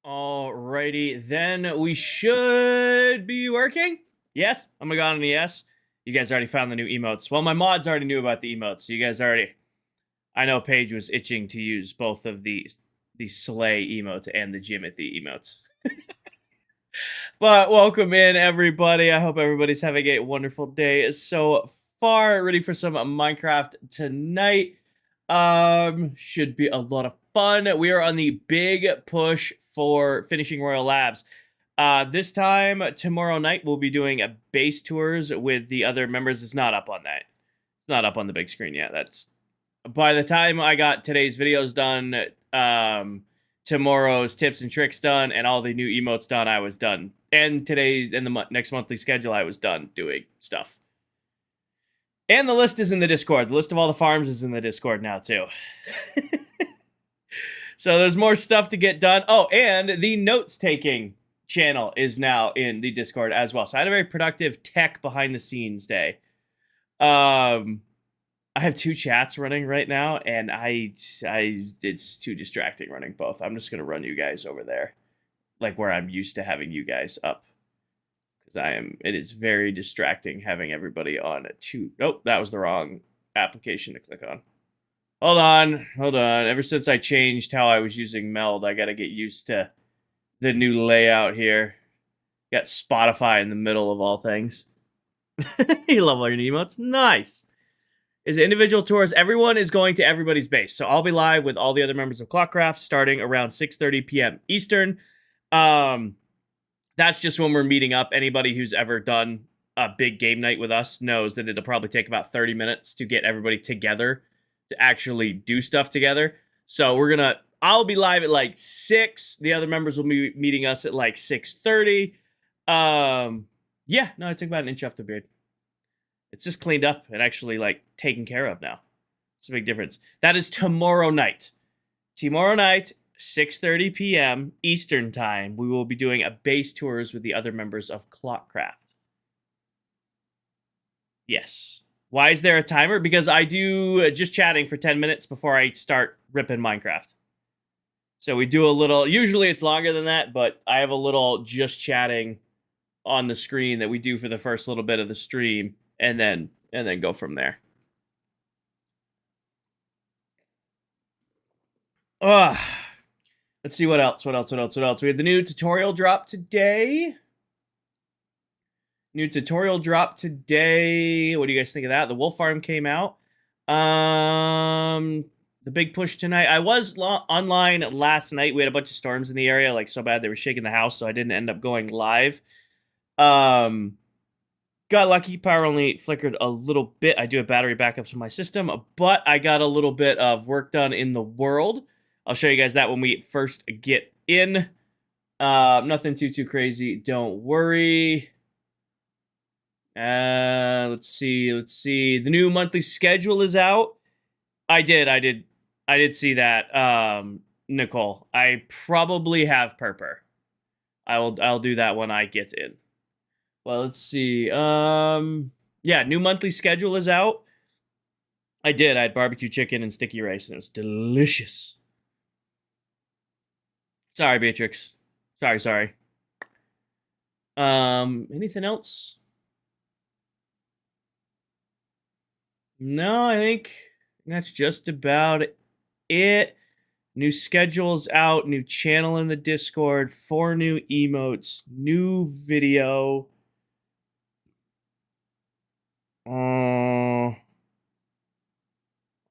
Alrighty, then we should be working. Yes, I'm gonna go on an yes. You guys already found the new emotes. Well, my mods already knew about the emotes, so you guys already. I know Paige was itching to use both of the Slay emote and the Jimothy emotes. But welcome in, everybody. I hope everybody's having a wonderful day so far. Ready for some Minecraft tonight. Should be a lot of fun. We are on the big push for finishing Royal Labs. This time, tomorrow night, we'll be doing a base tours with the other members. It's not up on that. It's not up on the big screen yet. That's by the time I got today's videos done, tomorrow's tips and tricks done, and all the new emotes done, I was done. And today's and the next monthly schedule, I was done doing stuff. And the list is in the Discord. The list of all the farms is in the Discord now, too. So there's more stuff to get done. Oh, and the notes-taking channel is now in the Discord as well. So I had a very productive tech behind-the-scenes day. I have two chats running right now, and it's too distracting running both. I'm just going to run you guys over there, like where I'm used to having you guys up. It is very distracting having everybody on two. Oh, that was the wrong application to click on. Hold on. Ever since I changed how I was using Meld, I gotta get used to the new layout here. Got Spotify in the middle of all things. You love all your emotes. Nice. Is it individual tours? Everyone is going to everybody's base. So I'll be live with all the other members of ClockCraft starting around 6:30 p.m. Eastern. That's just when we're meeting up. Anybody who's ever done a big game night with us knows that it'll probably take about 30 minutes to get everybody together to actually do stuff together. So I'll be live at like 6. The other members will be meeting us at like 6:30. Yeah, no, I took about an inch off the beard. It's just cleaned up and actually like taken care of now. It's a big difference. That is tomorrow night. Tomorrow night, 6:30 p.m. Eastern Time, we will be doing a base tours with the other members of ClockCraft. Yes. Why is there a timer? Because I do just chatting for 10 minutes before I start ripping Minecraft. So we do a little, usually it's longer than that, but I have a little just chatting on the screen that we do for the first little bit of the stream, and then go from there. Let's see what else. We had the new tutorial drop today. What do you guys think of that? The wolf farm came out. The big push tonight. I was online last night. We had a bunch of storms in the area, like so bad they were shaking the house, so I didn't end up going live. Got lucky. Power only flickered a little bit. I do have battery backups in my system, but I got a little bit of work done in the world. I'll show you guys that when we first get in. Nothing too crazy. Don't worry. Let's see. The new monthly schedule is out. I did see that. Nicole, I probably have Purper. I'll do that when I get in. Well, let's see. Yeah, new monthly schedule is out. I had barbecue chicken and sticky rice, and it was delicious. Sorry, Beatrix. Sorry. Anything else? No, I think that's just about it. New schedule's out, new channel in the Discord, 4 new emotes, new video.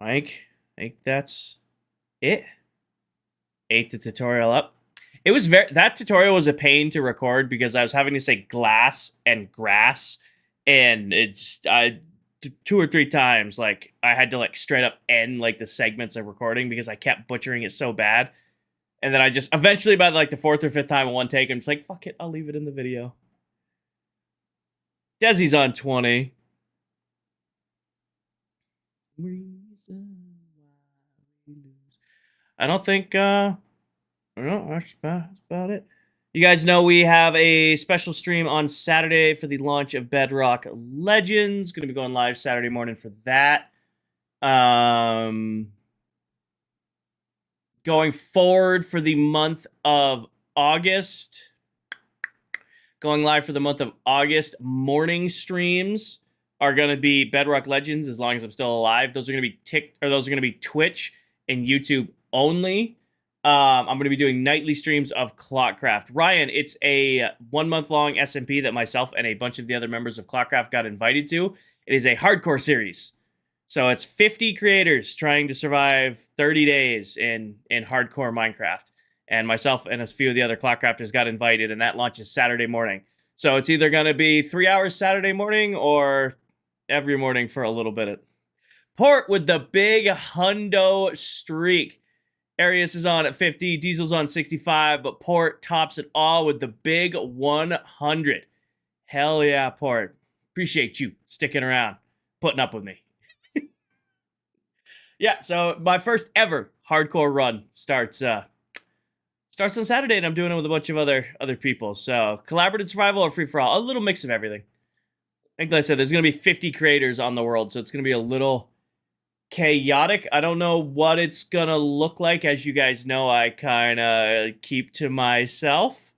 I think that's it. 8 the tutorial up. It was that tutorial was a pain to record because I was having to say glass and grass, and it's 2 or 3 times like I had to like straight up end like the segments of recording because I kept butchering it so bad. And then I just eventually by like the 4th or 5th time in one take, I'm just like, fuck it, I'll leave it in the video. Desi's on 20. I don't think no, that's about it. You guys know we have a special stream on Saturday for the launch of Bedrock Legends. Going to be going live Saturday morning for that. Going forward for the month of August, going live for the month of August, morning streams are going to be Bedrock Legends as long as I'm still alive. Those are going to be Twitch and YouTube only. I'm going to be doing nightly streams of ClockCraft. Ryan, it's a 1 month long SMP that myself and a bunch of the other members of ClockCraft got invited to. It is a hardcore series. So it's 50 creators trying to survive 30 days in hardcore Minecraft. And myself and a few of the other ClockCrafters got invited, and that launches Saturday morning. So it's either going to be 3 hours Saturday morning or every morning for a little bit. Port with the big hundo streak. Arius is on at 50, Diesel's on 65, but Port tops it all with the big 100. Hell yeah, Port. Appreciate you sticking around, putting up with me. Yeah, so my first ever hardcore run starts on Saturday, and I'm doing it with a bunch of other people. So collaborative survival or free for all, a little mix of everything. Like I said, there's going to be 50 creators on the world, so it's going to be a little chaotic. I don't know what it's gonna look like. As you guys know, I kind of keep to myself,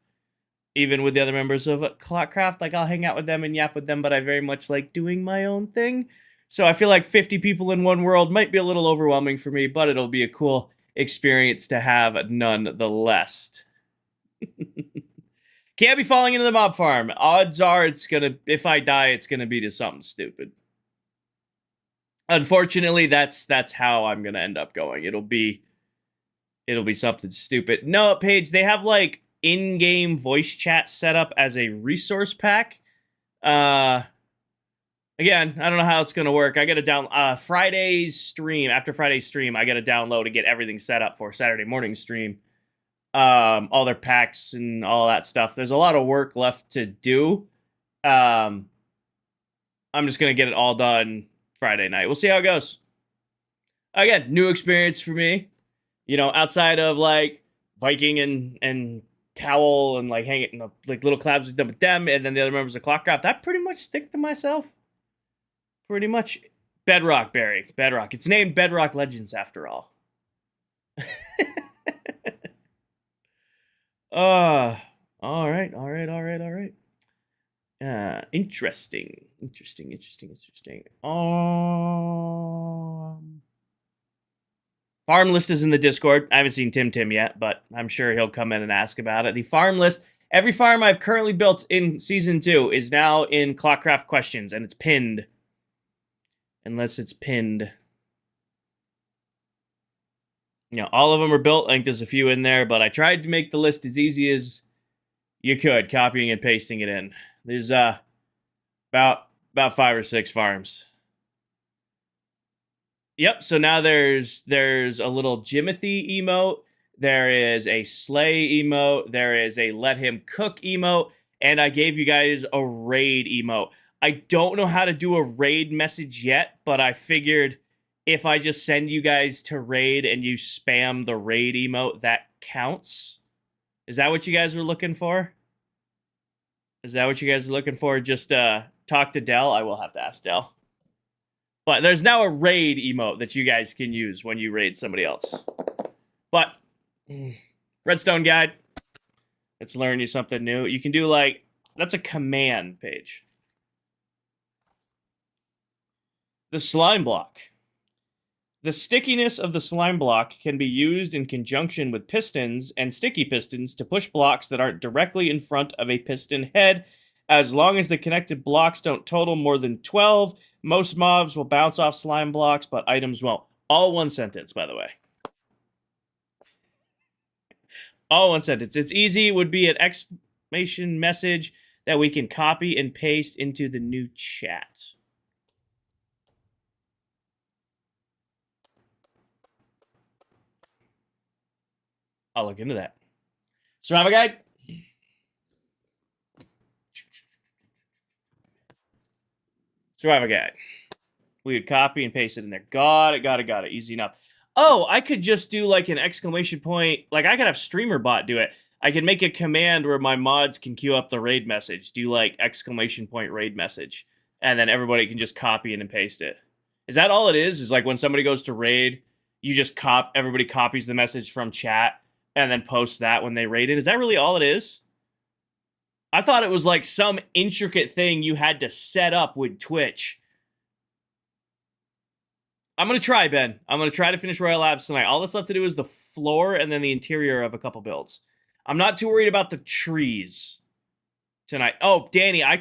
even with the other members of ClockCraft. Like, I'll hang out with them and yap with them, but I very much like doing my own thing. So I feel like 50 people in one world might be a little overwhelming for me, but it'll be a cool experience to have nonetheless. Can't be falling into the mob farm. Odds are it's gonna, if I die, it's gonna be to something stupid. Unfortunately, that's how I'm gonna end up going. It'll be something stupid. No, Paige, they have like in-game voice chat set up as a resource pack. Again, I don't know how it's gonna work. I gotta down Friday's stream. After Friday's stream, I gotta download and get everything set up for Saturday morning stream. All their packs and all that stuff. There's a lot of work left to do. I'm just gonna get it all done Friday night. We'll see how it goes. Again, new experience for me. You know, outside of like Viking and Towel and like hanging like little collabs with them and then the other members of ClockCraft, I pretty much stick to myself. Pretty much. Bedrock, Barry. Bedrock. It's named Bedrock Legends after all. All right. Interesting. Farm list is in the Discord. I haven't seen Tim yet, but I'm sure he'll come in and ask about it. The farm list, every farm I've currently built in Season 2 is now in ClockCraft questions, and it's pinned. Unless it's pinned. You know, all of them are built. I think there's a few in there, but I tried to make the list as easy as you could, copying and pasting it in. There's about 5 or 6 farms. Yep, so now there's a little Jimothy emote, there is a Slay emote, there is a Let Him Cook emote, and I gave you guys a raid emote. I don't know how to do a raid message yet, but I figured if I just send you guys to raid and you spam the raid emote, that counts. Is that what you guys are looking for? Is that what you guys are looking for? Just talk to Dell? I will have to ask Dell. But there's now a raid emote that you guys can use when you raid somebody else. But, Redstone Guide. Let's learn you something new. You can do like, that's a command page. The slime block. The stickiness of the slime block can be used in conjunction with pistons and sticky pistons to push blocks that aren't directly in front of a piston head. As long as the connected blocks don't total more than 12, most mobs will bounce off slime blocks, but items won't. All one sentence, by the way. All one sentence. It's easy. It would be an exclamation message that we can copy and paste into the new chat. I'll look into that. Survival guide. Survival guide. We would copy and paste it in there. Got it. Easy enough. Oh, I could just do like an exclamation point. Like I could have StreamerBot do it. I could make a command where my mods can queue up the raid message. Do like exclamation point raid message. And then everybody can just copy it and paste it. Is that all it is? Is like when somebody goes to raid, you just everybody copies the message from chat and then post that when they raid it. Is that really all it is? I thought it was like some intricate thing you had to set up with Twitch. I'm going to try, Ben. I'm going to try to finish Royal Labs tonight. All that's left to do is the floor and then the interior of a couple builds. I'm not too worried about the trees tonight. Oh, Danny, I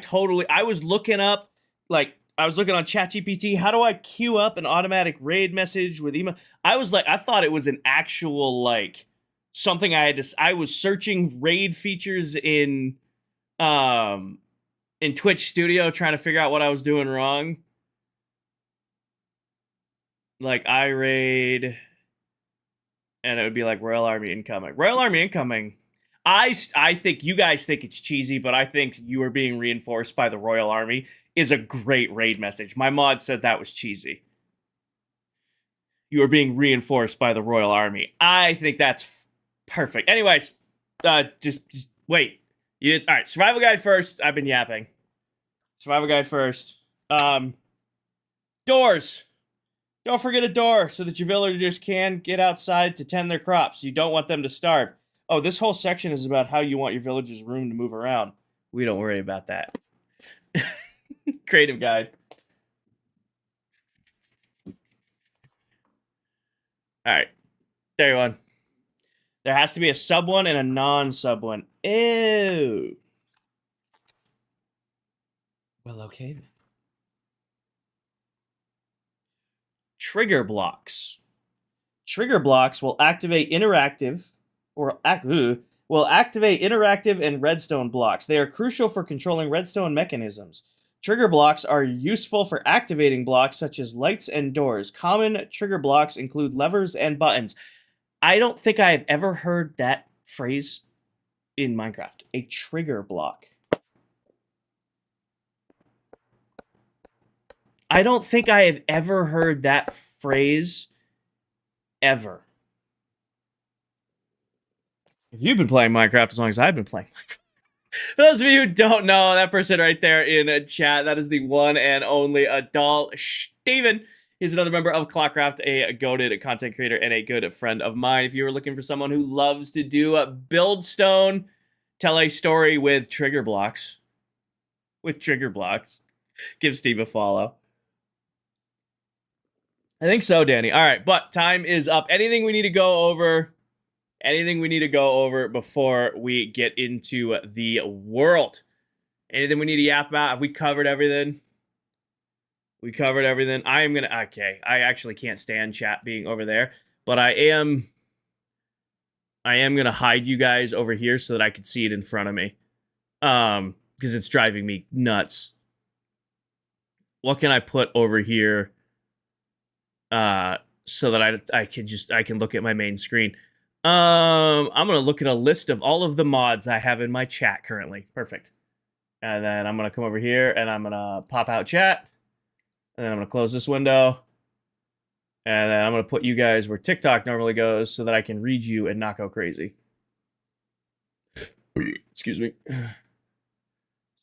was looking up, like, I was looking on ChatGPT, how do I queue up an automatic raid message with email? I thought it was an actual, like, something I was searching raid features in Twitch Studio trying to figure out what I was doing wrong. Like, I raid, and it would be like Royal Army incoming. Royal Army incoming. I think you guys think it's cheesy, but I think you are being reinforced by the Royal Army is a great raid message. My mod said that was cheesy. You are being reinforced by the Royal Army. I think that's perfect. Anyways, just wait. All right, survival guide first. I've been yapping. Survival guide first. Doors. Don't forget a door so that your villagers can get outside to tend their crops. You don't want them to starve. Oh, this whole section is about how you want your villagers' room to move around. We don't worry about that. Creative guide. All right. There you go. There has to be a sub one and a non-sub one. Ew. Well, okay then. Trigger blocks. Trigger blocks will activate interactive and redstone blocks. They are crucial for controlling redstone mechanisms. Trigger blocks are useful for activating blocks such as lights and doors. Common trigger blocks include levers and buttons. I don't think I have ever heard that phrase in Minecraft. A trigger block. I don't think I have ever heard that phrase ever. If you've been playing Minecraft as long as I've been playing Minecraft. For those of you who don't know, that person right there in chat, that is the one and only adult Steven. He's another member of ClockCraft, a goated content creator and a good friend of mine. If you are looking for someone who loves to do buildstone, tell a story with trigger blocks, give Steve a follow. I think so, Danny. All right, but time is up. Anything we need to go over? Anything we need to go over before we get into the world? Anything we need to yap about? Have we covered everything? We covered everything. Okay, I actually can't stand chat being over there, but I am gonna hide you guys over here so that I can see it in front of me. Because it's driving me nuts. What can I put over here? So that I can look at my main screen. I'm gonna look at a list of all of the mods I have in my chat currently. Perfect. And then I'm gonna come over here and I'm gonna pop out chat. And then I'm gonna close this window. And then I'm gonna put you guys where TikTok normally goes so that I can read you and not go crazy. Excuse me.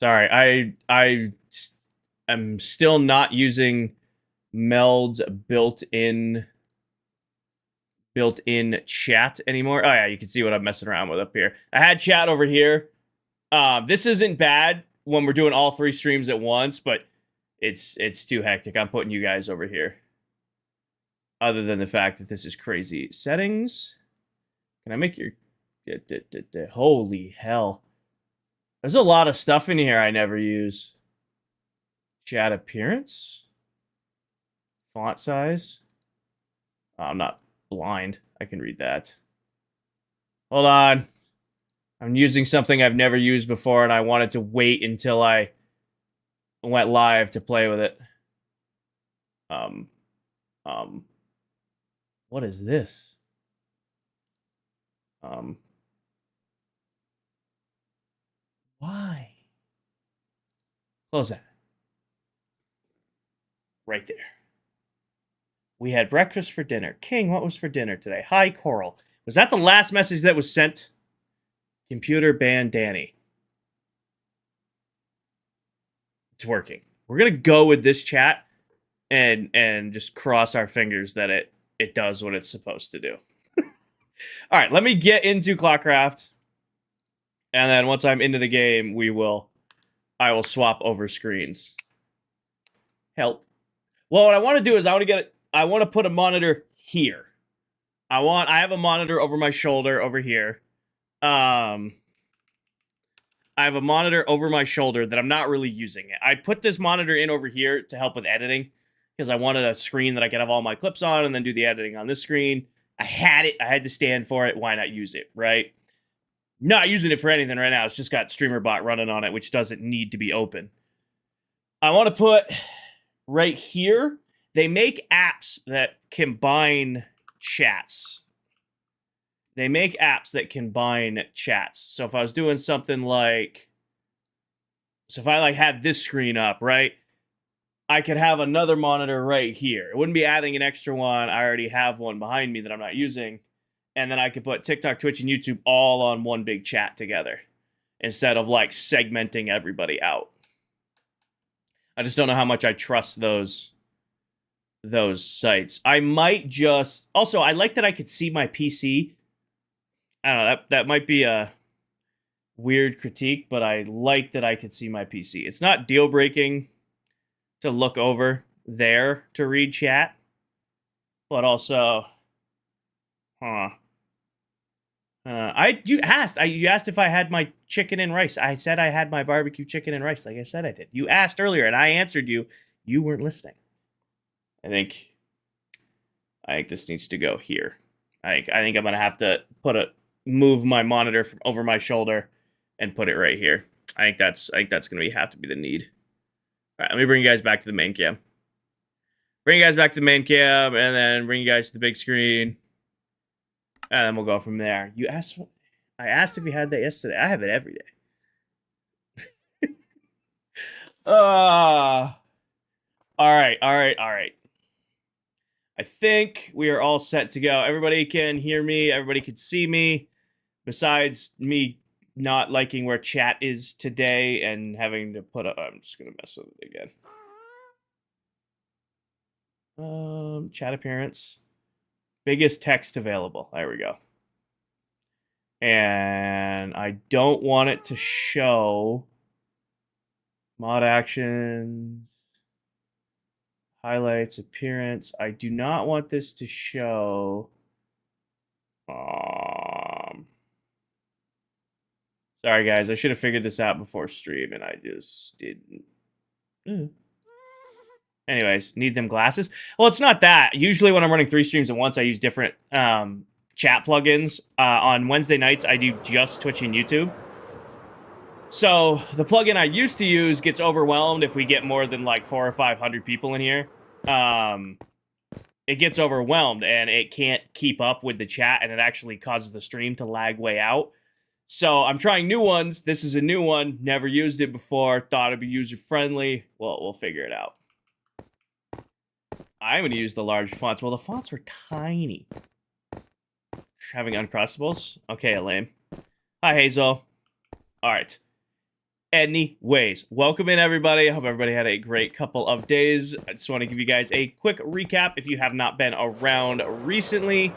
Sorry, I am still not using Meld's built-in chat anymore. Oh yeah, you can see what I'm messing around with up here. I had chat over here. This isn't bad when we're doing all 3 streams at once, but it's too hectic. I'm putting you guys over here. Other than the fact that this is crazy. Settings. Can I make your... Holy hell. There's a lot of stuff in here I never use. Chat appearance. Font size. Oh, I'm not blind. I can read that. Hold on. I'm using something I've never used before, and I wanted to wait until I went live to play with it. What is this? Why? Close that. Right there. We had breakfast for dinner. King, what was for dinner today? Hi, Coral. Was that the last message that was sent? Computer ban Danny. It's working. We're going to go with this chat and just cross our fingers that it does what it's supposed to do. All right, let me get into ClockCraft. And then once I'm into the game, I will swap over screens. Help. Well, what I want to do is I want to put a monitor here. I have a monitor over my shoulder over here. I have a monitor over my shoulder that I'm not really using it. I put this monitor in over here to help with editing because I wanted a screen that I could have all my clips on and then do the editing on this screen. I had it. I had to stand for it. Why not use it, right? Not using it for anything right now. It's just got StreamerBot running on it, which doesn't need to be open. I want to put right here. They make apps that combine chats. They make apps that combine chats. So if I was doing something like, so if I like had this screen up, right, I could have another monitor right here. It wouldn't be adding an extra one. I already have one behind me that I'm not using. And then I could put TikTok, Twitch, and YouTube all on one big chat together instead of like segmenting everybody out. I just don't know how much I trust those sites. I might just... Also, I like that I could see my PC. I don't know, that might be a weird critique, but I like that I could see my PC. It's not deal-breaking to look over there to read chat, but also... You asked if I had my chicken and rice. I said I had my barbecue chicken and rice, like I said I did. You asked earlier, and I answered you. You weren't listening. I think this needs to go here. I think I'm gonna have to move my monitor from over my shoulder and put it right here. I think that's gonna have to be the need. All right, let me bring you guys back to the main cam. Bring you guys back to the main cam, and then bring you guys to the big screen. And then we'll go from there. I asked if you had that yesterday. I have it every day. All right. I think we are all set to go. Everybody can hear me. Everybody can see me. Besides me not liking where chat is today and having to put up... I'm just going to mess with it again. Chat appearance. Biggest text available. There we go. And I don't want it to show mod actions, highlights, appearance. I do not want this to show. Sorry, guys. I should have figured this out before stream, and I just didn't. Anyways, need them glasses? Well, it's not that. Usually when I'm running 3 streams at once, I use different chat plugins. On Wednesday nights, I do just Twitch and YouTube. So the plugin I used to use gets overwhelmed if we get more than like 400 or 500 people in here. It gets overwhelmed and it can't keep up with the chat, and it actually causes the stream to lag way out. So I'm trying new ones. This is a new one. Never used it before. Thought it'd be user-friendly. Well, we'll figure it out. I'm going to use the large fonts. Well, the fonts were tiny. Having uncrustables? Okay, Elaine. Hi, Hazel. All right. Anyways, welcome in, everybody. I hope everybody had a great couple of days. I just want to give you guys a quick recap if you have not been around recently.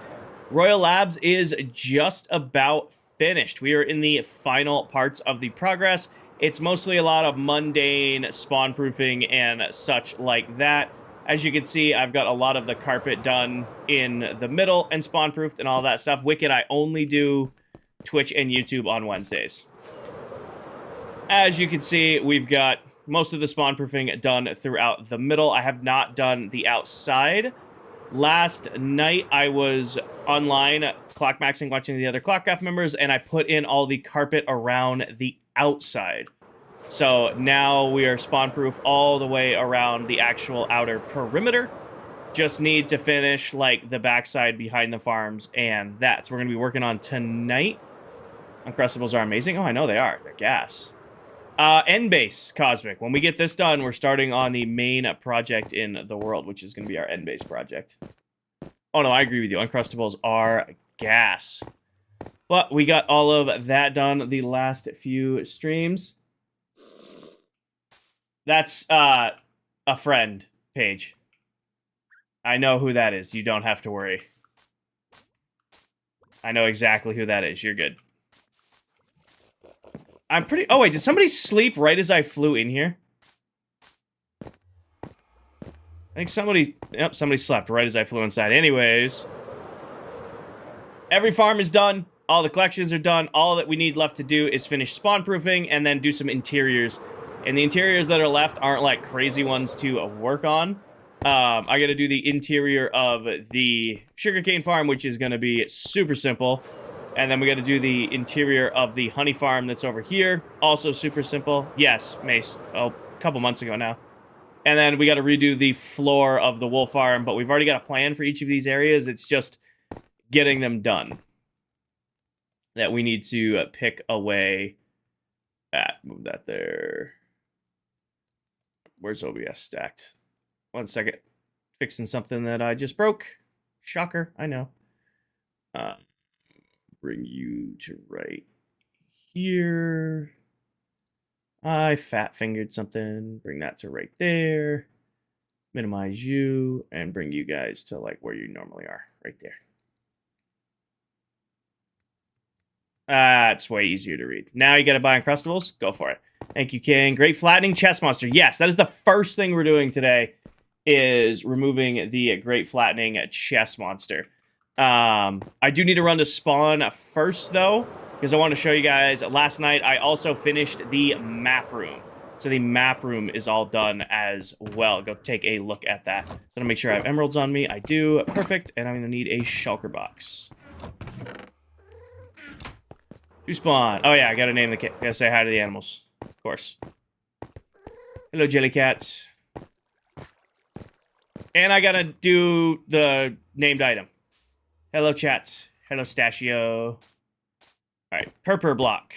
Royal Labs is just about finished. We are in the final parts of the progress. It's mostly a lot of mundane spawn proofing and such like that. As you can see, I've got a lot of the carpet done in the middle and spawn proofed and all that stuff. Wicked, I only do Twitch and YouTube on Wednesdays. As you can see, we've got most of the spawn proofing done throughout the middle. I have not done the outside. Last night, I was online clockmaxing, watching the other ClockCraft members, and I put in all the carpet around the outside. So now we are spawn-proof all the way around the actual outer perimeter. Just need to finish, like, the backside behind the farms and that. So we're going to be working on tonight. Uncrustables are amazing. Oh, I know they are. They're gas. N-Base Cosmic. When we get this done, we're starting on the main project in the world, which is going to be our N-Base project. Oh, no, I agree with you. Uncrustables are gas. But we got all of that done the last few streams. That's a friend page. I know who that is. You don't have to worry. I know exactly who that is. You're good. I'm pretty... Oh, wait. Did somebody sleep right as I flew in here? I think somebody... Yep, somebody slept right as I flew inside. Anyways. Every farm is done. All the collections are done. All that we need left to do is finish spawn proofing and then do some interiors. And the interiors that are left aren't like crazy ones to work on. I gotta do the interior of the sugarcane farm, which is gonna be super simple. And then we gotta do the interior of the honey farm that's over here. Also super simple. Yes, Mace. Oh, a couple months ago now. And then we gotta redo the floor of the wool farm, but we've already got a plan for each of these areas. It's just getting them done that we need to pick away at. Move that there. Where's OBS stacked? 1 second. Fixing something that I just broke. Shocker, I know. Bring you to right here. I fat-fingered something. Bring that to right there. Minimize you, and bring you guys to like where you normally are. Right there. It's way easier to read. Now you gotta buy Uncrustables? Go for it. Thank you, King. Great flattening chest monster. Yes, that is the first thing we're doing today, is removing the great flattening chest monster. I do need to run to spawn first, though, because I want to show you guys. Last night, I also finished the map room. So the map room is all done as well. Go take a look at that. So I'm going to make sure I have emeralds on me. I do. Perfect. And I'm going to need a shulker box. To spawn. Oh, yeah, I got to name the cat. Got to say hi to the animals. Of course. Hello, Jellycat. And I got to do the named item. Hello, chat. Hello, Stachio. Alright, Purpur block.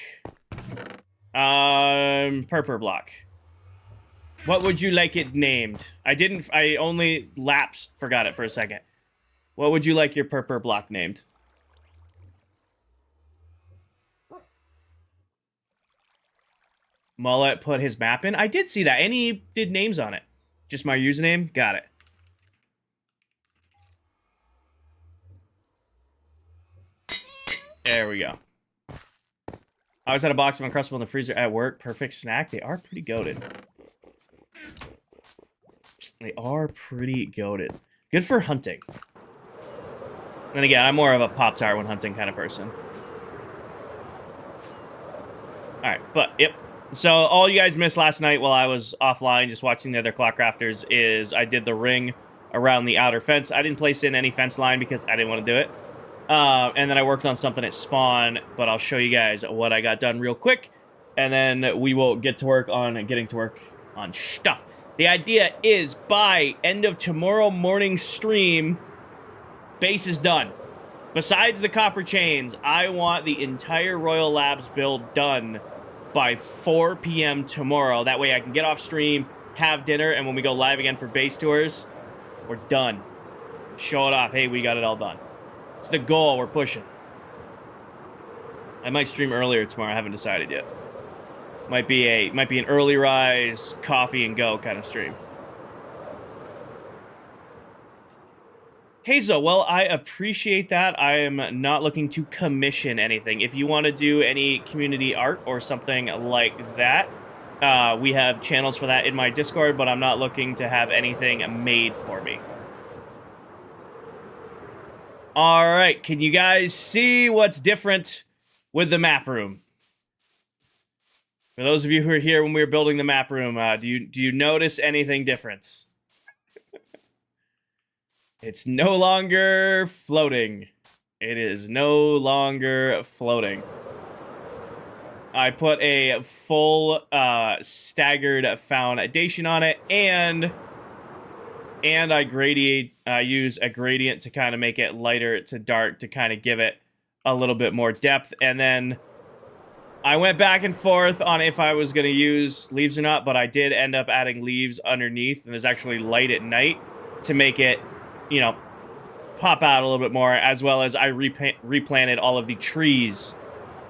Purpur block. What would you like it named? I only forgot it for a second. What would you like your Purpur block named? Mullet put his map in? I did see that, and he did names on it. Just my username? Got it. There we go. I always had a box of Uncrustable in the freezer at work. Perfect snack. They are pretty goated. They are pretty goated. Good for hunting. And again, I'm more of a Pop-Tart when hunting kind of person. Alright, but, yep. So, all you guys missed last night while I was offline just watching the other ClockCrafters is I did the ring around the outer fence. I didn't place in any fence line because I didn't want to do it. And then I worked on something at spawn, but I'll show you guys what I got done real quick. And then we will get to work on getting to work on stuff. The idea is by end of tomorrow morning stream, base is done. Besides the copper chains, I want the entire Royal Labs build done by 4 p.m. tomorrow. That way I can get off stream, have dinner, and when we go live again for base tours, we're done. Show it off. Hey, we got it all done. It's the goal we're pushing. I might stream earlier tomorrow. I haven't decided yet. Might be an early rise, coffee and go kind of stream. Hazel, well, I appreciate that. I am not looking to commission anything. If you want to do any community art or something like that, we have channels for that in my Discord, but I'm not looking to have anything made for me. All right, can you guys see what's different with the map room? For those of you who were here when we were building the map room, do you notice anything different? It's no longer floating. It is no longer floating. I put a full staggered foundation on it, and I use a gradient to kind of make it lighter to dark to kind of give it a little bit more depth. And then I went back and forth on if I was going to use leaves or not, but I did end up adding leaves underneath, and there's actually light at night to make it, you know, pop out a little bit more, as well as I replanted all of the trees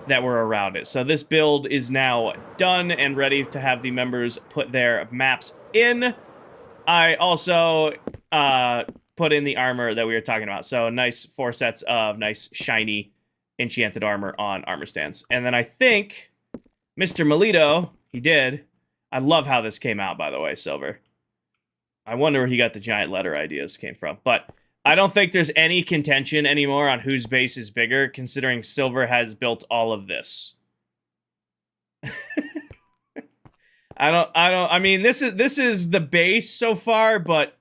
that were around it. So this build is now done and ready to have the members put their maps in. I also put in the armor that we were talking about. So nice 4 sets of nice shiny enchanted armor on armor stands. And then I think Mr. Melito, he did. I love how this came out, by the way, Silver. I wonder where he got the giant letter ideas came from. But I don't think there's any contention anymore on whose base is bigger, considering Silver has built all of this. I mean, this is the base so far, but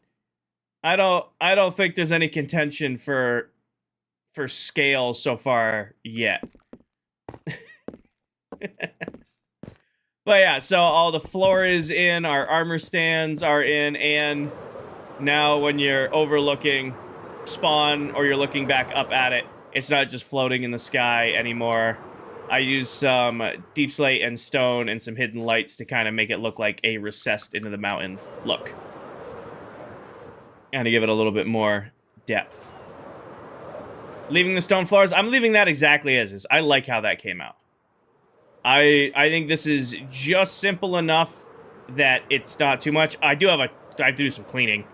I don't think there's any contention for scale so far yet. But yeah, so all the floor is in, our armor stands are in, and now when you're overlooking spawn or you're looking back up at it, it's not just floating in the sky anymore. I use some deep slate and stone and some hidden lights to kind of make it look like a recessed into the mountain look. And to give it a little bit more depth. Leaving the stone floors, I'm leaving that exactly as is. I like how that came out. I think this is just simple enough that it's not too much. I have to do some cleaning.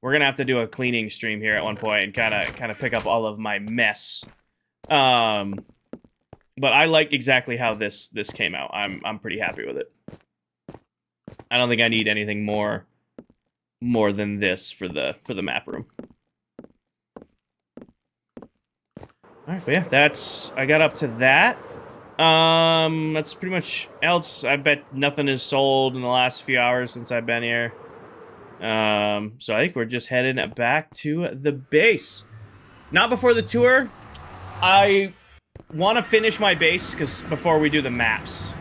We're gonna have to do a cleaning stream here at one point and kind of pick up all of my mess. But I like exactly how this came out. I'm pretty happy with it. I don't think I need anything more than this for the map room. All right, but yeah, I got up to that. That's pretty much else. I bet nothing is sold in the last few hours since I've been here. So I think we're just heading back to the base. Not before the tour. I want to finish my base before we do the maps.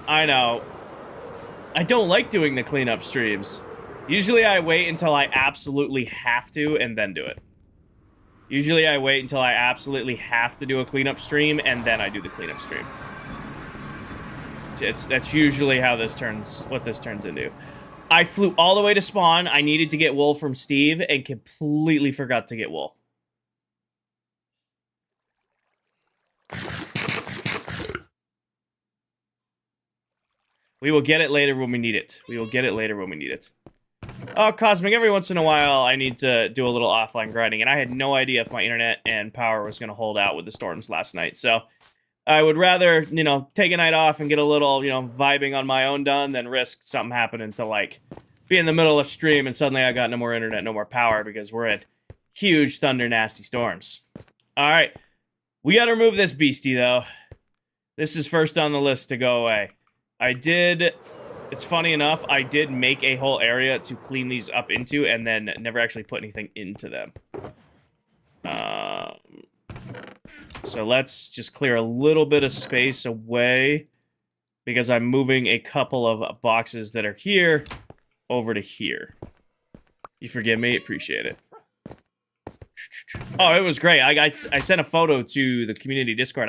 I know. I don't like doing the cleanup streams. Usually I wait until I absolutely have to and then do it. Usually I wait until I absolutely have to do a cleanup stream, and then I do the cleanup stream. That's usually how what this turns into. I flew all the way to spawn. I needed to get wool from Steve, and completely forgot to get wool. We will get it later when we need it. We will get it later when we need it. Oh, Cosmic, every once in a while I need to do a little offline grinding, and I had no idea if my internet and power was going to hold out with the storms last night, so I would rather, take a night off and get a little, vibing on my own done than risk something happening to, like, be in the middle of stream and suddenly I got no more internet, no more power, because we're at huge thunder nasty storms. Alright, we gotta remove this beastie, though. This is first on the list to go away. It's funny enough, I did make a whole area to clean these up into and then never actually put anything into them. So let's just clear a little bit of space away because I'm moving a couple of boxes that are here over to here. You forgive me? Appreciate it. Oh, it was great. I sent a photo to the community Discord.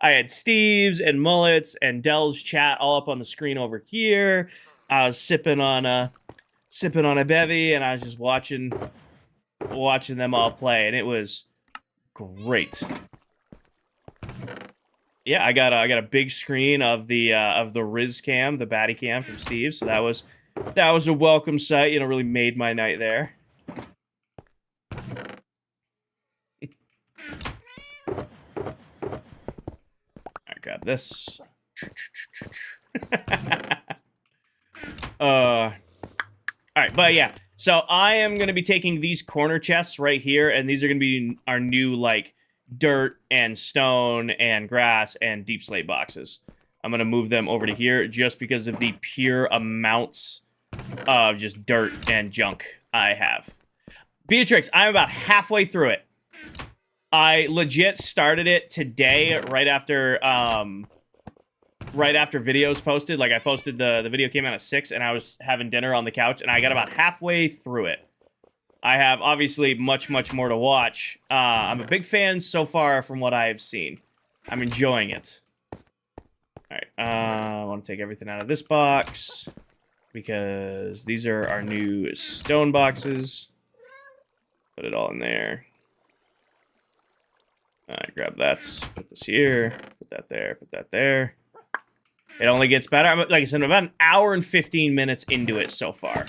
I had Steve's and Mullets and Dell's chat all up on the screen over here. I was sipping on a bevy, and I was just watching them all play, and it was great. Yeah, I got a big screen of the Riz cam, the baddie cam from Steve, so that was a welcome sight. Really made my night there. Grab this. Alright, but yeah. So I am going to be taking these corner chests right here, and these are going to be our new, like, dirt and stone and grass and deep slate boxes. I'm going to move them over to here just because of the pure amounts of just dirt and junk I have. Beatrix, I'm about halfway through it. I legit started it today, right after videos posted. Like, I posted the video came out at 6, and I was having dinner on the couch, and I got about halfway through it. I have, obviously, much more to watch. I'm a big fan so far from what I've seen. I'm enjoying it. Alright, I want to take everything out of this box, because these are our new stone boxes. Put it all in there. Grab that, put this here, put that there, put that there. It only gets better. Like I said, I'm about an hour and 15 minutes into it so far.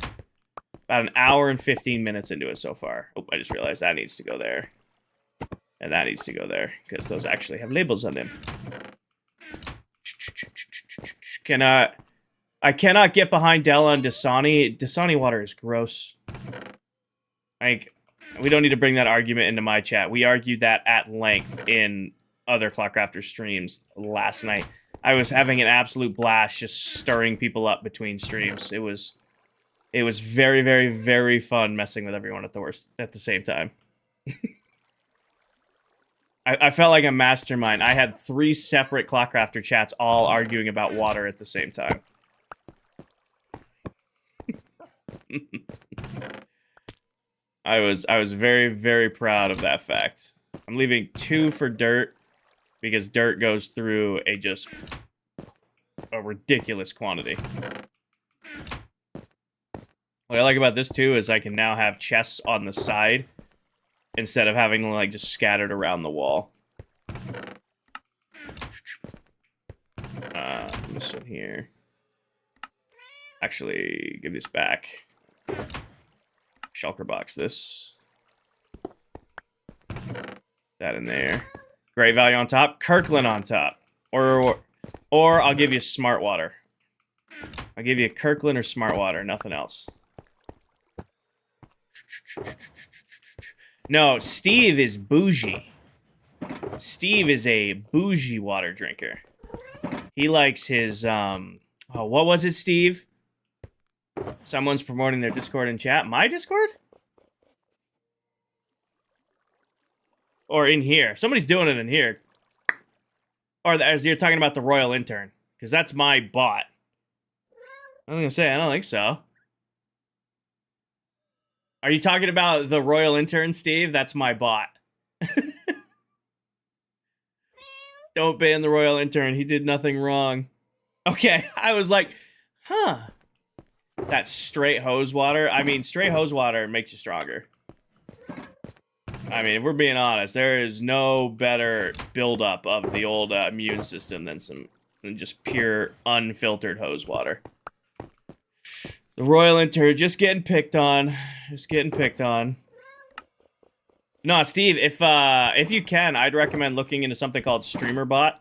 About an hour and 15 minutes into it so far. Oh, I just realized that needs to go there. And And that needs to go there, because those actually have labels on them. I cannot get behind Della and Dasani. Dasani water is gross. Like, we don't need to bring that argument into my chat. We argued that at length in other ClockCrafters streams last night. I was having an absolute blast just stirring people up between streams. It was very, very, very fun messing with everyone at the same time. I felt like a mastermind. I had 3 separate ClockCrafter chats all arguing about water at the same time. I was very, very proud of that fact. I'm leaving 2 for dirt because dirt goes through a ridiculous quantity. What I like about this too is I can now have chests on the side instead of having them like just scattered around the wall. This one here. Actually, give this back. Shulker box this. That in there. Great value on top. Kirkland on top. Or I'll give you smart water. I'll give you Kirkland or smart water. Nothing else. No, Steve is bougie. Steve is a bougie water drinker. He likes his, oh, what was it, Steve? Someone's promoting their Discord in chat. My Discord? Or in here. Somebody's doing it in here. Or as you're talking about the Royal Intern. Because that's my bot. I'm going to say, I don't think so. Are you talking about the Royal Intern, Steve? That's my bot. Don't ban the Royal Intern. He did nothing wrong. Okay, I was like, huh. That straight hose water. I mean, straight hose water makes you stronger. I mean, if we're being honest, there is no better buildup of the old immune system than just pure unfiltered hose water. The Royal Intern just getting picked on. Just getting picked on. No, Steve, if you can, I'd recommend looking into something called StreamerBot.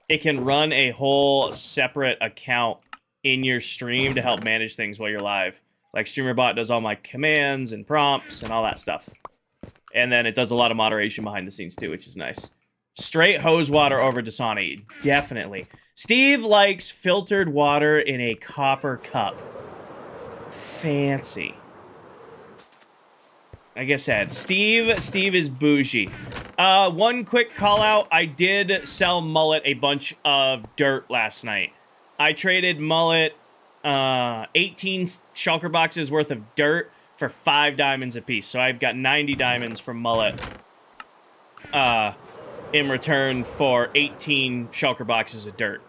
It can run a whole separate account in your stream to help manage things while you're live. Like, StreamerBot does all my commands and prompts and all that stuff. And then it does a lot of moderation behind the scenes, too, which is nice. Straight hose water over Dasani. Definitely. Steve likes filtered water in a copper cup. Fancy. Like I said, Steve is bougie. One quick call out. I did sell Mullet a bunch of dirt last night. I traded Mullet 18 shulker boxes worth of dirt for 5 diamonds apiece. So I've got 90 diamonds from Mullet in return for 18 shulker boxes of dirt.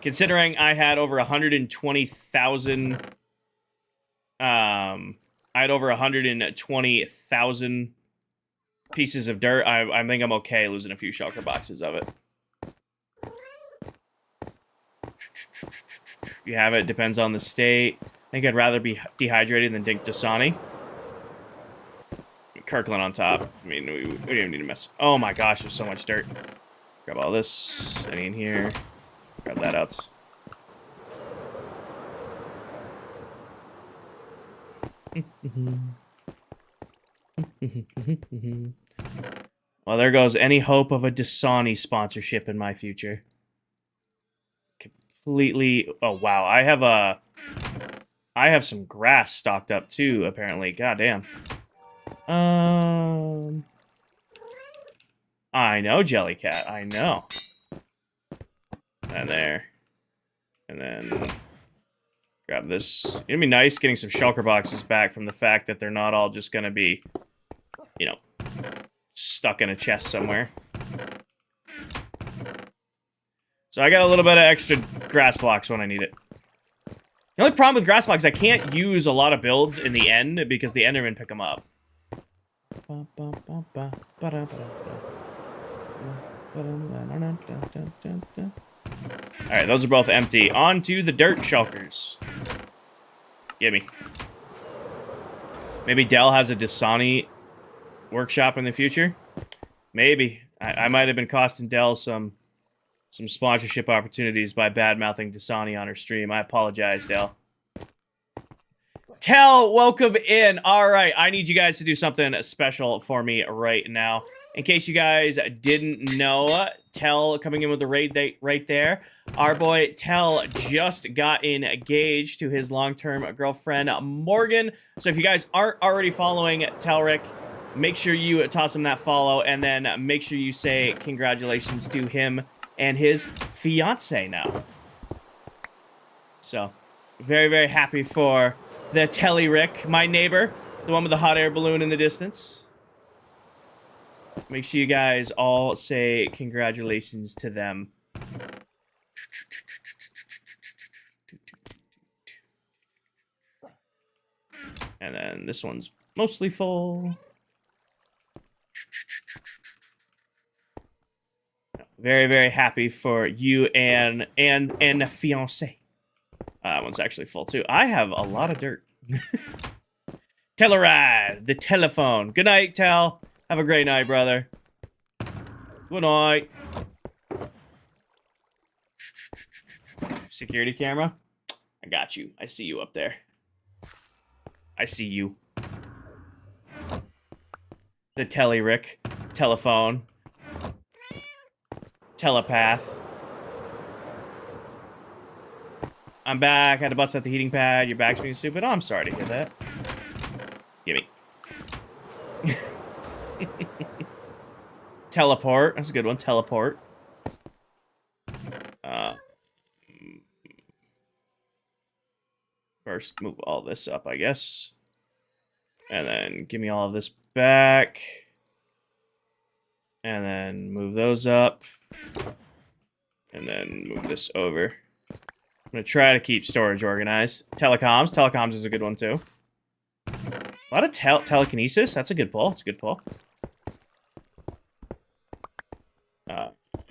Considering I had over 120,000 I had over 120,000 pieces of dirt. I think I'm okay losing a few shulker boxes of it. You have it. Depends on the state. I think I'd rather be dehydrated than drink Dasani. Kirkland on top. I mean, we don't even need to mess. Oh my gosh, there's so much dirt. Grab all this. Any in here. Grab that out. Well, there goes any hope of a Dasani sponsorship in my future. Completely. Oh wow, I have some grass stocked up too. Apparently, goddamn. I know, Jellycat. I know. And there, and then. Grab this. It'd be nice getting some shulker boxes back from the fact that they're not all just gonna be, you know, stuck in a chest somewhere. So I got a little bit of extra grass blocks when I need it. The only problem with grass blocks, I can't use a lot of builds in the end because the Endermen pick them up. Alright, those are both empty. On to the dirt shulkers. Gimme. Maybe Dell has a Dasani workshop in the future? Maybe. I might have been costing Dell some sponsorship opportunities by bad-mouthing Dasani on her stream. I apologize, Dell. Tell, welcome in. All right, I need you guys to do something special for me right now. In case you guys didn't know, Tell coming in with the raid date right there. Our boy Tell just got engaged to his long-term girlfriend, Morgan. So if you guys aren't already following Telric, make sure you toss him that follow, and then make sure you say congratulations to him and his fiance now. So, very, very happy for the Telly Rick, my neighbor, the one with the hot air balloon in the distance. Make sure you guys all say congratulations to them. And then this one's mostly full. Very, very happy for you and the fiance. That one's actually full too. I have a lot of dirt. Telleride, the telephone. Good night, Tel. Have a great night, brother. Good night. Security camera. I got you. I see you up there. I see you. The Telly Rick. Telephone. Telepath. I'm back. I had to bust out the heating pad. Your back's being stupid. Oh, I'm sorry to hear that. Gimme. Teleport. That's a good one. Teleport. First, move all this up, I guess. And then give me all of this back. And then move those up. And then move this over. I'm going to try to keep storage organized. Telecoms. Telecoms is a good one, too. A lot of telekinesis. That's a good pull. It's a good pull.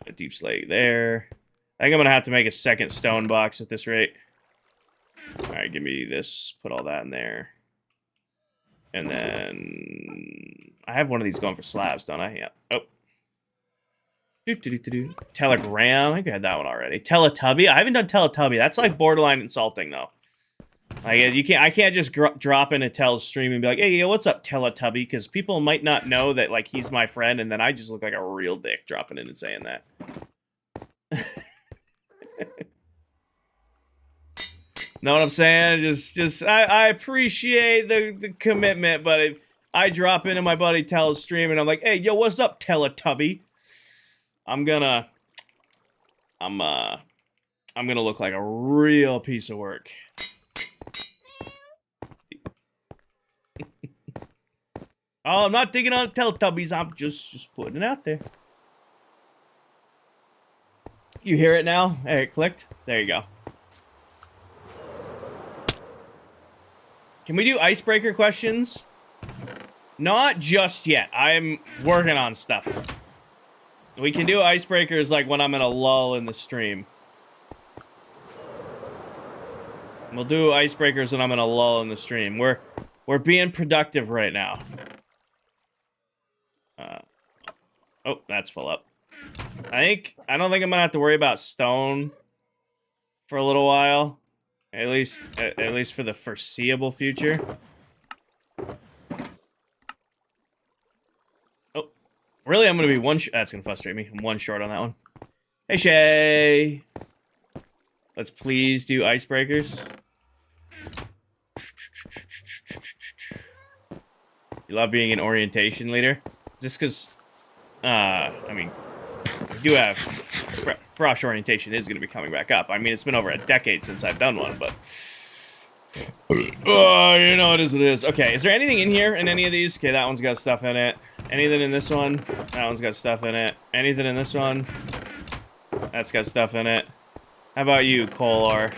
A deep slate there. I think I'm going to have to make a second stone box at this rate. Alright, give me this. Put all that in there. And then... I have one of these going for slabs, don't I? Yeah. Oh. Telegram. I think I had that one already. Teletubby. I haven't done Teletubby. That's like borderline insulting, though. Like, you can't. I can't just drop in a Tel's stream and be like, "Hey, yo, what's up, Teletubby?" Because people might not know that like he's my friend, and then I just look like a real dick dropping in and saying that. Know what I'm saying? I appreciate the commitment, but if I drop into my buddy Tel's stream and I'm like, "Hey, yo, what's up, Teletubby?" I'm gonna look like a real piece of work. Oh, I'm not digging on Teletubbies. I'm just putting it out there. You hear it now? Hey, it clicked. There you go. Can we do icebreaker questions? Not just yet. I'm working on stuff. We can do icebreakers like when I'm in a lull in the stream. We'll do icebreakers when I'm in a lull in the stream. We're being productive right now. Oh, that's full up. I don't think I'm gonna have to worry about stone for a little while. At least for the foreseeable future. Oh, really? I'm gonna be one. That's gonna frustrate me. I'm one short on that one. Hey, Shay. Let's please do icebreakers. You love being an orientation leader, just because. I mean, we do have Frosh orientation is going to be coming back up. I mean, it's been over a decade since I've done one, but oh, you know, it is what it is. Okay, is there anything in here in any of these? Okay, that one's got stuff in it. Anything in this one? That one's got stuff in it. Anything in this one? That's got stuff in it. How about you, Kolar?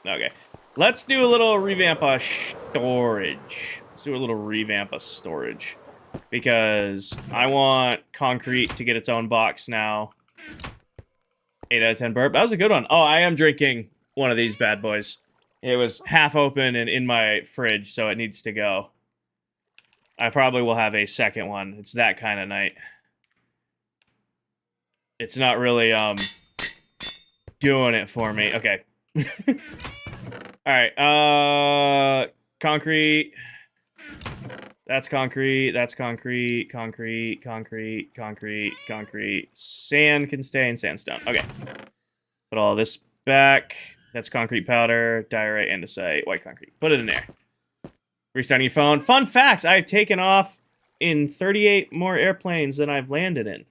Okay, let's do a little revamp of storage. Let's do a little revamp of storage. Because I want concrete to get its own box now. 8 out of 10 burp. That was a good one. Oh, I am drinking one of these bad boys. It was half open and in my fridge, so it needs to go. I probably will have a second one. It's that kind of night. It's not really doing it for me. Okay. All right. Concrete. That's concrete. That's concrete. Concrete. Concrete. Concrete. Concrete. Sand can stay in sandstone. Okay. Put all this back. That's concrete powder, diorite, andesite, white concrete. Put it in there. Restarting your phone. Fun facts. I've taken off in 38 more airplanes than I've landed in.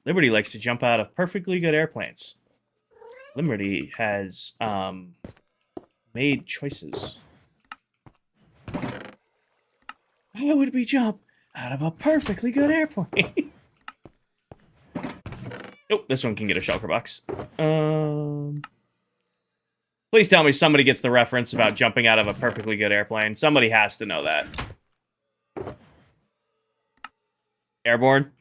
Liberty likes to jump out of perfectly good airplanes. Liberty has made choices. Why would we jump out of a perfectly good airplane? Oh, this one can get a shulker box. Please tell me somebody gets the reference about jumping out of a perfectly good airplane. Somebody has to know that. Airborne.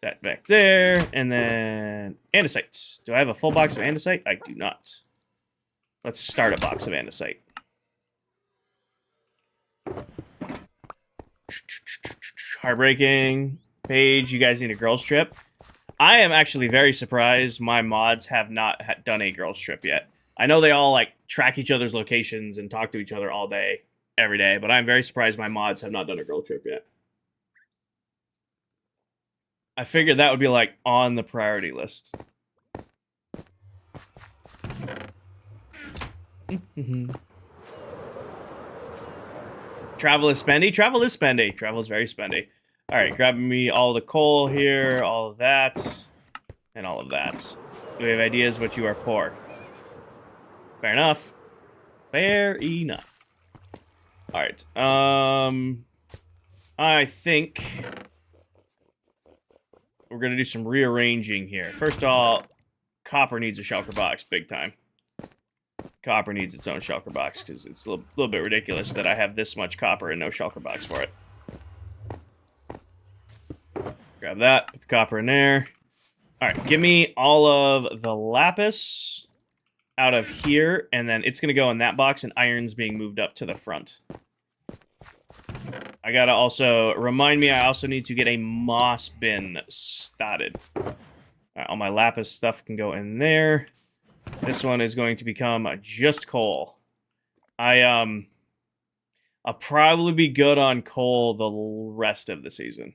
That back there, and then andesite. Do I have a full box of andesite? I do not. Let's start a box of andesite. Heartbreaking. Paige, you guys need a girls trip? I am actually very surprised my mods have not done a girls trip yet. I know they all like track each other's locations and talk to each other all day, every day, but I'm very surprised my mods have not done a girl trip yet. I figured that would be like on the priority list. Travel is spendy. Travel is spendy. Travel is very spendy. All right, grab me all the coal here, all of that, and all of that. Do we have ideas, but you are poor? Fair enough. Fair enough. All right. I think we're gonna do some rearranging here. First of all, copper needs a shulker box, big time. Copper needs its own shulker box because it's a little bit ridiculous that I have this much copper and no shulker box for it. Grab that, put the copper in there. All right, give me all of the lapis out of here, and then it's going to go in that box, and iron's being moved up to the front. I gotta also, remind me, I also need to get a moss bin started. All right, all my lapis stuff can go in there. This one is going to become just coal. I'll probably be good on coal the rest of the season.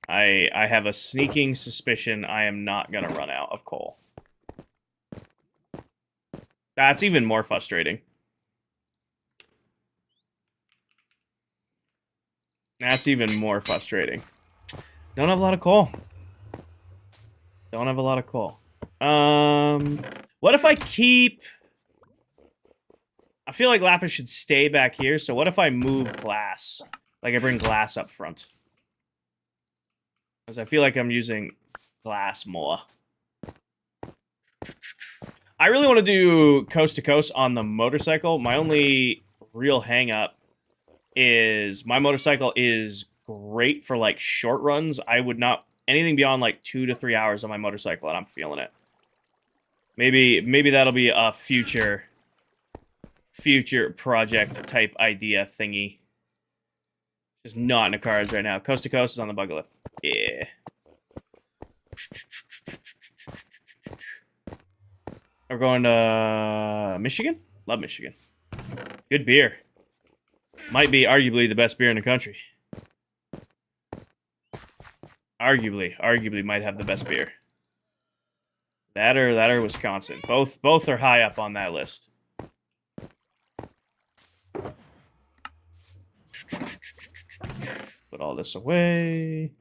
I have a sneaking suspicion I am not going to run out of coal. That's even more frustrating. That's even more frustrating. Don't have a lot of coal. Don't have a lot of coal. What if I keep... I feel like lapis should stay back here, so what if I move glass? Like I bring glass up front. Because I feel like I'm using glass more. I really want to do coast to coast on the motorcycle. My only real hang-up is my motorcycle is great for like short runs. I would not... anything beyond like 2 to 3 hours on my motorcycle, and I'm feeling it. Maybe that'll be a future project type idea thingy. Just not in the cards right now. Coast to coast is on the bucket list. Yeah. We're going to Michigan? Love Michigan. Good beer. Might be arguably the best beer in the country. Arguably might have the best beer. That or Wisconsin. Both are high up on that list. Put all this away.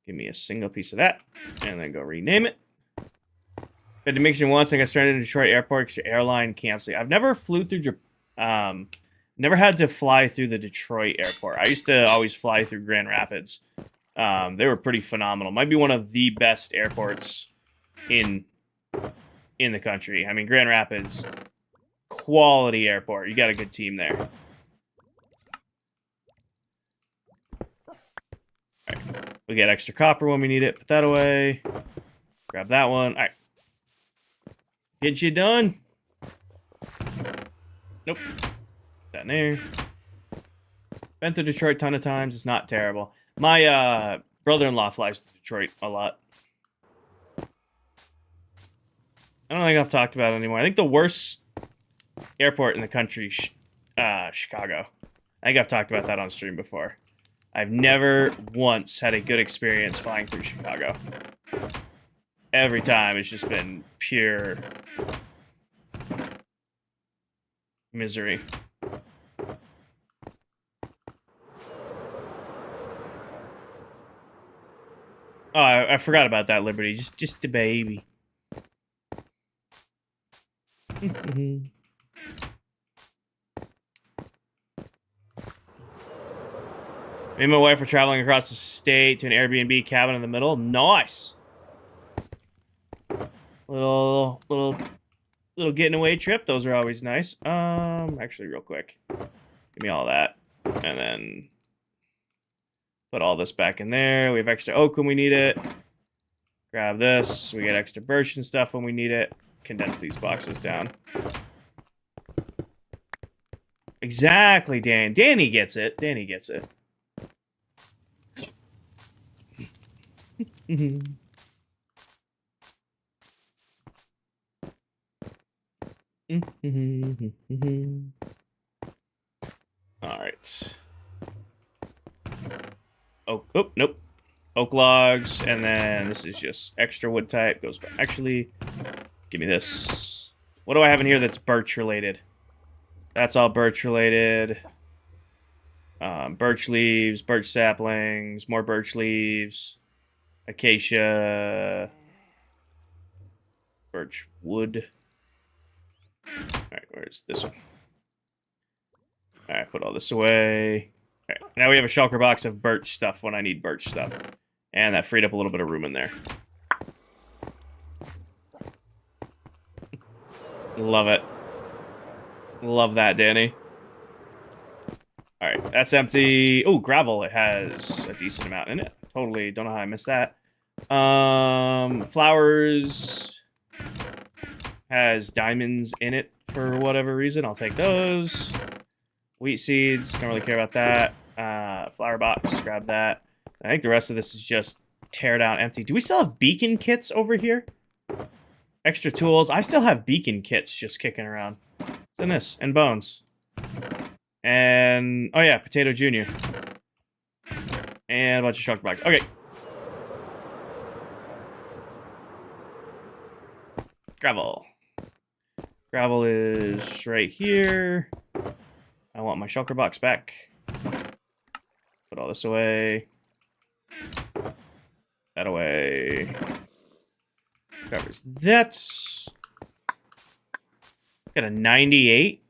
Give me a single piece of that. And then go rename it. Had to make sure once I got stranded in Detroit Airport because your airline canceled. I've never flew through... never had to fly through the Detroit airport. I used to always fly through Grand Rapids. They were pretty phenomenal. Might be one of the best airports in the country. I mean, Grand Rapids, quality airport. You got a good team there. All right. We get extra copper when we need it. Put that away. Grab that one. All right. Get you done. Nope. That in there. Been to Detroit a ton of times. It's not terrible. My brother-in-law flies to Detroit a lot. I don't think I've talked about it anymore. I think the worst airport in the country, Chicago. I think I've talked about that on stream before. I've never once had a good experience flying through Chicago. Every time it's just been pure misery. Oh, I forgot about that, Liberty. Just a baby. Me and my wife were traveling across the state to an Airbnb cabin in the middle. Nice. Little getting away trip. Those are always nice. Actually, real quick, give me all that, and then put all this back in there. We have extra oak when we need it. Grab this. We get extra birch and stuff when we need it. Condense these boxes down. Exactly, Dan. Danny gets it. Danny gets it. All right. Oh, nope. Oak logs, and then this is just extra wood type. Goes back. Actually, give me this. What do I have in here that's birch related? That's all birch related. Birch leaves, birch saplings, more birch leaves, acacia, birch wood. All right, where's this one? All right, put all this away. All right, now we have a shulker box of birch stuff when I need birch stuff. And that freed up a little bit of room in there. Love it. Love that, Danny. All right, that's empty. Oh, gravel. It has a decent amount in it. Totally don't know how I missed that. Flowers has diamonds in it for whatever reason. I'll take those. Wheat seeds. Don't really care about that. Flower box. Grab that. I think the rest of this is just tear down empty. Do we still have beacon kits over here? Extra tools. I still have beacon kits just kicking around. What's in this? And bones. And, oh yeah, Potato Jr. And a bunch of shulker boxes. Okay. Gravel. Gravel is right here. I want my shulker box back. Put all this away. That away. Covers that. Got a 98.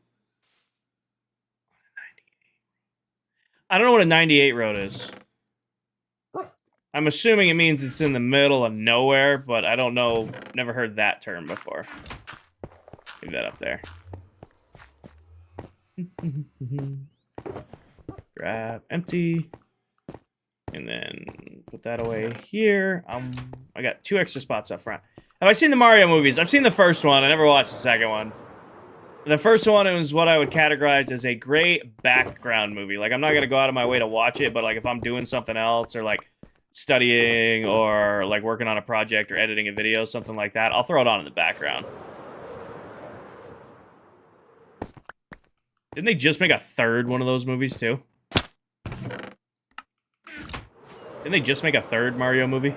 I don't know what a 98 road is. I'm assuming it means it's in the middle of nowhere, but I don't know. Never heard that term before. Leave that up there. Grab empty. And then put that away here. I got 2 extra spots up front. Have I seen the Mario movies? I've seen the first one. I never watched the second one. The first one, it was what I would categorize as a great background movie. Like, I'm not going to go out of my way to watch it, but, like, if I'm doing something else or, like, studying or, like, working on a project or editing a video, something like that, I'll throw it on in the background. Didn't they just make a third one of those movies, too? Didn't they just make a third Mario movie?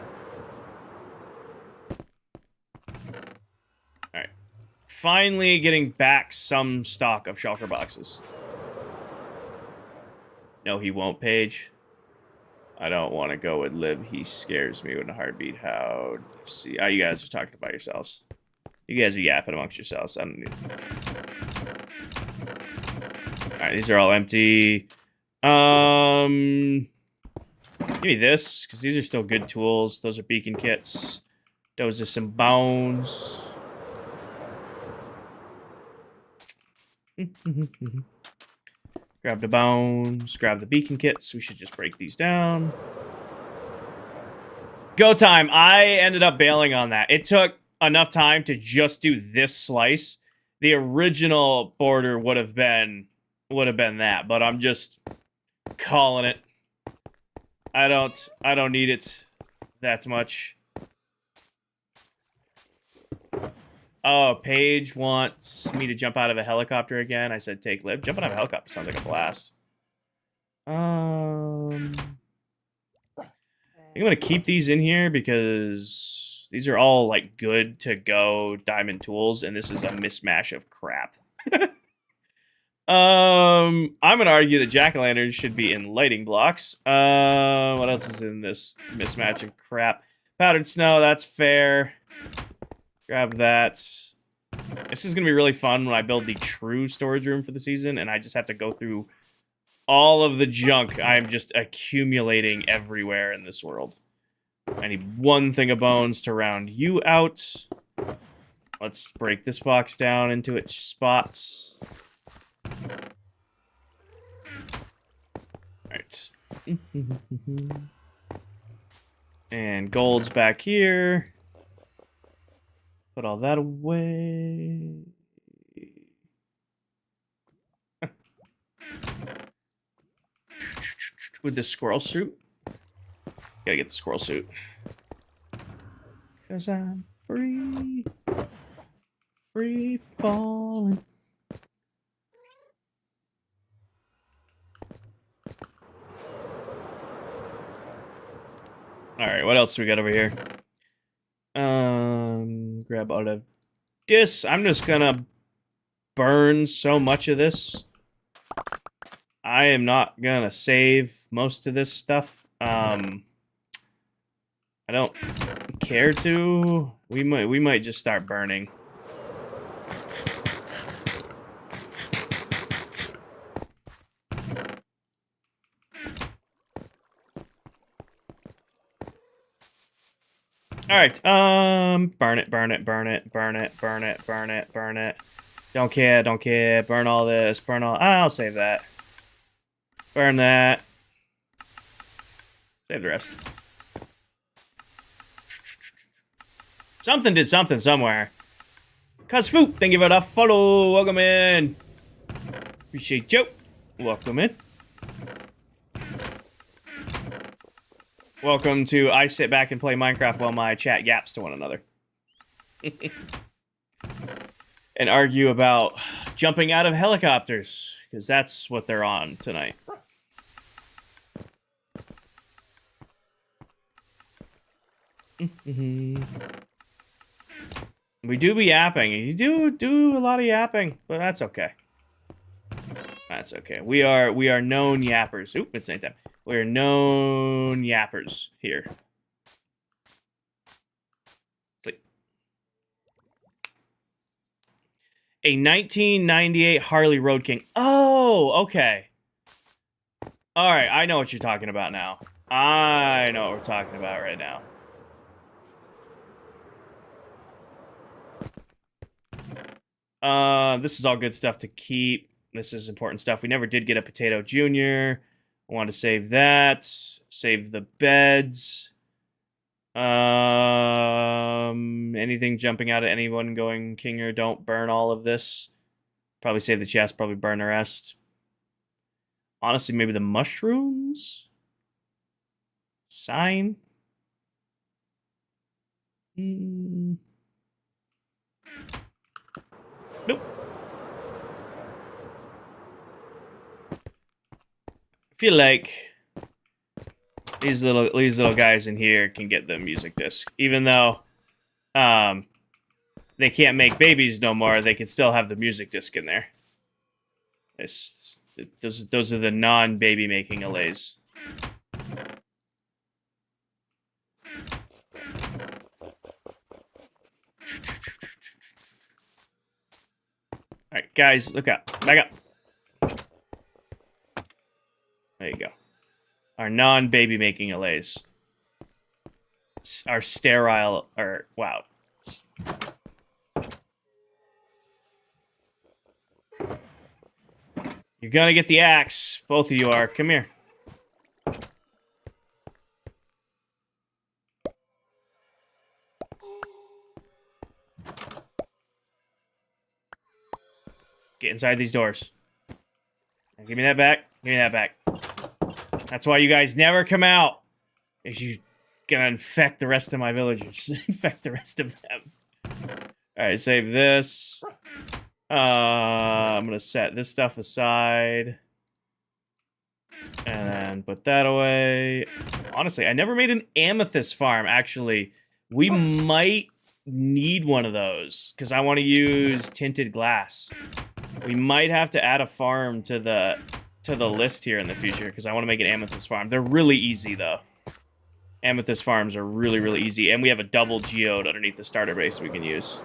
Alright. Finally getting back some stock of shulker boxes. No, he won't, Paige. I don't want to go with Lib. He scares me with a heartbeat. How? See, you guys are talking about yourselves. You guys are yapping amongst yourselves. I don't need... Alright, these are all empty. Give me this, because these are still good tools. Those are beacon kits. Those are some bones. Grab the bones. Grab the beacon kits. We should just break these down. Go time. I ended up bailing on that. It took enough time to just do this slice. The original border would have been that, but I'm just calling it. I don't need it that much. Oh, Paige wants me to jump out of a helicopter again. I said take lib. Jumping out of a helicopter sounds like a blast. I think I'm gonna keep these in here because these are all like good to go diamond tools, and this is a mismatch of crap. I'm gonna argue that jack-o'-lanterns should be in lighting blocks. What else is in this mismatch of crap? Powdered snow, that's fair. Grab that. This is gonna be really fun when I build the true storage room for the season, and I just have to go through all of the junk I'm just accumulating everywhere in this world. I need one thing of bones to round you out. Let's break this box down into its spots. Alright. And gold's back here. Put all that away. With the squirrel suit. Gotta get the squirrel suit. 'Cause I'm free. Free falling. Alright, what else do we got over here? Grab out of this. I'm just gonna burn so much of this. I am not gonna save most of this stuff. I don't care to. We might just start burning. Alright, burn it, burn it, burn it, burn it, burn it, burn it, burn it. Don't care, don't care. Burn all this, burn all. I'll save that. Burn that. Save the rest. Something did something somewhere. Cuz Foop, thank you for the follow. Welcome in. Appreciate you. Welcome in. Welcome to I sit back and play Minecraft while my chat yaps to one another. And argue about jumping out of helicopters, because that's what they're on tonight. We do be yapping. You do a lot of yapping, but that's okay. That's okay. We are known yappers. Oop, it's nighttime. We're known yappers here. Sleep. A 1998 Harley Road King. Oh, okay. All right, I know what you're talking about now. I know what we're talking about right now. This is all good stuff to keep. This is important stuff. We never did get a Potato Junior. I want to save that. Save the beds. Anything jumping out at anyone going king or don't burn all of this. Probably save the chest. Probably burn the rest. Honestly, maybe the mushrooms? Sign? Nope. I feel like these little guys in here can get the music disc, even though they can't make babies no more. They can still have the music disc in there. Those are the non-baby making allays. All right, guys, look up, back up. There you go. Our non-baby making allays. Our sterile, or wow. You're gonna get the axe. Both of you are. Come here. Get inside these doors. Now give me that back. Give me that back. That's why you guys never come out. Is you gonna infect the rest of my villagers. Infect the rest of them. Alright, save this. I'm gonna set this stuff aside. And then put that away. Honestly, I never made an amethyst farm, actually. We might need one of those, because I want to use tinted glass. We might have to add a farm to the list here in the future, because I want to make an amethyst farm. They're really easy, though. Amethyst farms are really, really easy. And we have a double geode underneath the starter base we can use.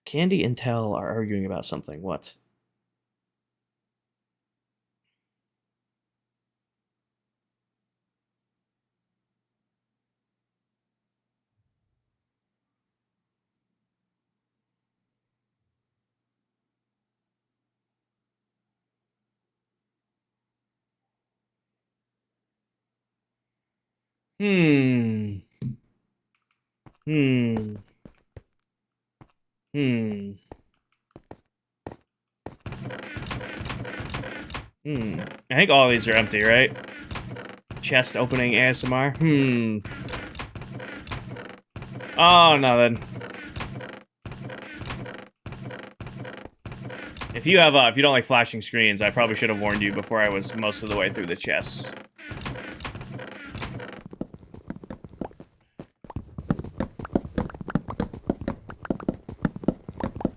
Candy and Tell are arguing about something. What? Hmm. I think all these are empty, right? Chest opening ASMR. Oh, nothing. If you don't like flashing screens, I probably should have warned you before I was most of the way through the chests.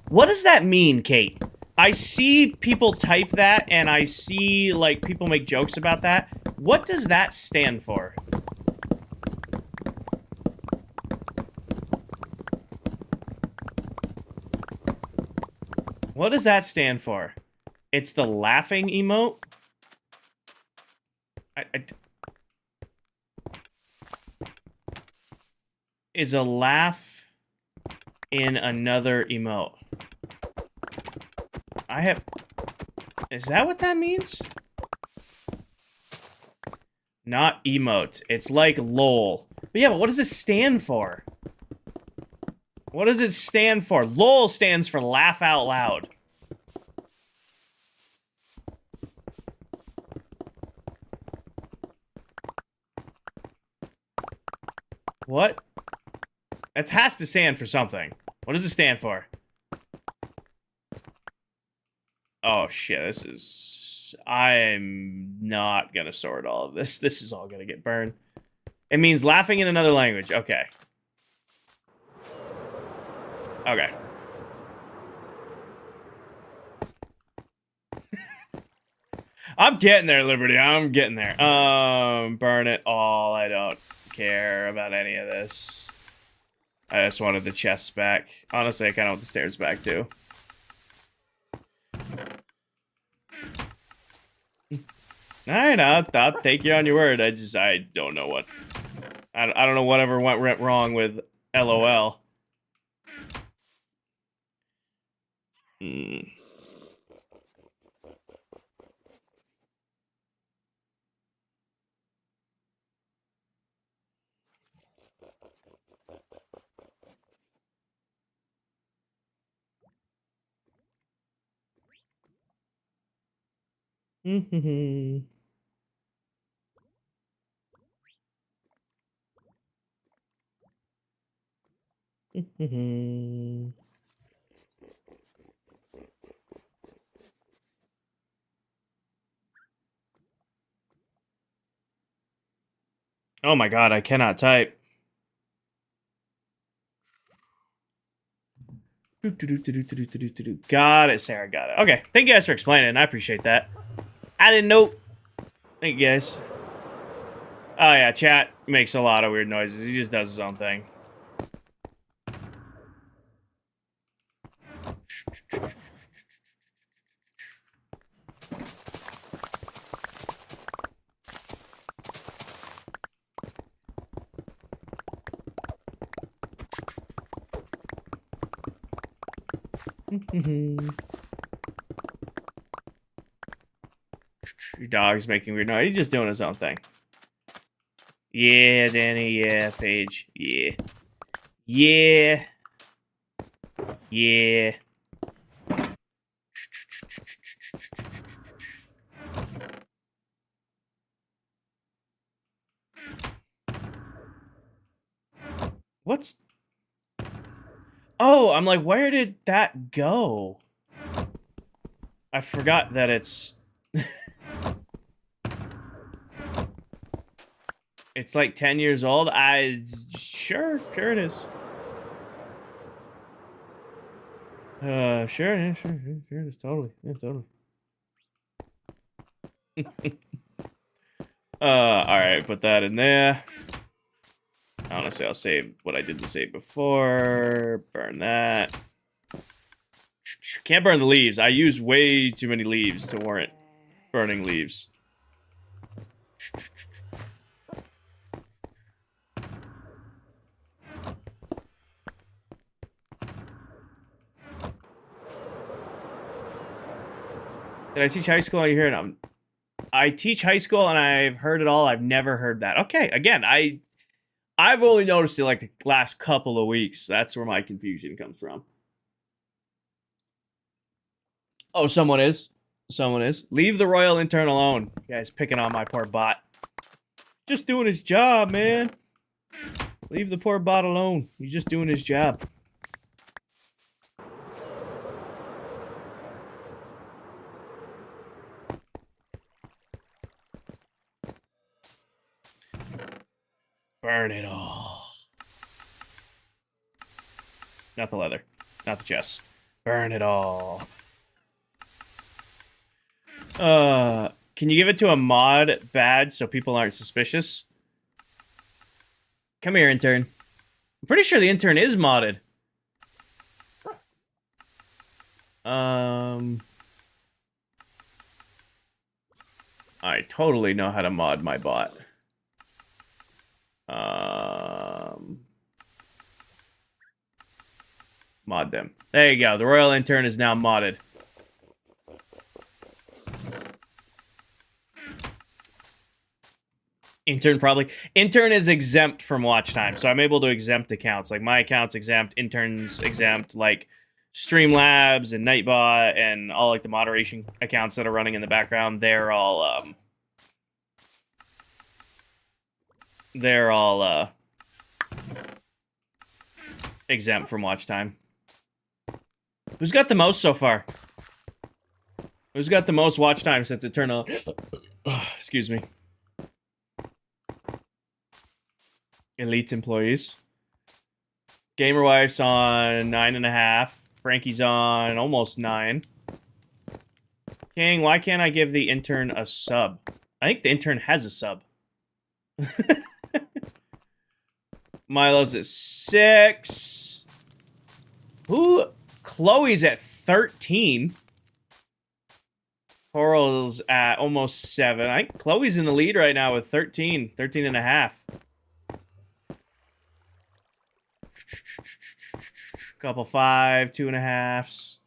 What does that mean, Kate? I see people type that, and I see, like, people make jokes about that. What does that stand for? What does that stand for? It's the laughing emote? Is a laugh in another emote? Is that what that means? Not emote. It's like lol. But yeah, but what does it stand for? What does it stand for? LOL stands for laugh out loud. What? It has to stand for something. What does it stand for? Oh shit, this is... I'm not gonna sort all of this. This is all gonna get burned. It means laughing in another language. Okay. Okay. I'm getting there, Liberty. I'm getting there. Burn it all. I don't care about any of this. I just wanted the chests back. Honestly, I kind of want the stairs back, too. Alright, I'll take you on your word. I don't know what... I don't know whatever went wrong with LOL. Oh my god, I cannot type. Got it, Sarah, got it. Okay, thank you guys for explaining. I appreciate that. I didn't know. Thank you guys. Oh yeah, chat makes a lot of weird noises. He just does his own thing. Your dog's making weird noise. He's just doing his own thing. Yeah, Danny. Yeah, Paige. Yeah. Yeah. Yeah. What's... Oh, I'm like, where did that go? I forgot that it's... It's like 10 years old. Sure it is. Sure it is. Totally. Yeah, totally. Alright, put that in there. Honestly, I'll save what I didn't save before. Burn that. Can't burn the leaves. I use way too many leaves to warrant burning leaves. Did I teach high school? You hear it? I teach high school and I've heard it all. I've never heard that. Okay, again, I've only noticed it like the last couple of weeks. That's where my confusion comes from. Oh, someone is. Someone is. Leave the royal intern alone. You guys picking on my poor bot. Just doing his job, man. Leave the poor bot alone. He's just doing his job. Burn it all. Not the leather. Not the chest. Burn it all. Can you give it to a mod badge so people aren't suspicious? Come here, intern. I'm pretty sure the intern is modded. I totally know how to mod my bot. Mod them. There you go. The royal intern is now modded. Intern is exempt from watch time, so I'm able to exempt accounts. Like my account's exempt, intern's exempt, like Streamlabs and Nightbot and all like the moderation accounts that are running in the background, they're all exempt from watch time. Who's got the most so far? Who's got the most watch time since it turned on? Excuse me. Elite employees. Gamer Wife's on 9.5. Frankie's on almost 9. King, why can't I give the intern a sub? I think the intern has a sub. Milo's at 6. Who? Chloe's at 13. Coral's at almost 7. I think Chloe's in the lead right now with 13. 13.5. Couple 5, 2.5s.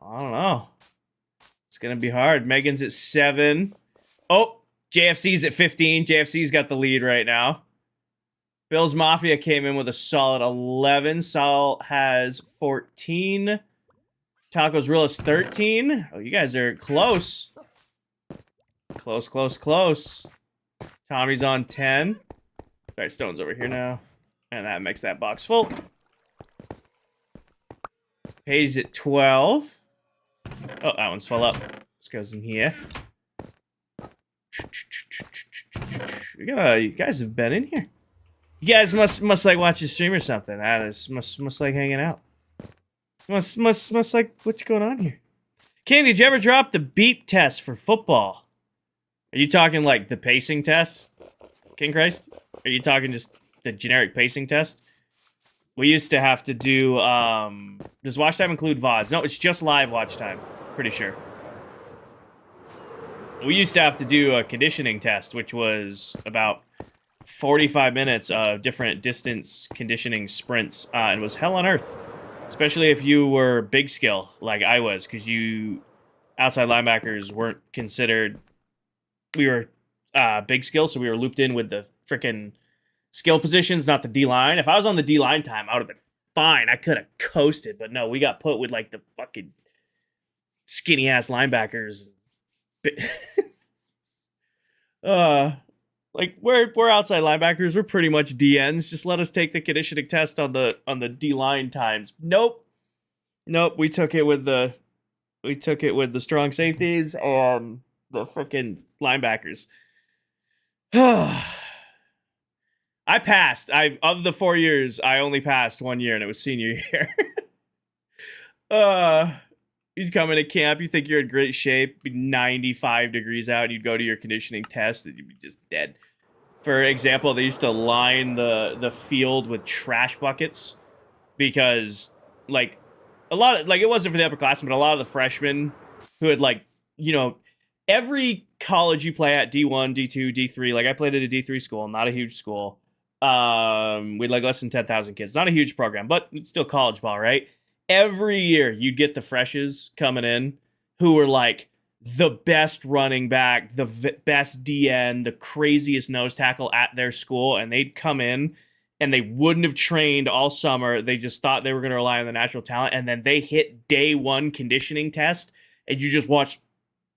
I don't know. It's gonna be hard. Megan's at 7. Oh, JFC's at 15. JFC's got the lead right now. Bill's Mafia came in with a solid 11. Saul has 14. Taco's Real is 13. Oh, you guys are close. Close. Tommy's on 10. Sorry, Stone's over here now. And that makes that box full. Paige at 12. Oh, that one's full up. This goes in here. You guys have been in here. You guys must like watch the stream or something. That is must like hanging out. Must like what's going on here. Candy, did you ever drop the beep test for football? Are you talking like the pacing test, King Christ? Are you talking just the generic pacing test? We used to have to do, does watch time include VODs? No, it's just live watch time. Pretty sure. We used to have to do a conditioning test, which was about 45 minutes of different distance conditioning sprints, and it was hell on earth. Especially if you were big skill, like I was, because you outside linebackers weren't considered. We were big skill, so we were looped in with the freaking skill positions, not the D-line. If I was on the D-line time, I would have been fine. I could have coasted, but no, we got put with like the fucking skinny ass linebackers. Like we're outside linebackers. We're pretty much DNs. Just let us take the conditioning test on the D line times. Nope. We took it with the strong safeties and the freaking linebackers. I passed. Of the 4 years, I only passed 1 year, and it was senior year. You'd come into camp, you think you're in great shape, be 95 degrees out, you'd go to your conditioning test, and you'd be just dead. For example, they used to line the field with trash buckets because, like, a lot of, like, it wasn't for the upperclassmen, but a lot of the freshmen who had, like, you know, every college you play at, D1, D2, D3, like, I played at a D3 school, not a huge school. With like less than 10,000 kids. Not a huge program, but it's still college ball, right? Every year you'd get the freshes coming in who were like the best running back, the best DN, the craziest nose tackle at their school, and they'd come in and they wouldn't have trained all summer. They just thought they were going to rely on the natural talent, and then they hit day one conditioning test, and you just watch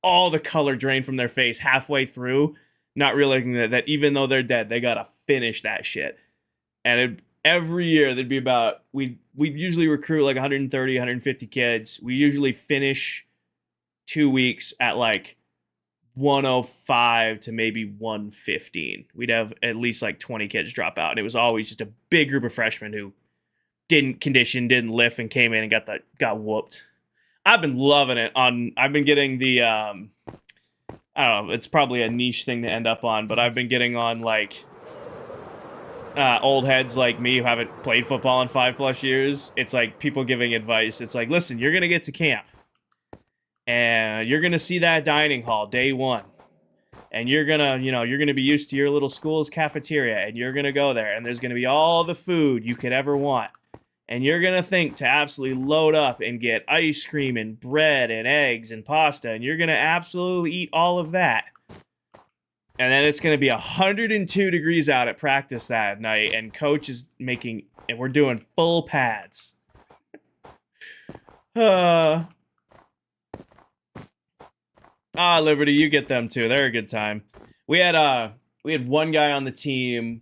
all the color drain from their face halfway through, not realizing that even though they're dead, they gotta finish that shit. And every year there'd be about, we'd usually recruit like 130, 150 kids. We usually finish 2 weeks at like 105 to maybe 115. We'd have at least like 20 kids drop out, and it was always just a big group of freshmen who didn't condition, didn't lift, and came in and got whooped. I've been loving it. I've been getting the I don't know, it's probably a niche thing to end up on, but I've been getting on like old heads like me who haven't played football in 5+ years. It's like people giving advice. It's like, listen, you're gonna get to camp and you're gonna see that dining hall day one, and you're gonna be used to your little school's cafeteria, and you're gonna go there, and there's gonna be all the food you could ever want, and you're gonna think to absolutely load up and get ice cream and bread and eggs and pasta, and you're gonna absolutely eat all of that. And then it's gonna be 102 degrees out at practice that night, and coach is making, and we're doing full pads. Liberty, you get them too. They're a good time. We had one guy on the team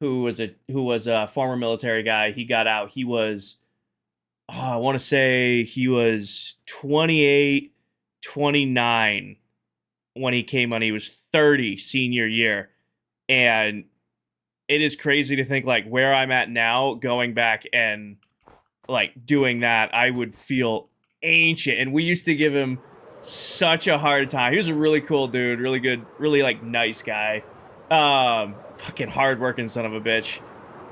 who was a former military guy. He got out. He was, I want to say he was 28, 29 when he came on. He was 30 senior year. And it is crazy to think like where I'm at now, going back and like doing that, I would feel ancient. And we used to give him such a hard time. He was a really cool dude, really good, really like nice guy. Fucking hardworking son of a bitch.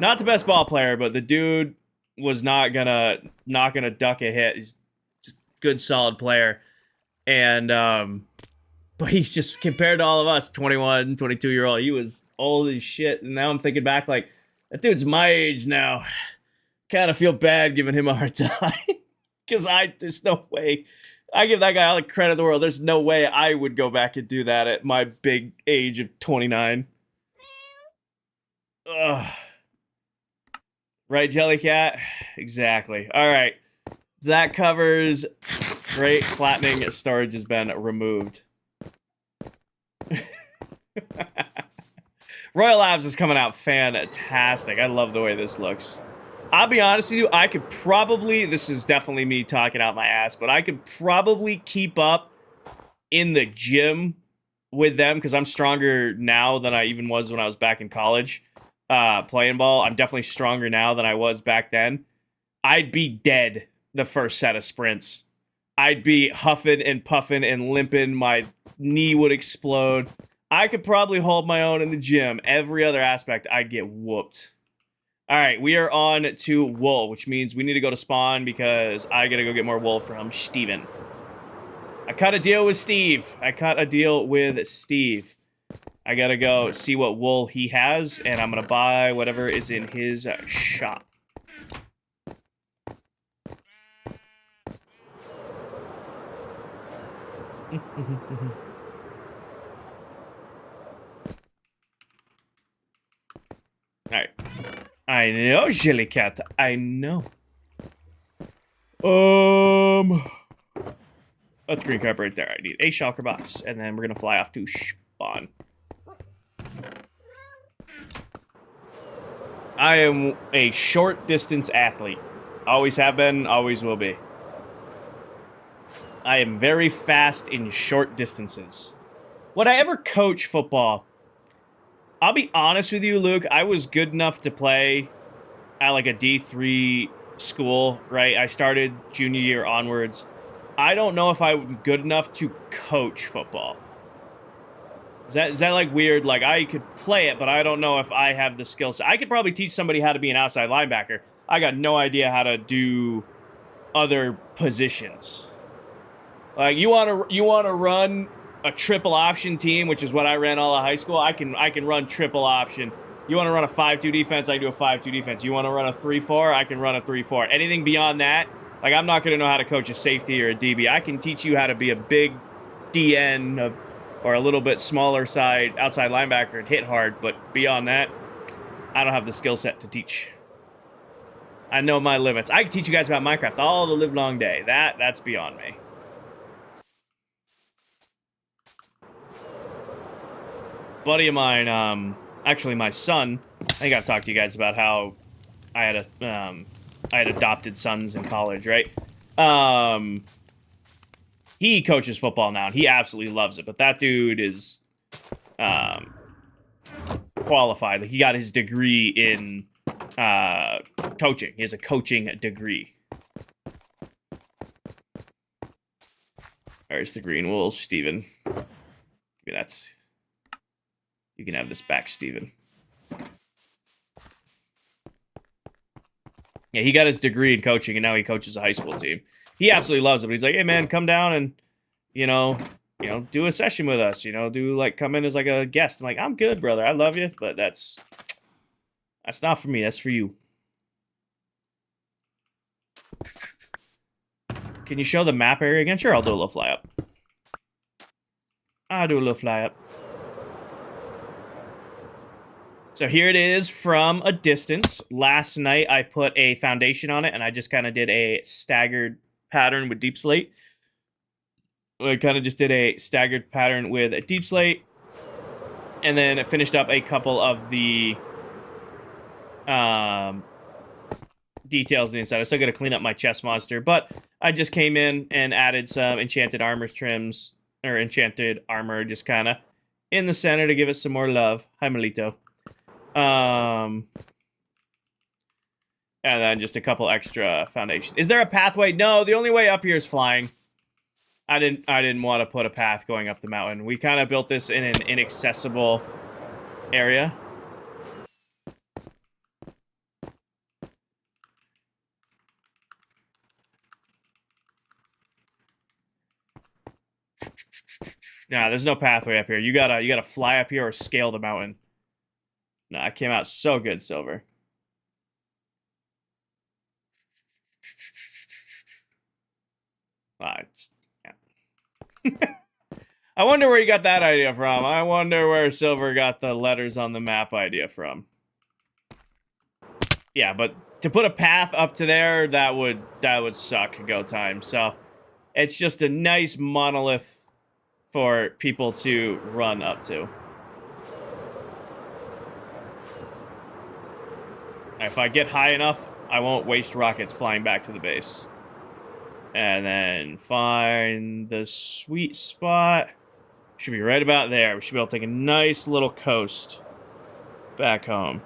Not the best ball player, but the dude was not gonna duck a hit. He's just a good, solid player. And but he's just, compared to all of us, 21, 22-year-old, he was old as shit. And now I'm thinking back like, that dude's my age now. Kind of feel bad giving him a hard time. Because there's no way. I give that guy all the credit in the world. There's no way I would go back and do that at my big age of 29. Ugh. Right, Jellycat? Exactly. All right. That covers great flattening storage has been removed. Royal Labs is coming out fantastic. I love the way this looks. I'll be honest with you, I could probably, this is definitely me talking out my ass, but I could probably keep up in the gym with them because I'm stronger now than I even was when I was back in college playing ball. I'm definitely stronger now than I was back then. I'd be dead the first set of sprints. I'd be huffing and puffing and limping. My knee would explode. I could probably hold my own in the gym. Every other aspect, I'd get whooped. All right, we are on to wool, which means we need to go to spawn because I gotta go get more wool from Steven. I cut a deal with Steve. I gotta go see what wool he has, and I'm gonna buy whatever is in his shop. All right. I know, Jellycat. I know. That's green card right there. I need a shulker box, and then we're gonna fly off to spawn. I am a short distance athlete. Always have been, always will be. I am very fast in short distances. Would I ever coach football? I'll be honest with you, Luke. I was good enough to play at like a D3 school, right? I started junior year onwards. I don't know if I'm good enough to coach football. Is that like weird? Like, I could play it, but I don't know if I have the skill set. I could probably teach somebody how to be an outside linebacker. I got no idea how to do other positions. Like, you want to run a triple option team, which is what I ran all of high school. I can run triple option. You want to run a 5-2 defense, I can do a 5-2 defense. You want to run a 3-4, I can run a 3-4. Anything beyond that, like, I'm not going to know how to coach a safety or a DB. I can teach you how to be a big DN or a little bit smaller side outside linebacker and hit hard, but beyond that, I don't have the skill set to teach. I know my limits. I can teach you guys about Minecraft all the live long day. That's beyond me. Buddy of mine, actually my son, I think I've talked to you guys about how I had adopted sons in college, right? He coaches football now, and he absolutely loves it, but that dude is qualified. Like, he got his degree in coaching. He has a coaching degree. There's the green wool, Steven. Maybe that's... You can have this back, Steven. Yeah, he got his degree in coaching, and now he coaches a high school team. He absolutely loves it. But he's like, hey, man, come down and, do a session with us. Come in as like a guest. I'm like, I'm good, brother. I love you, but that's not for me. That's for you. Can you show the map area again? Sure, I'll do a little fly up. I'll do a little fly up. So here it is from a distance. Last night, I put a foundation on it, and I just kind of did a staggered pattern with deep slate. I kind of just did a staggered pattern with a deep slate, and then it finished up a couple of the details on the inside. I still got to clean up my chest monster, but I just came in and added some enchanted armor trims, or enchanted armor, just kind of in the center to give it some more love. Hi, Melito. And then just a couple extra foundation. Is there a pathway? No, the only way up here is flying. I didn't want to put a path going up the mountain. We kind of built this in an inaccessible area. Nah, there's no pathway up here. You gotta fly up here or scale the mountain. No, it came out so good, Silver. Yeah. I wonder where you got that idea from. I wonder where Silver got the letters on the map idea from. Yeah, but to put a path up to there, that would suck go time. So it's just a nice monolith for people to run up to. If I get high enough, I won't waste rockets flying back to the base. And then find the sweet spot. Should be right about there. We should be able to take a nice little coast back home.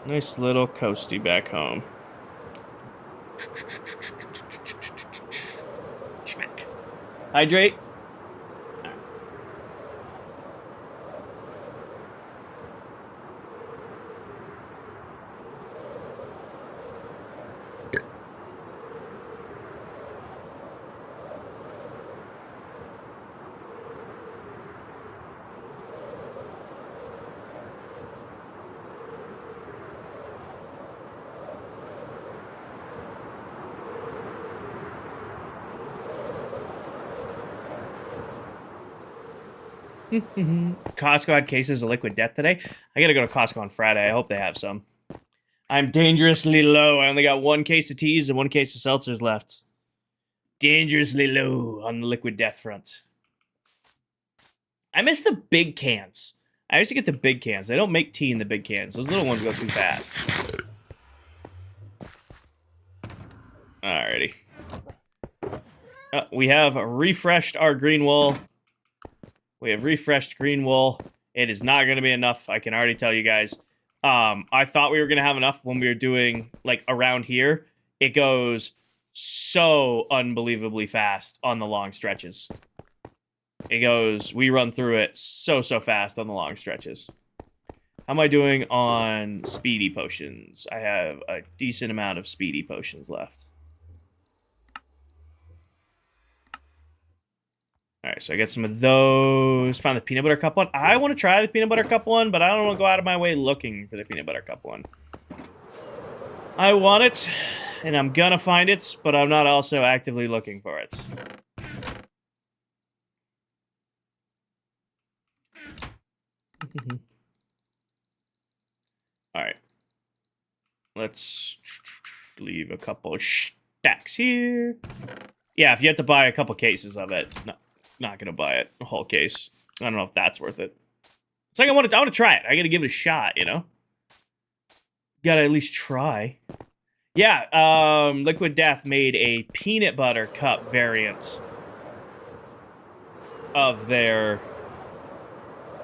Nice little coasty back home. Schmack. Hydrate. Costco had cases of Liquid Death today. I gotta go to Costco on Friday. I hope they have some. I'm dangerously low. I only got 1 case of teas and 1 case of seltzers left. Dangerously low on the Liquid Death front. I miss the big cans. I used to get the big cans. They don't make tea in the big cans. Those little ones go too fast. Alrighty. We have refreshed our green wool. We have refreshed green wool. It is not going to be enough. I can already tell you guys. I thought we were going to have enough when we were doing, like, around here. It goes so unbelievably fast on the long stretches. We run through it so fast on the long stretches. How am I doing on speedy potions? I have a decent amount of speedy potions left. Alright, so I get some of those. Found the peanut butter cup one. I want to try the peanut butter cup one, but I don't want to go out of my way looking for the peanut butter cup one. I want it, and I'm gonna find it, but I'm not also actively looking for it. Alright. Let's leave a couple stacks here. Yeah, if you have to buy a couple cases of it, not gonna buy it. A whole case. I don't know if that's worth it. It's like I want to try it. I gotta give it a shot, you know? Gotta at least try. Yeah, Liquid Death made a peanut butter cup variant of their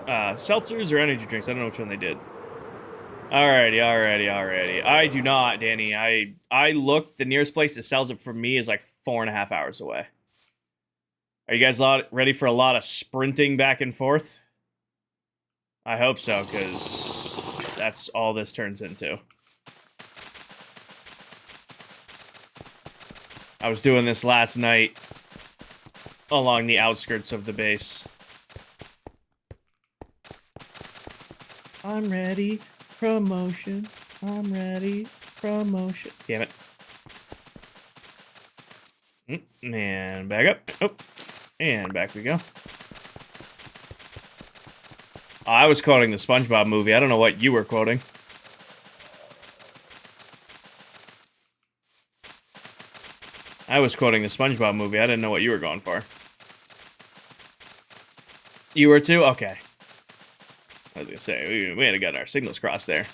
seltzers or energy drinks. I don't know which one they did. Alrighty. I do not, Danny. I looked. The nearest place that sells it for me is like 4.5 hours away. Are you guys ready for a lot of sprinting back and forth? I hope so, because that's all this turns into. I was doing this last night along the outskirts of the base. I'm ready. Promotion. I'm ready. Promotion. Damn it. And back up. Oh. And back we go. I was quoting the SpongeBob movie. I don't know what you were quoting. I was quoting the SpongeBob movie. I didn't know what you were going for. You were too? Okay. I was gonna say, we had gotten our signals crossed there.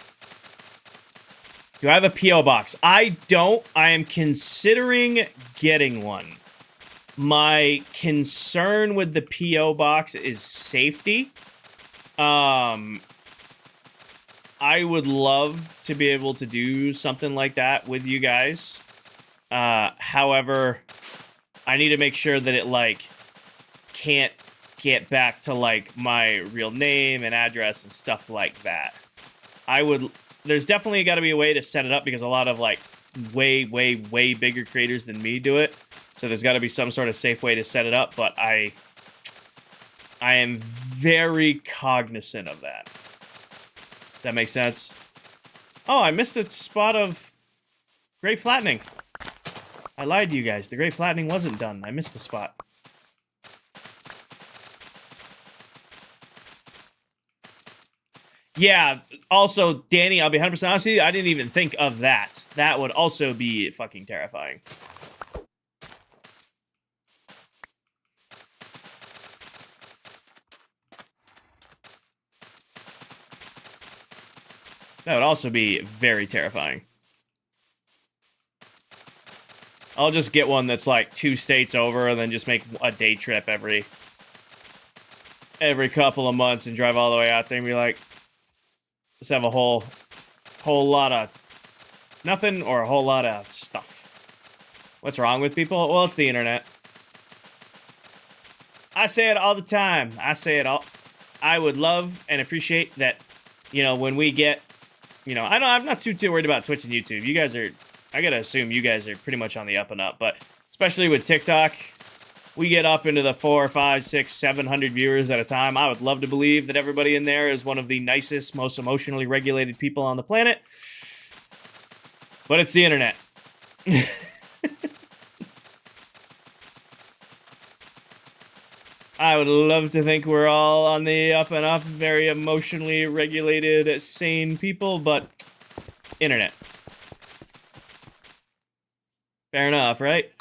Do I have a P.O. box? I don't. I am considering getting one. My concern with the P.O. box is safety. I would love to be able to do something like that with you guys. However, I need to make sure that it, like, can't get back to, like, my real name and address and stuff like that. There's definitely got to be a way to set it up because a lot of, like, way bigger creators than me do it. So there's got to be some sort of safe way to set it up, but I am very cognizant of that. Does that make sense? Oh, I missed a spot of Great Flattening. I lied to you guys. The Great Flattening wasn't done. I missed a spot. Yeah, also, Danny, I'll be 100% honest with you, I didn't even think of that. That would also be fucking terrifying. That would also be very terrifying. I'll just get one that's like 2 states over and then just make a day trip every couple of months and drive all the way out there and be like, let's have a whole lot of nothing or a whole lot of stuff. What's wrong with people? Well, it's the internet. I say it all the time. I would love and appreciate that, you know, when we get, you know, I'm not too worried about Twitch and YouTube. You guys are, I gotta assume you guys are pretty much on the up and up, but especially with TikTok, we get up into the 400, 500, 600, 700 viewers at a time. I would love to believe that everybody in there is one of the nicest, most emotionally regulated people on the planet. But it's the internet. I would love to think we're all on the up and up, very emotionally regulated, sane people, but internet. Fair enough, right?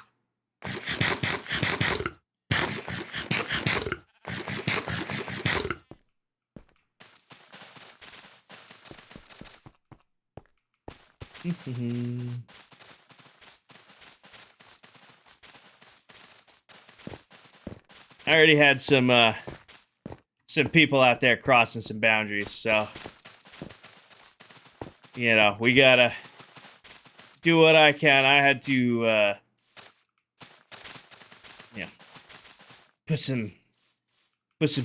I already had some people out there crossing some boundaries, so you know, we gotta do what I can. I had to you know, put some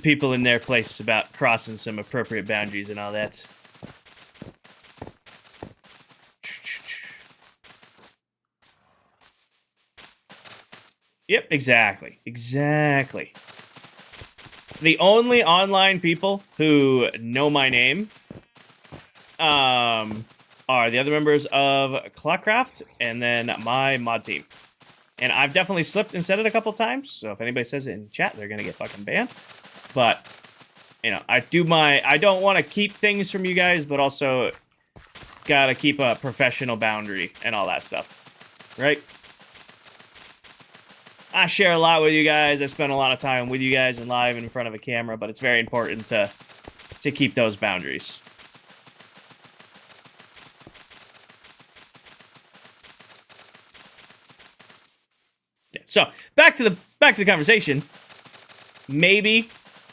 people in their place about crossing some appropriate boundaries and all that. Yep, exactly. Exactly. The only online people who know my name are the other members of ClockCraft and then my mod team. And I've definitely slipped and said it a couple times, so if anybody says it in chat, they're gonna get fucking banned. But, you know, I don't want to keep things from you guys, but also gotta keep a professional boundary and all that stuff, right? I share a lot with you guys. I spend a lot of time with you guys and live in front of a camera, but it's very important to keep those boundaries. Yeah. So back to the conversation. Maybe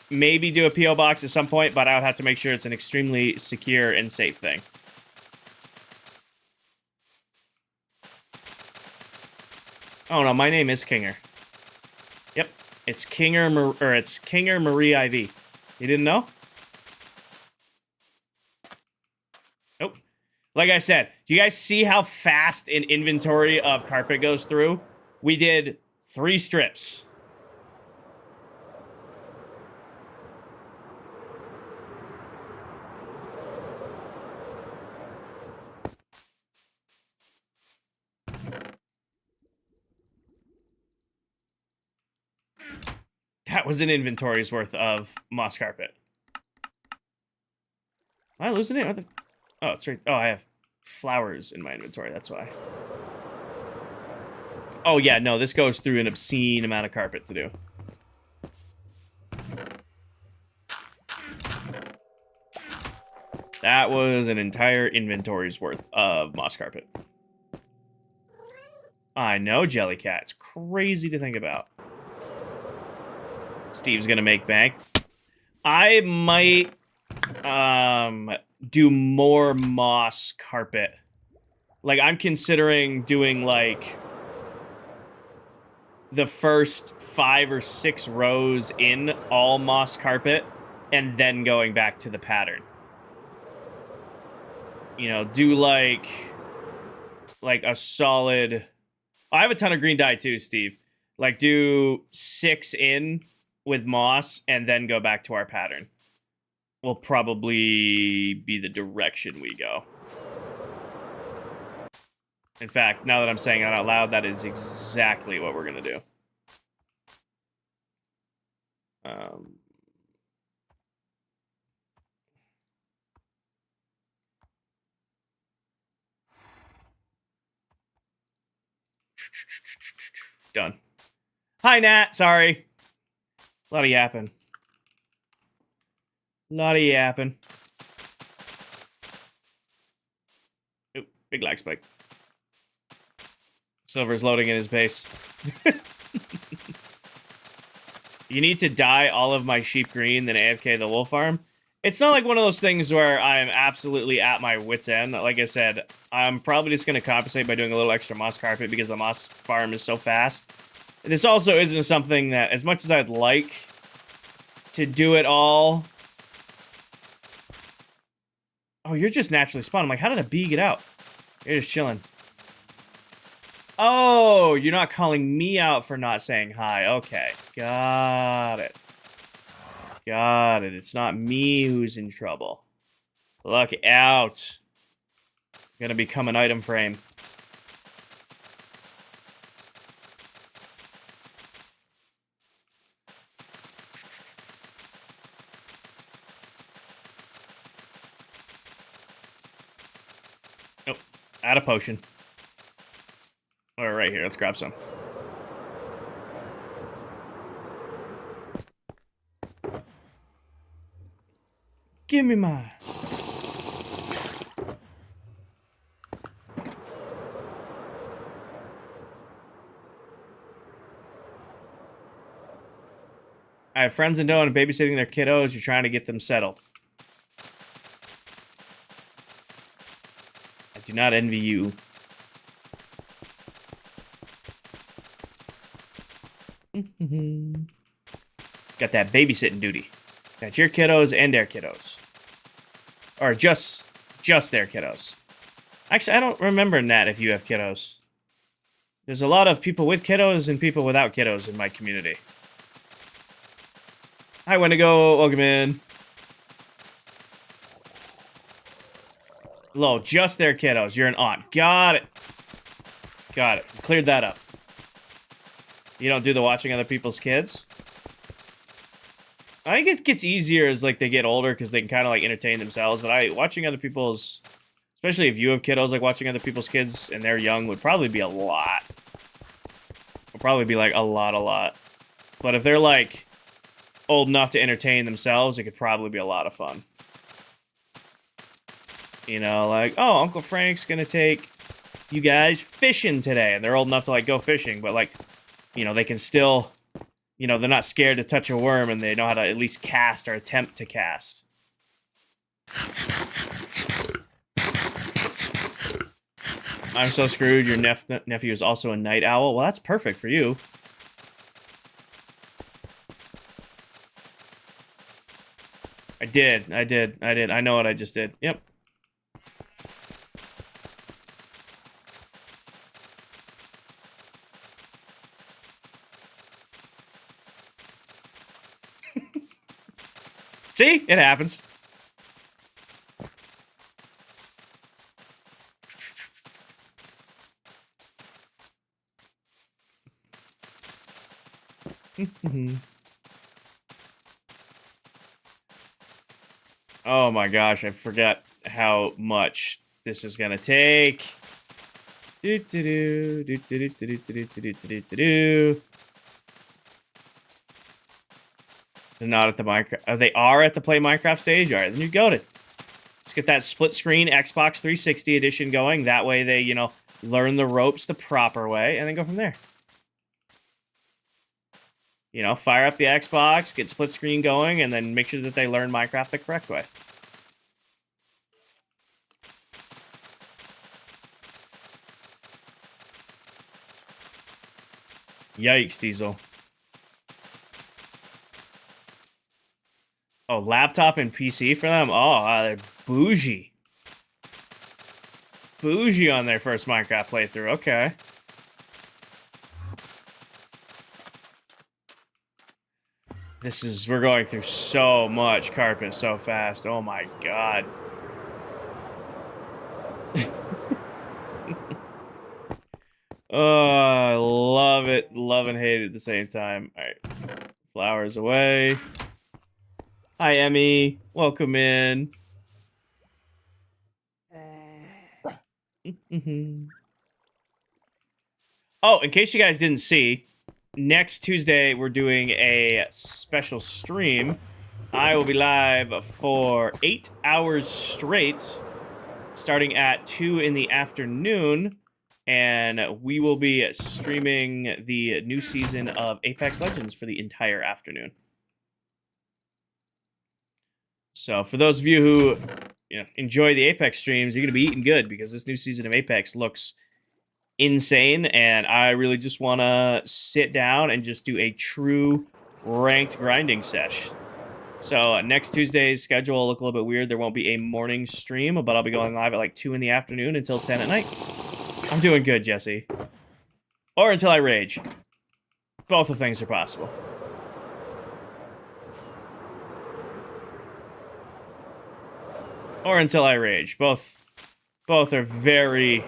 do a PO box at some point, but I would have to make sure it's an extremely secure and safe thing. Oh no, my name is Kinger. Yep, it's Kinger Marie IV. You didn't know? Nope. Like I said, do you guys see how fast an inventory of carpet goes through? We did 3 strips. That was an inventory's worth of moss carpet. Am I losing it? Oh, it's right. Oh, I have flowers in my inventory. That's why. Oh, yeah. No, this goes through an obscene amount of carpet to do. That was an entire inventory's worth of moss carpet. I know, Jellycat. It's crazy to think about. Steve's gonna make bank. I might do more moss carpet. Like, I'm considering doing, like, the first 5 or 6 rows in all moss carpet and then going back to the pattern. You know, do, like a solid... I have a ton of green dye, too, Steve. Like, do 6 in with moss and then go back to our pattern. Will probably be the direction we go. In fact, now that I'm saying that out loud, that is exactly what we're going to do. Done. Hi, Nat. Sorry. A lot of yapping. Oop, big lag spike. Silver's loading in his base. You need to dye all of my sheep green, then AFK the wool farm. It's not like one of those things where I'm absolutely at my wit's end. Like I said, I'm probably just going to compensate by doing a little extra moss carpet because the moss farm is so fast. This also isn't something that, as much as I'd like to do it all... Oh, you're just naturally spawned. I'm like, how did a bee get out? You're just chilling. Oh, you're not calling me out for not saying hi. Okay, got it. Got it. It's not me who's in trouble. Look out. Gonna become an item frame. Add a potion. All right, right here. Let's grab some. Give me mine. I have friends in Doe and babysitting their kiddos. You're trying to get them settled. I do not envy you. Got that babysitting duty. Got your kiddos and their kiddos. Or just their kiddos. Actually, I don't remember, Nat, if you have kiddos. There's a lot of people with kiddos and people without kiddos in my community. Hi, Wendigo. Welcome in. Hello, just their kiddos. You're an aunt. Got it. Got it. Cleared that up. You don't do the watching other people's kids? I think it gets easier as, like, they get older because they can kind of, like, entertain themselves. But watching other people's... Especially if you have kiddos, like, watching other people's kids and they're young would probably be a lot. Would probably be, like, a lot. But if they're, like, old enough to entertain themselves, it could probably be a lot of fun. You know, like, oh, Uncle Frank's gonna take you guys fishing today. And they're old enough to, like, go fishing. But, like, you know, they can still... You know, they're not scared to touch a worm, and they know how to at least cast or attempt to cast. I'm so screwed. Your nephew is also a night owl. Well, that's perfect for you. I did. I know what I just did. Yep. See? It happens. Oh my gosh, I forgot how much this is gonna take. They're not at the Minecraft. They are at the Play Minecraft stage? Alright, then you go to. Let's get that split screen Xbox 360 edition going. That way they, you know, learn the ropes the proper way, and then go from there. You know, fire up the Xbox, get split screen going, and then make sure that they learn Minecraft the correct way. Yikes, Diesel. Oh, laptop and PC for them? Oh, they're bougie. Bougie on their first Minecraft playthrough. Okay. We're going through so much carpet so fast. Oh my god. Oh, I love it. Love and hate it at the same time. Alright. Flowers away. Hi, Emmy. Welcome in. Oh, in case you guys didn't see, next Tuesday we're doing a special stream. I will be live for 8 hours straight, starting at 2 in the afternoon, and we will be streaming the new season of Apex Legends for the entire afternoon. So for those of you who enjoy the Apex streams, you're going to be eating good because this new season of Apex looks insane, and I really just want to sit down and just do a true ranked grinding sesh. So next Tuesday's schedule will look a little bit weird. There won't be a morning stream, but I'll be going live at like 2 in the afternoon until 10 at night. I'm doing good, Jesse. Or until I rage. Both of things are possible. Or until I rage. Both are very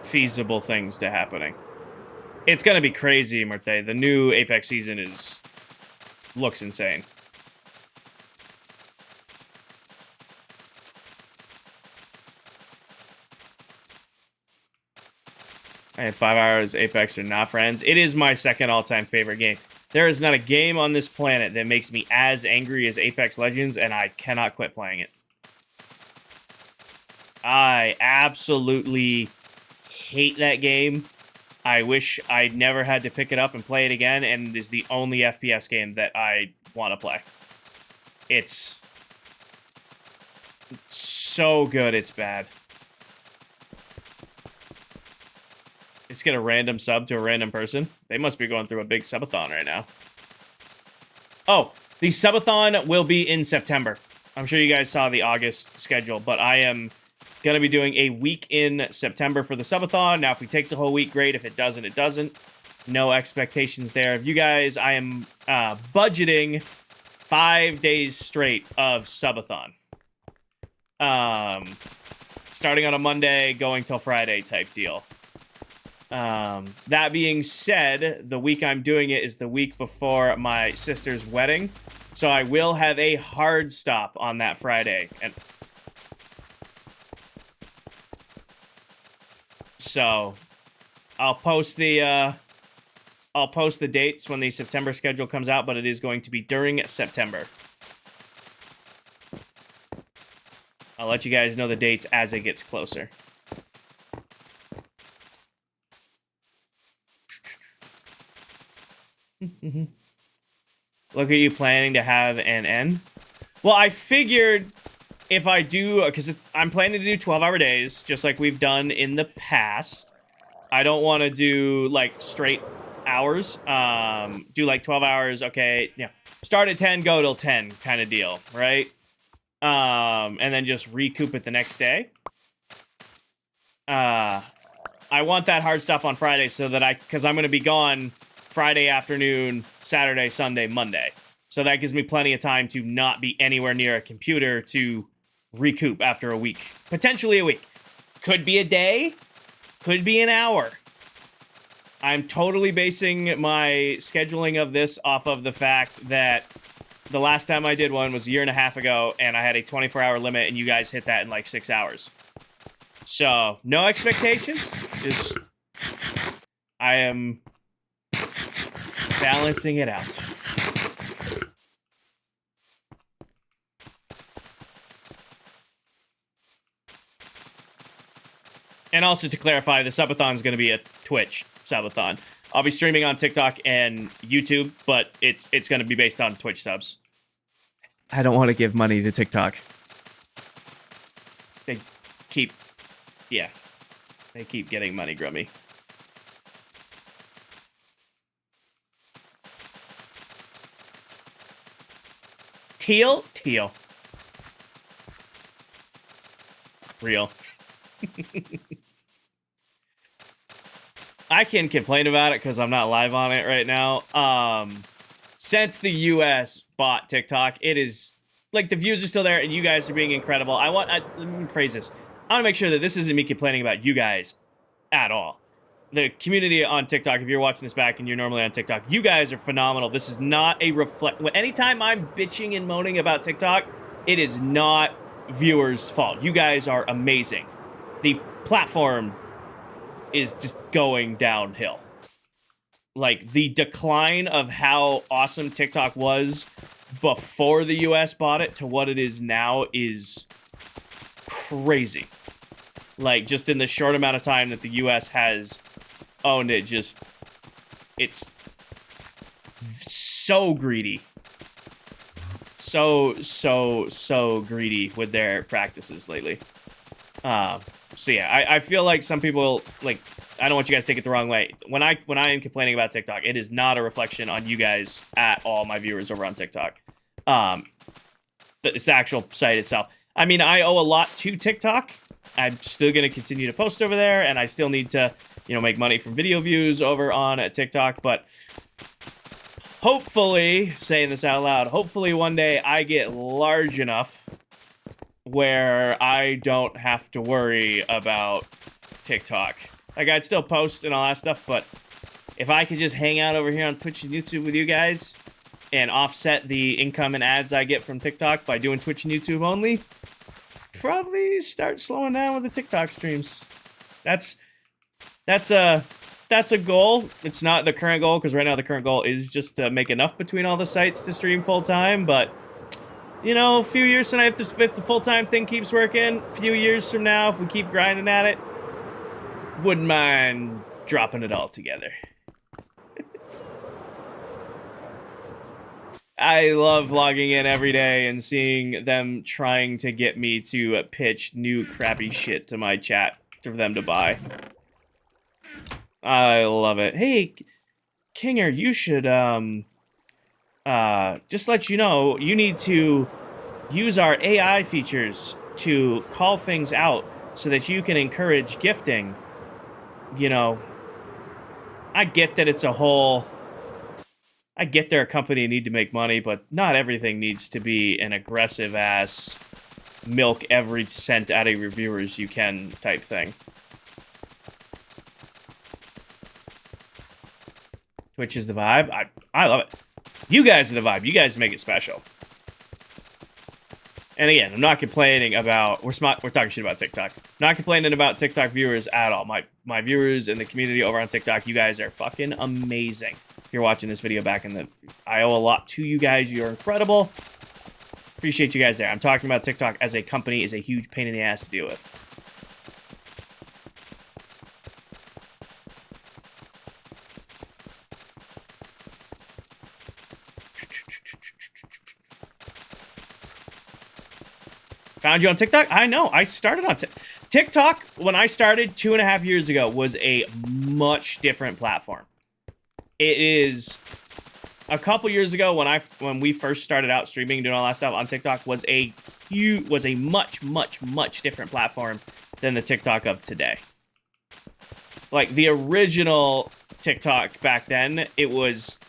feasible things to happening. It's gonna be crazy, Merte. The new Apex season looks insane. I had 5 hours. Apex are not friends. It is my second all-time favorite game. There is not a game on this planet that makes me as angry as Apex Legends, and I cannot quit playing it. I absolutely hate that game. I wish I'd never had to pick it up and play it again, and it is the only FPS game that I want to play. It's so good, it's bad. Let's get a random sub to a random person. They must be going through a big subathon right now. Oh, the subathon will be in September. I'm sure you guys saw the August schedule, but I am going to be doing a week in September for the subathon. Now, if it takes a whole week, great. If it doesn't, it doesn't. No expectations there. Of you guys, I am budgeting 5 days straight of subathon. Starting on a Monday, going till Friday type deal. That being said, the week I'm doing it is the week before my sister's wedding. So I will have a hard stop on that Friday. And so I'll post the dates when the September schedule comes out, but it is going to be during September. I'll let you guys know the dates as it gets closer. Look at you planning to have an end. Well, I figured if I do, because I'm planning to do 12-hour days, just like we've done in the past. I don't want to do, like, straight hours. Do, like, 12 hours, okay, yeah. Start at 10, go till 10 kind of deal, right? And then just recoup it the next day. I want that hard stop on Friday so that because I'm going to be gone Friday afternoon, Saturday, Sunday, Monday. So that gives me plenty of time to not be anywhere near a computer to recoup after a week. Potentially a week. Could be a day. Could be an hour. I'm totally basing my scheduling of this off of the fact that the last time I did one was a year and a half ago, and I had a 24-hour limit, and you guys hit that in like 6 hours. So, no expectations. Just, I am balancing it out. And also to clarify, the subathon is going to be a Twitch subathon. I'll be streaming on TikTok and YouTube, but it's going to be based on Twitch subs. I don't want to give money to TikTok. They keep getting money, Grummy. Teal? Teal. Real. I can complain about it because I'm not live on it right now. Since the US bought TikTok, it is, like, the views are still there, and you guys are being incredible. Let me phrase this. I want to make sure that this isn't me complaining about you guys at all. The community on TikTok, if you're watching this back and you're normally on TikTok, you guys are phenomenal. This is not a anytime I'm bitching and moaning about TikTok, it is not viewers' fault. You guys are amazing. The platform is just going downhill. Like, the decline of how awesome TikTok was before the US bought it to what it is now is crazy. Like, just in the short amount of time that the US has owned it, it's so greedy. So greedy with their practices lately. So yeah, I feel like some people, like, I don't want you guys to take it the wrong way. When I am complaining about TikTok, it is not a reflection on you guys at all, my viewers over on TikTok. It's the actual site itself. I mean, I owe a lot to TikTok. I'm still going to continue to post over there, and I still need to, make money from video views over on TikTok, but hopefully, saying this out loud, hopefully one day I get large enough where I don't have to worry about TikTok. Like, I'd still post and all that stuff, but if I could just hang out over here on Twitch and YouTube with you guys and offset the income and ads I get from TikTok by doing Twitch and YouTube only, probably start slowing down with the TikTok streams. That's that's a goal. It's not the current goal, because right now the current goal is just to make enough between all the sites to stream full-time, but, you know, a few years from now, if the full-time thing keeps working, a few years from now, if we keep grinding at it, wouldn't mind dropping it all together. I love logging in every day and seeing them trying to get me to pitch new crappy shit to my chat for them to buy. I love it. Hey, Kinger, you should, just let you know, you need to use our AI features to call things out so that you can encourage gifting. You know, I get that it's a whole... I get they're a company and need to make money, but not everything needs to be an aggressive-ass, milk every cent out of your viewers you can type thing. Twitch is the vibe. I love it. You guys are the vibe. You guys make it special. And again, I'm not complaining about... We're talking shit about TikTok. Not complaining about TikTok viewers at all. My viewers and the community over on TikTok, you guys are fucking amazing. If you're watching this video back in the... I owe a lot to you guys. You're incredible. Appreciate you guys there. I'm talking about TikTok as a company is a huge pain in the ass to deal with. Found you on TikTok? I know. I started on TikTok when I started 2.5 years ago was a much different platform. It is a couple years ago when we first started out streaming and doing all that stuff on TikTok was a much different platform than the TikTok of today. Like the original TikTok back then, it was,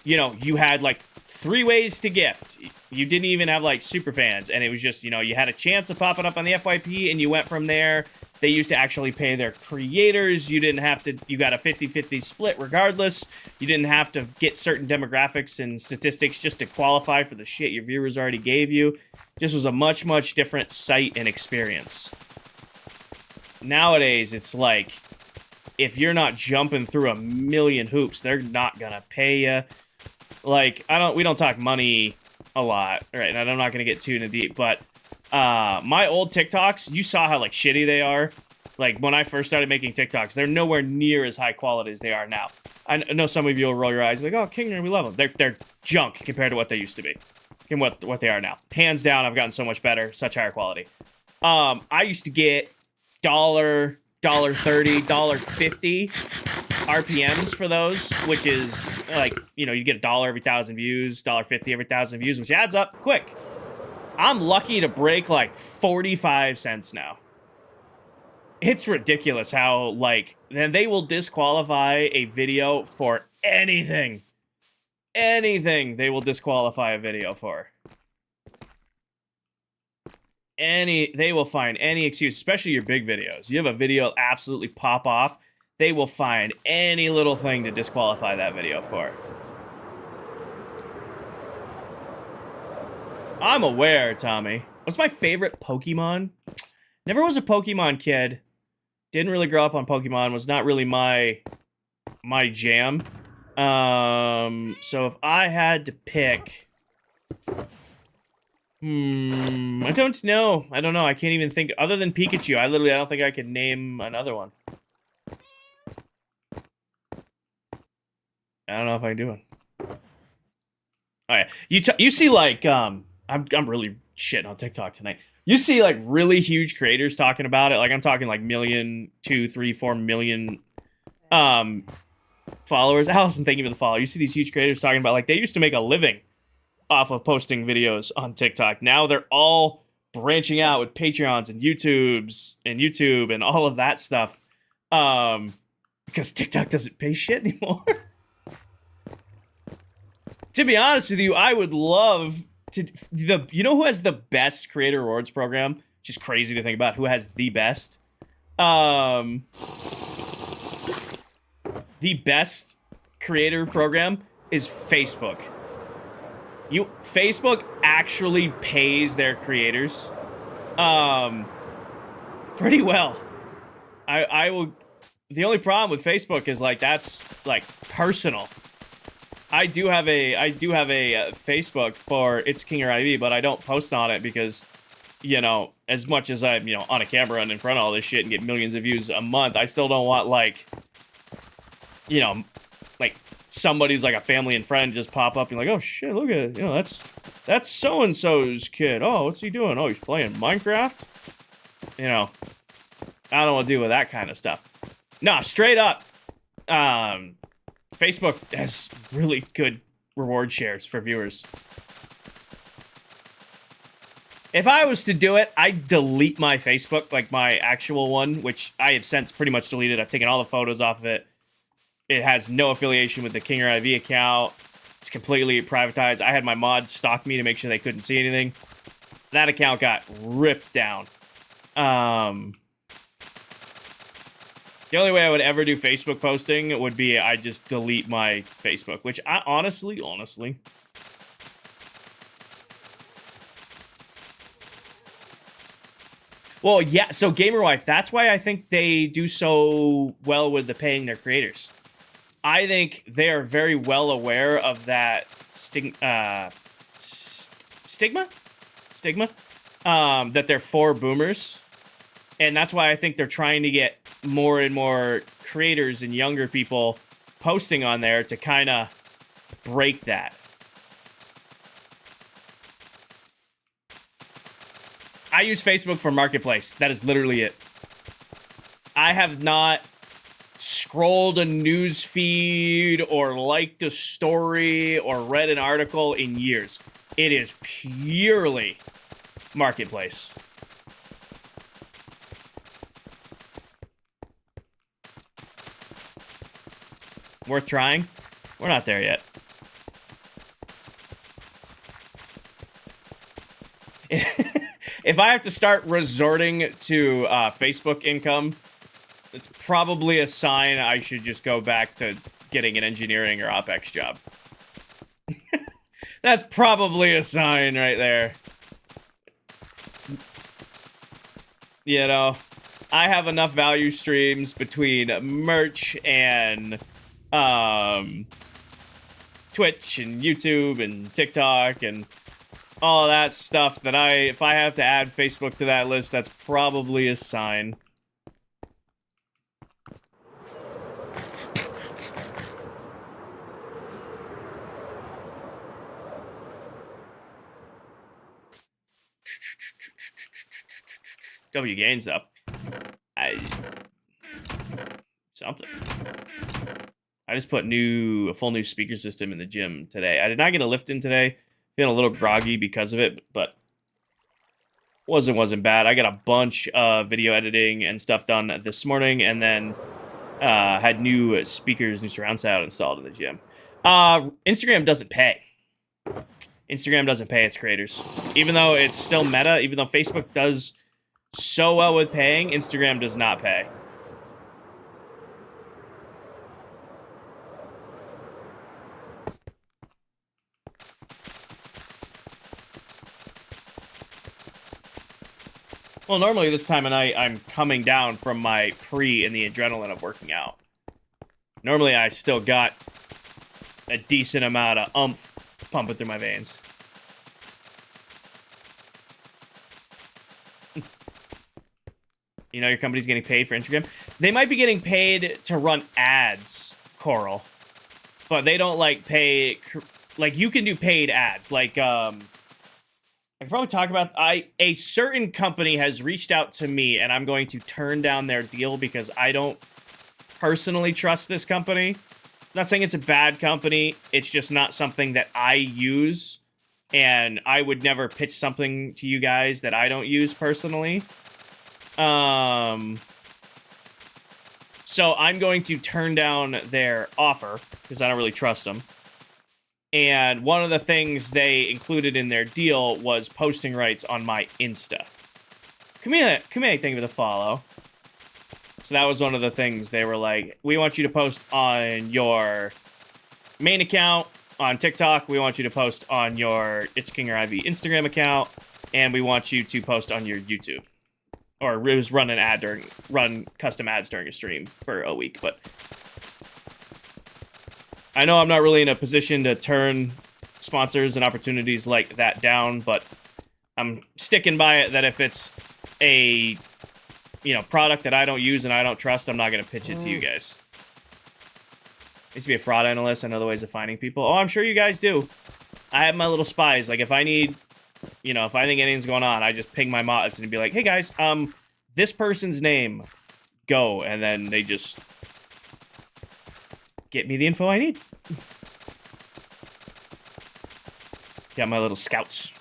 you know, you had like 3 ways to gift. You didn't even have like super fans, and it was just, you know, you had a chance of popping up on the FYP and you went from there. They used to actually pay their creators. You didn't have to, you got a 50-50 split regardless. You didn't have to get certain demographics and statistics just to qualify for the shit your viewers already gave you. Just was a much different site and experience. Nowadays, it's like, if you're not jumping through a million hoops, they're not gonna pay you. Like, we don't talk money a lot, right? And I'm not gonna get too into deep, but my old TikToks, you saw how like shitty they are. Like when I first started making TikToks, they're nowhere near as high quality as they are now. I know some of you will roll your eyes like, "Oh, King, we love them." They're junk compared to what they used to be, and what they are now. Hands down, I've gotten so much better, such higher quality. I used to get $1.30, $1.50 RPMs for those, which is like, you know, you get $1 every 1,000 views, $1.50 every 1,000 views, which adds up quick. I'm lucky to break like 45 cents now. It's ridiculous how, like, then they will disqualify a video for anything. Anything they will disqualify a video for. They will find any excuse, especially your big videos. You have a video absolutely pop off, they will find any little thing to disqualify that video for. I'm aware, Tommy. What's my favorite Pokemon? Never was a Pokemon kid. Didn't really grow up on Pokemon. Was not really my jam. So if I had to pick... I don't know. I don't know. I can't even think... Other than Pikachu, I don't think I could name another one. I don't know if I can do it. Oh yeah, you see like I'm really shitting on TikTok tonight. You see like really huge creators talking about it. Like I'm talking like 1 million, 2, 3, 4 million followers. Allison, thank you for the follow. You see these huge creators talking about like they used to make a living off of posting videos on TikTok. Now they're all branching out with Patreons and YouTube and all of that stuff. Because TikTok doesn't pay shit anymore. To be honest with you, I would love to... You know who has the best creator rewards program? Just crazy to think about. Who has the best? The best creator program is Facebook. Facebook actually pays their creators pretty well. I will... The only problem with Facebook is like that's like personal. I do have a Facebook for It's King or IV, but I don't post on it because, you know, as much as I'm, you know, on a camera and in front of all this shit and get millions of views a month, I still don't want, like, you know, like, somebody's like a family and friend just pop up and like, oh shit, look at it, you know, that's so-and-so's kid. Oh, what's he doing? Oh, he's playing Minecraft? You know, I don't want to deal with that kind of stuff. No, straight up, Facebook has really good reward shares for viewers. If I was to do it, I'd delete my Facebook, like my actual one, which I have since pretty much deleted. I've taken all the photos off of it. It has no affiliation with the King or IV account. It's completely privatized. I had my mods stalk me to make sure they couldn't see anything. That account got ripped down. The only way I would ever do Facebook posting would be I just delete my Facebook, which I honestly. Well, yeah, so GamerWife, that's why I think they do so well with the paying their creators. I think they are very well aware of that stigma that they're for boomers. And that's why I think they're trying to get more and more creators and younger people posting on there to kind of break that. I use Facebook for Marketplace. That is literally it. I have not scrolled a news feed or liked a story or read an article in years. It is purely Marketplace. Worth trying? We're not there yet. If I have to start resorting to Facebook income, it's probably a sign I should just go back to getting an engineering or OpEx job. That's probably a sign right there. You know, I have enough value streams between merch and Twitch and YouTube and TikTok and all that stuff that if I have to add Facebook to that list, that's probably a sign. W gains up. Something. I just put a full new speaker system in the gym today. I did not get a lift in today. Feeling a little groggy because of it, but wasn't bad. I got a bunch of video editing and stuff done this morning, and then had new speakers, new surround sound installed in the gym. Instagram doesn't pay. Instagram doesn't pay its creators. Even though it's still meta, even though Facebook does so well with paying, Instagram does not pay. Well, normally this time of night, I'm coming down from my pre and the adrenaline of working out. Normally, I still got a decent amount of oomph pumping through my veins. You know your company's getting paid for Instagram? They might be getting paid to run ads, Coral. But they don't, like, pay... Like, you can do paid ads. Like, I can probably talk about... A certain company has reached out to me, and I'm going to turn down their deal because I don't personally trust this company. I'm not saying it's a bad company. It's just not something that I use, and I would never pitch something to you guys that I don't use personally. So I'm going to turn down their offer because I don't really trust them. And one of the things they included in their deal was posting rights on my Insta. Camille, thank you for the follow. So that was one of the things they were like, we want you to post on your main account on TikTok. We want you to post on your It's King or IV Instagram account. And we want you to post on your YouTube. or it was run custom ads during a stream for a week. But I know I'm not really in a position to turn sponsors and opportunities like that down, but I'm sticking by it that if it's a, product that I don't use and I don't trust, I'm not going to pitch it to you guys. I used to be a fraud analyst. I know the ways of finding people. Oh, I'm sure you guys do. I have my little spies. Like, if I need, if I think anything's going on, I just ping my mods and be like, hey, guys, this person's name, go. And then they just get me the info I need. Got my little scouts.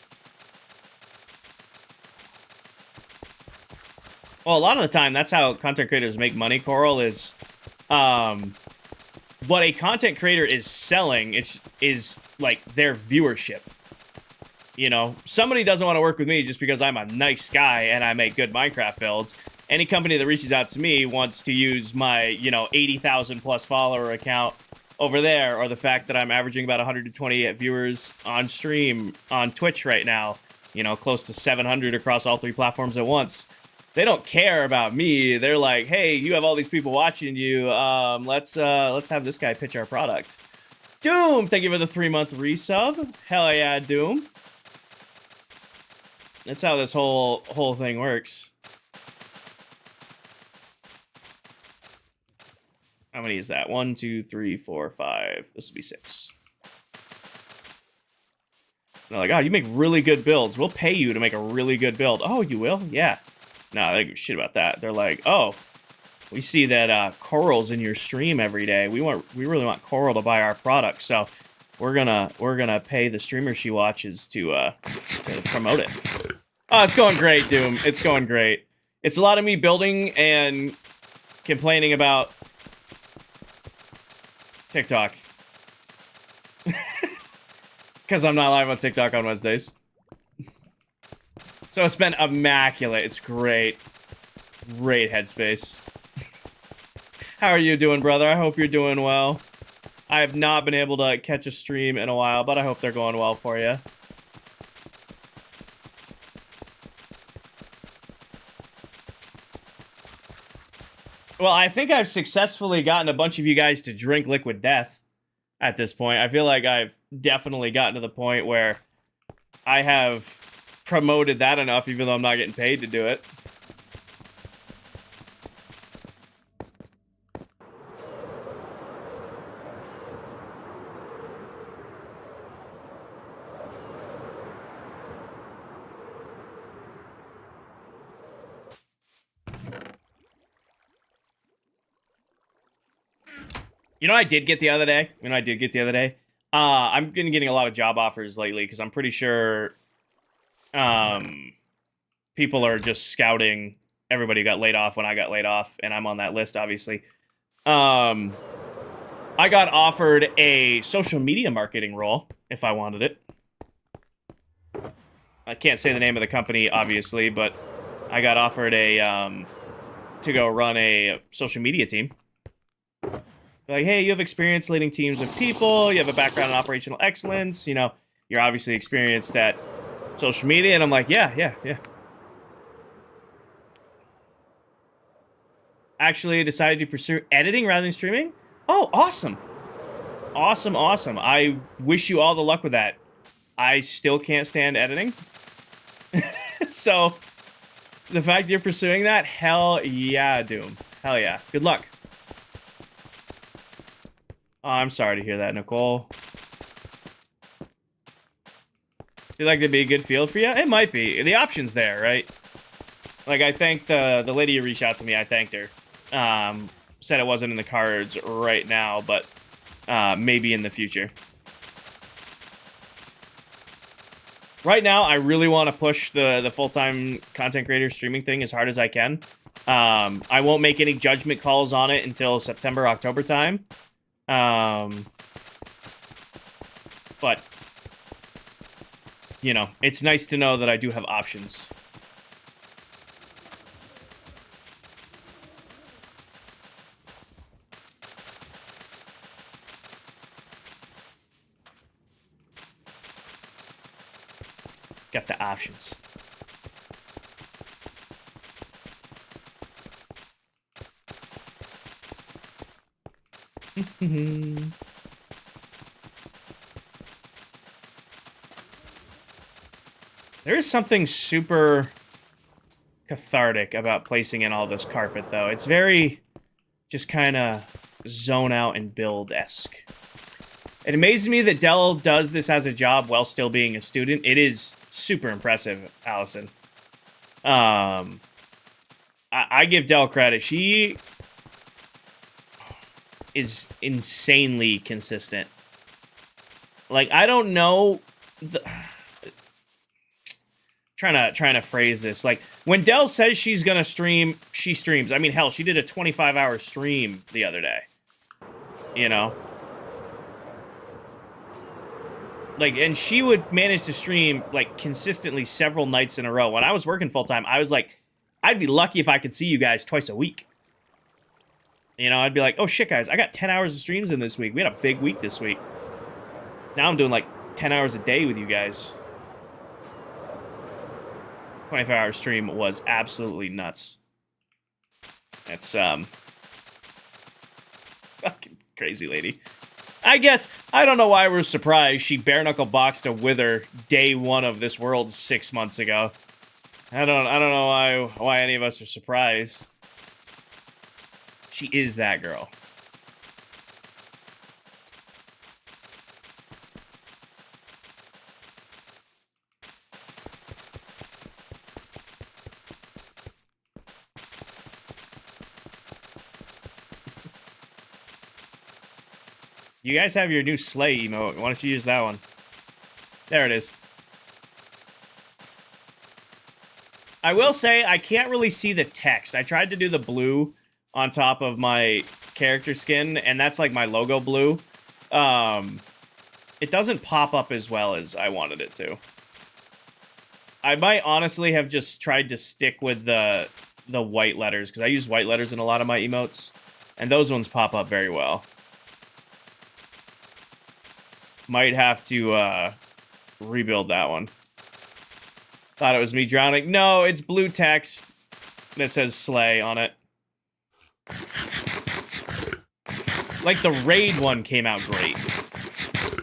Well, a lot of the time, that's how content creators make money, Coral, is what a content creator is selling is like their viewership. Somebody doesn't want to work with me just because I'm a nice guy and I make good Minecraft builds. Any company that reaches out to me wants to use my, 80,000 plus follower account over there, or the fact that I'm averaging about 120 viewers on stream on Twitch right now, close to 700 across all 3 platforms at once. They don't care about me. They're like, hey, you have all these people watching you. Let's have this guy pitch our product. Doom, thank you for the 3-month resub. Hell yeah, Doom. That's how this whole thing works. How many is that? 1, 2, 3, 4, 5. This will be 6. They're like, oh, you make really good builds. We'll pay you to make a really good build. Oh, you will? Yeah. No, they don't give a shit about that. They're like, oh, we see that Coral's in your stream every day. We really want Coral to buy our product, so we're gonna pay the streamer she watches to promote it. Oh, it's going great, Doom. It's going great. It's a lot of me building and complaining about TikTok. Because I'm not live on TikTok on Wednesdays. So it's been immaculate. It's great. Great headspace. How are you doing, brother? I hope you're doing well. I have not been able to catch a stream in a while, but I hope they're going well for you. Well, I think I've successfully gotten a bunch of you guys to drink Liquid Death at this point. I feel like I've definitely gotten to the point where I have promoted that enough, even though I'm not getting paid to do it. I did get the other day? I've been getting a lot of job offers lately because I'm pretty sure people are just scouting everybody who got laid off when I got laid off, and I'm on that list, obviously. I got offered a social media marketing role if I wanted it. I can't say the name of the company, obviously, but I got offered to go run a social media team. Like, hey, you have experience leading teams of people, you have a background in operational excellence, you're obviously experienced at social media, and I'm like, yeah. Actually decided to pursue editing rather than streaming? Oh, awesome. Awesome. I wish you all the luck with that. I still can't stand editing. So, the fact you're pursuing that, hell yeah, Doom. Hell yeah. Good luck. Oh, I'm sorry to hear that, Nicole. Feel like that'd be a good field for you? It might be. The option's there, right? Like, I thanked the lady who reached out to me. I thanked her. Said it wasn't in the cards right now, but maybe in the future. Right now, I really want to push the full-time content creator streaming thing as hard as I can. I won't make any judgment calls on it until September, October time. But, it's nice to know that I do have options. Got the options. There is something super cathartic about placing in all this carpet, though. It's very just kind of zone out and build-esque. It amazes me that Dell does this as a job while still being a student. It is super impressive, Allison. I give Dell credit. She is insanely consistent. Like, I don't know... Trying to phrase this. Like, when Dell says she's gonna stream, she streams. I mean, hell, she did a 25-hour stream the other day. You know? Like, and she would manage to stream, like, consistently several nights in a row. When I was working full-time, I was like, I'd be lucky if I could see you guys twice a week. You know, I'd be like, oh shit, guys, I got 10 hours of streams in this week. We had a big week this week. Now I'm doing, like, 10 hours a day with you guys. 25-hour stream was absolutely nuts. That's, fucking crazy lady. I guess, I don't know why we're surprised she bare-knuckle boxed a Wither day one of this world 6 months ago. I don't know why any of us are surprised. She is that girl. You guys have your new sleigh emote. Why don't you use that one? There it is. I will say, I can't really see the text. I tried to do the blue on top of my character skin, and that's like my logo blue. It doesn't pop up as well as I wanted it to. I might honestly have just tried to stick with the white letters, because I use white letters in a lot of my emotes, and those ones pop up very well. Might have to rebuild that one. Thought it was me drowning. No, it's blue text that says Slay on it. Like, the raid one came out great.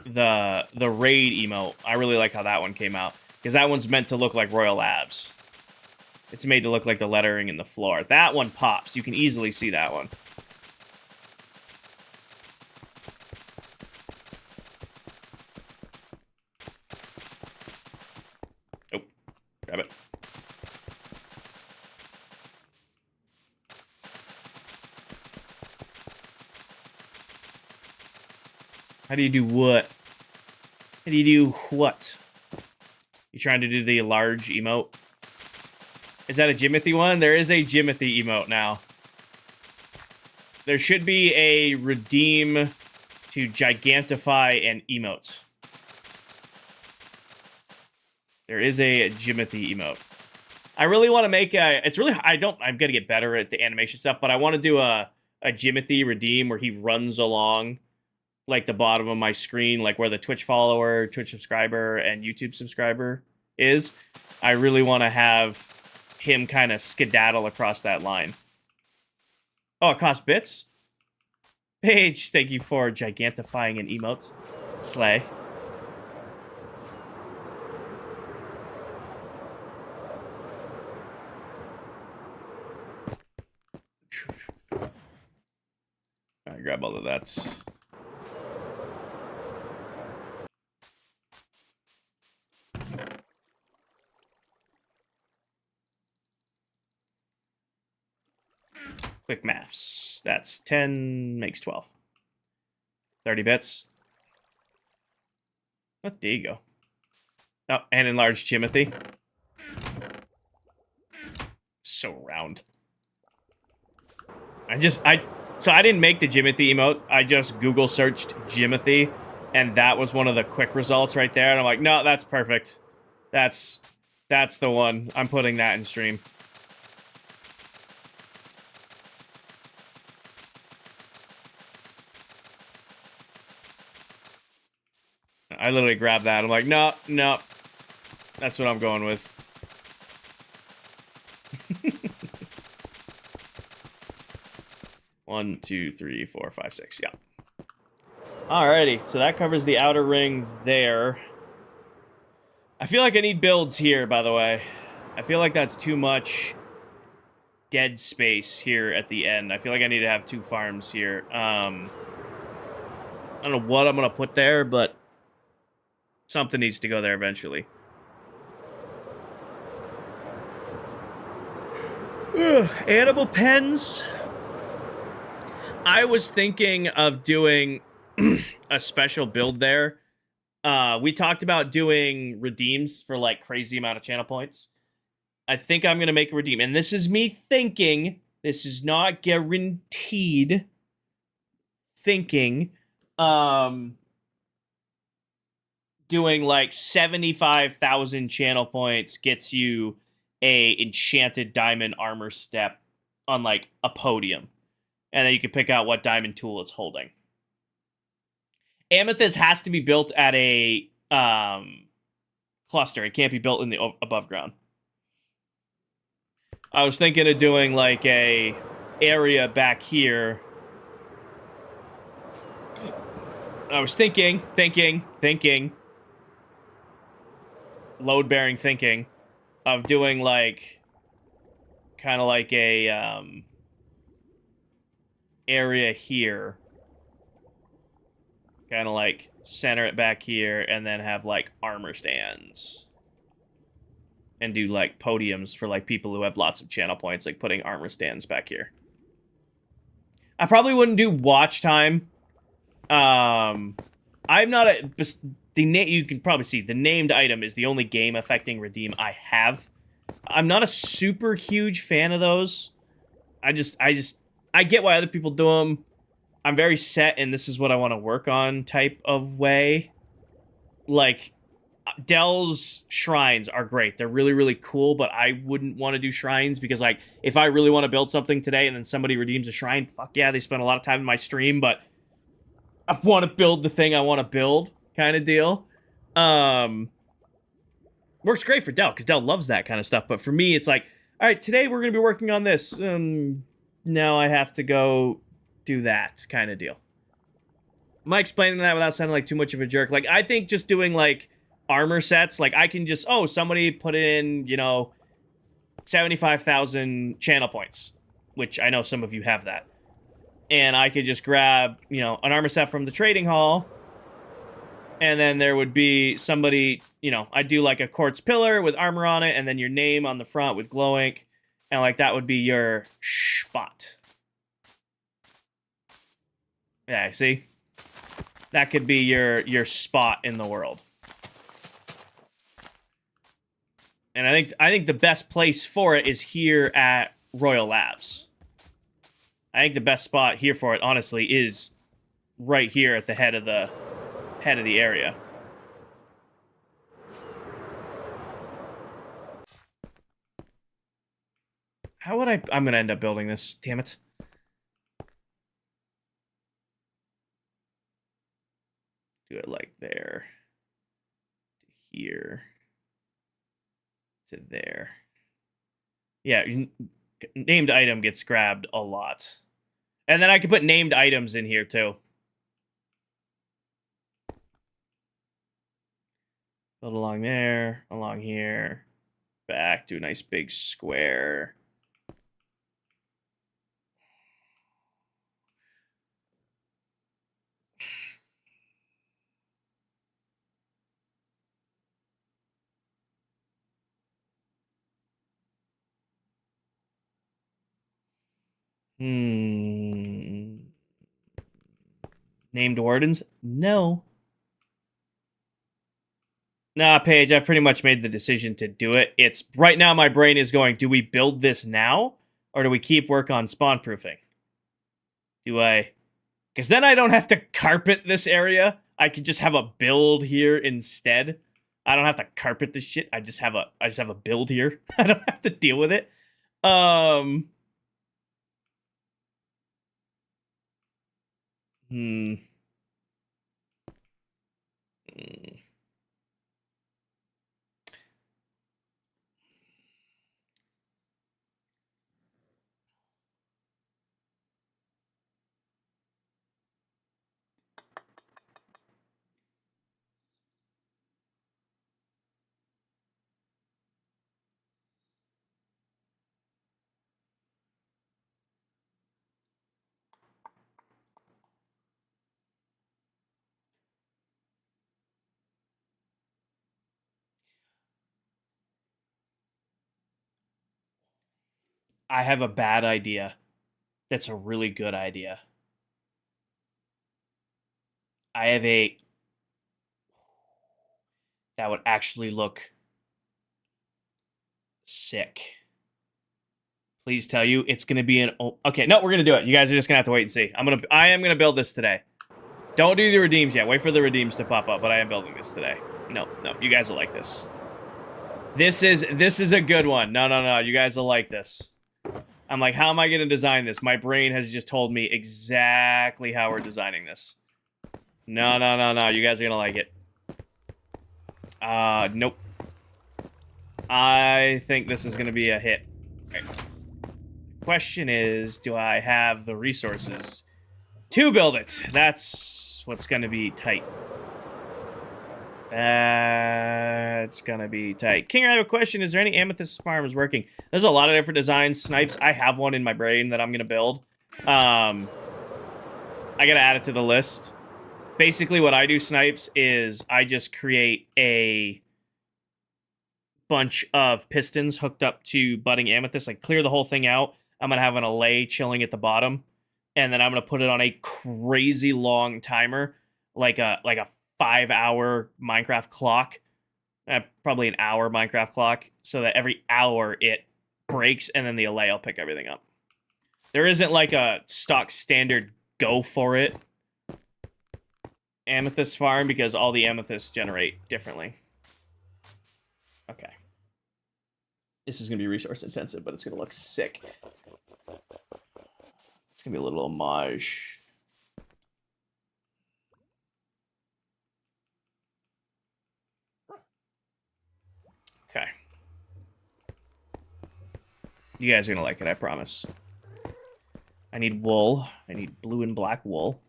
The raid emote, I really like how that one came out. Because that one's meant to look like Royal Labs. It's made to look like the lettering in the floor. That one pops. You can easily see that one. Oh, grab it. How do you do what? How do you do what? You trying to do the large emote? Is that a Jimothy one? There is a Jimothy emote now. There should be a redeem to gigantify an emote. There is a Jimothy emote. I really want to make a... It's really... I'm going to get better at the animation stuff, but I want to do a Jimothy redeem where he runs along like the bottom of my screen, like where the Twitch follower, Twitch subscriber, and YouTube subscriber is. I really want to have him kind of skedaddle across that line. Oh, it costs bits? Paige, thank you for gigantifying an emote. Slay. Alright, grab all of that. Quick maths. That's 10 makes 12. 30 bits. Oh, there you go. Oh, and enlarged Jimothy. So round. So I didn't make the Jimothy emote. I just Google searched Jimothy, and that was one of the quick results right there. And I'm like, no, that's perfect. That's the one. I'm putting that in stream. I literally grabbed that. I'm like, no. That's what I'm going with. 1, 2, 3, 4, 5, 6. Yeah. Alrighty, so that covers the outer ring there. I feel like I need builds here, by the way. I feel like that's too much dead space here at the end. I feel like I need to have 2 farms here. I don't know what I'm going to put there, but something needs to go there eventually. Animal pens. I was thinking of doing a special build there. We talked about doing redeems for like crazy amount of channel points. I think I'm gonna make a redeem, and this is me thinking. This is not guaranteed. Thinking, doing like 75,000 channel points gets you a enchanted diamond armor step on like a podium, and then you can pick out what diamond tool it's holding. Amethyst has to be built at a cluster. It can't be built in the above ground. I was thinking of doing like a area back here. I was thinking, load-bearing thinking of doing like kind of like a area here. Kind of like center it back here and then have like armor stands. And do like podiums for like people who have lots of channel points, like putting armor stands back here. I probably wouldn't do watch time. I'm not a... you can probably see the named item is the only game affecting redeem I have. I'm not a super huge fan of those. I get why other people do them. I'm very set and this is what I want to work on type of way. Like, Dell's shrines are great. They're really, really cool, but I wouldn't want to do shrines because, like, if I really want to build something today and then somebody redeems a shrine, fuck yeah, they spend a lot of time in my stream, but I want to build the thing I want to build kind of deal. Works great for Dell because Dell loves that kind of stuff, but for me, it's like, all right, today we're going to be working on this. Now I have to go do that kind of deal. Am I explaining that without sounding like too much of a jerk? Like, I think just doing, like, armor sets, like, I can just, oh, somebody put in, you know, 75,000 channel points, which I know some of you have that. And I could just grab, you know, an armor set from the trading hall, and then there would be somebody, you know, I'd do, like, a quartz pillar with armor on it, and then your name on the front with glow ink, and, like, that would be your spot. Yeah, see? That could be your spot in the world. And I think the best place for it is here at Royal Labs. I think the best spot here for it, honestly, is right here at the head of the area. How would I'm gonna end up building this, damn it. Do it like there. To here. To there. Yeah, named item gets grabbed a lot. And then I can put named items in here, too. Build along there, along here. Back, do a nice big square. Named wardens? No. Nah, Paige, I've pretty much made the decision to do it. It's right now my brain is going, do we build this now? Or do we keep work on spawn proofing? Do I? Because then I don't have to carpet this area. I could just have a build here instead. I don't have to carpet this shit. I just have a build here. I don't have to deal with it. Hmm. I have a bad idea. That's a really good idea. I have a... That would actually look sick. Please tell you it's going to be an... Okay, no, we're going to do it. You guys are just going to have to wait and see. I am going to build this today. Don't do the redeems yet. Wait for the redeems to pop up, but I am building this today. No, you guys will like this. This is a good one. No, you guys will like this. I'm like, how am I going to design this? My brain has just told me exactly how we're designing this. No, you guys are going to like it. Nope. I think this is going to be a hit. Okay. Question is, do I have the resources to build it? That's what's going to be tight. That's going to be tight. King, I have a question. Is there any amethyst farms working? There's a lot of different designs. Snipes, I have one in my brain that I'm going to build. I got to add it to the list. Basically, what I do, Snipes, is I just create a bunch of pistons hooked up to budding amethyst. Like, clear the whole thing out. I'm going to have an allay chilling at the bottom. And then I'm going to put it on a crazy long timer. Like a 5-hour Minecraft clock. Probably an hour Minecraft clock. So that every hour it breaks, and then the allay will pick everything up. There isn't like a stock standard go for it amethyst farm, because all the amethysts generate differently. Okay. This is going to be resource intensive, but it's going to look sick. It's going to be a little homage. Okay. You guys are going to like it, I promise. I need wool. I need blue and black wool.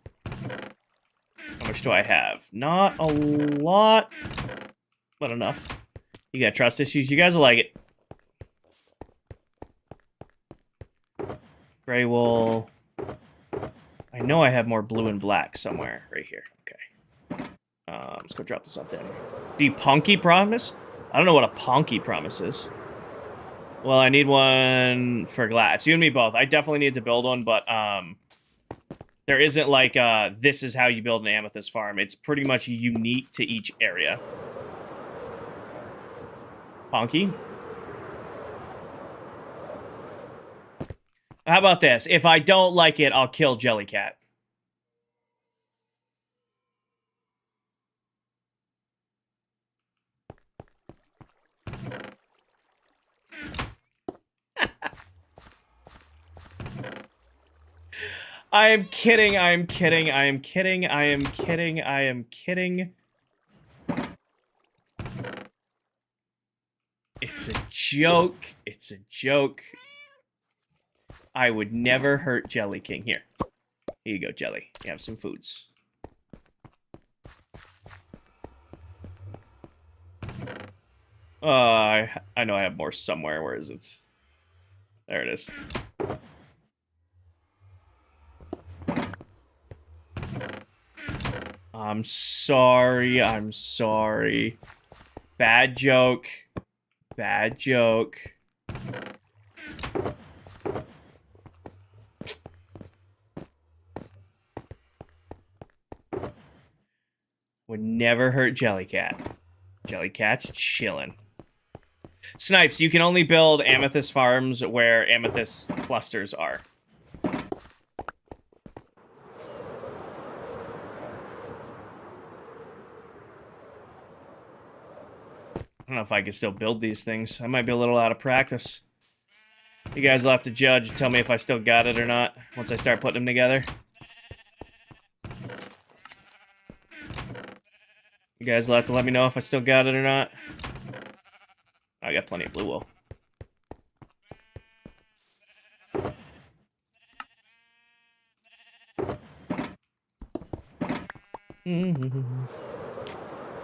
How much do I have? Not a lot, but enough. You got trust issues. You guys will like it. Gray wool. I know I have more blue and black somewhere right here. Okay. Let's go drop this off down here. The Ponky Promise? I don't know what a Ponky Promise is. Well, I need one for glass. You and me both. I definitely need to build one, but there isn't like this is how you build an amethyst farm. It's pretty much unique to each area. Ponky? How about this? If I don't like it, I'll kill Jellycat. I am kidding, I am kidding, I am kidding, I am kidding, I am kidding. It's a joke. It's a joke. I would never hurt Jelly King. Here. Here you go, Jelly. You have some foods. I know I have more somewhere. Where is it? There it is. I'm sorry. I'm sorry. Bad joke. Bad joke. Would never hurt Jellycat. Jellycat's chillin'. Snipes, you can only build amethyst farms where amethyst clusters are. I don't know if I can still build these things. I might be a little out of practice. You guys will have to judge and tell me if I still got it or not once I start putting them together. You guys will have to let me know if I still got it or not. I got plenty of blue wool.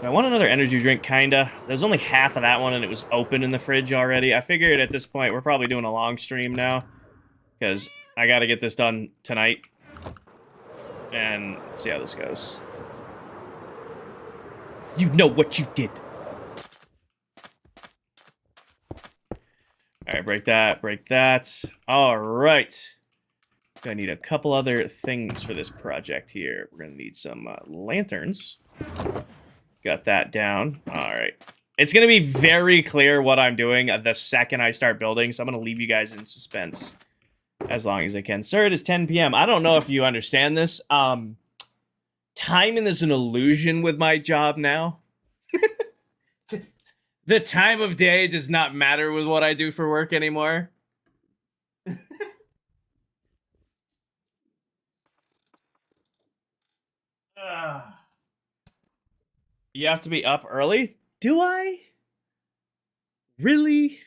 I want another energy drink, kinda. There's only half of that one, and it was open in the fridge already. I figured at this point, we're probably doing a long stream now, because I gotta get this done tonight, and see how this goes. You know what you did. All right, break that, break that. All right. Gonna need a couple other things for this project here. We're gonna need some lanterns. Got that down. All right. It's gonna be very clear what I'm doing the second I start building, so I'm gonna leave you guys in suspense as long as I can. Sir, it is 10 p.m. I don't know if you understand this. Time is an illusion with my job now. The time of day does not matter with what I do for work anymore. You have to be up early? Do I? Really?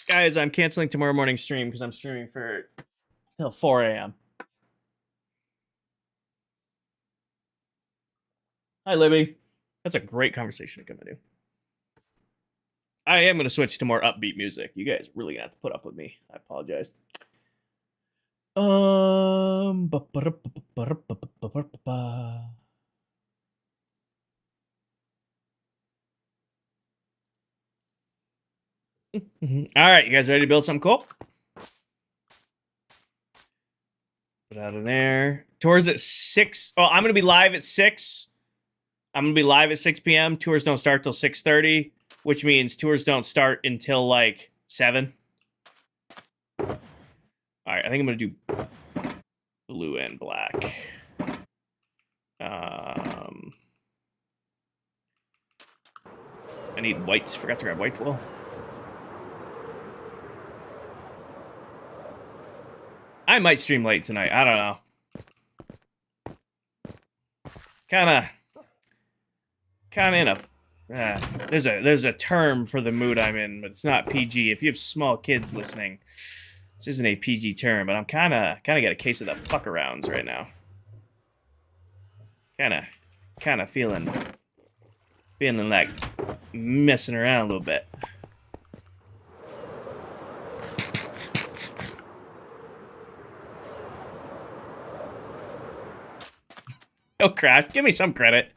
Guys, I'm canceling tomorrow morning stream because I'm streaming for till 4 a.m. Hi, Libby. That's a great conversation to come into. I am going to switch to more upbeat music. You guys really have to put up with me. I apologize. All right, you guys ready to build something cool? Put out in there. Tours at 6. Oh, I'm going to be live at 6. I'm going to be live at 6 p.m. Tours don't start till 6:30, which means tours don't start until like 7. All right, I think I'm going to do blue and black. I need whites. Forgot to grab white wool. I might stream late tonight. I don't know. Kind of in a. There's a term for the mood I'm in, but it's not PG. If you have small kids listening, this isn't a PG term. But I'm kind of got a case of the fuck arounds right now. Kind of feeling like messing around a little bit. Oh crap! Give me some credit.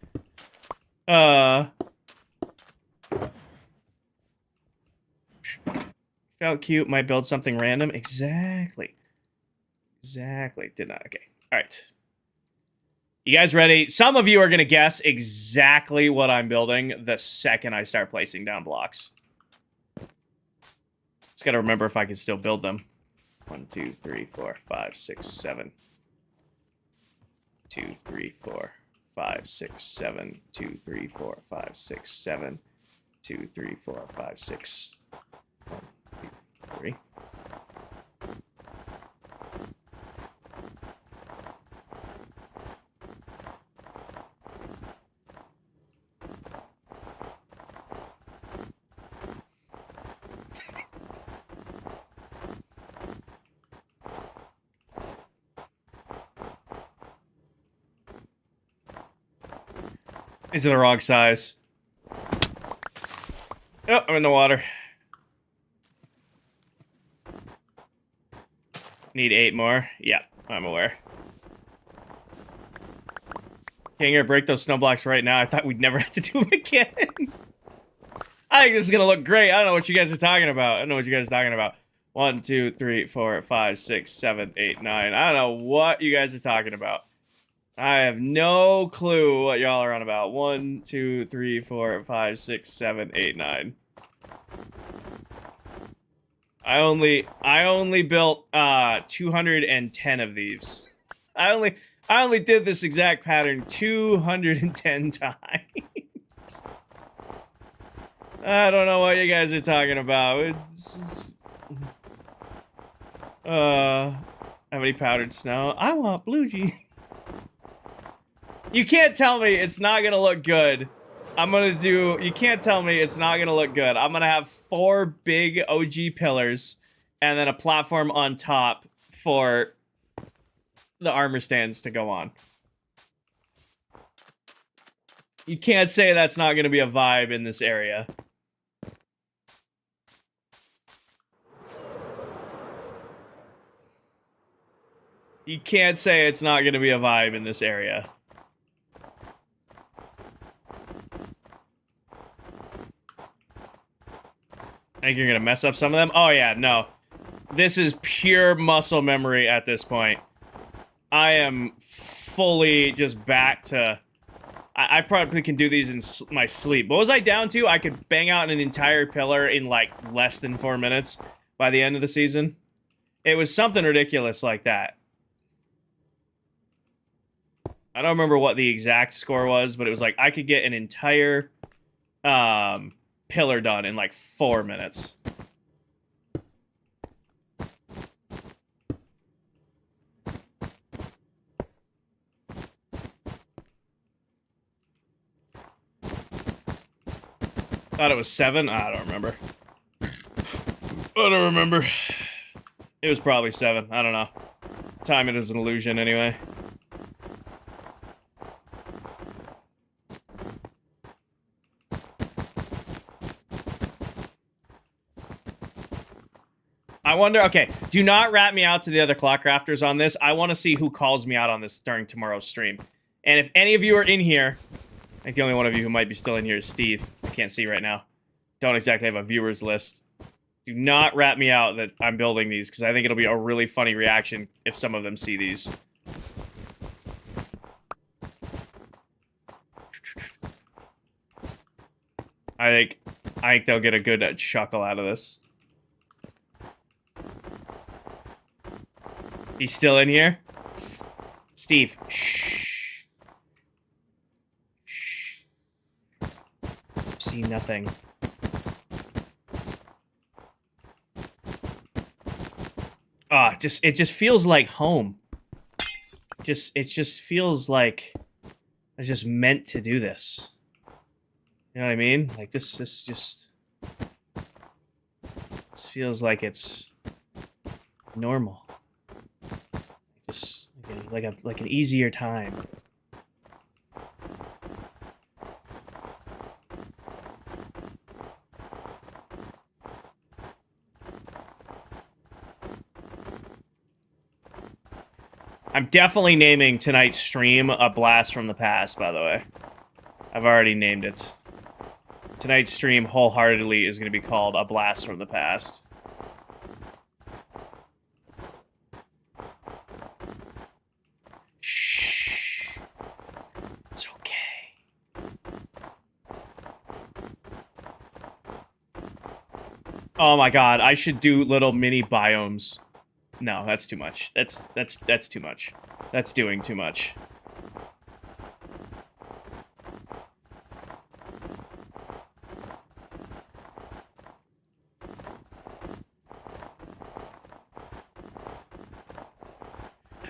Felt cute. Might build something random. Exactly. Did not. Okay. All right. You guys ready? Some of you are gonna guess exactly what I'm building the second I start placing down blocks. Just gotta remember if I can still build them. 1, 2, 3, 4, 5, 6, 7. 2, 3, 4, 5, 6, 7. 2, 3, 4, 5, 6, 7. 2, 3, 4, 5, 6. 1, 2, 3. These are the wrong size. Oh, I'm in the water. Need 8 more. Yeah, I'm aware. Can't gonna break those snow blocks right now. I thought we'd never have to do them again. I think this is gonna look great. I don't know what you guys are talking about. 1, 2, 3, 4, 5, 6, 7, 8, 9. I don't know what you guys are talking about. I have no clue what y'all are on about. 1, 2, 3, 4, 5, 6, 7, 8, 9. I only built 210 of these. I only did this exact pattern 210 times. I don't know what you guys are talking about. How many powdered snow? I want blue jeans. You can't tell me it's not gonna look good. You can't tell me it's not gonna look good. I'm gonna have 4 big OG pillars and then a platform on top for the armor stands to go on. You can't say that's not gonna be a vibe in this area. You can't say it's not gonna be a vibe in this area. think you're gonna mess up some of them? Oh yeah, no. This is pure muscle memory at this point. I am fully just back to... I probably can do these in my sleep. What was I down to? I could bang out an entire pillar in, like, less than 4 minutes by the end of the season. It was something ridiculous like that. I don't remember what the exact score was, but it was like, I could get an entire pillar done in, like, 4 minutes. Thought it was 7? I don't remember. I don't remember. It was probably 7. I don't know. Time it is an illusion anyway. I wonder, okay, do not rat me out to the other ClockCrafters on this. I want to see who calls me out on this during tomorrow's stream. And if any of you are in here, I think the only one of you who might be still in here is Steve. I can't see right now. Don't exactly have a viewers list. Do not rat me out that I'm building these, because I think it'll be a really funny reaction if some of them see these. I think they'll get a good chuckle out of this. He's still in here? Steve, shh. Shh. See nothing. Ah, it just feels like home. It just feels like I was just meant to do this. You know what I mean? Like this feels like it's normal. Just like an easier time. I'm definitely naming tonight's stream a blast from the past, by the way. I've already named it. Tonight's stream wholeheartedly is going to be called a blast from the past. Shh. It's okay. Oh my god, I should do little mini biomes. No, that's too much. That's too much. That's doing too much.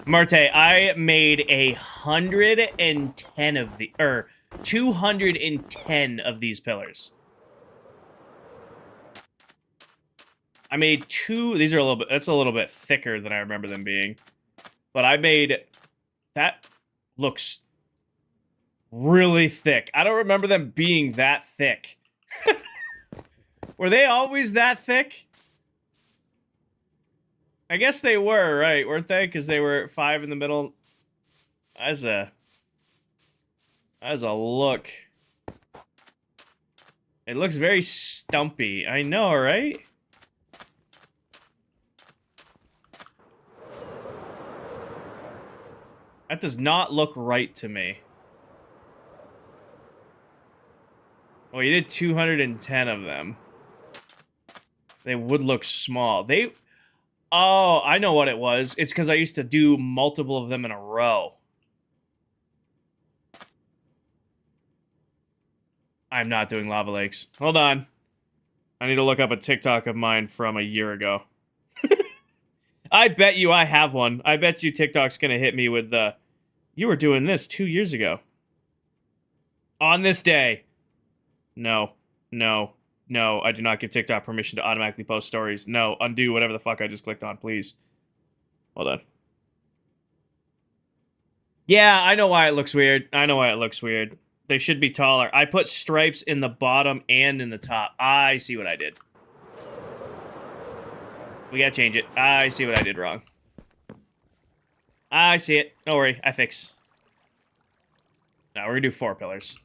Marte, I made 110 of the 210 of these pillars. I made 2. These are a little bit. That's a little bit thicker than I remember them being. But I made that looks really thick. I don't remember them being that thick. Were they always that thick? I guess they were, right? Weren't they? Because they were 5 in the middle. As a look. It looks very stumpy. I know, right? That does not look right to me. Well, you did 210 of them. They would look small. Oh, I know what it was. It's because I used to do multiple of them in a row. I'm not doing lava lakes. Hold on. I need to look up a TikTok of mine from a year ago. I bet you I have one. I bet you TikTok's gonna hit me with the, you were doing this 2 years ago. On this day. No. No. No, I do not give TikTok permission to automatically post stories. No, undo whatever the fuck I just clicked on, please. Hold on. Yeah, I know why it looks weird. I know why it looks weird. They should be taller. I put stripes in the bottom and in the top. I see what I did. We gotta change it. I see what I did wrong. I see it. Don't worry. I fix. Now we're gonna do 4 pillars.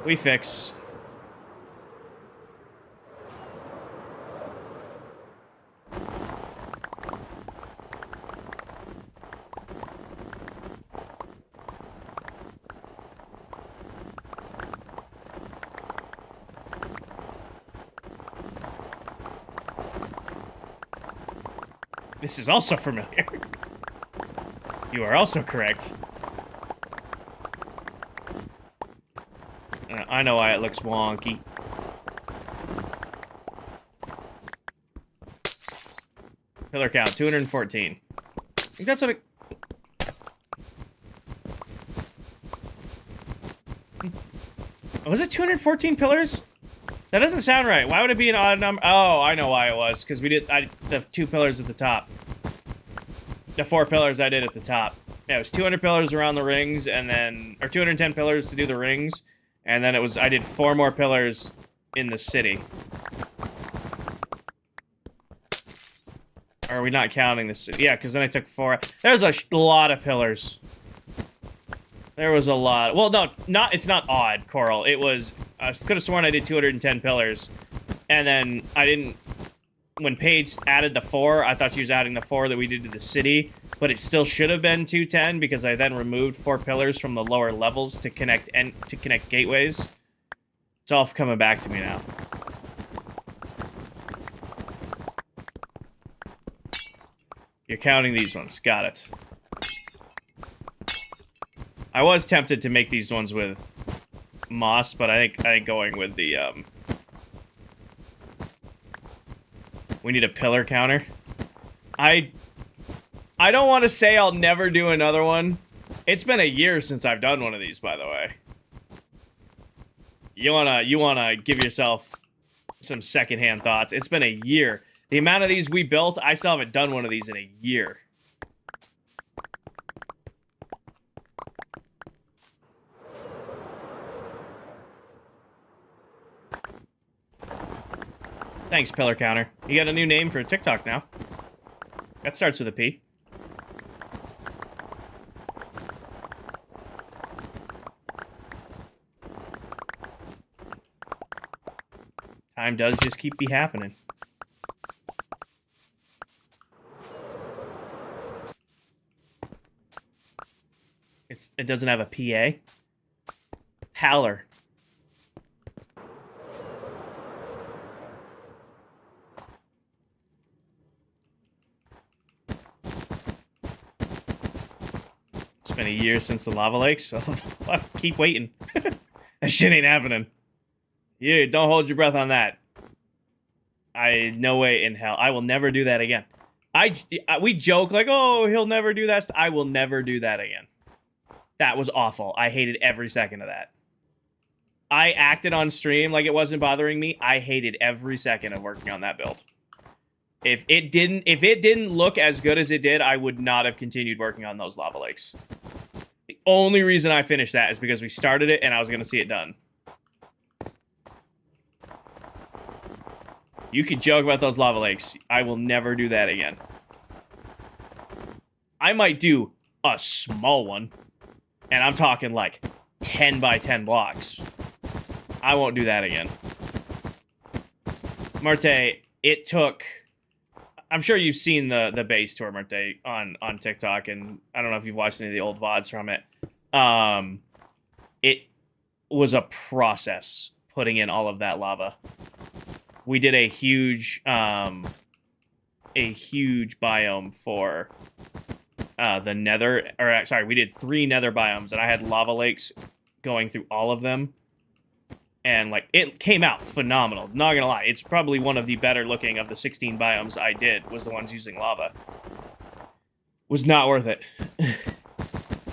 We fix. This is also familiar. You are also correct. I know why it looks wonky. Pillar count, 214. I think that's what it... Was it 214 pillars? That doesn't sound right. Why would it be an odd number? Oh, I know why it was. Because we did the 2 pillars at the top. The 4 pillars I did at the top. Yeah, it was 200 pillars around the rings, and then... Or 210 pillars to do the rings. And then it was... I did 4 more pillars in the city. Or are we not counting this? Yeah, because then I took 4. There's a lot of pillars. There was a lot. Well, no, it's not odd, Coral. It was... I could have sworn I did 210 pillars. And then I didn't... When Paige added the 4, I thought she was adding the 4 that we did to the city. But it still should have been 210 because I then removed 4 pillars from the lower levels to connect gateways. It's all coming back to me now. You're counting these ones. Got it. I was tempted to make these ones with moss, but I think going with the we need a pillar counter. I don't want to say I'll never do another one. It's been a year since I've done one of these, by the way. You wanna give yourself some secondhand thoughts. It's been a year. The amount of these we built, I still haven't done one of these in a year. Thanks, Pillar Counter. You got a new name for TikTok now. That starts with a P. Time does just keep be happening. It doesn't have a PA. Howler. It's been a year since the lava lakes, so keep waiting. That shit ain't happening. You don't hold your breath on that. No way in hell. I will never do that again. We joke like, oh, he'll never do that. I will never do that again. That was awful. I hated every second of that. I acted on stream like it wasn't bothering me. I hated every second of working on that build. If it didn't look as good as it did, I would not have continued working on those lava lakes. The only reason I finished that is because we started it and I was going to see it done. You could joke about those lava lakes. I will never do that again. I might do a small one. And I'm talking like 10 by 10 blocks. I won't do that again. Marte, it took... I'm sure you've seen the base tour, Marte, on TikTok, and I don't know if you've watched any of the old VODs from it. It was a process putting in all of that lava. We did a huge biome for the nether, or sorry, we did 3 nether biomes, and I had lava lakes going through all of them. And, like, it came out phenomenal. Not gonna lie, it's probably one of the better looking of the 16 biomes I did, was the ones using lava. Was not worth it.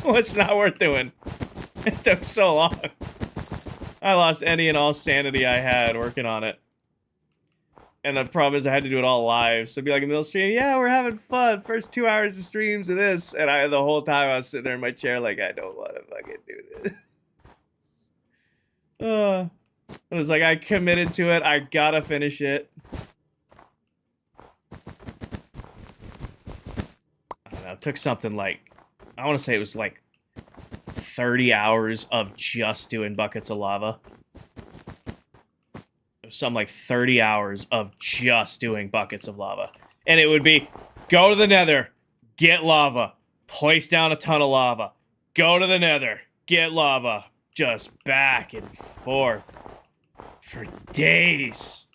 Was not worth doing. It took so long. I lost any and all sanity I had working on it. And the problem is I had to do it all live. So it'd be like in the middle of the stream, yeah, we're having fun. First 2 hours of streams of this. And the whole time I was sitting there in my chair like, I don't want to fucking do this. It was like, I committed to it. I gotta finish it. I don't know. It took something like, I want to say it was like 30 hours of just doing buckets of lava. Some like 30 hours of just doing buckets of lava. And it would be, go to the nether, get lava, place down a ton of lava, go to the nether, get lava, just back and forth for days.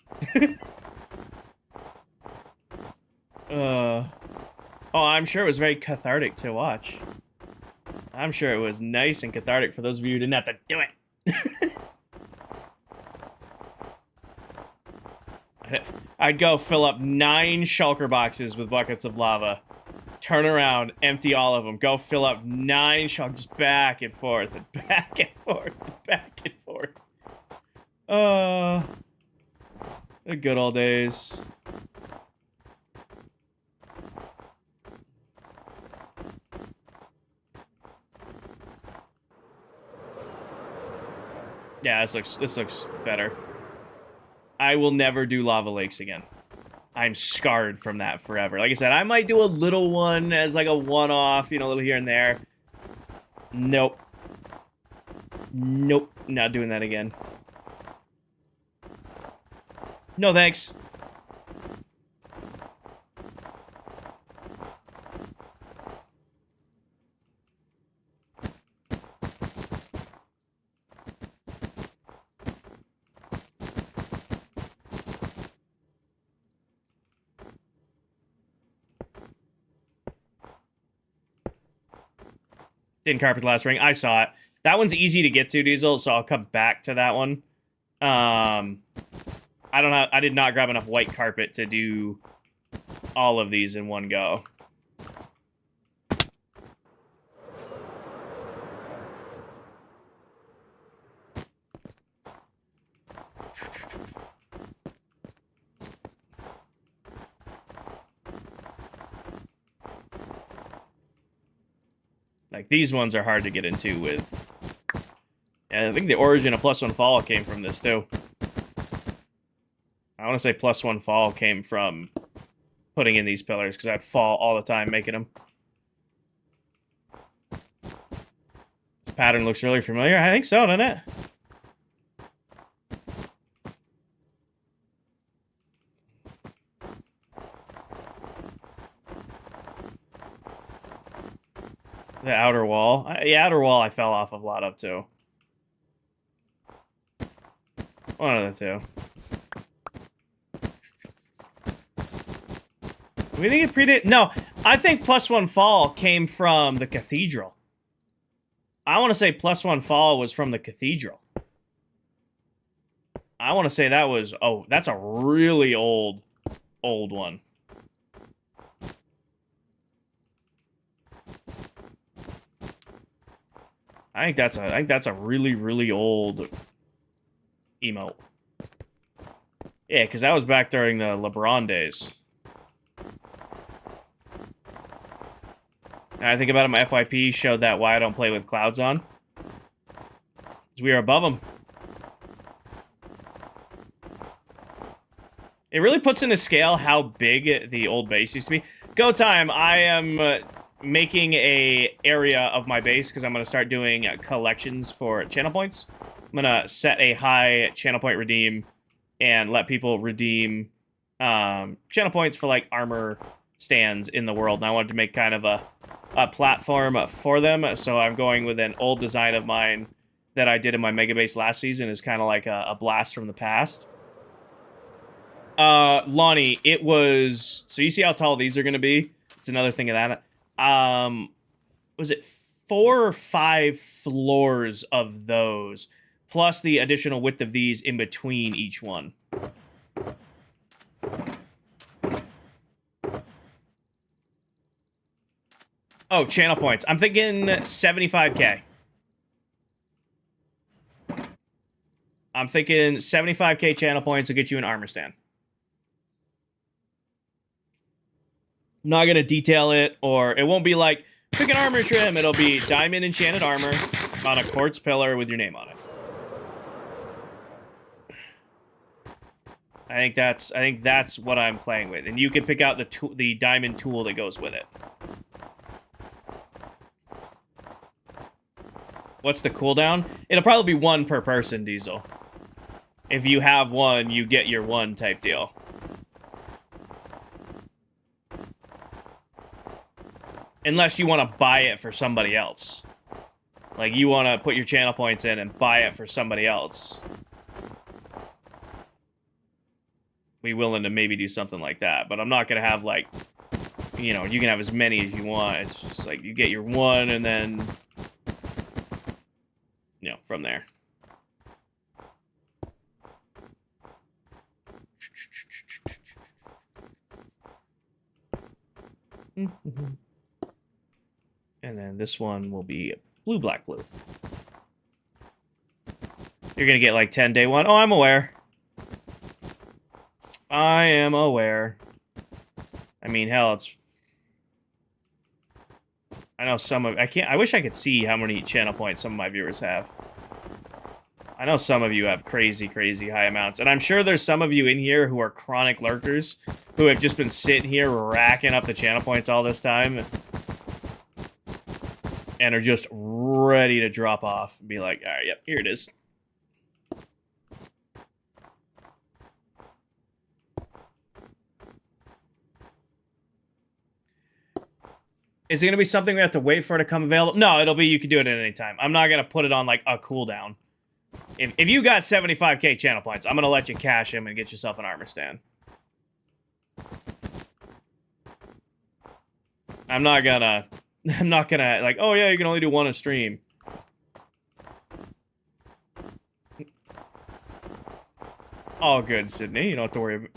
Oh, I'm sure it was very cathartic to watch. I'm sure it was nice and cathartic for those of you who didn't have to do it. I'd go fill up 9 shulker boxes with buckets of lava. Turn around, empty all of them. Go fill up 9 shulkers, just back and forth, and back and forth, and back and forth. The good old days. Yeah, this looks better. I will never do lava lakes again. I'm scarred from that forever. Like I said, I might do a little one as like a one-off, you know, a little here and there. Nope. Nope. Not doing that again. No thanks. Didn't carpet the last ring. I saw it. That one's easy to get to, Diesel, so I'll come back to that one. I don't know. I did not grab enough white carpet to do all of these in one go. Like, these ones are hard to get into with. And I think the origin of +1 fall came from this, too. I want to say +1 fall came from putting in these pillars, because I'd fall all the time making them. This pattern looks really familiar. I think so, doesn't it? The outer wall. The outer wall I fell off of a lot of, too. One of the two. We think it predated... No, I think +1 fall came from the cathedral. I want to say +1 fall was from the cathedral. I want to say that was... Oh, that's a really old one. I think that's a really, really old emote. Yeah, because that was back during the LeBron days. And I think about it, my FYP showed that why I don't play with clouds on. Because we are above them. It really puts into scale how big the old base used to be. Go time, I am... making a area of my base because I'm going to start doing collections for channel points. I'm going to set a high channel point redeem and let people redeem channel points for like armor stands in the world. And I wanted to make kind of a platform for them. So I'm going with an old design of mine that I did in my mega base last season. Is kind of like a blast from the past. Lonnie, it was... So you see how tall these are going to be? It's another thing of that. Was it 4 or 5 floors of those, plus the additional width of these in between each one. Oh, channel points. I'm thinking 75k. I'm thinking 75k channel points will get you an armor stand. Not going to detail it, or it won't be like, pick an armor trim. It'll be diamond enchanted armor on a quartz pillar with your name on it. I think that's what I'm playing with. And you can pick out the diamond tool that goes with it. What's the cooldown? It'll probably be 1 per person, Diesel. If you have 1, you get your 1 type deal. Unless you want to buy it for somebody else. Like, you want to put your channel points in and buy it for somebody else. Be willing to maybe do something like that. But I'm not going to have, like, you know, you can have as many as you want. It's just like you get your one and then, you know, from there. And then this one will be blue, black, blue. You're going to get like 10 day one. Oh, I'm aware. I am aware. I mean, hell, it's... I know some of... I wish I could see how many channel points some of my viewers have. I know some of you have crazy, crazy high amounts. And I'm sure there's some of you in here who are chronic lurkers who have just been sitting here racking up the channel points all this time. And are just ready to drop off and be like, all right, yep, here it is. Is it going to be something we have to wait for it to come available? No, it'll be you can do it at any time. I'm not going to put it on, like, a cooldown. If you got 75k channel points, I'm going to let you cash them and get yourself an armor stand. I'm not gonna, like, oh yeah, you can only do one a stream. All good, Sydney. You don't have to worry about...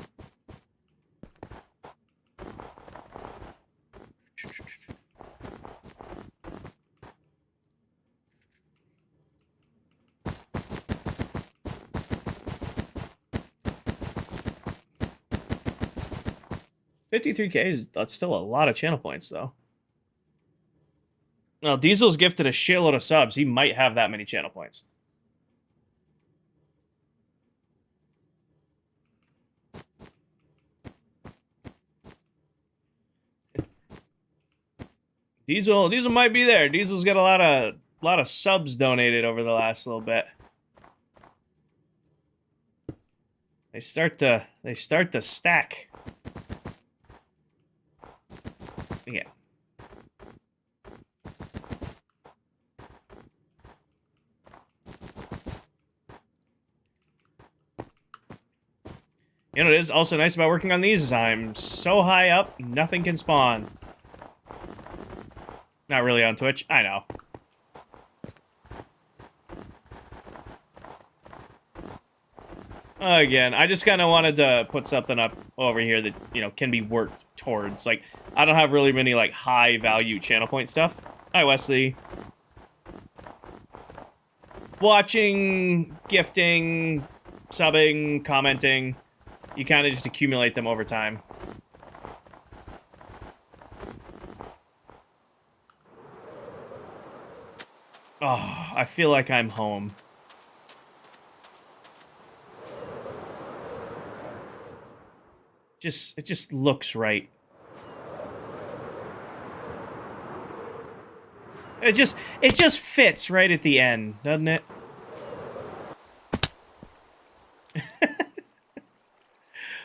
$53k is still a lot of channel points, though. Well, Diesel's gifted a shitload of subs. He might have that many channel points. Diesel might be there. Diesel's got a lot of subs donated over the last little bit. They start to stack. Yeah. You know what is also nice about working on these is I'm so high up, nothing can spawn. Not really on Twitch, I know. Again, I just kind of wanted to put something up over here that, you know, can be worked towards. Like, I don't have really many, like, high-value channel point stuff. Hi, Wesley. Watching, gifting, subbing, commenting. You kind of just accumulate them over time. Oh, I feel like I'm home. It just looks right. It just fits right at the end, doesn't it?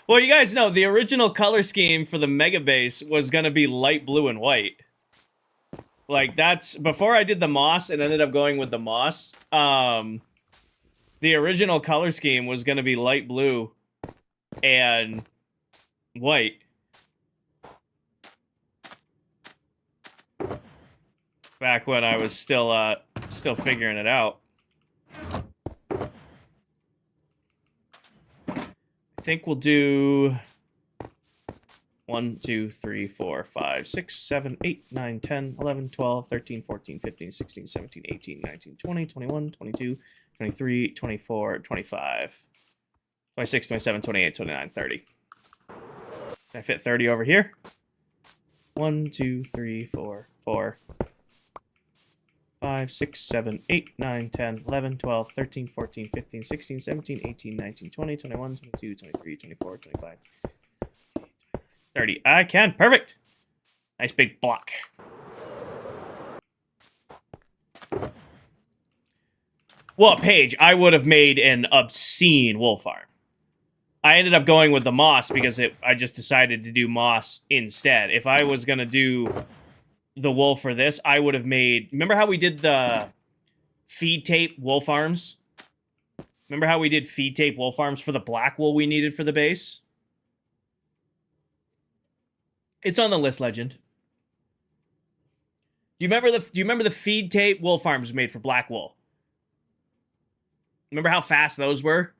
Well, you guys know the original color scheme for the Mega Base was gonna be light blue and white. Like, that's before I did the moss and ended up going with the moss. The original color scheme was gonna be light blue and white. Back when I was still figuring it out. I think we'll do 1, 2, 3, 4, 5, 6, 7, 8, 9, 10, 11, 12, 13, 14, 15, 16, 17, 18, 19, 20, 21, 22, 23, 24, 25, 26, 27, 28, 29, 30. Can I fit 30 over here? 1, 2, 3, 4, 4, 5, 6, 7, 8, 9, 10, 11, 12, 13, 14, 15, 16, 17, 18, 19, 20, 21, 22, 23, 24, 25, 30. I can. Perfect. Nice big block. Well, Paige, I would have made an obscene wool farm. I ended up going with the moss because I just decided to do moss instead. If I was going to do the wool for this, I would have made... Remember how we did the feed tape wool farms? Remember how we did feed tape wool farms for the black wool we needed for the base? It's on the list, Legend. Do you remember the feed tape wool farms made for black wool? Remember how fast those were?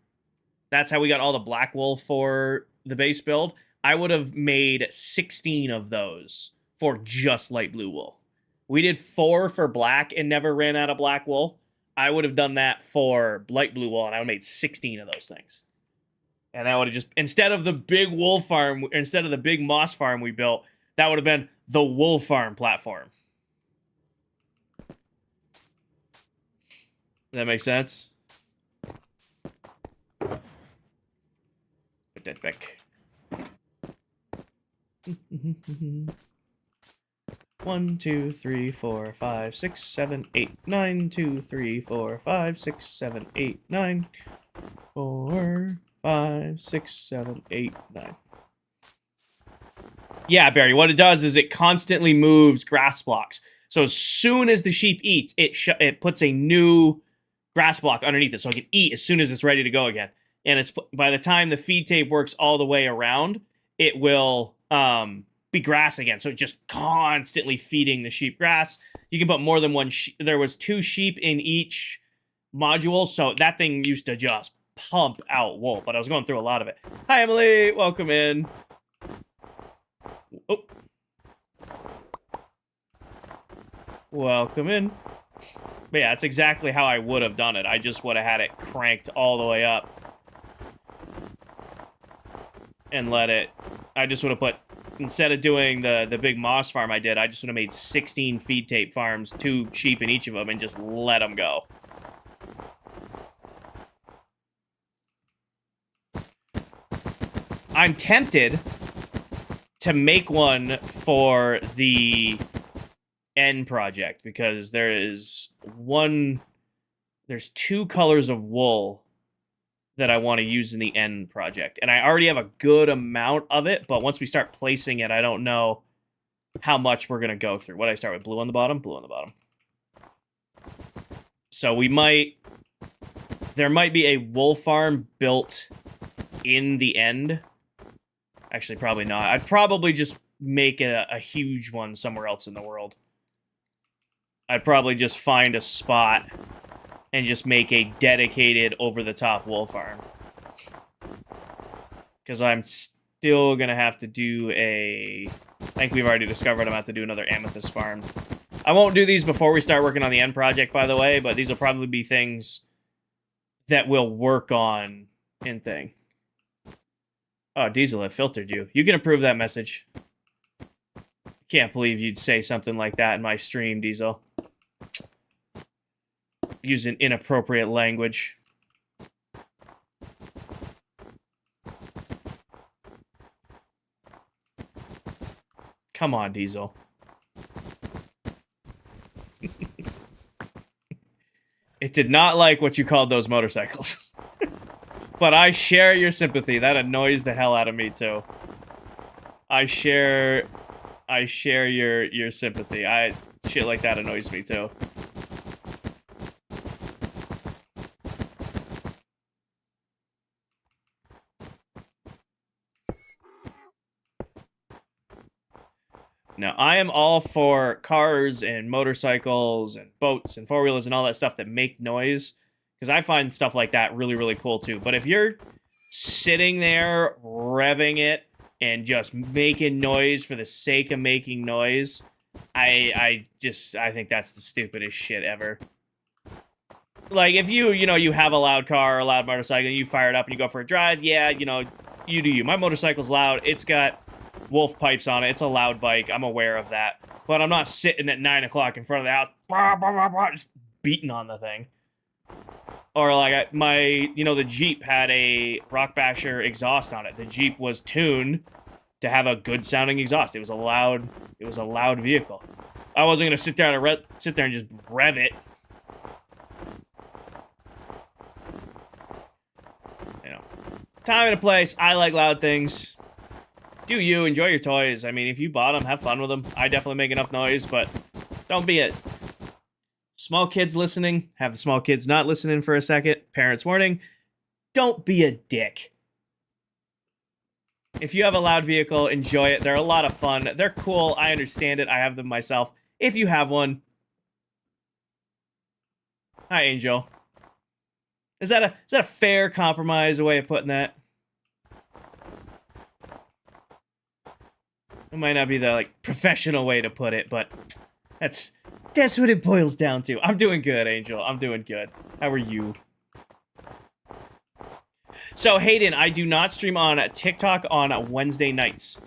That's how we got all the black wool for the base build. I would have made 16 of those for just light blue wool. We did 4 for black and never ran out of black wool. I would have done that for light blue wool, and I would have made 16 of those things. And that would have just, instead of the big wool farm, instead of the big moss farm we built, that would have been the wool farm platform. Does that make sense? Put that back. 1, 2, 3, 4, 5, 6, 7, 8, 9. 2, 3, 4, 5, 6, 7, 8, 9. 4, 5, 6, 7, 8, 9. Yeah, Barry, what it does is it constantly moves grass blocks. So as soon as the sheep eats, it puts a new grass block underneath it so it can eat as soon as it's ready to go again. And it's by the time the feed tape works all the way around, it will be grass again. So it's just constantly feeding the sheep grass. You can put more than one. There was 2 sheep in each module, so that thing used to just pump out wool. But I was going through a lot of it. Hi, Emily. Welcome in. Oh. Welcome in. But yeah, that's exactly how I would have done it. I just would have had it cranked all the way up. And let it... I just would have put... Instead of doing the big moss farm I did, I just would have made 16 feed tape farms, 2 sheep in each of them, and just let them go. I'm tempted to make one for the end project, because there's 2 colors of wool that I want to use in the end project. And I already have a good amount of it, but once we start placing it, I don't know how much we're going to go through. What did I start with? Blue on the bottom? Blue on the bottom. So we might... There might be a wool farm built in the end. Actually, probably not. I'd probably just make it a huge one somewhere else in the world. I'd probably just find a spot and just make a dedicated over-the-top wool farm. Because I'm still going to have to do a... I think we've already discovered I'm going to have to do another amethyst farm. I won't do these before we start working on the end project, by the way, but these will probably be things that we'll work on in thing. Oh, Diesel, it filtered you. You can approve that message. Can't believe you'd say something like that in my stream, Diesel. Using inappropriate language. Come on, Diesel. It did not like what you called those motorcycles. But I share your sympathy. That annoys the hell out of me, too. I share your sympathy. Shit like that annoys me, too. Now, I am all for cars and motorcycles and boats and four-wheelers and all that stuff that make noise, because I find stuff like that really, really cool, too. But if you're sitting there revving it and just making noise for the sake of making noise, I think that's the stupidest shit ever. Like, if you have a loud car or a loud motorcycle and you fire it up and you go for a drive, yeah, you do you. My motorcycle's loud. It's got wolf pipes on it. It's a loud bike. I'm aware of that. But I'm not sitting at 9 o'clock in front of the house, bah, bah, bah, bah, just beating on the thing. Or like the Jeep had a Rock Basher exhaust on it. The Jeep was tuned to have a good sounding exhaust. It was a loud vehicle. I wasn't gonna sit there and just rev it. Time and a place. I like loud things. Do you enjoy your toys? I mean, if you bought them, have fun with them. I definitely make enough noise, but don't be it. Small kids listening, have the small kids not listening for a second. Parents warning, don't be a dick. If you have a loud vehicle, enjoy it. They're a lot of fun. They're cool. I understand it. I have them myself. If you have one. Hi, Angel. Is that a fair compromise, a way of putting that? It might not be the like professional way to put it, but that's what it boils down to. I'm doing good, Angel. I'm doing good. How are you? So, Hayden, I do not stream on TikTok on Wednesday nights.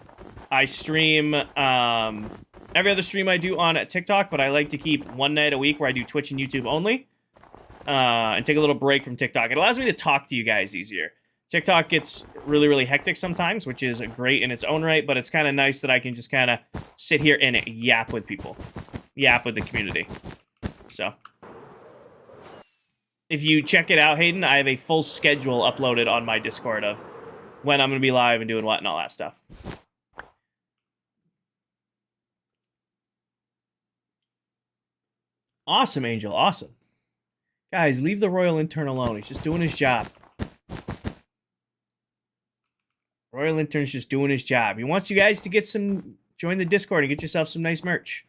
I stream every other stream I do on TikTok, but I like to keep one night a week where I do Twitch and YouTube only. And take a little break from TikTok. It allows me to talk to you guys easier. TikTok gets really, really hectic sometimes, which is great in its own right, but it's kind of nice that I can just kind of sit here and yap with people. Yap with the community. So, if you check it out, Hayden, I have a full schedule uploaded on my Discord of when I'm going to be live and doing what and all that stuff. Awesome, Angel. Awesome. Guys, leave the Royal Intern alone. He's just doing his job. Royal Intern's just doing his job. He wants you guys to get join the Discord and get yourself some nice merch.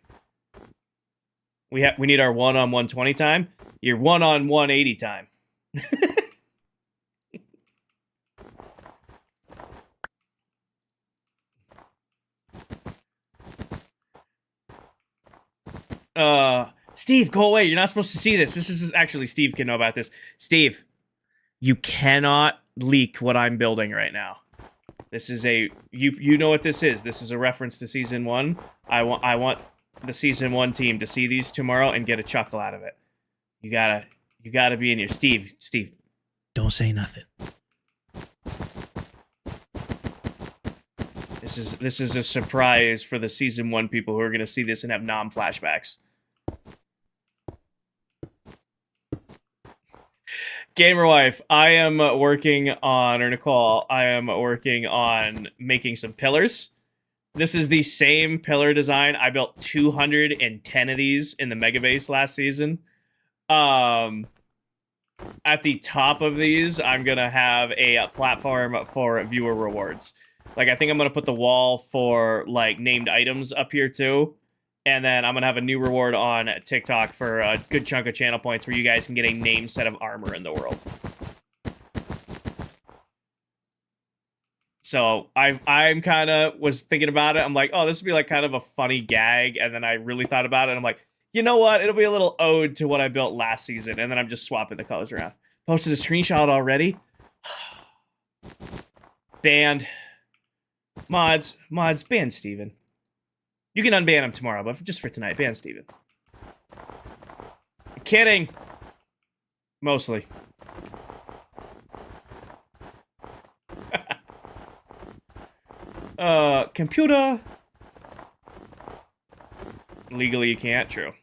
We need our 1-on-120 time. Your 1-on-180 time. Steve, go away. You're not supposed to see this. This is actually, Steve can know about this. Steve, you cannot leak what I'm building right now. This is you know what this is. This is a reference to season 1. I want the season 1 team to see these tomorrow and get a chuckle out of it. You gotta be in here. Steve, don't say nothing. This is a surprise for the season 1 people who are gonna see this and have flashbacks. Gamer wife, I am working on, or Nicole, I am working on making some pillars. This is the same pillar design. I built 210 of these in the Mega Base last season. At the top of these, I'm gonna have a platform for viewer rewards. Like, I think I'm gonna put the wall for like named items up here too. And then I'm going to have a new reward on TikTok for a good chunk of channel points where you guys can get a named set of armor in the world. So I'm kind of was thinking about it. I'm like, oh, this would be like kind of a funny gag. And then I really thought about it. And I'm like, you know what? It'll be a little ode to what I built last season. And then I'm just swapping the colors around. Posted a screenshot already. Banned. Mods, ban Steven. You can unban him tomorrow, but just for tonight, ban Steven. I'm kidding. Mostly. Computer. Legally, you can't. True.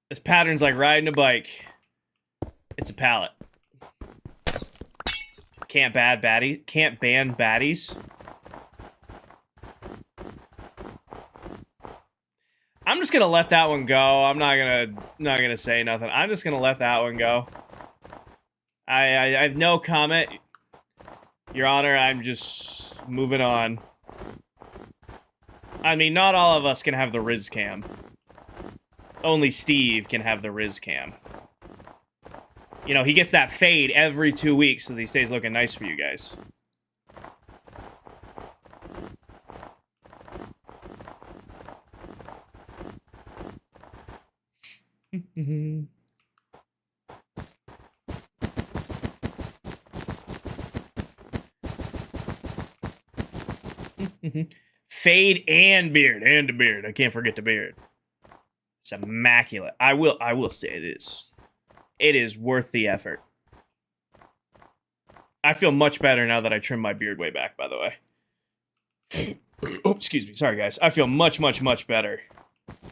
This pattern's like riding a bike. It's a pallet. Can't ban baddies. I'm just gonna let that one go. I'm not gonna say nothing. I'm just gonna let that one go. I have no comment. Your Honor, I'm just moving on. I mean, not all of us can have the Riz cam. Only Steve can have the Riz cam. You know, he gets that fade every 2 weeks so that he stays looking nice for you guys. Fade and beard. And the beard. I can't forget the beard. It's immaculate. I will say it is. It is worth the effort. I feel much better now that I trimmed my beard way back, by the way. Oh, excuse me. Sorry, guys. I feel much, much, much better.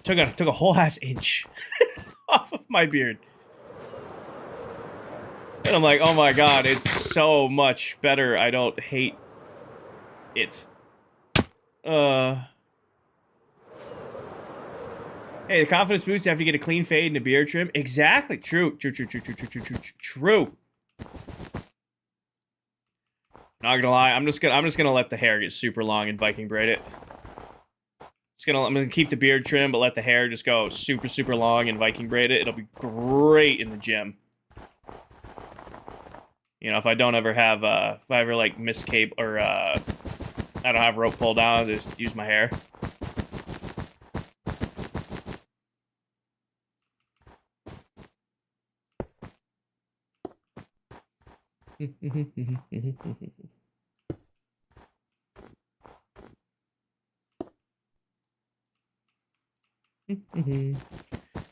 Took a whole ass inch off of my beard. And I'm like, oh my god, it's so much better. I don't hate it. Hey, the confidence boosts after you get a clean fade and a beard trim. Exactly. True. True. Not gonna lie, I'm just gonna let the hair get super long and Viking braid it. I'm gonna keep the beard trim, but let the hair just go super long and Viking braid it. It'll be great in the gym. You know, if I don't ever have if I ever like miss cape or I don't have rope pulled down, I'll just use my hair. If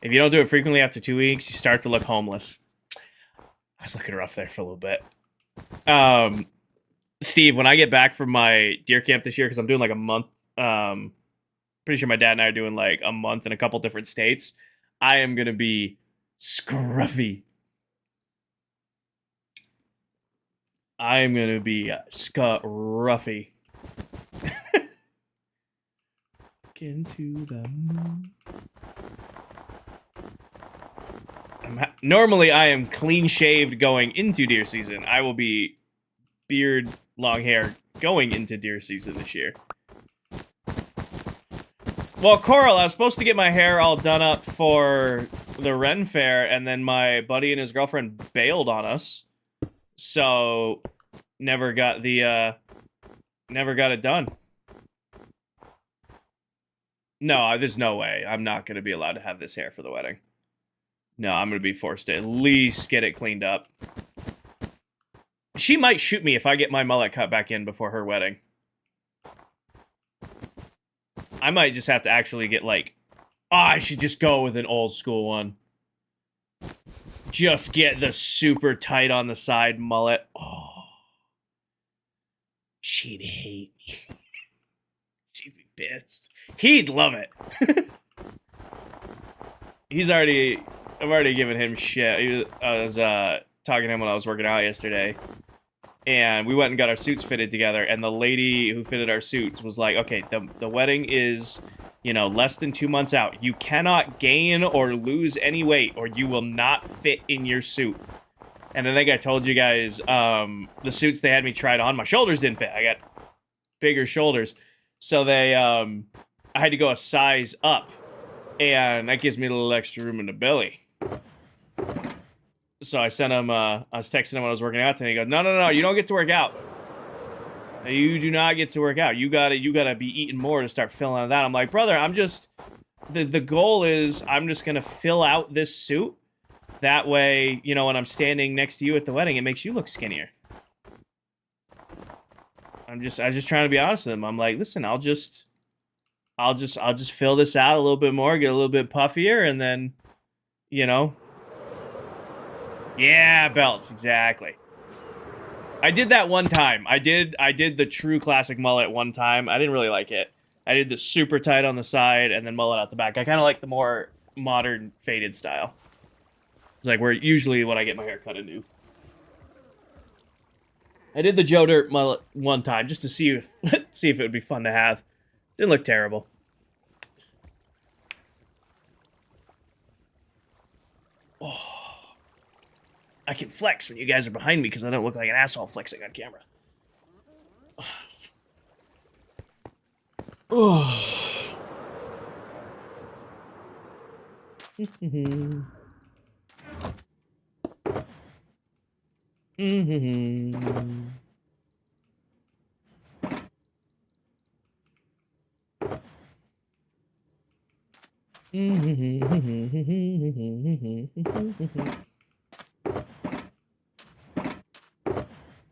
you don't do it frequently after 2 weeks, you start to look homeless. I was looking rough there for a little bit. Steve, when I get back from my deer camp this year, because I'm doing like a month, pretty sure my dad and I are doing like a month in a couple different states, I am going to be scruffy. I am going to be scruffy. Into the moon. Normally, I am clean shaved going into deer season. I will be beard, long hair going into deer season this year. Well, Coral, I was supposed to get my hair all done up for the Ren Fair, and then my buddy and his girlfriend bailed on us, so never got it done. No, there's no way. I'm not going to be allowed to have this hair for the wedding. No, I'm going to be forced to at least get it cleaned up. She might shoot me if I get my mullet cut back in before her wedding. I might just have to actually get like... I should just go with an old school one. Just get the super tight on the side mullet. Oh. She'd hate me. She'd be pissed. He'd love it. I've already given him shit. I was talking to him when I was working out yesterday. And we went and got our suits fitted together. And the lady who fitted our suits was like, okay, the wedding is, you know, less than 2 months out. You cannot gain or lose any weight or you will not fit in your suit. And I think I told you guys, the suits they had me tried on, my shoulders didn't fit. I got bigger shoulders. So I had to go a size up. And that gives me a little extra room in the belly. So I sent him, I was texting him when I was working out today. He goes, no, you don't get to work out. You do not get to work out. You gotta be eating more to start filling out that. I'm like, brother, I'm just, the goal is I'm just gonna fill out this suit. That way, you know, when I'm standing next to you at the wedding, it makes you look skinnier. I was just trying to be honest with him. I'm like, listen, I'll just fill this out a little bit more, get a little bit puffier, and then, you know. Yeah, belts, exactly. I did that one time. I did the true classic mullet one time. I didn't really like it. I did the super tight on the side and then mullet out the back. I kind of like the more modern faded style. It's like where usually when I get my hair cut into. I did the Joe Dirt mullet one time just to see if it would be fun to have. Didn't look terrible. Oh. I can flex when you guys are behind me because I don't look like an asshole flexing on camera. Oh.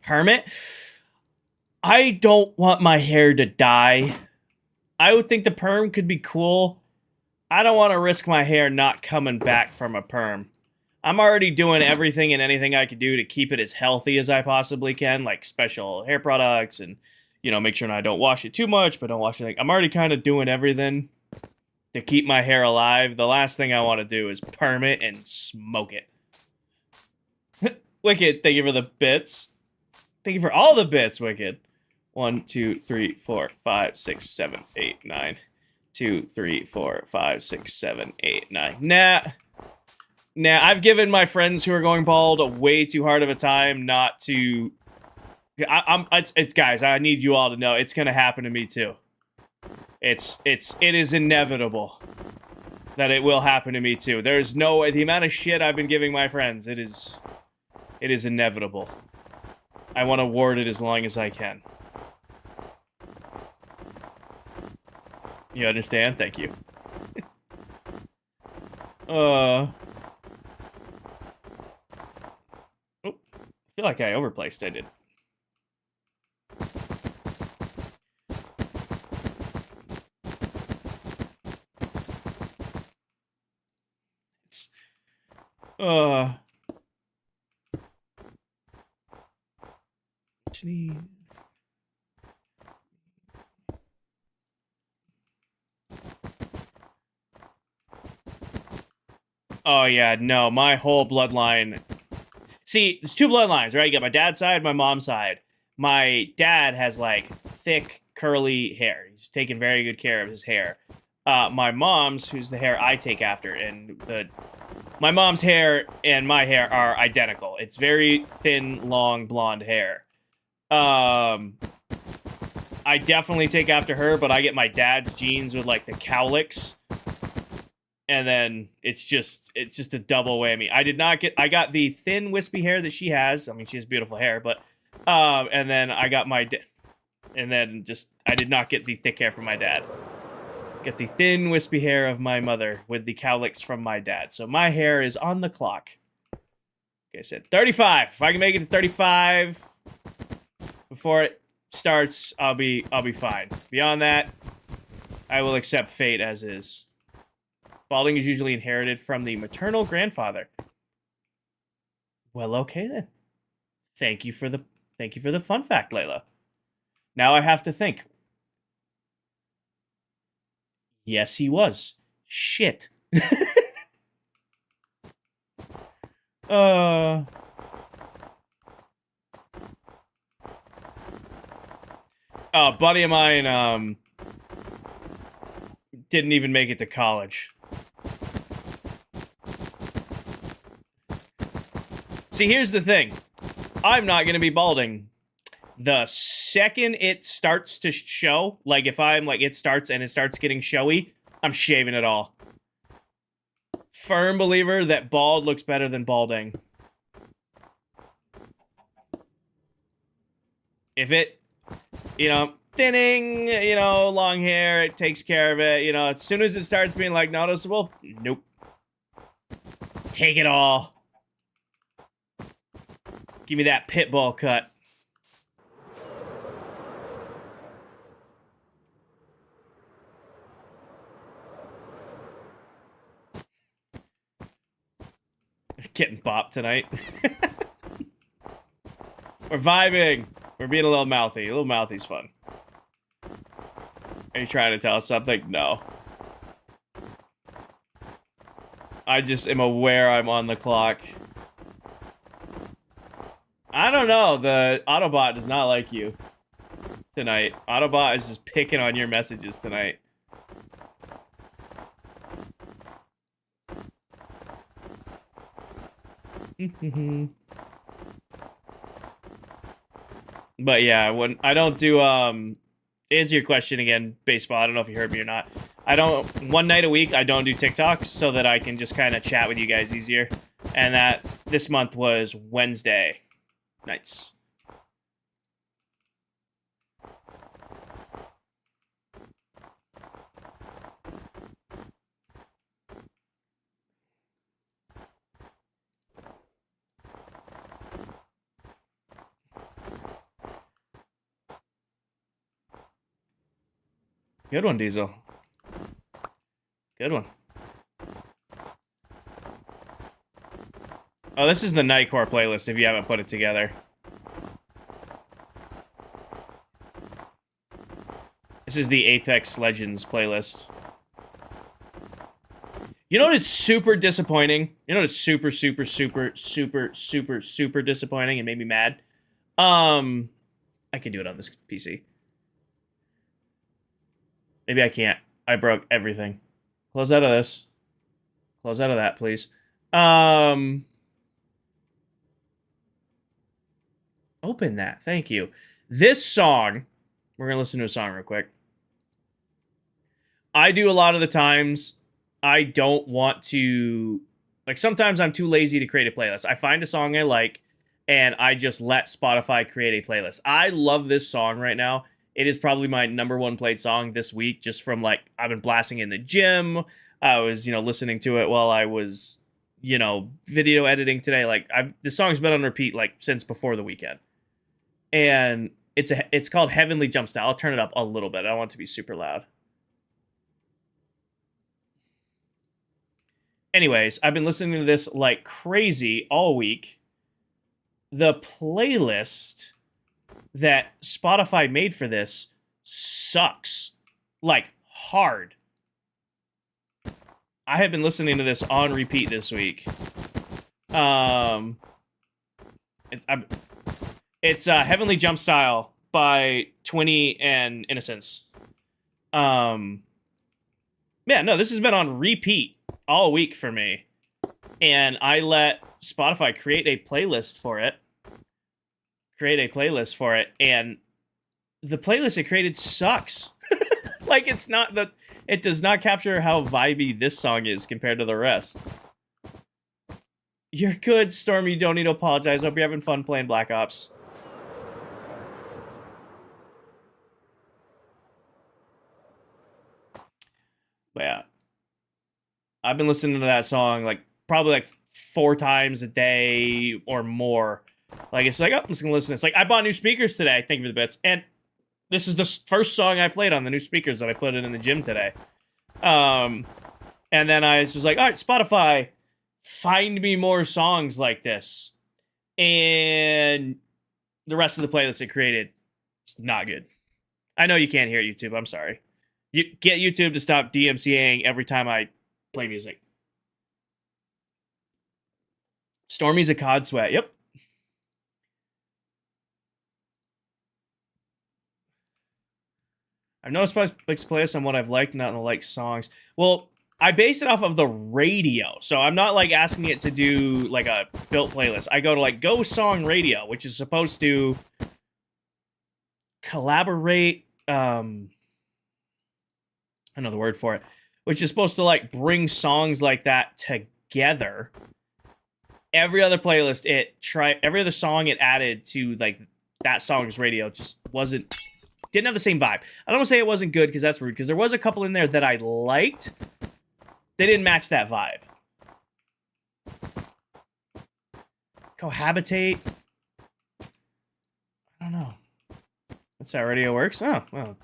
Hermit? I don't want my hair to dye. I would think the perm could be cool. I don't want to risk my hair not coming back from a perm. I'm already doing everything and anything I can do to keep it as healthy as I possibly can, like special hair products and, you know, make sure I don't wash it too much, but don't wash it. I'm already kind of doing everything to keep my hair alive. The last thing I want to do is perm it and smoke it. Wicked, thank you for the bits. Thank you for all the bits, Wicked. 1, 2, 3, 4, 5, 6, 7, 8, 9, 2, 3, 4, 5, 6, 7, 8, 9. Nah, I've given my friends who are going bald a way too hard of a time not to. It's guys. I need you all to know it's gonna happen to me too. It is inevitable that it will happen to me too. There's no way. The amount of shit I've been giving my friends, it is inevitable. I want to ward it as long as I can. You understand? Thank you. Oh, I feel like I overplaced. I did. It's. Actually. Oh yeah, no, my whole bloodline. See, there's two bloodlines, right? You got my dad's side, my mom's side. My dad has like thick, curly hair. He's taken very good care of his hair. My mom's, who's the hair I take after, and my mom's hair and my hair are identical. It's very thin, long, blonde hair. I definitely take after her, but I get my dad's genes with like the cowlicks. And then it's just a double whammy. I got the thin wispy hair that she has. I mean, she has beautiful hair, but and then I got I did not get the thick hair from my dad. Get the thin wispy hair of my mother with the cowlicks from my dad. So my hair is on the clock. Like I said, 35. If I can make it to 35 before it starts, I'll be fine. Beyond that, I will accept fate as is. Balding is usually inherited from the maternal grandfather. Well, okay then. Thank you for the fun fact, Layla. Now I have to think. Yes, he was. Shit. A buddy of mine didn't even make it to college. See, here's the thing. I'm not going to be balding. The second it starts to show, like if I'm like it starts getting showy, I'm shaving it all. Firm believer that bald looks better than balding. If it, thinning, long hair, it takes care of it, as soon as it starts being like noticeable, nope. Take it all. Give me that pit bull cut. Getting bopped tonight. We're vibing. We're being a little mouthy. A little mouthy's fun. Are you trying to tell us something? No. I just am aware I'm on the clock. I don't know. The Autobot does not like you tonight. Autobot is just picking on your messages tonight. But yeah, when I don't do to answer your question again, baseball, I don't know if you heard me or not. One night a week I don't do TikTok so that I can just kind of chat with you guys easier. And this month was Wednesday nights. Good one, Diesel. Good one. Oh, this is the Nightcore playlist if you haven't put it together. This is the Apex Legends playlist. You know what is super disappointing? You know what is super disappointing and made me mad? I can do it on this PC. Maybe I can't. I broke everything. Close out of this. Close out of that, please. Open that. Thank you. This song, we're going to listen to a song real quick. I do a lot of the times, I don't want to, like sometimes I'm too lazy to create a playlist. I find a song I like, and I just let Spotify create a playlist. I love this song right now. It is probably my #1 played song this week, just from like, I've been blasting in the gym. I was, listening to it while I was, video editing today. Like, this song's been on repeat like since before the weekend. And it's called Heavenly Jump Style. I'll turn it up a little bit. I don't want it to be super loud. Anyways, I've been listening to this like crazy all week. The playlist that Spotify made for this sucks. Like, hard. I have been listening to this on repeat this week. It's Heavenly Jump Style by Twinny and Innocence. Yeah, no, this has been on repeat all week for me. And I let Spotify create a playlist for it. And the playlist it created sucks. Like, it does not capture how vibey this song is compared to the rest. You're good, Storm. You don't need to apologize. Hope you're having fun playing Black Ops. But yeah. I've been listening to that song like probably like 4 times a day or more. Like, it's like, oh, I'm just gonna listen. It's like, I bought new speakers today. Thank you for the bits. And this is the first song I played on the new speakers that I put in the gym today. And then I was like, all right, Spotify, find me more songs like this. And the rest of the playlist it created is not good. I know you can't hear YouTube. I'm sorry. You get YouTube to stop DMCAing every time I play music. Stormy's a COD sweat. Yep. I've noticed I likes playlists on what I've liked, not on the like songs. Well, I base it off of the radio, so I'm not like asking it to do like a built playlist. I go to like Go Song Radio, which is supposed to collaborate. I know the word for it, which is supposed to like bring songs like that together. Every other playlist every other song it added to like that song's radio just didn't have the same vibe. I don't want to say it wasn't good because that's rude, because there was a couple in there that I liked. They didn't match that vibe. Cohabitate. I don't know. That's how radio works. Oh, well.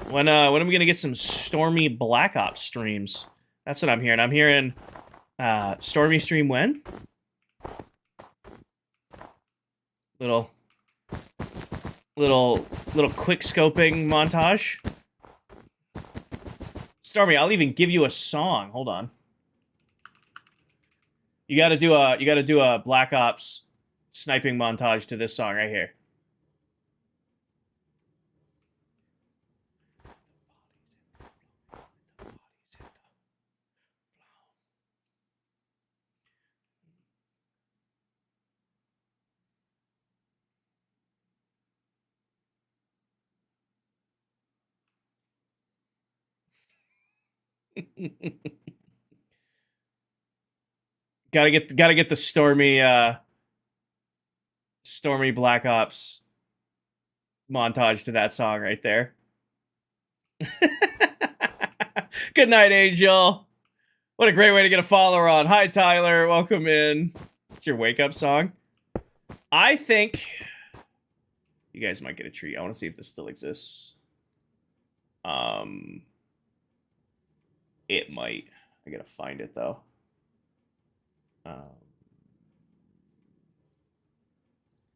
When am we gonna get some Stormy Black Ops streams? That's what I'm hearing. I'm hearing Stormy stream when? Little quick scoping montage. Stormy, I'll even give you a song. Hold on. You gotta do a Black Ops sniping montage to this song right here. gotta get the Stormy Black Ops montage to that song right there. Good night, Angel. What a great way to get a follower on. Hi, Tyler. Welcome in. It's your wake up song. I think you guys might get a treat. I want to see if this still exists. It might. I gotta find it though.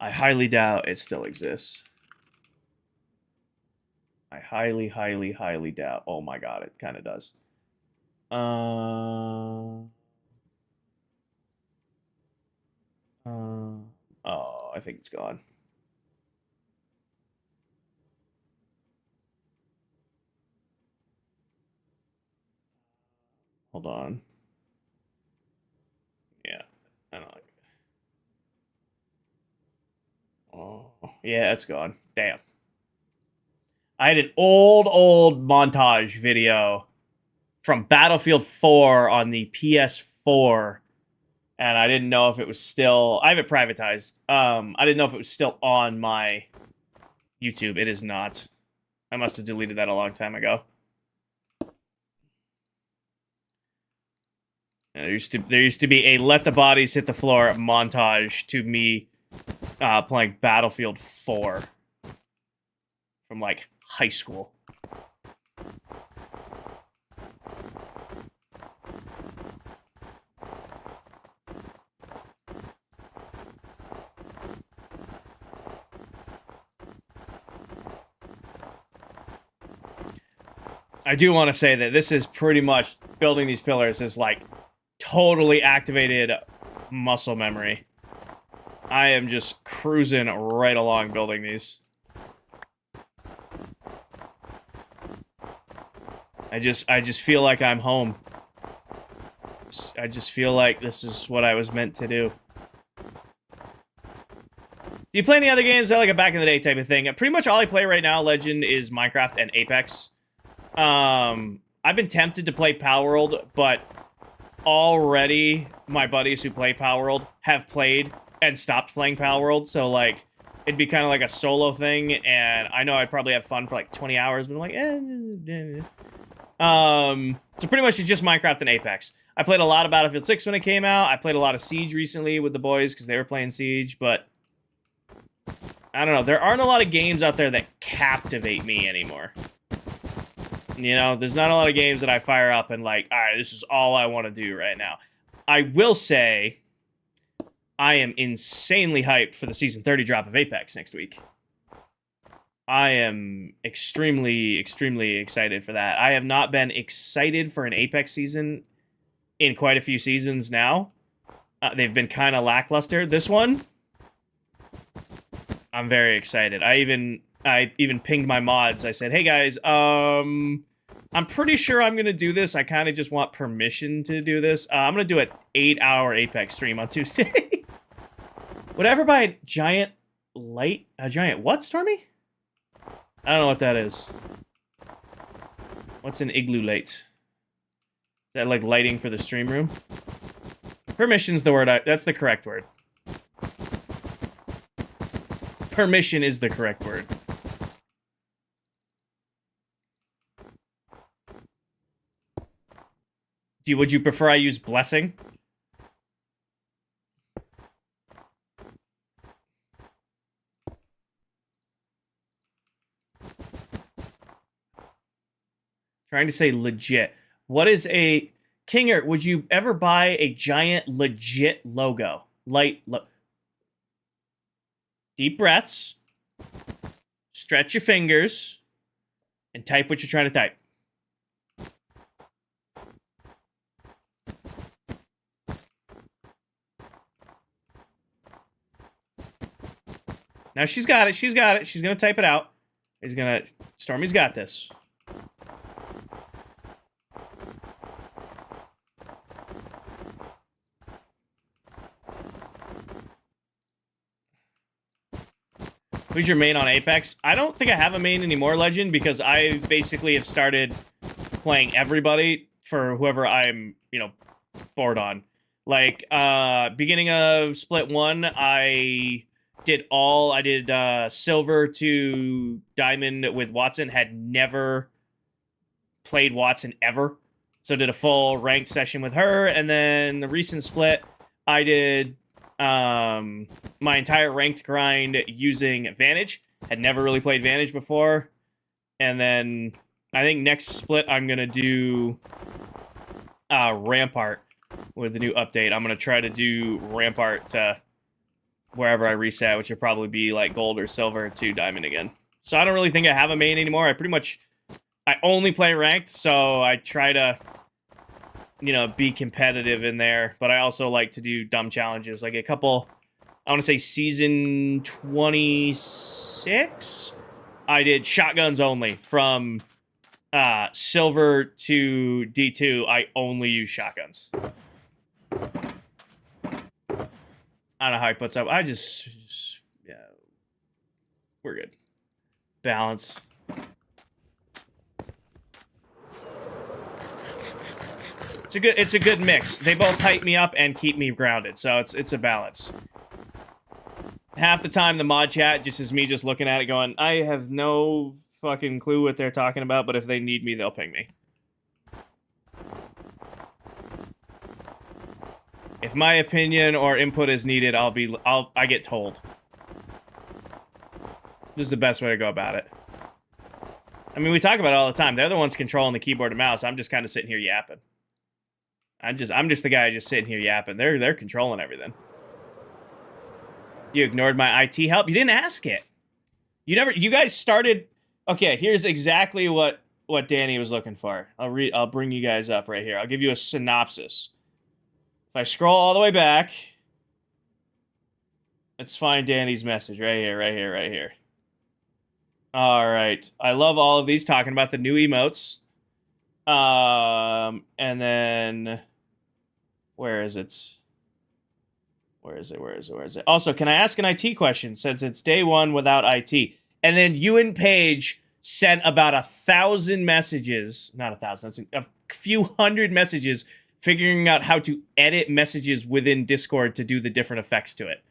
I highly doubt it still exists. I highly, highly, highly doubt. Oh my god, it kind of does. Oh, I think it's gone. Hold on. Yeah, I don't like it. Oh, yeah, it's gone. Damn. I had an old montage video from Battlefield 4 on the PS4, and I didn't know if it was still... I have it privatized. I didn't know if it was still on my YouTube. It is not. I must have deleted that a long time ago. There used to be a let the bodies hit the floor montage to me playing Battlefield 4 from like high school. I do want to say that this is pretty much building these pillars is like totally activated muscle memory. I am just cruising right along building these. I just feel like I'm home. I just feel like this is what I was meant to do. Do you play any other games? Is that like a back in the day type of thing? Pretty much all I play right now, Legend, is Minecraft and Apex. I've been tempted to play Palworld, but already my buddies who play Palworld have played and stopped playing Palworld, so like it'd be kind of like a solo thing, and I know I'd probably have fun for like 20 hours, but I'm like, so pretty much it's just Minecraft and Apex. I played a lot of Battlefield 6 when it came out. I played a lot of Siege recently with the boys because they were playing Siege, but I don't know. There aren't a lot of games out there that captivate me anymore. You know, there's not a lot of games that I fire up and like, all right, this is all I want to do right now. I will say I am insanely hyped for the Season 30 drop of Apex next week. I am extremely, extremely excited for that. I have not been excited for an Apex season in quite a few seasons now. They've been kind of lackluster. This one, I'm very excited. I even pinged my mods. I said, hey guys, I'm pretty sure I'm going to do this. I kind of just want permission to do this. I'm going to do an 8-hour Apex stream on Tuesday. Would I ever buy a giant light? A giant what, Stormy? I don't know what that is. What's an igloo light? Is that like lighting for the stream room? Permission's the word. That's the correct word. Permission is the correct word. Would you prefer I use blessing? Trying to say legit. What is a... Kinger, would you ever buy a giant legit logo? Deep breaths. Stretch your fingers. And type what you're trying to type. Now she's got it. She's got it. She's going to type it out. Stormy's got this. Who's your main on Apex? I don't think I have a main anymore, Legend, because I basically have started playing everybody for whoever I'm, bored on. Like, beginning of Split 1, I did Silver to Diamond with Watson, had never played Watson ever. So did a full ranked session with her, and then the recent split, I did my entire ranked grind using Vantage. Had never really played Vantage before. And then I think next split I'm going to do Rampart with the new update. I'm going to try to do Rampart to wherever I reset, which will probably be like gold or silver to diamond again. So I don't really think I have a main anymore. I only play ranked, so I try to be competitive in there, but I also like to do dumb challenges. Like a couple, I want to say season 26, I did shotguns only from silver to D2, I only use shotguns. I don't know how he puts up. I just yeah, we're good. Balance. It's a good mix. They both hype me up and keep me grounded, so it's a balance. Half the time the mod chat just is me just looking at it going, I have no fucking clue what they're talking about, but if they need me, they'll ping me. If my opinion or input is needed, I get told. This is the best way to go about it. I mean, we talk about it all the time. They're the ones controlling the keyboard and mouse. I'm just kind of sitting here yapping. I'm just the guy just sitting here yapping. They're controlling everything. You ignored my IT help. You didn't ask it. You guys started. Okay, here's exactly what Danny was looking for. I'll bring you guys up right here. I'll give you a synopsis. If I scroll all the way back, let's find Danny's message right here. All right. I love all of these talking about the new emotes. And then where is it? Where is it? Also, can I ask an IT question since it's day one without IT? And then you and Paige sent about 1,000 messages, not 1,000, a few hundred messages figuring out how to edit messages within Discord to do the different effects to it.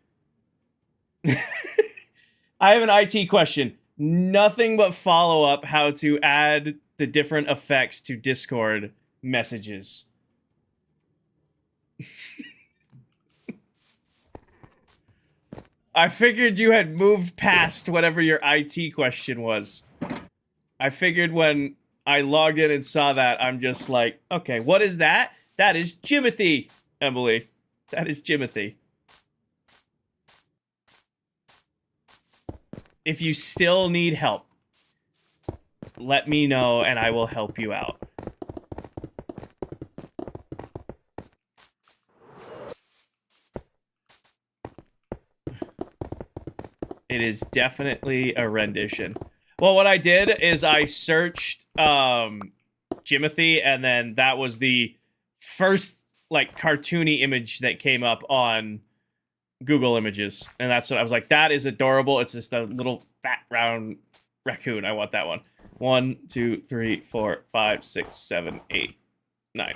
I have an IT question. Nothing but follow-up how to add the different effects to Discord messages. I figured you had moved past whatever your IT question was. I figured when I logged in and saw that, I'm just like, okay, what is that? That is Jimothy, Emily. That is Jimothy. If you still need help, let me know and I will help you out. It is definitely a rendition. Well, what I did is I searched Jimothy, and then that was the first like cartoony image that came up on Google Images, and that's what I was like, that is adorable. It's just a little fat round raccoon. I want that one. 1, 2, 3, 4, 5, 6, 7, 8, 9.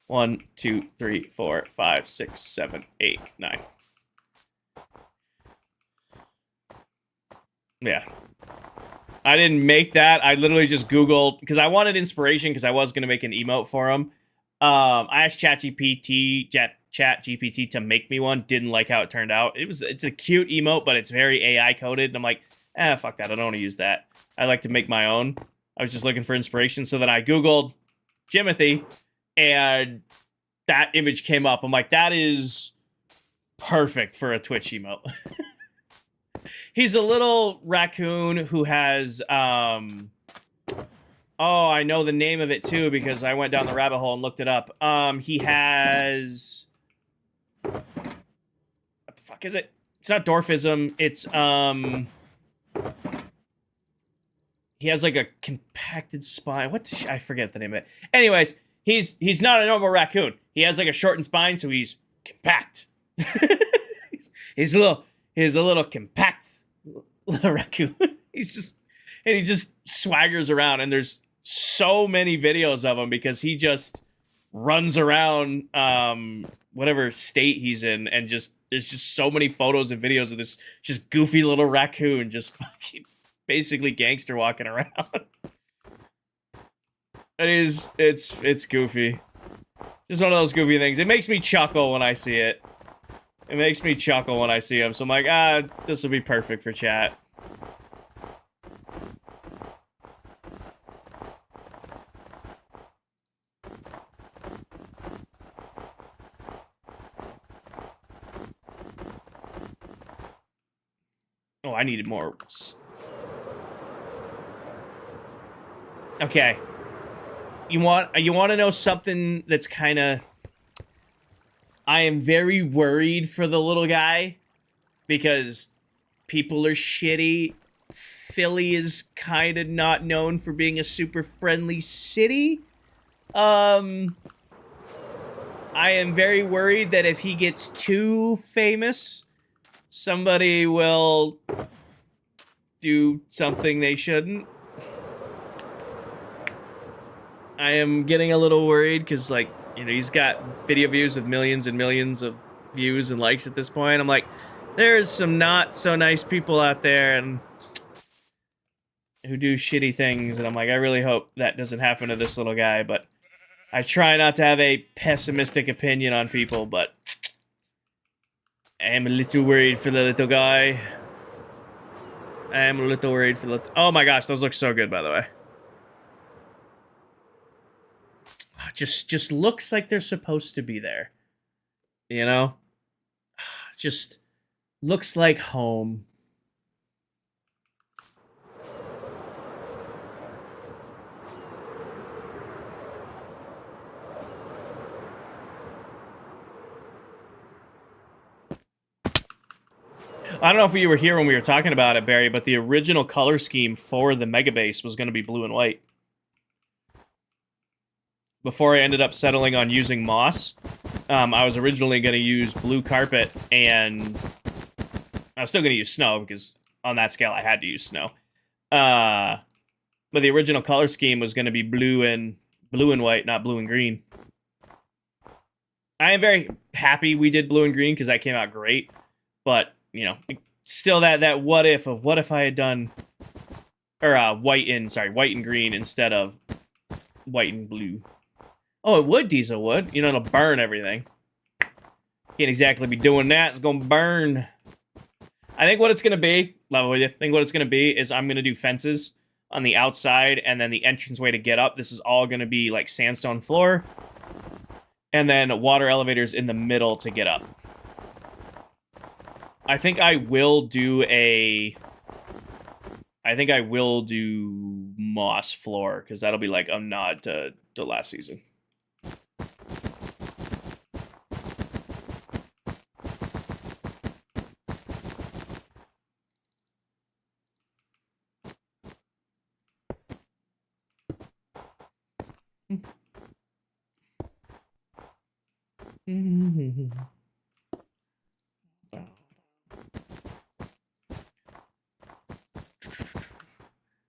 1, 2, 3, 4, 5, 6, 7, 8, 9. Yeah. I didn't make that. I literally just Googled, because I wanted inspiration, because I was going to make an emote for him. I asked ChatGPT to make me one. Didn't like how it turned out. It's a cute emote, but it's very AI coded. And I'm like, fuck that. I don't want to use that. I like to make my own. I was just looking for inspiration. So then I Googled Jimothy, and that image came up. I'm like, that is perfect for a Twitch emote. He's a little raccoon who has, oh, I know the name of it too because I went down the rabbit hole and looked it up. He has, what the fuck is it? It's not dwarfism. It's, he has like a compacted spine. What the I forget the name of it. Anyways, he's not a normal raccoon. He has like a shortened spine, so he's compact. he's a little compact little raccoon. He just swaggers around, and there's so many videos of him because he just runs around whatever state he's in, and there's just so many photos and videos of this just goofy little raccoon just fucking basically gangster walking around. It's goofy. Just one of those goofy things. It makes me chuckle when I see it. It makes me chuckle when I see him. So I'm like, this will be perfect for chat. Oh, I needed more. Okay. You want to know something that's kind of... I am very worried for the little guy because people are shitty Philly is kind of not known for being a super friendly city. I am very worried that if he gets too famous, somebody will do something they shouldn't. I am getting a little worried because, like, you know, he's got video views with millions and millions of views and likes at this point. I'm like, there's some not so nice people out there and who do shitty things, and I'm like, I really hope that doesn't happen to this little guy, but I try not to have a pessimistic opinion on people, but I am a little worried for the little guy. I am a little worried for the... Oh my gosh, those look so good, by the way. Just looks like they're supposed to be there. You know? Just looks like home. I don't know if you were here when we were talking about it, Barry, but the original color scheme for the Mega Base was going to be blue and white. Before I ended up settling on using moss, I was originally going to use blue carpet, and I was still going to use snow, because on that scale I had to use snow. But the original color scheme was going to be blue and white, not blue and green. I am very happy we did blue and green, because that came out great. But, you know, still that what if I had done, or white and green instead of white and blue. Oh, it would, Diesel would. You know, it'll burn everything. Can't exactly be doing that. It's gonna burn. I think what it's gonna be, level with you, I think what it's gonna be is I'm gonna do fences on the outside, and then the entranceway to get up, this is all gonna be like sandstone floor. And then water elevators in the middle to get up. I think I will do moss floor, because that'll be like a nod to last season.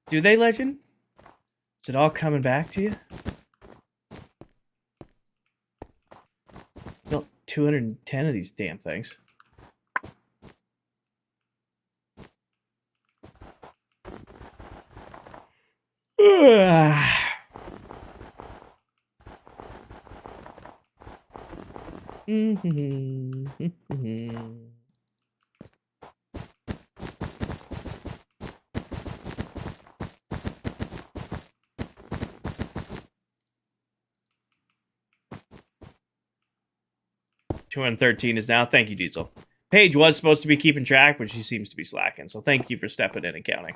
Do they, Legend? Is it all coming back to you? Built 210 of these damn things. Mm-hmm. 213 is now. Thank you, Diesel. Paige was supposed to be keeping track, but she seems to be slacking. So thank you for stepping in and counting.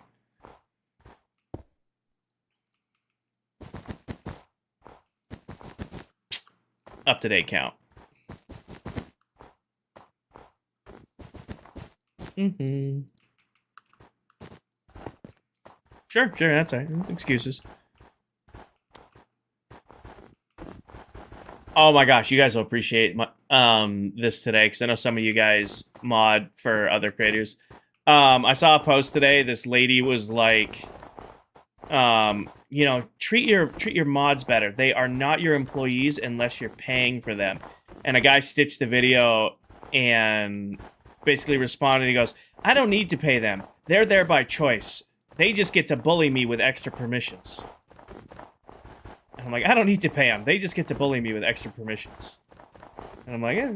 Up-to-date count. Mm-hmm. Sure, that's all right. Excuses. Oh my gosh, you guys will appreciate my, this today, because I know some of you guys mod for other creators. I saw a post today. This lady was like, you know, treat your mods better. They are not your employees unless you're paying for them. And a guy stitched the video and basically responded. He goes, I don't need to pay them. They're there by choice. They just get to bully me with extra permissions. And I'm like, I don't need to pay them. They just get to bully me with extra permissions. And I'm like, yeah,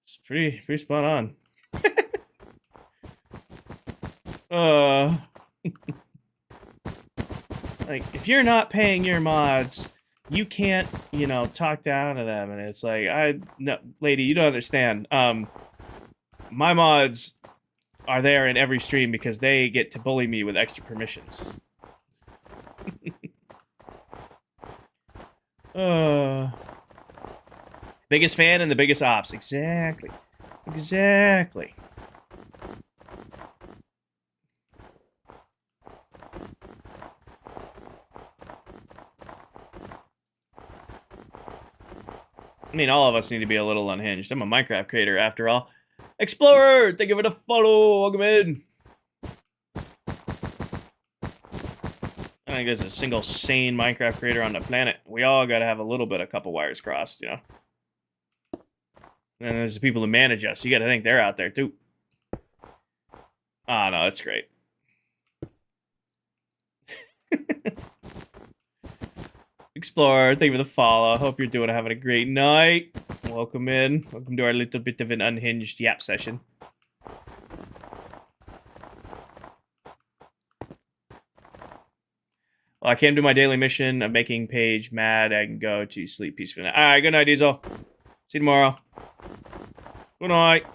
it's pretty spot on. Like, if you're not paying your mods, you can't, you know, talk down to them. And it's like, no, lady, you don't understand. My mods are there in every stream because they get to bully me with extra permissions. Biggest fan and the biggest ops. Exactly. I mean, all of us need to be a little unhinged. I'm a Minecraft creator, after all. Explorer! Thank you for the follow. Welcome in. I think there's a single sane Minecraft creator on the planet. We all gotta have a little bit of couple wires crossed, you know? And there's the people who manage us. You gotta think they're out there, too. Oh, no, that's great. Explorer, thank you for the follow. Hope you're having a great night. Welcome in. Welcome to our little bit of an unhinged yap session. Well, I came to my daily mission of making Paige mad. I can go to sleep peacefully now. Alright, good night, Diesel. See you tomorrow. Good night.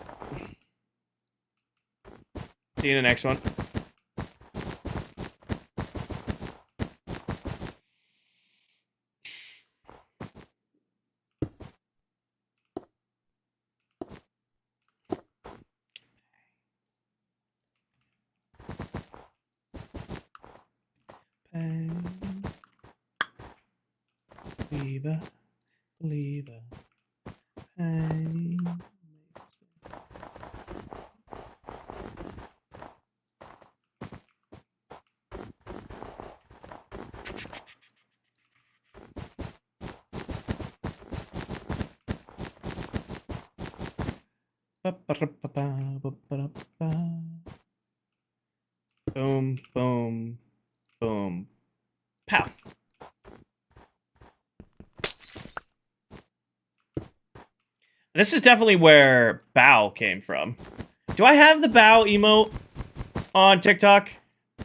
See you in the next one. Believer. Boom, boom, boom. Pow. This is definitely where bow came from. Do I have the bow emote on TikTok?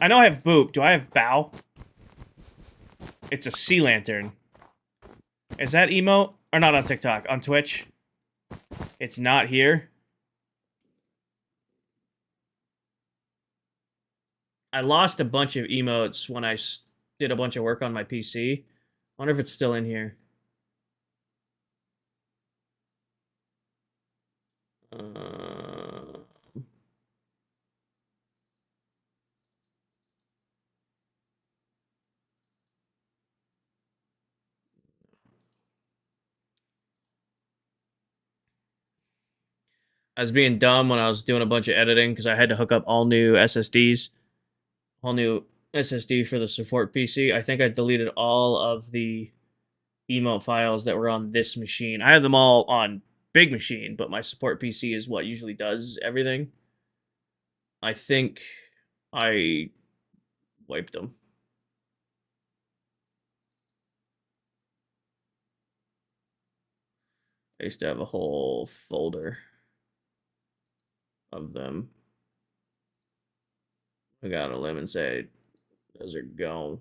I know I have boop. Do I have bow? It's a sea lantern. Is that emote? Or not on TikTok, on Twitch? It's not here. I lost a bunch of emotes when I did a bunch of work on my PC. Wonder if it's still in here. I was being dumb when I was doing a bunch of editing because I had to hook up all new SSDs. All new SSD for the support PC. I think I deleted all of the emote files that were on this machine. I have them all on big machine, but my support PC is what usually does everything. I think I wiped them. I used to have a whole folder of them. I got a limb and say those are gone.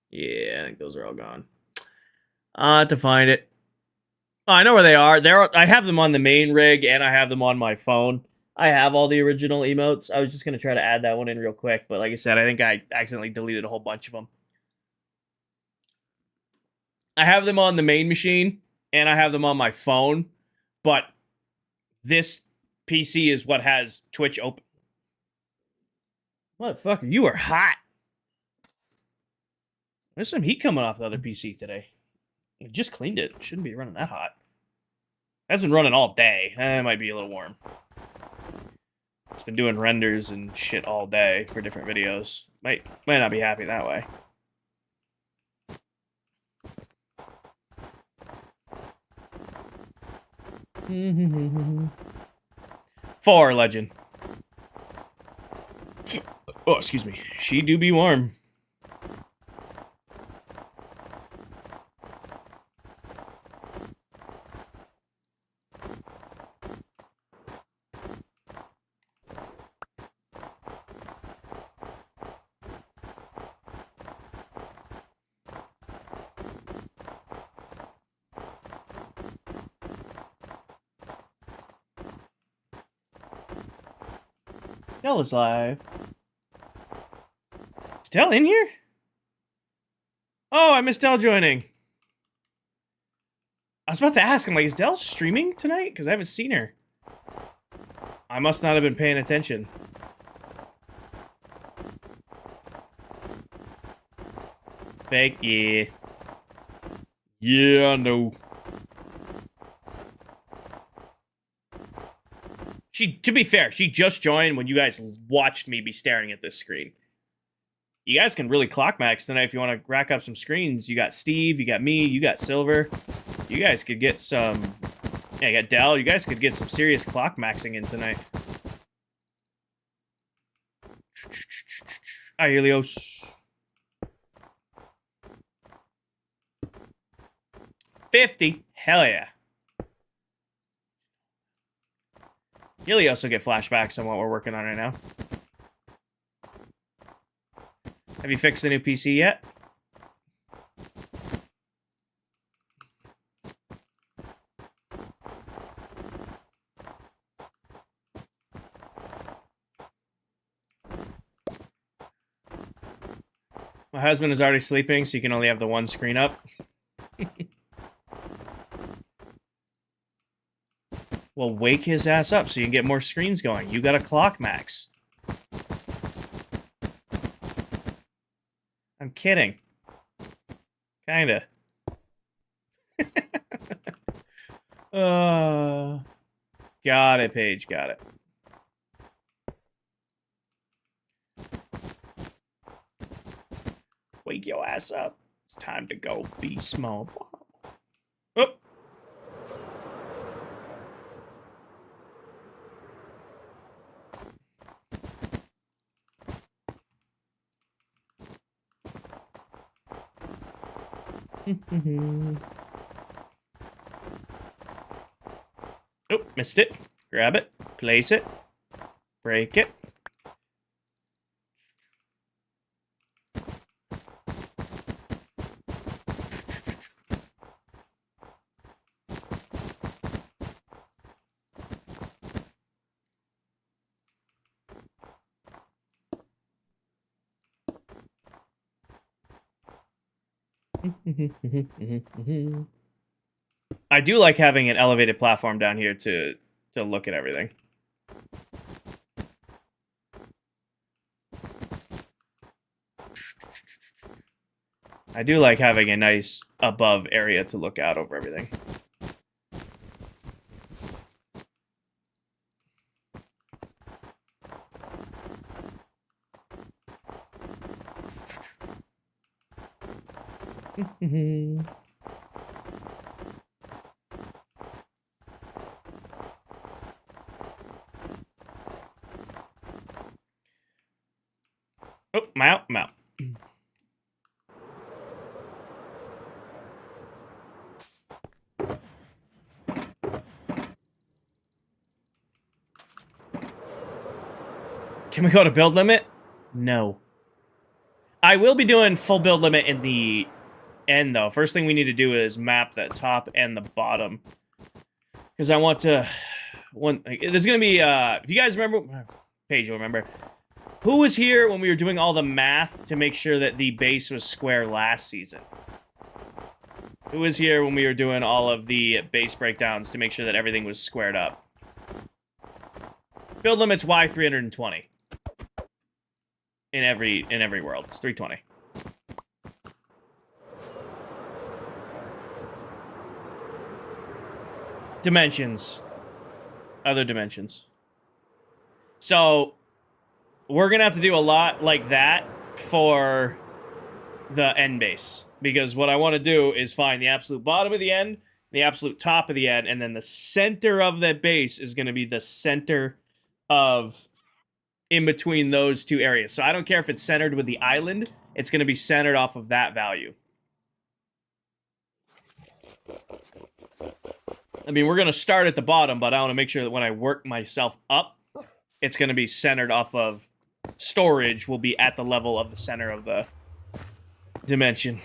Yeah, I think those are all gone. To find it. Oh, I know where they are. I have them on the main rig and I have them on my phone. I have all the original emotes. I was just going to try to add that one in real quick, but like I said, I think I accidentally deleted a whole bunch of them. I have them on the main machine and I have them on my phone, but this PC is what has Twitch open. Motherfucker, you are hot. There's some heat coming off the other PC today. I just cleaned it. Shouldn't be running that hot. It's been running all day. It might be a little warm. It's been doing renders and shit all day for different videos. Might not be happy that way. For legend. Oh, excuse me. She do be warm. Dell is live. Is Dell in here? Oh, I missed Dell joining. I was about to ask him, like, is Dell streaming tonight? Because I haven't seen her. I must not have been paying attention. Fake? Yeah. Yeah, I know. To be fair, she just joined when you guys watched me be staring at this screen. You guys can really clock max tonight if you want to rack up some screens. You got Steve, you got me, you got Silver. You guys could get some... Yeah, you got Dell. You guys could get some serious clock maxing in tonight. Hi, Helios. $50. Hell yeah. Helios will get flashbacks on what we're working on right now. Have you fixed the new PC yet? My husband is already sleeping, so you can only have the one screen up. Well, wake his ass up so you can get more screens going. You got a clock max. I'm kidding. Kinda. Got it, Paige. Got it. Wake your ass up. It's time to go be small. Oh. Oh, missed it. Grab it. Place it. Break it. I do like having an elevated platform down here to look at everything. I do like having a nice above area to look out over everything. Oh, I'm out. Can we go to build limit? No. I will be doing full build limit in the end, though. First thing we need to do is map the top and the bottom. Because I want to... there's going to be... if you guys remember... Paige will remember. Who was here when we were doing all the math to make sure that the base was square last season? Who was here when we were doing all of the base breakdowns to make sure that everything was squared up? Build limit's Y320. In every world. It's 320. Dimensions. Other dimensions. So, we're going to have to do a lot like that for the end base. Because what I want to do is find the absolute bottom of the end, the absolute top of the end, and then the center of that base is going to be the center of... in between those two areas. So I don't care if it's centered with the island, it's going to be centered off of that value. I mean, we're going to start at the bottom, but I want to make sure that when I work myself up, it's going to be centered off of storage will be at the level of the center of the dimension.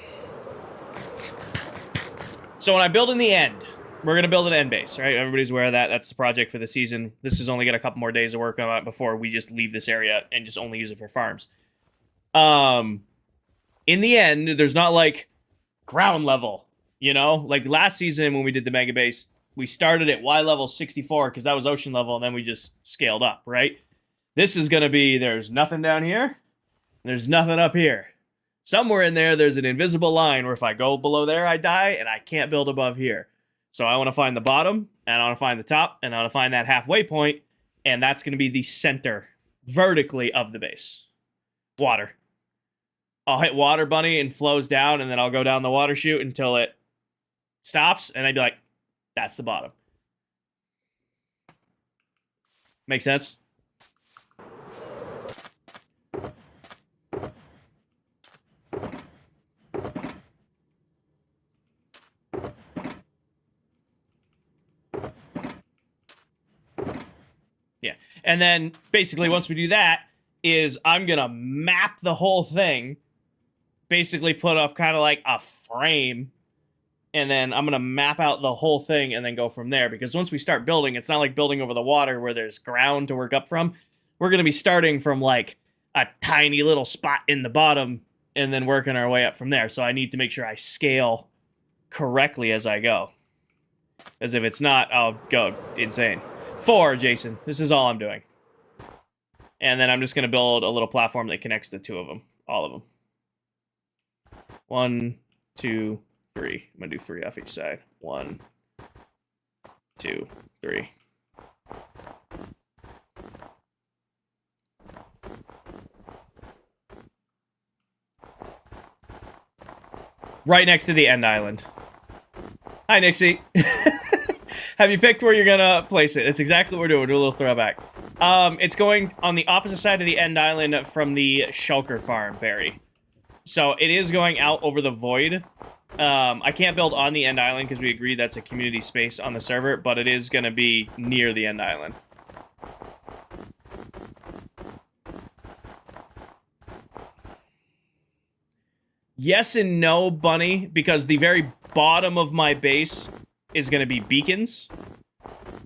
So when I build in the end, we're going to build an end base, right? Everybody's aware of that. That's the project for the season. This is only got a couple more days of work on it before we just leave this area and just only use it for farms. In the end, there's not like ground level, you know? Like last season when we did the mega base, we started at Y level 64 because that was ocean level, and then we just scaled up, right? This is going to be, there's nothing down here, there's nothing up here. somewhere in there, there's an invisible line where if I go below there, I die, and I can't build above here. So I want to find the bottom, and I want to find the top, and I want to find that halfway point, and that's going to be the center, vertically, of the base. Water. I'll hit water bunny and flows down, and then I'll go down the water chute until it stops, and I'd be like, that's the bottom. Make sense? Yeah. And then basically once we do that is I'm going to map the whole thing, basically put up kind of like a frame, and then I'm going to map out the whole thing and then go from there. Because once we start building, it's not like building over the water where there's ground to work up from. We're going to be starting from like a tiny little spot in the bottom and then working our way up from there. So I need to make sure I scale correctly as I go. As if it's not, I'll go insane. 4, Jason. This is all I'm doing. And then I'm just going to build a little platform that connects the two of them. All of them. 1, 2, 3. I'm going to do 3 off each side. 1, 2, 3. Right next to the end island. Hi, Nixie. Have you picked where you're going to place it? That's exactly what we're doing. We're doing a little throwback. It's going on the opposite side of the end island from the shulker farm, Barry. So it is going out over the void. I can't build on the end island because we agreed that's a community space on the server, but it is going to be near the end island. Yes and no, Bunny, because the very bottom of my base is going to be beacons.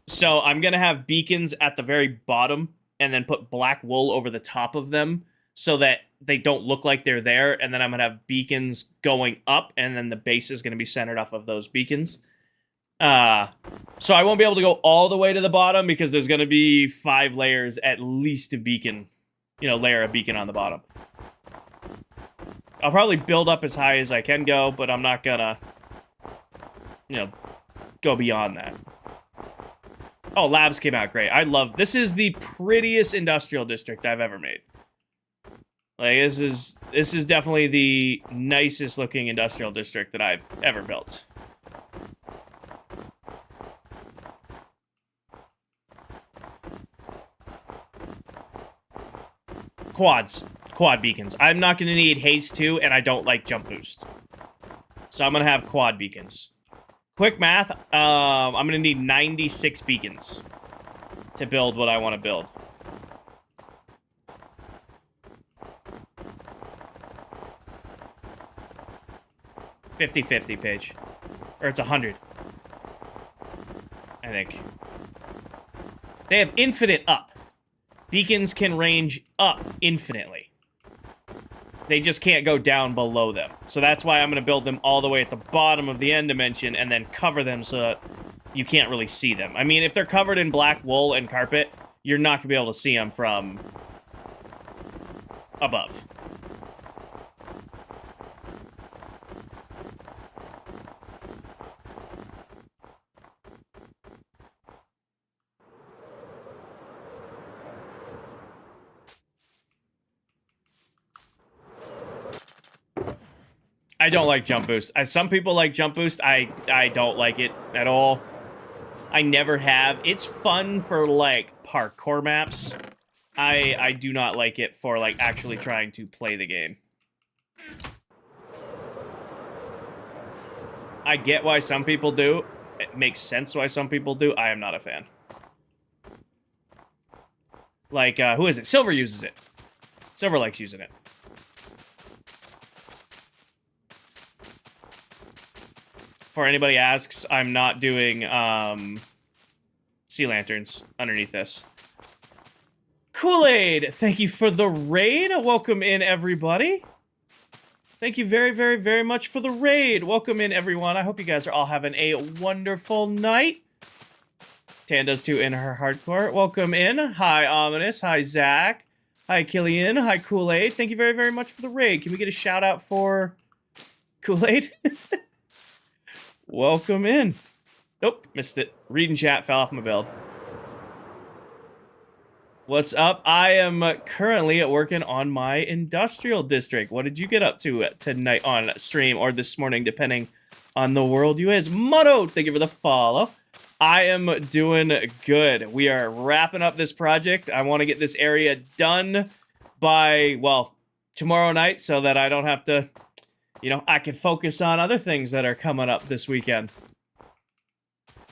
So I'm going to have beacons at the very bottom and then put black wool over the top of them so that they don't look like they're there. And then I'm going to have beacons going up, and then the base is going to be centered off of those beacons. So I won't be able to go all the way to the bottom because there's going to be 5 layers at least of beacon, layer of beacon on the bottom. I'll probably build up as high as I can go, but I'm not gonna, go beyond that. Oh, labs came out great. I love, this is the prettiest industrial district I've ever made. Like, this is definitely the nicest looking industrial district that I've ever built. Quad beacons. I'm not going to need haste 2, and I don't like jump boost. So I'm going to have quad beacons. Quick math, I'm going to need 96 beacons to build what I want to build. $50-50, Paige. Or it's 100. I think. They have infinite up. Beacons can range up infinitely. They just can't go down below them. So that's why I'm going to build them all the way at the bottom of the end dimension and then cover them so that you can't really see them. I mean, if they're covered in black wool and carpet, you're not going to be able to see them from above. I don't like jump boost. Some people like jump boost. I don't like it at all. I never have. It's fun for, like, parkour maps. I do not like it for, like, actually trying to play the game. I get why some people do. It makes sense why some people do. I am not a fan. Like, who is it? Silver uses it. Silver likes using it. For anybody asks, I'm not doing sea lanterns underneath this. Kool-Aid, thank you for the raid. Welcome in, everybody. Thank you very, very, very much for the raid. Welcome in, everyone. I hope you guys are all having a wonderful night. Tan does too in her hardcore. Welcome in. Hi, Ominous. Hi, Zach. Hi, Killian. Hi, Kool-Aid. Thank you very, very much for the raid. Can we get a shout out for Kool-Aid? Welcome in. Nope, missed it. Reading chat, fell off my build. What's up? I am currently working on my industrial district. What did you get up to tonight on stream or this morning, depending on the world you is? Moto, thank you for the follow. I am doing good. We are wrapping up this project. I want to get this area done by, well, tomorrow night so that I don't have to, you know, I can focus on other things that are coming up this weekend.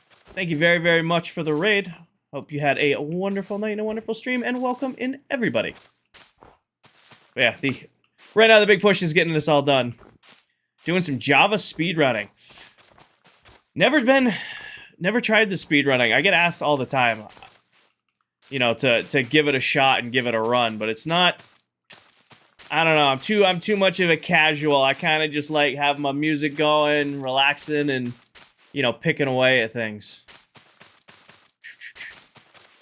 Thank you very, very much for the raid. Hope you had a wonderful night and a wonderful stream, and welcome in everybody. But yeah, right now the big push is getting this all done. Doing some Java speedrunning. Never tried the speedrunning. I get asked all the time, you know, to give it a shot and give it a run, but it's not. I don't know. I'm too much of a casual. I kind of just like have my music going, relaxing, and you know, picking away at things.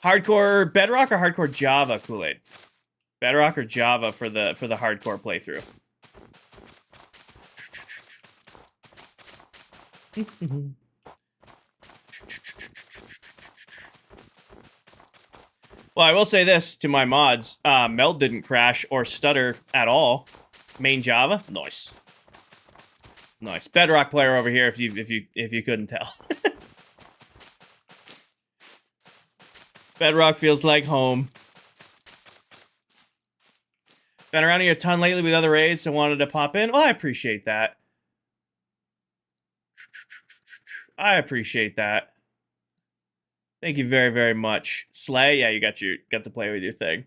Hardcore Bedrock or hardcore Java, Kool-Aid? Bedrock or Java for the hardcore playthrough? Well, I will say this to my mods: Meld didn't crash or stutter at all. Main Java, nice, nice. Bedrock player over here. If you couldn't tell. Bedrock feels like home. Been around here a ton lately with other raids, so wanted to pop in. Well, I appreciate that. I appreciate that. Thank you very, very much. Slay, yeah, you got to play with your thing.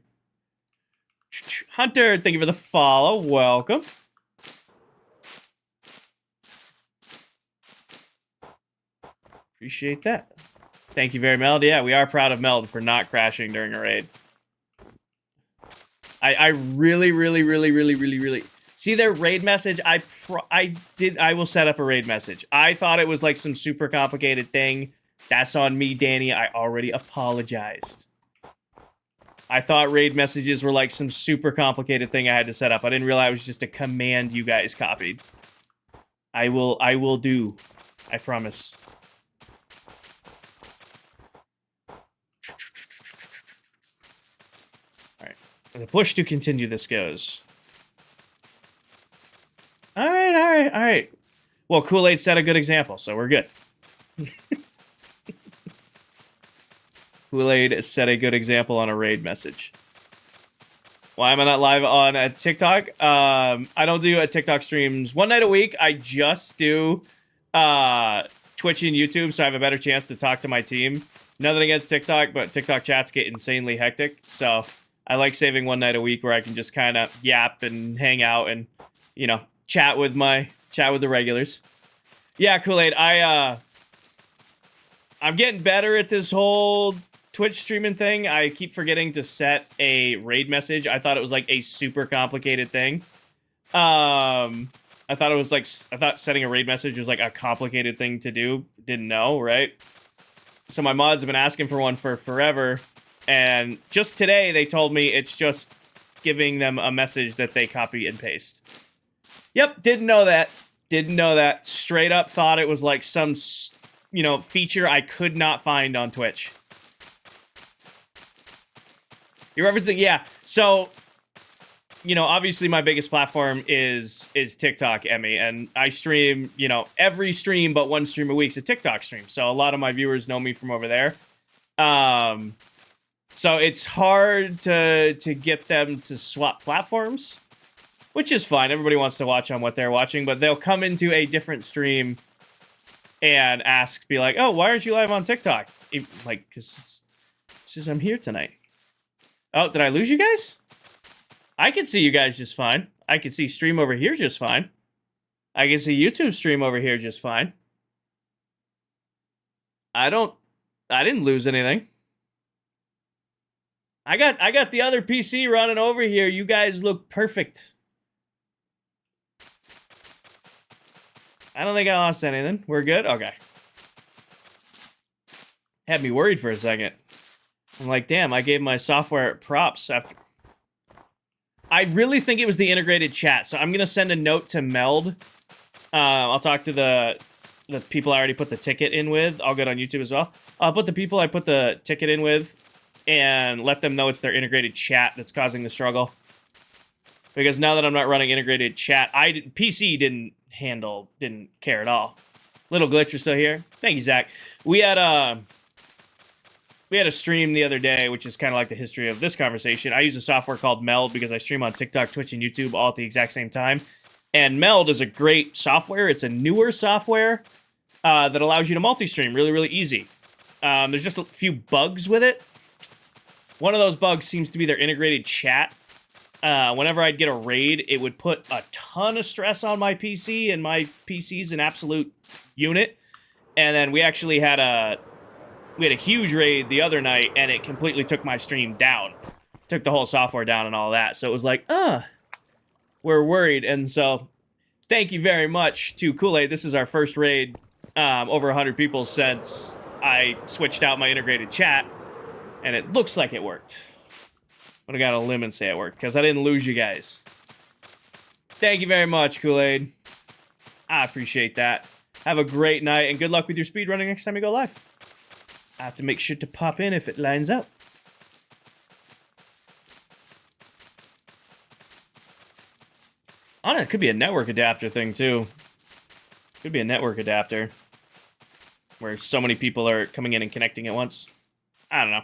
Hunter, thank you for the follow. Welcome. Appreciate that. Thank you very much, Meld. Yeah, we are proud of Meld for not crashing during a raid. I really see their raid message. I will set up a raid message. I thought it was like some super complicated thing. That's on me, Danny. I already apologized. I thought raid messages were like some super complicated thing I had to set up. I didn't realize it was just a command you guys copied. I will do. I promise. The push to continue this goes. All right. Well, Kool-Aid set a good example, so we're good. Kool-Aid set a good example on a raid message. Why am I not live on a TikTok? I don't do a TikTok streams one night a week. I just do Twitch and YouTube, so I have a better chance to talk to my team. Nothing against TikTok, but TikTok chats get insanely hectic, so I like saving one night a week where I can just kind of yap and hang out and, you know, chat with the regulars. Yeah, Kool-Aid, I'm getting better at this whole Twitch streaming thing. I keep forgetting to set a raid message. I thought it was like a super complicated thing. I thought setting a raid message was like a complicated thing to do. Didn't know, right? So my mods have been asking for one for forever. And just today, they told me it's just giving them a message that they copy and paste. Yep, didn't know that. Didn't know that. Straight up thought it was like some, you know, feature I could not find on Twitch. You're referencing, yeah. So, you know, obviously my biggest platform is TikTok, Emmy. And I stream, you know, every stream but one stream a week is a TikTok stream. So a lot of my viewers know me from over there. So it's hard to get them to swap platforms, which is fine. Everybody wants to watch on what they're watching, but they'll come into a different stream and be like, oh, why aren't you live on TikTok? Like, because I'm here tonight. Oh, did I lose you guys? I can see you guys just fine. I can see stream over here just fine. I can see YouTube stream over here just fine. I didn't lose anything. I got the other PC running over here. You guys look perfect. I don't think I lost anything. We're good? Okay. Had me worried for a second. I'm like, damn, I gave my software props after I really think it was the integrated chat, so I'm gonna send a note to Meld. I'll talk to the people I already put the ticket in with. I'll get on YouTube as well. I'll put the people I put the ticket in with and let them know it's their integrated chat that's causing the struggle. Because now that I'm not running integrated chat, PC didn't care at all. Little glitch, you're still here. Thank you, Zach. We had a stream the other day, which is kind of like the history of this conversation. I use a software called Meld because I stream on TikTok, Twitch, and YouTube all at the exact same time. And Meld is a great software. It's a newer software that allows you to multi-stream really, really easy. There's just a few bugs with it. One of those bugs seems to be their integrated chat. Whenever I'd get a raid, it would put a ton of stress on my PC, and my PC's an absolute unit. And then we actually had a huge raid the other night, and it completely took my stream down. Took the whole software down and all that. So it was like, we're worried. And so thank you very much to Kool-Aid. This is our first raid, over 100 people since I switched out my integrated chat, and it looks like it worked. But I got a limb and say it worked, because I didn't lose you guys. Thank you very much, Kool-Aid. I appreciate that. Have a great night, and good luck with your speedrunning next time you go live. I have to make sure to pop in if it lines up. I don't know, it could be a network adapter thing, too. Could be a network adapter. Where so many people are coming in and connecting at once. I don't know.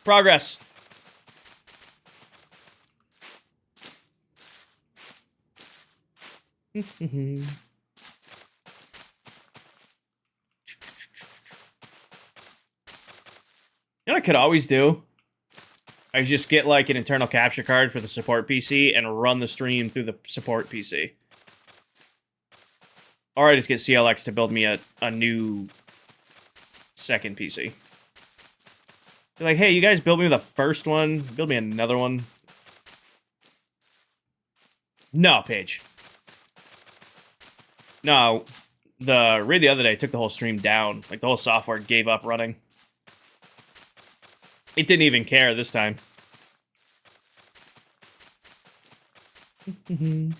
Progress. You know what I could always do? I just get like an internal capture card for the support PC and run the stream through the support PC. Or I just get CLX to build me a new second PC. They're like, hey, you guys built me the first one. Build me another one. No, Paige. No, the raid the other day took the whole stream down. Like, the whole software gave up running. It didn't even care this time. And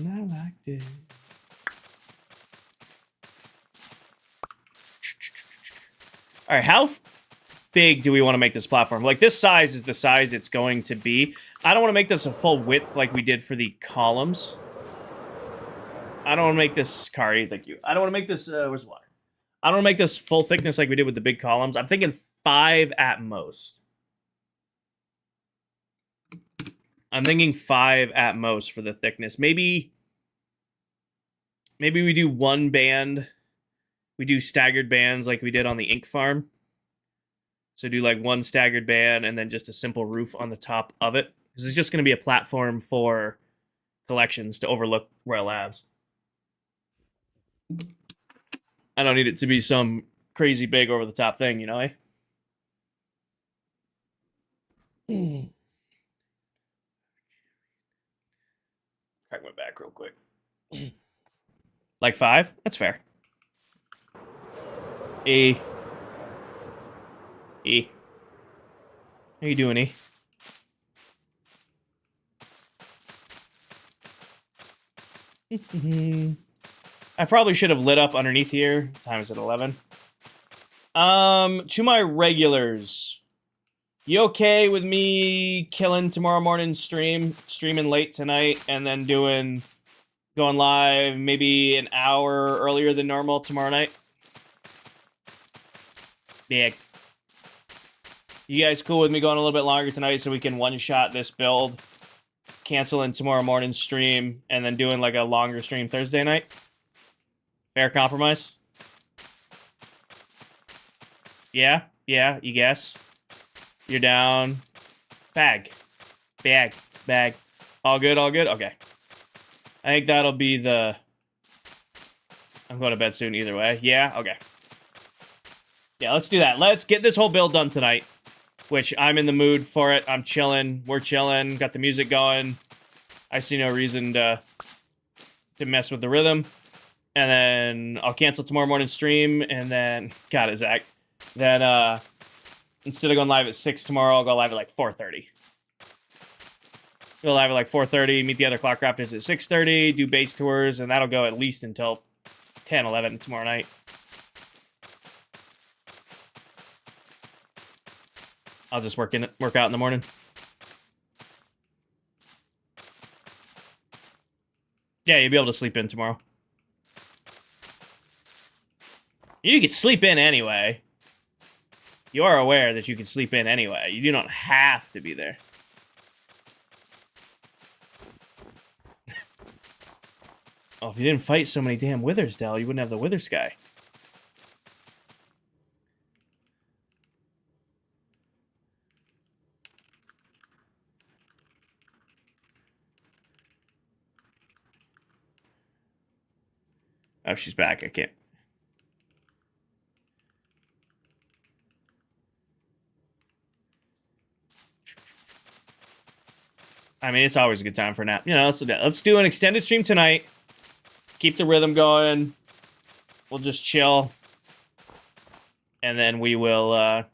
I liked it. All right, how big do we want to make this platform? Like, this size is the size it's going to be. I don't want to make this a full width like we did for the columns. I don't want to make this, Kari, thank you. I don't want to make this, where's the water? I don't want to make this full thickness like we did with the big columns. I'm thinking 5 at most. I'm thinking 5 at most for the thickness. Maybe we do one band. We do staggered bands like we did on the ink farm. So do like one staggered band and then just a simple roof on the top of it. Because it's just going to be a platform for collections to overlook Royal Labs. I don't need it to be some crazy big over the top thing, you know, eh? Crack my back real quick. Like 5? That's fair. E. How you doing, E? I probably should have lit up underneath here. What time is it? 11. To my regulars, you okay with me killing tomorrow morning's streaming late tonight, and then going live maybe an hour earlier than normal tomorrow night? Yeah. You guys cool with me going a little bit longer tonight so we can one-shot this build, canceling tomorrow morning's stream, and then doing like a longer stream Thursday night? Fair compromise? Yeah, you guess? You're down. Bag. All good? Okay. I think that'll be the... I'm going to bed soon either way. Yeah? Okay. Yeah, let's do that. Let's get this whole build done tonight, which I'm in the mood for it. I'm chilling. We're chilling. Got the music going. I see no reason to mess with the rhythm. And then I'll cancel tomorrow morning stream, and then got it, Zach. Then instead of going live at 6 tomorrow, I'll go live at like 4:30. Go live at like 4:30, meet the other ClockCrafters at 6:30, do base tours, and that'll go at least until 10, 11 tomorrow night. I'll just work out in the morning. Yeah, you'll be able to sleep in tomorrow. You can sleep in anyway. You are aware that you can sleep in anyway. You do not have to be there. Oh, if you didn't fight so many damn withers, Dell, you wouldn't have the wither sky. Oh, she's back. I can't. I mean, it's always a good time for a nap. You know, let's do an extended stream tonight. Keep the rhythm going. We'll just chill. And then we will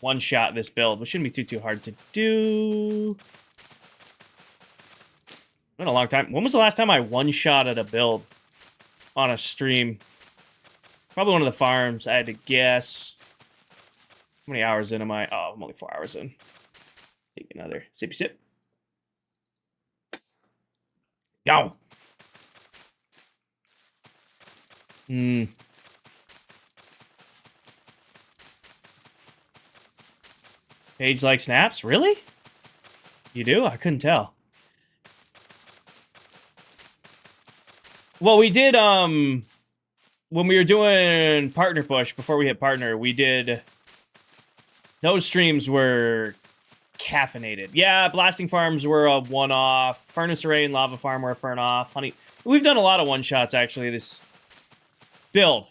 one-shot this build, which shouldn't be too hard to do. Been a long time. When was the last time I one-shotted a build on a stream? Probably one of the farms, I had to guess. How many hours in am I? Oh, I'm only 4 hours in. Take another sippy sip. Go. Paige likes snaps? Really? You do? I couldn't tell. Well, we did, when we were doing Partner Push, before we hit Partner, we did... Those streams were caffeinated. Yeah, Blasting Farms were a one-off. Furnace Array and Lava Farm were a furn-off. Honey... We've done a lot of one-shots, actually, this build.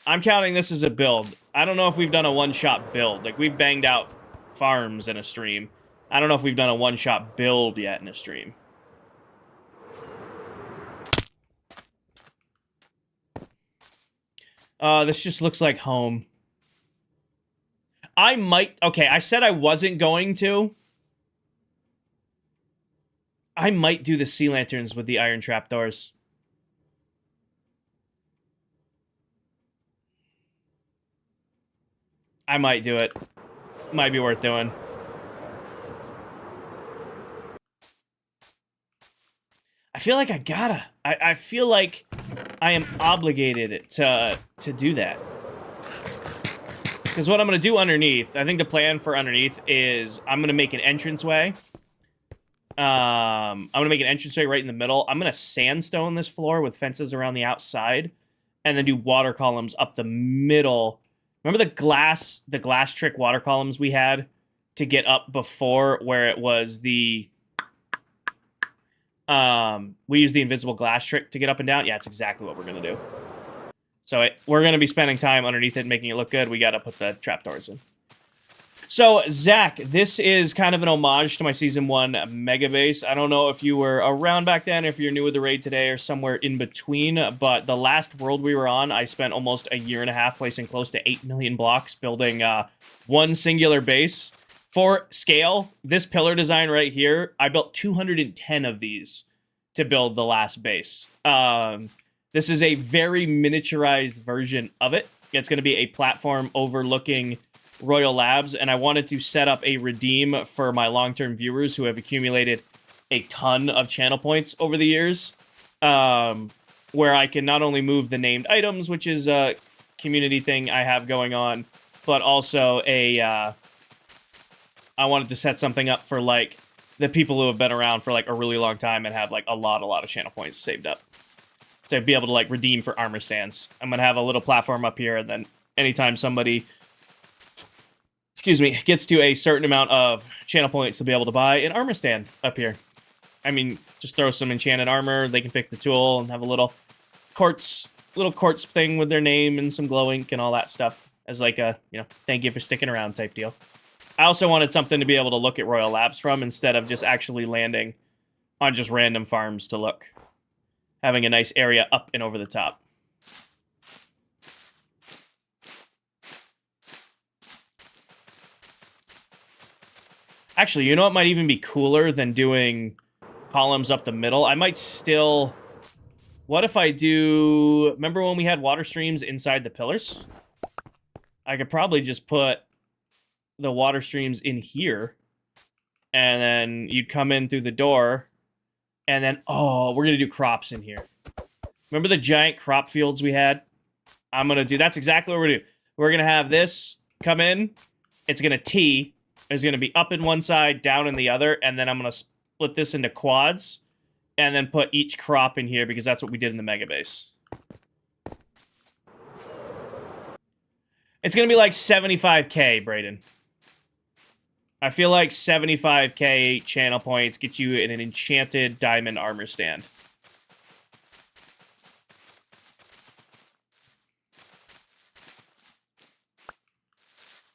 I'm counting this as a build. I don't know if we've done a one-shot build. Like, we've banged out farms in a stream. I don't know if we've done a one-shot build yet in a stream. This just looks like home. I might... Okay, I said I wasn't going to. I might do the sea lanterns with the iron trapdoors. I might do it. Might be worth doing. I feel like I gotta. I feel like I am obligated to do that. Because what I'm going to do underneath, I think the plan for underneath is I'm going to make an entranceway. I'm going to make an entranceway right in the middle. I'm going to sandstone this floor with fences around the outside. And then do water columns up the middle. Remember the glass trick water columns we had to get up before, where it was the... we used the invisible glass trick to get up and down? Yeah, it's exactly what we're going to do. So we're going to be spending time underneath it and making it look good. We got to put the trapdoors in. So, Zach, this is kind of an homage to my Season 1 Mega Base. I don't know if you were around back then, if you're new with the raid today, or somewhere in between, but the last world we were on, I spent almost a year and a half placing close to 8 million blocks building one singular base. For scale, this pillar design right here, I built 210 of these to build the last base. This is a very miniaturized version of it. It's going to be a platform overlooking Royal Labs, and I wanted to set up a redeem for my long-term viewers who have accumulated a ton of channel points over the years, where I can not only move the named items, which is a community thing I have going on, but also I wanted to set something up for, like, the people who have been around for, like, a really long time and have, like, a lot of channel points saved up to be able to, like, redeem for armor stands. I'm going to have a little platform up here, and then anytime somebody... gets to a certain amount of channel points to be able to buy an armor stand up here. I mean, just throw some enchanted armor, they can pick the tool, and have a little quartz thing with their name and some glow ink and all that stuff as like a, thank you for sticking around type deal. I also wanted something to be able to look at Royal Labs from instead of just actually landing on just random farms to look. having a nice area up and over the top. Actually, you know what might even be cooler than doing columns up the middle? I might still... What if I do... Remember when we had water streams inside the pillars? I could probably just put the water streams in here. And then you'd come in through the door. And then, oh, we're going to do crops in here. Remember the giant crop fields we had? I'm going to do... That's exactly what we're going to do. We're going to have this come in. It's going to T... Is going to be up in one side, down in the other, and then I'm going to split this into quads, and then put each crop in here, because that's what we did in the mega base. It's going to be like 75k, Brayden. I feel like 75k channel points get you in an enchanted diamond armor stand.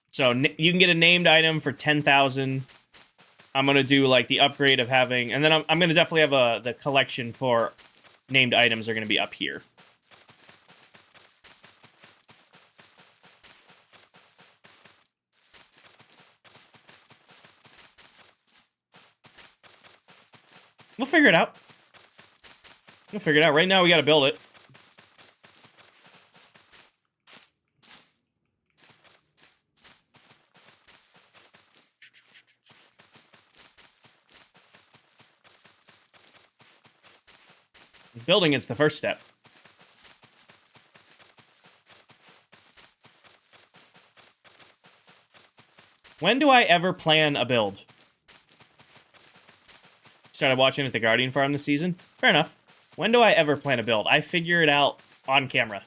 So you can get a named item for 10,000. I'm going to do like the upgrade of having... And then I'm going to definitely have the collection for named items are going to be up here. We'll figure it out. We'll figure it out. Right now we got to build it. Building is the first step. When do I ever plan a build? Started watching at the Guardian Farm this season. Fair enough. When do I ever plan a build? I figure it out on camera.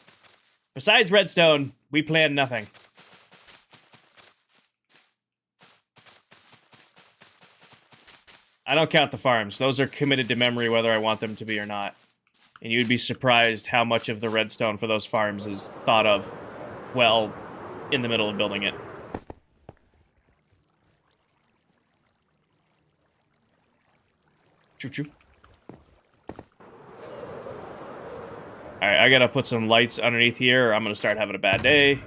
Besides Redstone, we plan nothing. I don't count the farms. Those are committed to memory whether I want them to be or not. And you'd be surprised how much of the redstone for those farms is thought of, well, in the middle of building it. Choo-choo. Alright, I gotta put some lights underneath here, or I'm gonna start having a bad day.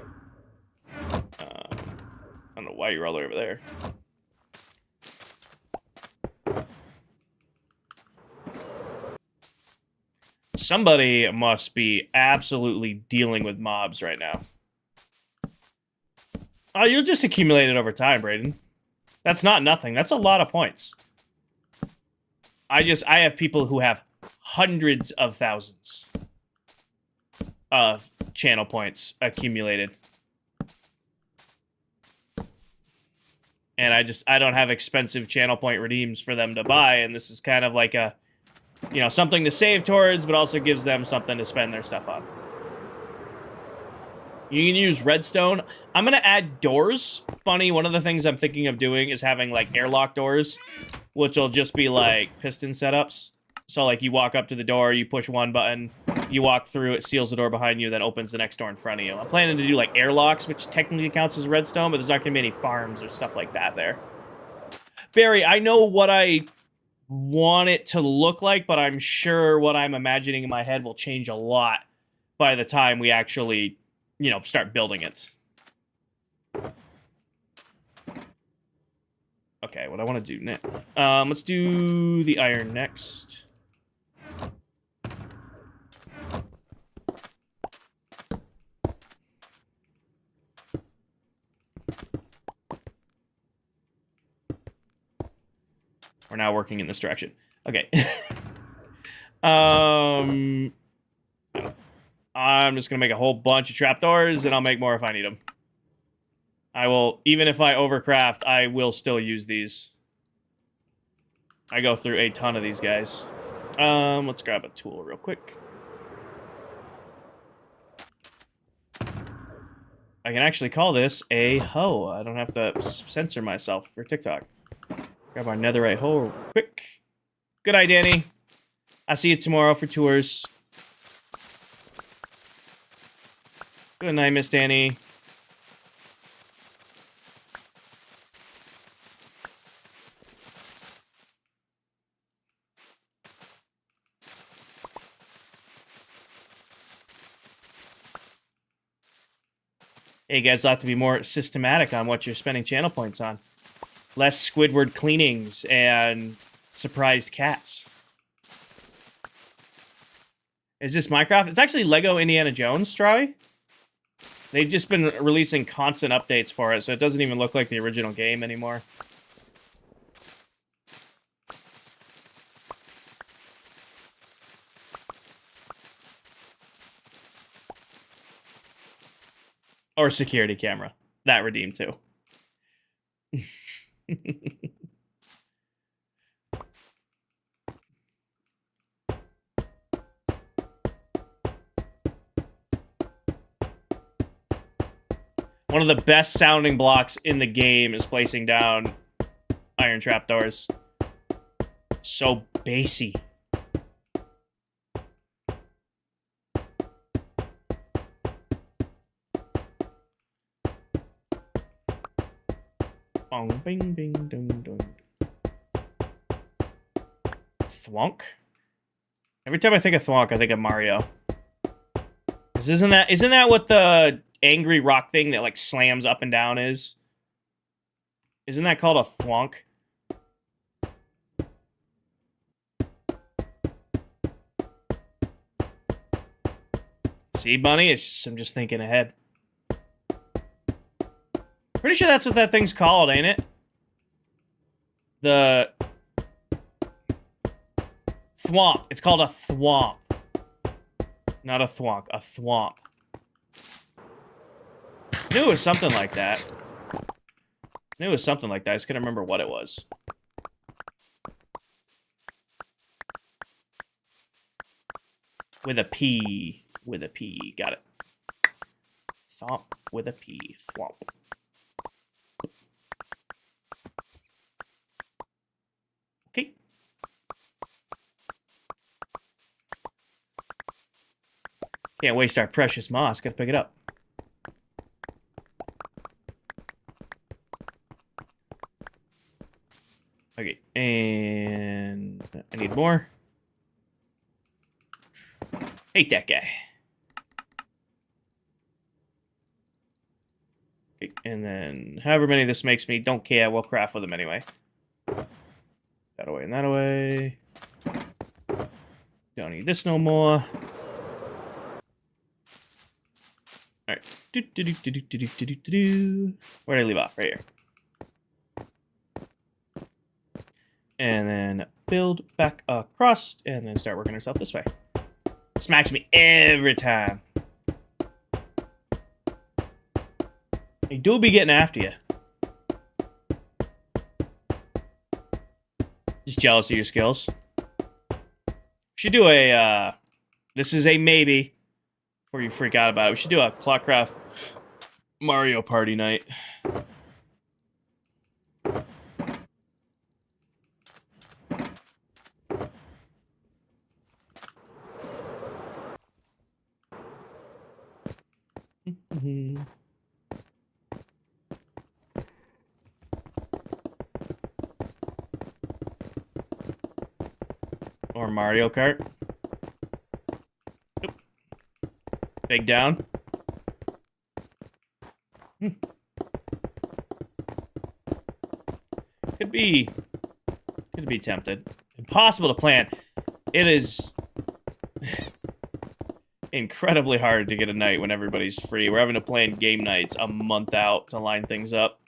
I don't know why you're all the way over there. Somebody must be absolutely dealing with mobs right now. Oh, you'll just accumulate it over time, Brayden. That's not nothing. That's a lot of points. I have people who have hundreds of thousands of channel points accumulated. And I don't have expensive channel point redeems for them to buy, and this is kind of like a, you know, something to save towards, but also gives them something to spend their stuff on. You can use redstone. I'm going to add doors. Funny, one of the things I'm thinking of doing is having, like, airlock doors, which will just be, like, piston setups. So, like, you walk up to the door, you push one button, you walk through, it seals the door behind you, then opens the next door in front of you. I'm planning to do, like, airlocks, which technically counts as redstone, but there's not going to be any farms or stuff like that there. Barry, I know what I want it to look like, but I'm sure what I'm imagining in my head will change a lot by the time we actually, you know, start building it. Okay, what I want to do next. Let's do the iron next. We're now working in this direction. Okay. I'm just gonna make a whole bunch of trapdoors, and I'll make more if I need them. I will, even if I overcraft, I will still use these. I go through a ton of these guys. Let's grab a tool real quick. I can actually call this a hoe. I don't have to censor myself for TikTok. Grab our netherite hoe real quick. Good eye, Danny. I'll see you tomorrow for tours. Good night, Miss Danny. Hey, you guys have to be more systematic on what you're spending channel points on. Less Squidward cleanings and surprised cats. Is this Minecraft? It's actually Lego Indiana Jones, Strawy. They've just been releasing constant updates for it, so it doesn't even look like the original game anymore. Or security camera. That redeemed too. One of the best sounding blocks in the game is placing down iron trapdoors. So bassy. Bong, bing, bing, dong, dong. Thwonk? Every time I think of Thwonk, I think of Mario. Isn't that what the angry rock thing that like slams up and down is? Isn't that called a Thwonk? See, Bunny? I'm just thinking ahead. Pretty sure that's what that thing's called, ain't it? The thwomp. It's called a thwomp. Not a thwonk, a thwomp. I knew it was something like that. I just couldn't remember what it was. With a P. With a P. Got it. Thwomp with a P. Thwomp. Okay. Can't waste our precious moss. Gotta pick it up. Okay, and I need more. Hate that guy. Okay, and then however many this makes me, don't care. We'll craft with them anyway. That away and that away. Don't need this no more. All right. Where did I leave off? Right here. And then build back across, and then start working ourselves this way. Smacks me every time. He do be getting after you. Just jealous of your skills. We should do a, this is a maybe, before you freak out about it. We should do a ClockCraft Mario Party night. Or Mario Kart. Oop. Big down. Could be tempted. Impossible to plan. It is incredibly hard to get a night when everybody's free. We're having to plan game nights a month out to line things up.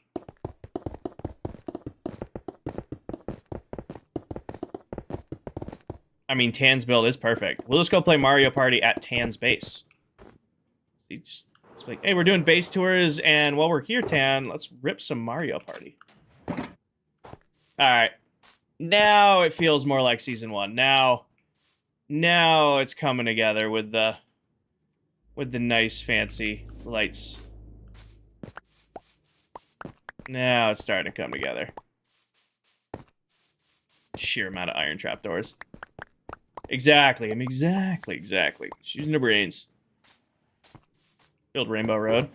I mean, Tan's build is perfect. We'll just go play Mario Party at Tan's base. Just like, hey, we're doing base tours, and while we're here, Tan, let's rip some Mario Party. All right. Now it feels more like Season 1. Now it's coming together with the nice, fancy lights. Now it's starting to come together. Sheer amount of iron trapdoors. Exactly. I mean, exactly. Just using the brains. Build Rainbow Road.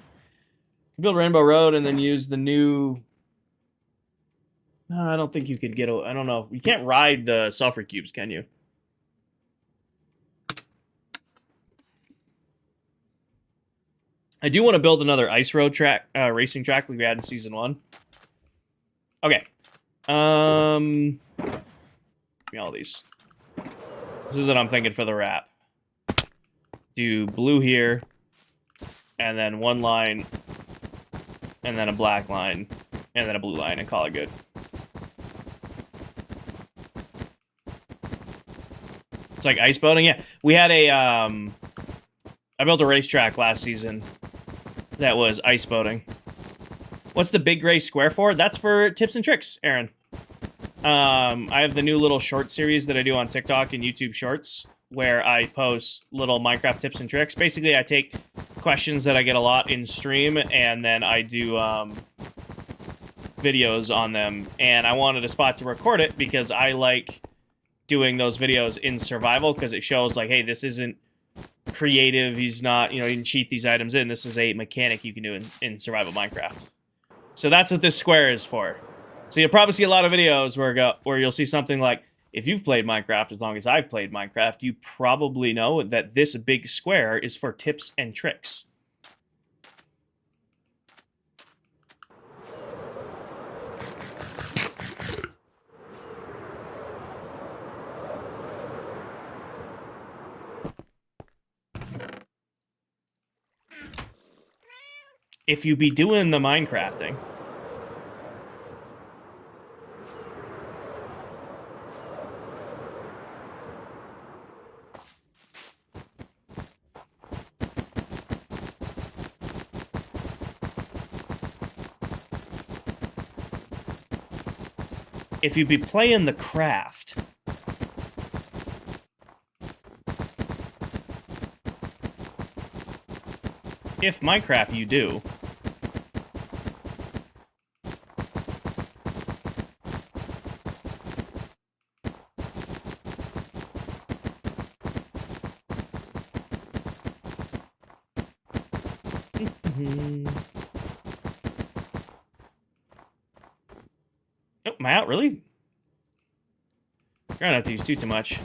Build Rainbow Road and then use the new... No, I don't think you could get... I don't know. You can't ride the sulfur cubes, can you? I do want to build another ice road track, racing track like we had in season 1. Okay. Give me all these. This is what I'm thinking for the wrap. Do blue here, and then one line, and then a black line, and then a blue line, and call it good. It's like ice boating. Yeah, we had a I built a racetrack last season that was ice boating. What's the big gray square for? That's for tips and tricks, Aaron. I have the new little short series that I do on TikTok and YouTube Shorts, where I post little Minecraft tips and tricks. Basically, I take questions that I get a lot in stream, and then I do videos on them. And I wanted a spot to record it because I like doing those videos in survival, because it shows, like, hey, this isn't creative. He's not, you know, he didn't cheat these items in. This is a mechanic you can do in survival Minecraft. So that's what this square is for. So you'll probably see a lot of videos where you'll see something like, if you've played Minecraft as long as I've played Minecraft, you probably know that this big square is for tips and tricks. If you be doing the Minecrafting, if you be playing the craft, if Minecraft you do, oh, am I out, really? Try not to use too much.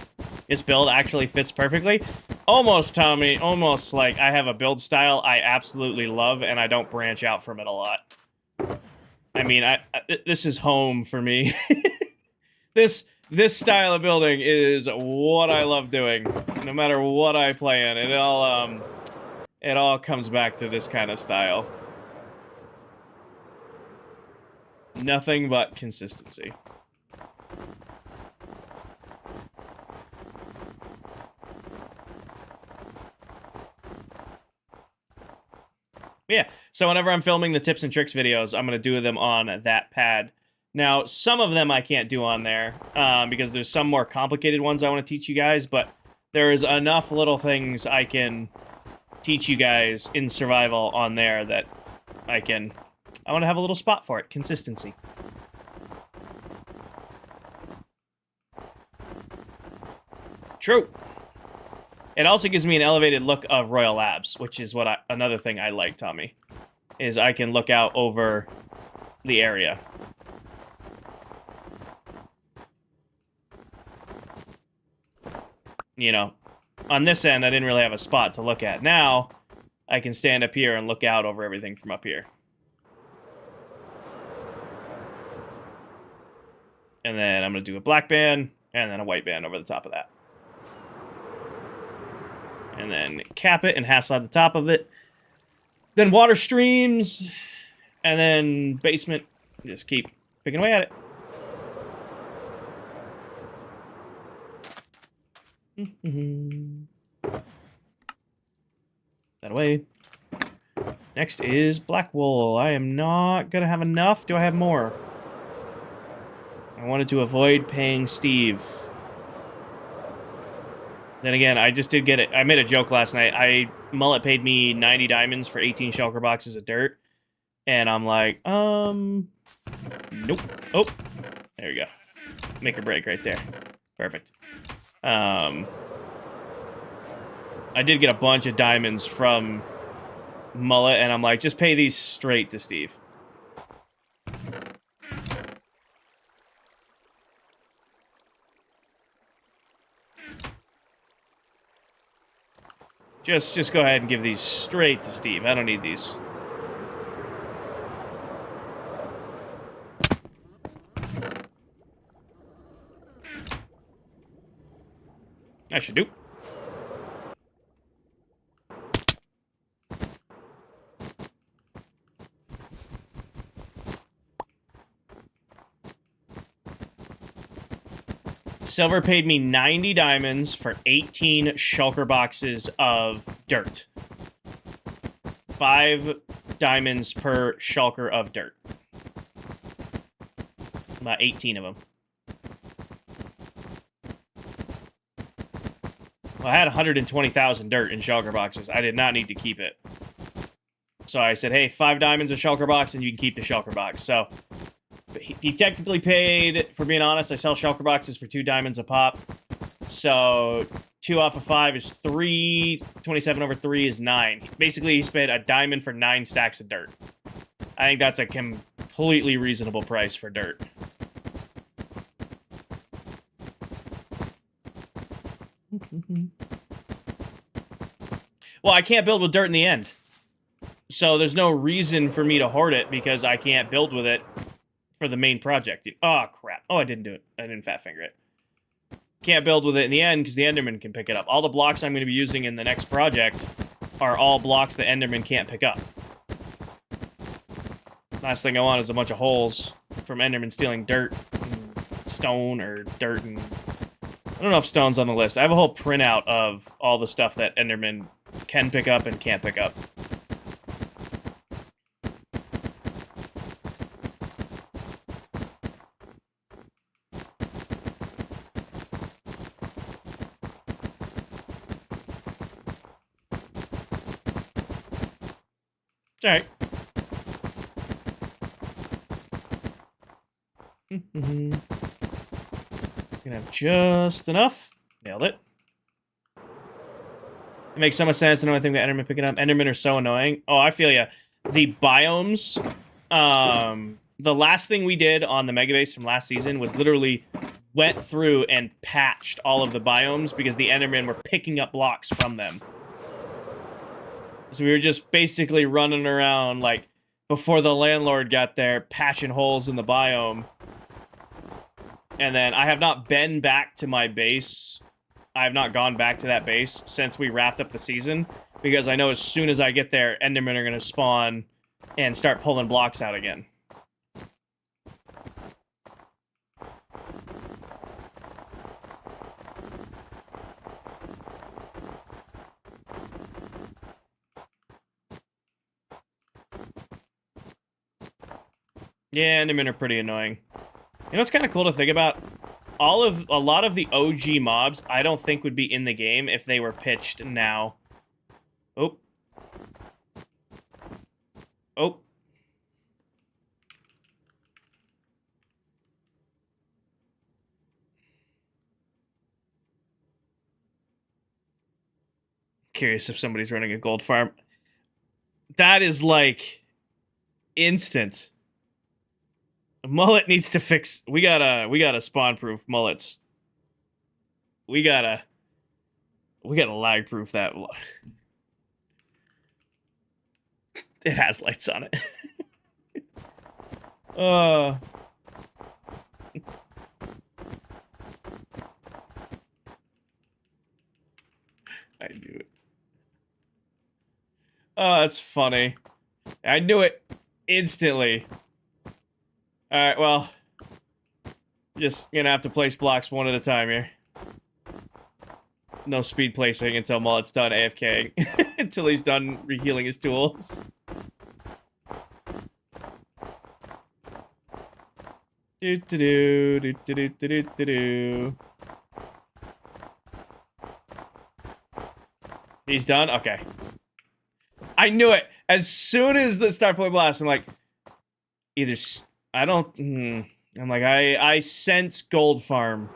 This build actually fits perfectly. Almost, Tommy. Almost. Like, I have a build style I absolutely love, and I don't branch out from it a lot. I mean, this is home for me. This style of building is what I love doing, no matter what I play in. It all comes back to this kind of style. Nothing but consistency. Yeah, so whenever I'm filming the tips and tricks videos, I'm going to do them on that pad. Now, some of them I can't do on there, because there's some more complicated ones I want to teach you guys, but there's enough little things I can teach you guys in survival on there that I want to have a little spot for it. Consistency. True. It also gives me an elevated look of Royal Labs, which is what another thing I like, Tommy, is I can look out over the area. You know, on this end, I didn't really have a spot to look at. Now, I can stand up here and look out over everything from up here. And then I'm going to do a black band, and then a white band over the top of that. And then cap it and half slide the top of it. Then water streams, and then basement. Just keep picking away at it. That away. Next is black wool. I am not gonna have enough. Do I have more? I wanted to avoid paying Steve. Then again, I just did get it. I made a joke last night. Mullet paid me 90 diamonds for 18 shulker boxes of dirt. And I'm like, nope. Oh, there we go. Make a break right there. Perfect. I did get a bunch of diamonds from Mullet, and I'm like, just pay these straight to Steve. Just go ahead and give these straight to Steve. I don't need these. I should do. Silver paid me 90 diamonds for 18 shulker boxes of dirt. 5 diamonds per shulker of dirt. About 18 of them. Well, I had 120,000 dirt in shulker boxes. I did not need to keep it. So I said, hey, 5 diamonds a shulker box, and you can keep the shulker box. So he technically paid, for being honest, I sell shulker boxes for 2 diamonds a pop. So 2 off of 5 is 3. 27 over 3 is 9. Basically, he spent a diamond for 9 stacks of dirt. I think that's a completely reasonable price for dirt. Well, I can't build with dirt in the end. So there's no reason for me to hoard it because I can't build with it for the main project. Oh, crap. Oh, I didn't do it. I didn't fat finger it. Can't build with it in the end because the Enderman can pick it up. All the blocks I'm going to be using in the next project are all blocks the Enderman can't pick up. Last thing I want is a bunch of holes from Enderman stealing dirt and stone or dirt and... I don't know if stone's on the list. I have a whole printout of all the stuff that Enderman can pick up and can't pick up. It's alright. Gonna have just enough. Nailed it. It makes so much sense. I don't think that Enderman picking up. Endermen are so annoying. Oh, I feel ya. The biomes. The last thing we did on the Mega Base from last season was literally went through and patched all of the biomes because the Endermen were picking up blocks from them. So we were just basically running around like before the landlord got there, patching holes in the biome. And then I have not been back to my base. I have not gone back to that base since we wrapped up the season. Because I know as soon as I get there, Endermen are going to spawn and start pulling blocks out again. Yeah, Endermen are pretty annoying. You know what's kind of cool to think about? A lot of the OG mobs I don't think would be in the game if they were pitched now. Oh. Oh. Curious if somebody's running a gold farm. That is like instant. Mullet needs to fix. We gotta spawn-proof mullets. We gotta lag-proof that. It has lights on it. I knew it. Oh, that's funny. I knew it instantly. Alright, well, just gonna have to place blocks one at a time here. No speed placing until Mullet's done AFKing. Until he's done rehealing his tools. Do-do-do. He's done? Okay. I knew it! As soon as the start point blast, I'm like, either... I'm like, I sense gold farm.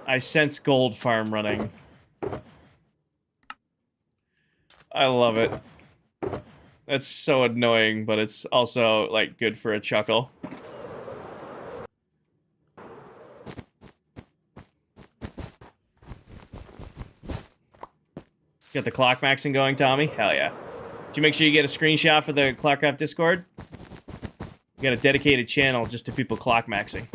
I sense gold farm running. I love it. That's so annoying, but it's also, like, good for a chuckle. Got the clock maxing going, Tommy? Hell yeah. Did you make sure you get a screenshot for the ClockCraft Discord? We got a dedicated channel just to people clock maxing.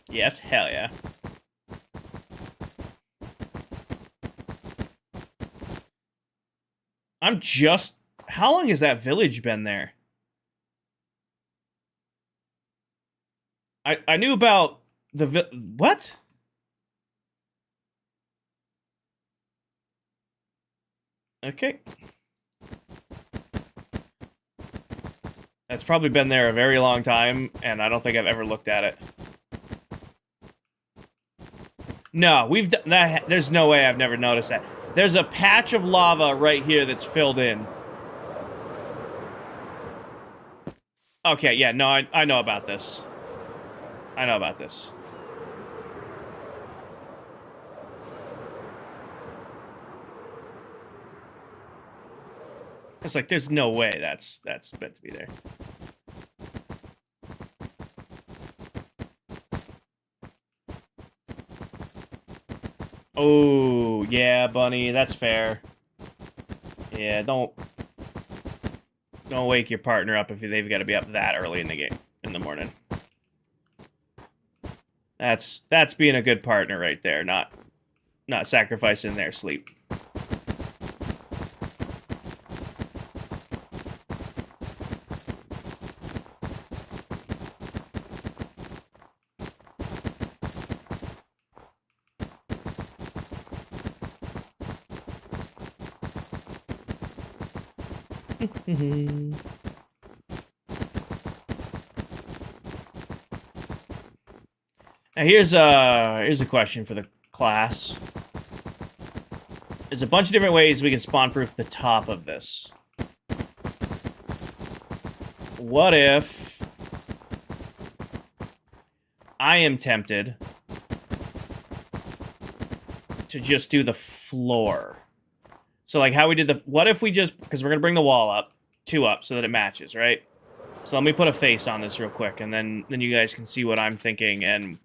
Yes, hell yeah. I'm just... How long has that village been there? I knew about the what? Okay. That's probably been there a very long time, and I don't think I've ever looked at it. No, we've done that. There's no way I've never noticed that. There's a patch of lava right here that's filled in. Okay, yeah, no, I know about this. I know about this. It's like, there's no way that's meant to be there. Oh, yeah, Bunny, that's fair. Yeah, don't wake your partner up if they've got to be up that early in the game, in the morning. That's being a good partner right there, not sacrificing their sleep. Now here's a question for the class. There's a bunch of different ways we can spawn-proof the top of this. What if I am tempted to just do the floor? So like how we did the... What if we just... Because we're going to bring the wall up. 2 up so that it matches, right? So let me put a face on this real quick, and then you guys can see what I'm thinking, and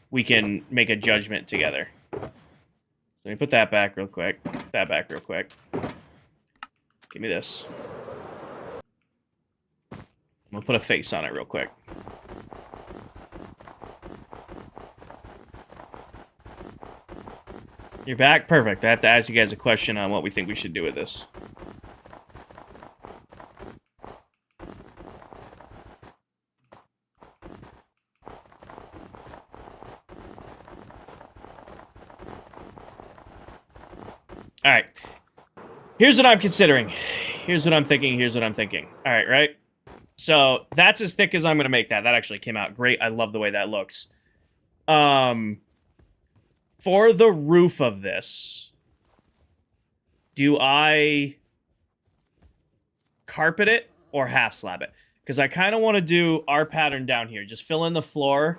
we can make a judgment together. So let me put that back real quick. That back real quick. Give me this. I'm gonna put a face on it real quick. You're back? Perfect. I have to ask you guys a question on what we think we should do with this. Alright. Here's what I'm considering. Here's what I'm thinking. Here's what I'm thinking. Alright, right? So, that's as thick as I'm going to make that. That actually came out great. I love the way that looks. For the roof of this, do I carpet it or half slab it? Because I kind of want to do our pattern down here. Just fill in the floor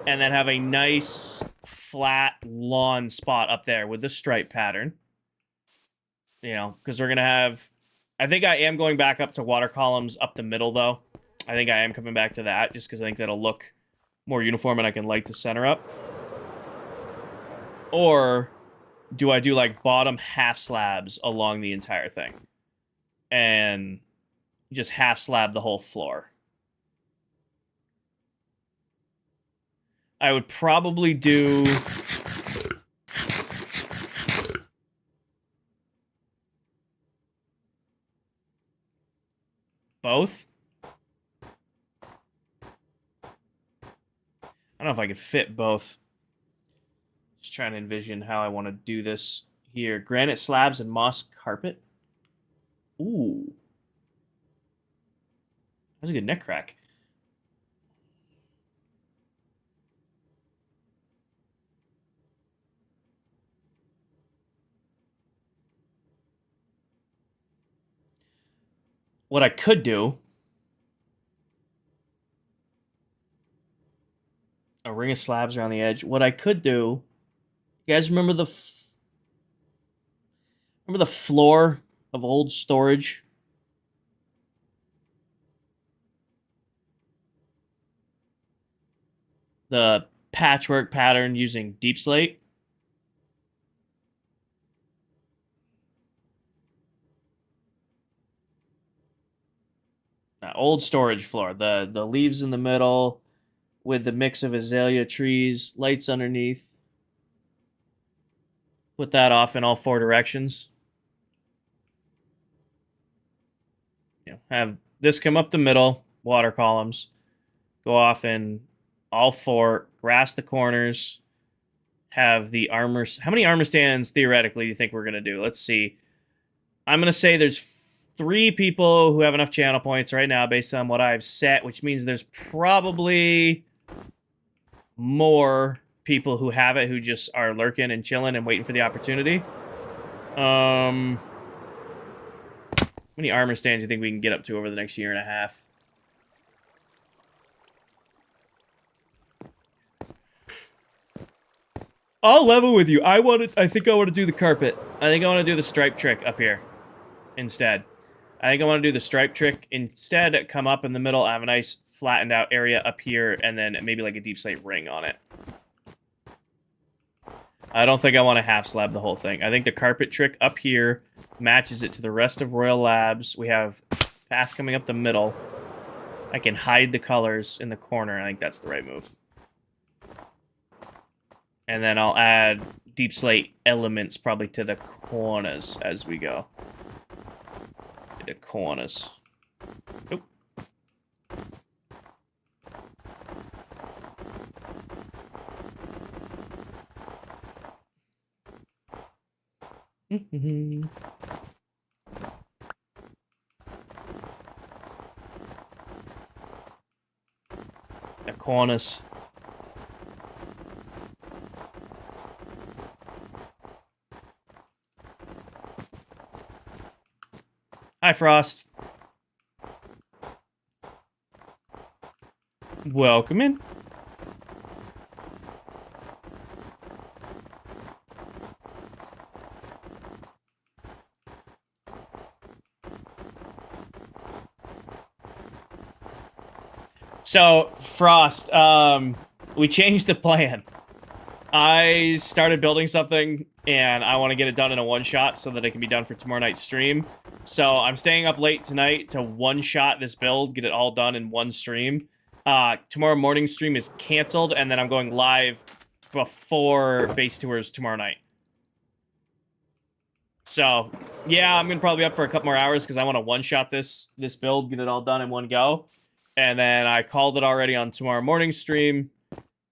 and then have a nice flat lawn spot up there with the stripe pattern. You know, because we're going to have... I think I am going back up to water columns up the middle, though. I think I am coming back to that, just because I think that'll look more uniform and I can light the center up. Or do I do, like, bottom half slabs along the entire thing? And just half slab the whole floor? I would probably do... both? I don't know if I could fit both. Just trying to envision how I want to do this here. Granite slabs and moss carpet. Ooh. That's a good neck crack. What I could do... a ring of slabs around the edge. What I could do... You guys remember the... remember the floor of old storage. The patchwork pattern using deep slate. Old storage floor. The leaves in the middle with the mix of azalea trees, lights underneath. Put that off in all four directions. Have this come up the middle, water columns. Go off in all four, grass the corners. Have the armor. How many armor stands theoretically do you think we're going to do? Let's see. I'm going to say there's 3 people who have enough channel points right now based on what I've set, which means there's probably more people who have it who just are lurking and chilling and waiting for the opportunity. How many armor stands do you think we can get up to over the next year and a half? I'll level with you. I think I want to do the carpet. I think I want to do the stripe trick up here instead. I think I want to do the stripe trick instead, come up in the middle, have a nice flattened out area up here, and then maybe like a deep slate ring on it. I don't think I want to half slab the whole thing. I think the carpet trick up here matches it to the rest of Royal Labs. We have path coming up the middle. I can hide the colors in the corner. I think that's the right move. And then I'll add deep slate elements probably to the corners as we go. The corners. Nope. The corners. Hi, Frost. Welcome in. So, Frost, we changed the plan. I started building something, and I want to get it done in a one-shot so that it can be done for tomorrow night's stream. So I'm staying up late tonight to one-shot this build, get it all done in one stream. Tomorrow morning's stream is canceled, and then I'm going live before base tours tomorrow night. So, yeah, I'm going to probably be up for a couple more hours because I want to one-shot this build, get it all done in one go. And then I called it already on tomorrow morning's stream,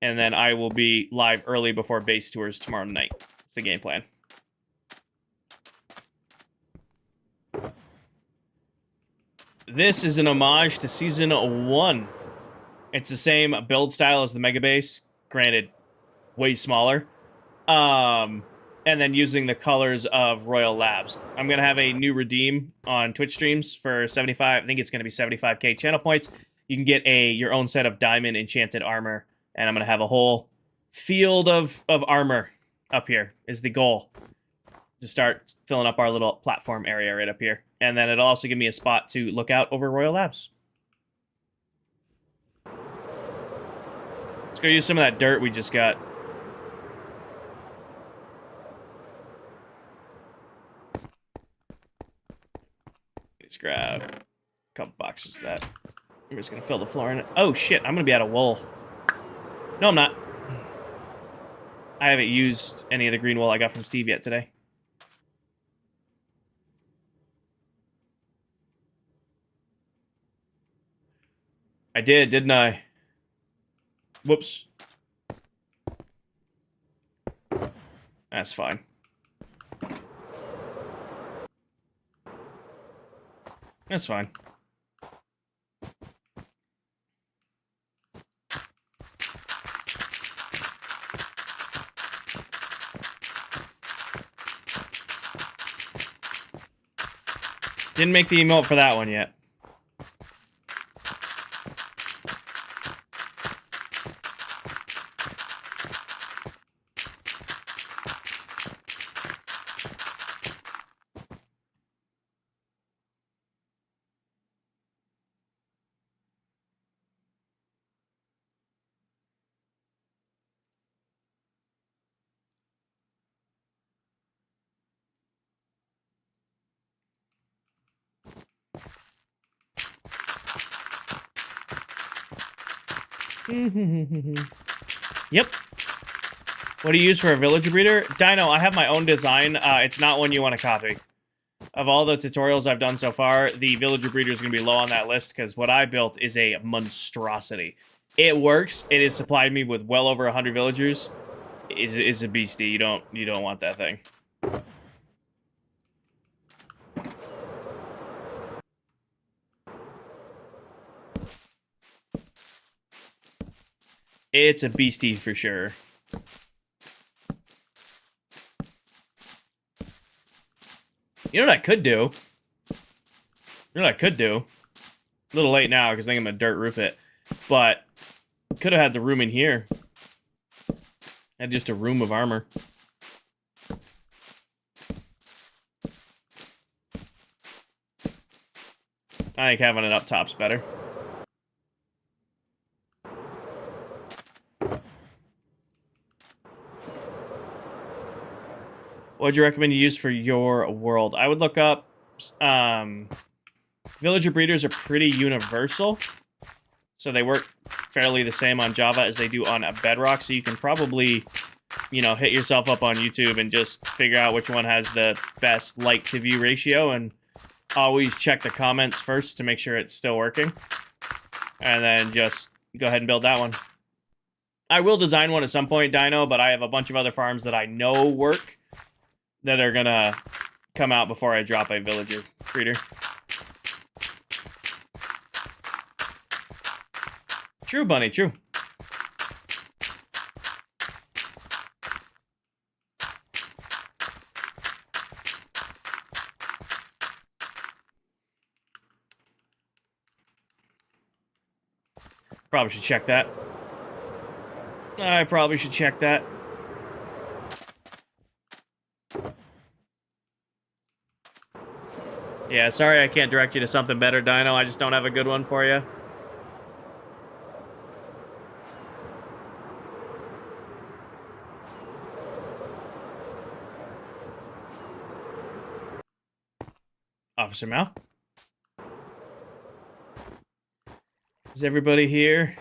and then I will be live early before base tours tomorrow night. It's the game plan. This is an homage to Season 1. It's the same build style as the Mega Base, granted, way smaller. And then using the colors of Royal Labs. I'm going to have a new redeem on Twitch streams for 75, I think it's going to be 75k channel points. You can get your own set of diamond enchanted armor, and I'm going to have a whole field of armor up here is the goal. To start filling up our little platform area right up here. And then it'll also give me a spot to look out over Royal Labs. Let's go use some of that dirt we just got. Just grab a couple boxes of that. I'm just going to fill the floor in it. Oh, shit. I'm going to be out of wool. No, I'm not. I haven't used any of the green wool I got from Steve yet today. I did, didn't I? Whoops. That's fine. That's fine. Didn't make the emote for that one yet. Yep. What do you use for a villager breeder? Dino, I have my own design. It's not one you want to copy. Of all the tutorials I've done so far, the villager breeder is going to be low on that list because what I built is a monstrosity. It works. It has supplied me with well over 100 villagers. It's a beastie. You don't want that thing. It's a beastie for sure. You know what I could do? A little late now because I think I'm gonna dirt roof it. But could have had the room in here. Had just a room of armor. I think having it up top's better. What would you recommend you use for your world? I would look up... villager breeders are pretty universal. So they work fairly the same on Java as they do on Bedrock. So you can probably, you know, hit yourself up on YouTube and just figure out which one has the best like-to-view ratio. And always check the comments first to make sure it's still working. And then just go ahead and build that one. I will design one at some point, Dino, but I have a bunch of other farms that I know work that are gonna come out before I drop a villager breeder. True, Bunny, true. Probably should check that. I probably should check that. Yeah, sorry I can't direct you to something better, Dino. I just don't have a good one for you. Officer Mal? Is everybody here?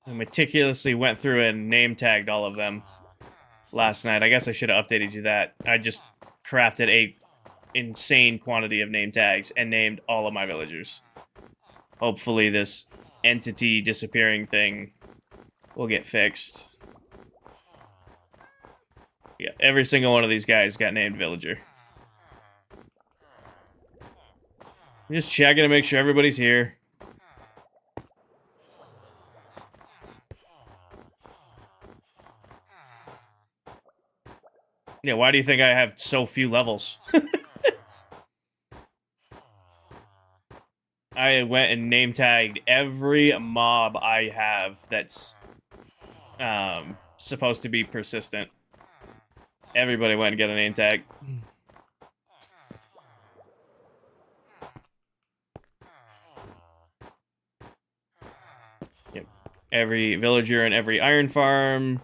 I meticulously went through and name tagged all of them last night. I guess I should have updated you that. I just crafted a insane quantity of name tags and named all of my villagers. Hopefully this entity disappearing thing will get fixed. Yeah, every single one of these guys got named villager. I'm just checking to make sure everybody's here. Yeah, why do you think I have so few levels? I went and name tagged every mob I have that's supposed to be persistent. Everybody went and got a name tag. Yep. Every villager in every iron farm,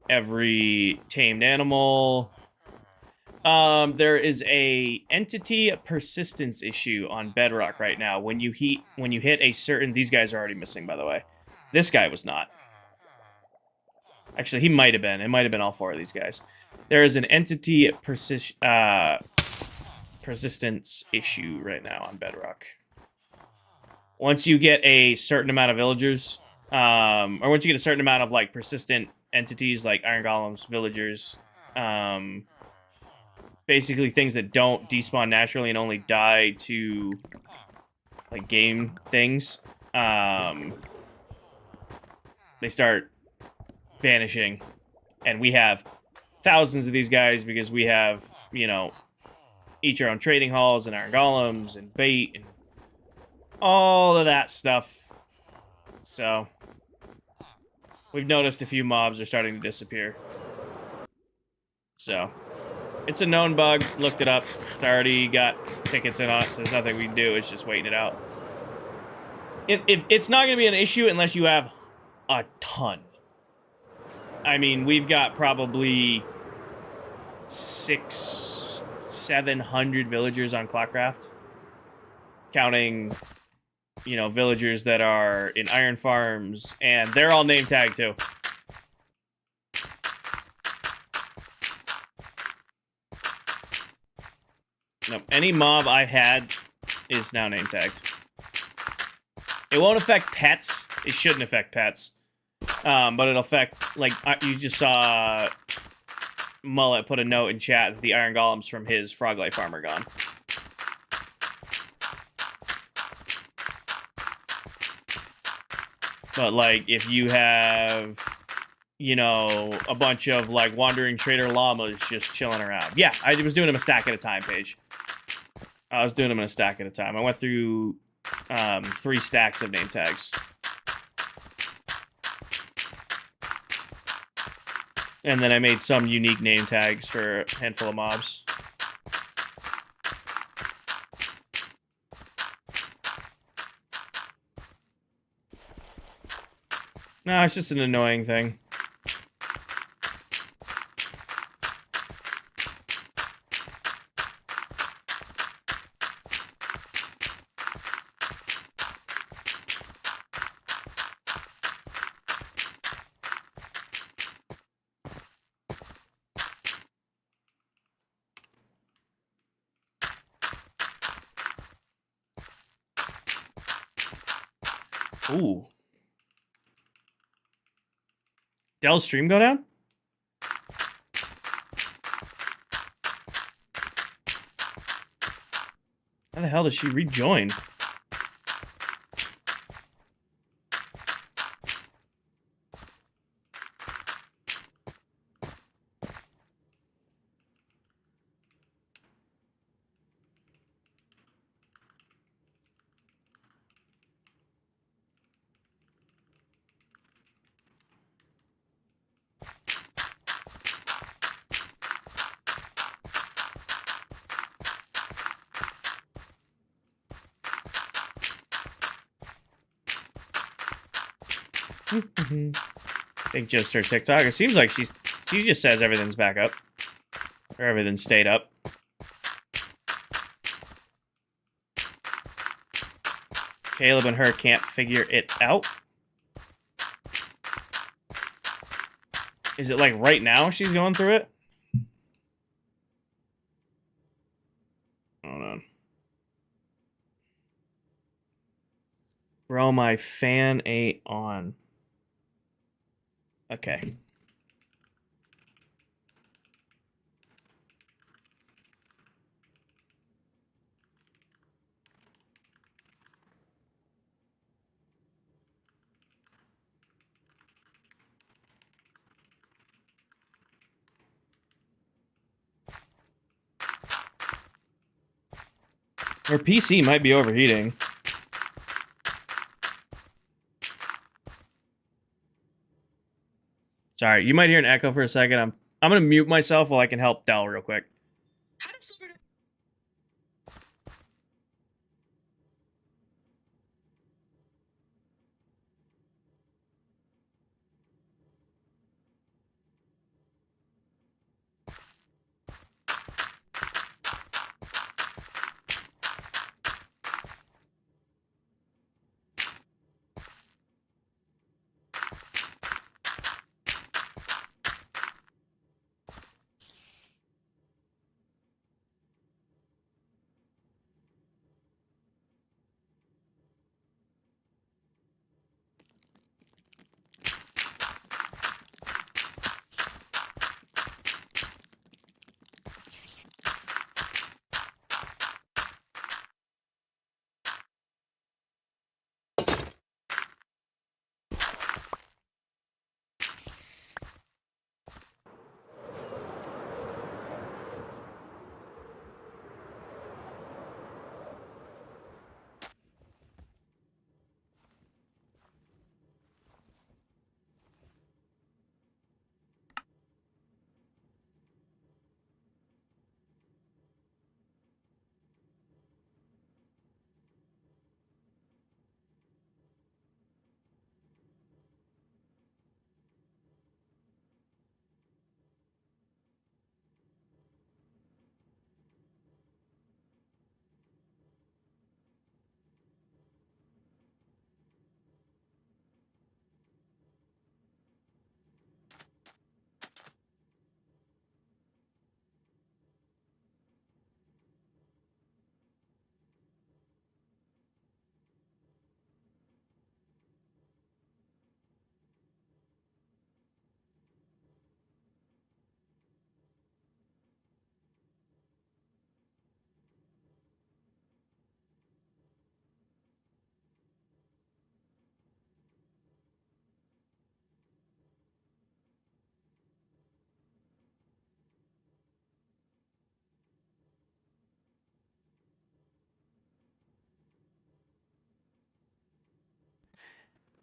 every tamed animal. There is a entity persistence issue on Bedrock right now. When you hit a certain... These guys are already missing, by the way. This guy was not. Actually, he might have been. It might have been all four of these guys. There is an entity persistence issue right now on Bedrock. Once you get a certain amount of villagers, or once you get a certain amount of like persistent entities like iron golems, villagers, basically things that don't despawn naturally and only die to like game things, they start vanishing. And we have thousands of these guys because we have, you know, each our own trading halls and iron golems and bait and all of that stuff. So we've noticed a few mobs are starting to disappear. So it's a known bug. Looked it up. It's already got tickets in on it, so there's nothing we can do. It's just waiting it out. It's not going to be an issue unless you have a ton. I mean, we've got probably 600-700 villagers on ClockCraft, counting, you know, villagers that are in iron farms, and they're all name tagged too. Nope. Any mob I had is now name tagged. It won't affect pets. It shouldn't affect pets. But it'll affect, like, you just saw Mullet put a note in chat that the iron golems from his Froglight farm are gone. But, like, if you have, you know, a bunch of, like, wandering trader llamas just chilling around. Yeah, I was doing them a stack at a time, Paige. I was doing them in a stack at a time. I went through 3 stacks of name tags. And then I made some unique name tags for a handful of mobs. No, it's just an annoying thing. Ooh. Dell's stream go down? How the hell did she rejoin? I think just her TikTok. It seems like she just says everything's back up. Or everything stayed up. Caleb and her can't figure it out. Is it like right now she's going through it? Hold on. Bro, my fan ain't on. Okay. Her PC might be overheating. Sorry, you might hear an echo for a second. I'm gonna mute myself while I can help Dell real quick.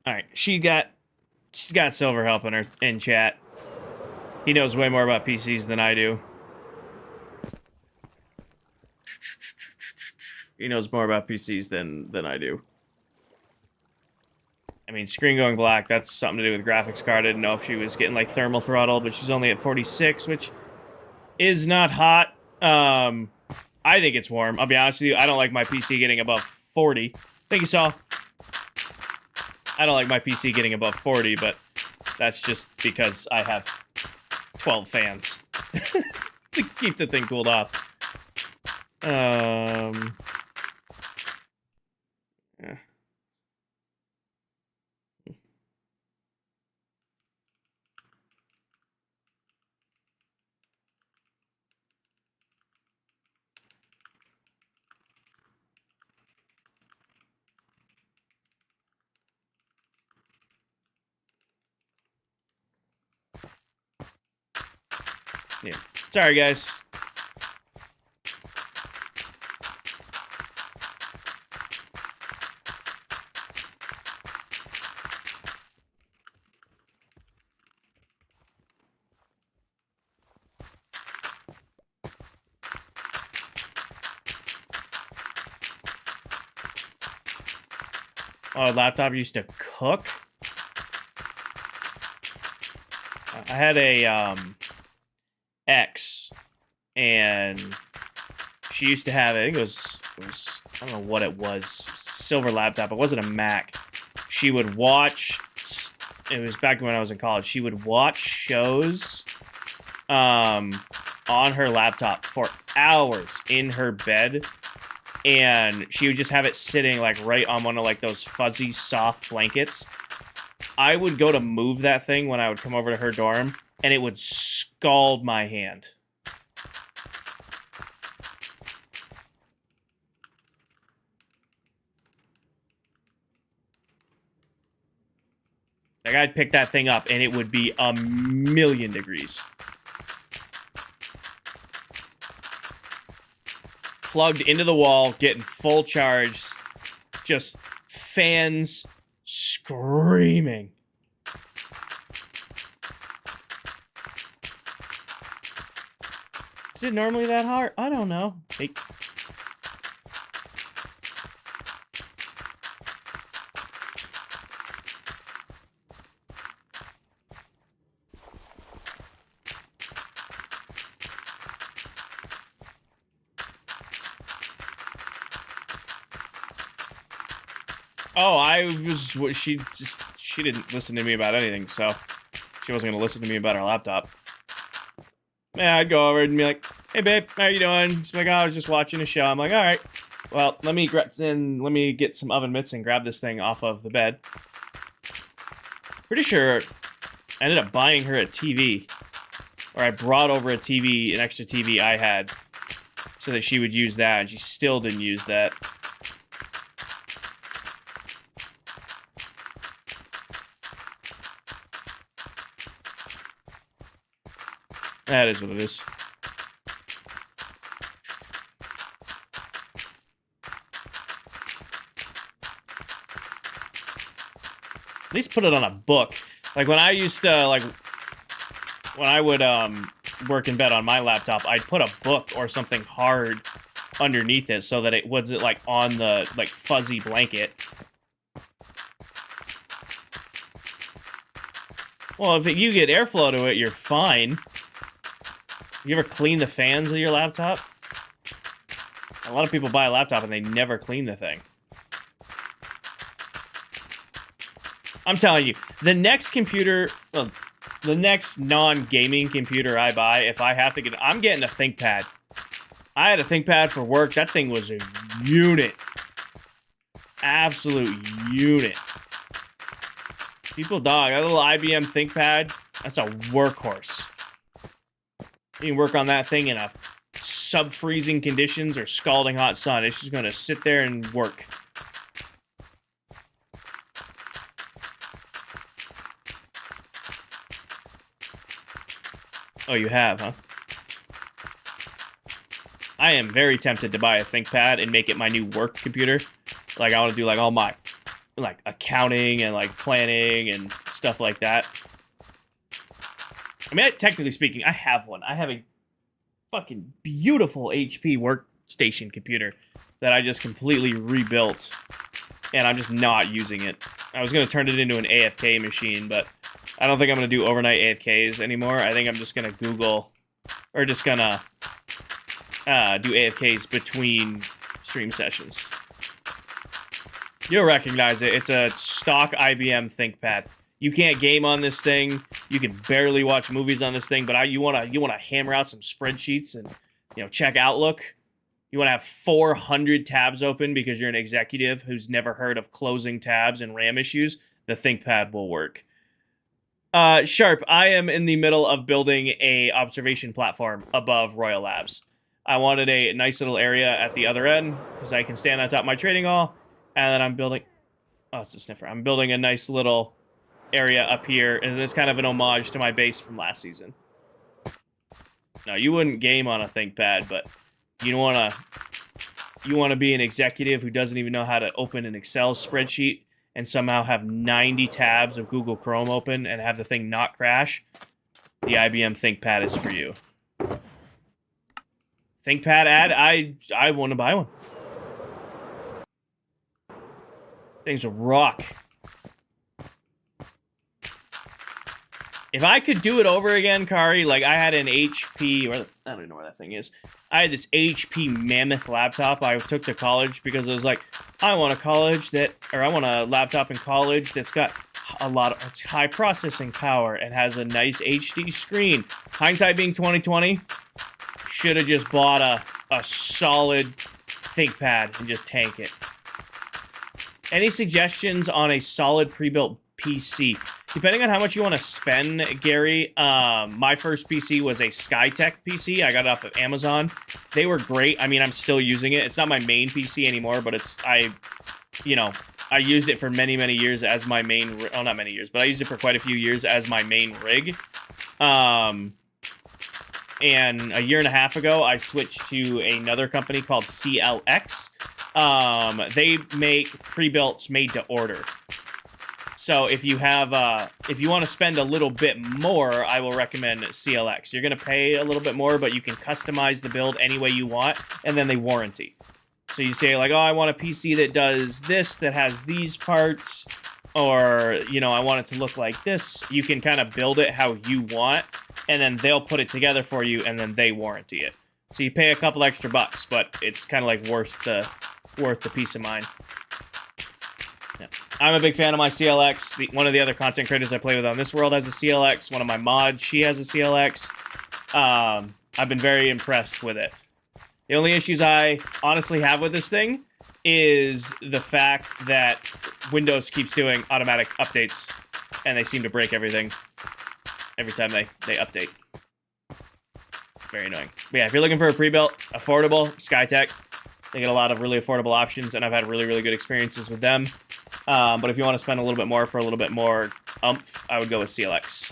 All right, she's got Silver helping her in chat. He knows way more about PCs than I do. He knows more about PCs than I do. I mean, screen going black, that's something to do with graphics card. I didn't know if she was getting, like, thermal throttle, but she's only at 46, which is not hot. I think it's warm. I'll be honest with you, I don't like my PC getting above 40. Thank you, Saul. I don't like my PC getting above 40, but that's just because I have 12 fans to keep the thing cooled off. Yeah. Yeah. Sorry, guys. Oh, laptop used to cook? I had a, X, and she used to have, I think it was, I don't know what it was, silver laptop. It wasn't a Mac. She would watch, it was back when I was in college, she would watch shows, on her laptop for hours in her bed, and she would just have it sitting, like, right on one of, like, those fuzzy, soft blankets. I would go to move that thing when I would come over to her dorm, and it would scald my hand. Like, I'd pick that thing up, and it would be a million degrees. Plugged into the wall, getting full charge, just fans screaming. Is it normally that hard? I don't know. Hey. Oh, she didn't listen to me about anything, so she wasn't gonna listen to me about her laptop. Yeah, I'd go over and be like, "Hey, babe, how you doing?" She's like, "Oh, I was just watching a show." I'm like, "All right, well, let me get some oven mitts and grab this thing off of the bed." Pretty sure I ended up buying her a TV, or I brought over a TV, an extra TV I had, so that she would use that, and she still didn't use that. That is what it is. At least put it on a book. Like, when I used to, like, when I would, work in bed on my laptop, I'd put a book or something hard underneath it so that it wasn't, like, on the, like, fuzzy blanket. Well, if you get airflow to it, you're fine. You ever clean the fans of your laptop? A lot of people buy a laptop and they never clean the thing. I'm telling you, the next computer, the next non-gaming computer I buy, if I have to get, I'm getting a ThinkPad. I had a ThinkPad for work. That thing was a unit. Absolute unit. People, dog, that little IBM ThinkPad, that's a workhorse. You can work on that thing in a sub-freezing conditions or scalding hot sun. It's just gonna sit there and work. Oh, you have, huh? I am very tempted to buy a ThinkPad and make it my new work computer. Like, I want to do, like, all my like accounting and like planning and stuff like that. I mean, technically speaking, I have one. I have a fucking beautiful HP workstation computer that I just completely rebuilt, and I'm just not using it. I was going to turn it into an AFK machine, but I don't think I'm going to do overnight AFKs anymore. I think I'm just going to Google, or just going to do AFKs between stream sessions. You'll recognize it. It's a stock IBM ThinkPad. You can't game on this thing. You can barely watch movies on this thing, but you wanna hammer out some spreadsheets and check Outlook. You want to have 400 tabs open because you're an executive who's never heard of closing tabs and RAM issues. The ThinkPad will work. Sharp, I am in the middle of building a observation platform above Royal Labs. I wanted a nice little area at the other end because I can stand on top of my trading hall, and then I'm building... Oh, it's a sniffer. I'm building a nice little area up here, and it's kind of an homage to my base from last season. Now, you wouldn't game on a ThinkPad, but you want to be an executive who doesn't even know how to open an Excel spreadsheet and somehow have 90 tabs of Google Chrome open and have the thing not crash. The IBM ThinkPad is for you. ThinkPad ad, I want to buy one. Things rock. If I could do it over again, Kari, like I had an HP, or I don't even know where that thing is. I had this HP Mammoth laptop I took to college because I was like, I want a laptop in college that's got it's high processing power and has a nice HD screen. Hindsight being 2020, should have just bought a solid ThinkPad and just tank it. Any suggestions on a solid pre-built PC? Depending on how much you want to spend, Gary, my first PC was a Skytech PC. I got it off of Amazon. They were great. I mean, I'm still using it. It's not my main PC anymore, but I used it for many, many years as my main... Oh, not many years, but I used it for quite a few years as my main rig. And a year and a half ago, I switched to another company called CLX. They make pre-builts made to order. So if you want to spend a little bit more, I will recommend CLX. You're going to pay a little bit more, but you can customize the build any way you want, and then they warranty. So you say like, oh, I want a PC that does this, that has these parts, or, I want it to look like this. You can kind of build it how you want, and then they'll put it together for you, and then they warranty it. So you pay a couple extra bucks, but it's kind of like worth the peace of mind. Yeah. I'm a big fan of my CLX. One of the other content creators I play with on this world has a CLX. One of my mods, she has a CLX. I've been very impressed with it. The only issues I honestly have with this thing is the fact that Windows keeps doing automatic updates, and they seem to break everything every time they update. Very annoying. But yeah, if you're looking for a pre-built, affordable, Skytech, they get a lot of really affordable options, and I've had really, really good experiences with them. But if you want to spend a little bit more for a little bit more oomph, I would go with CLX.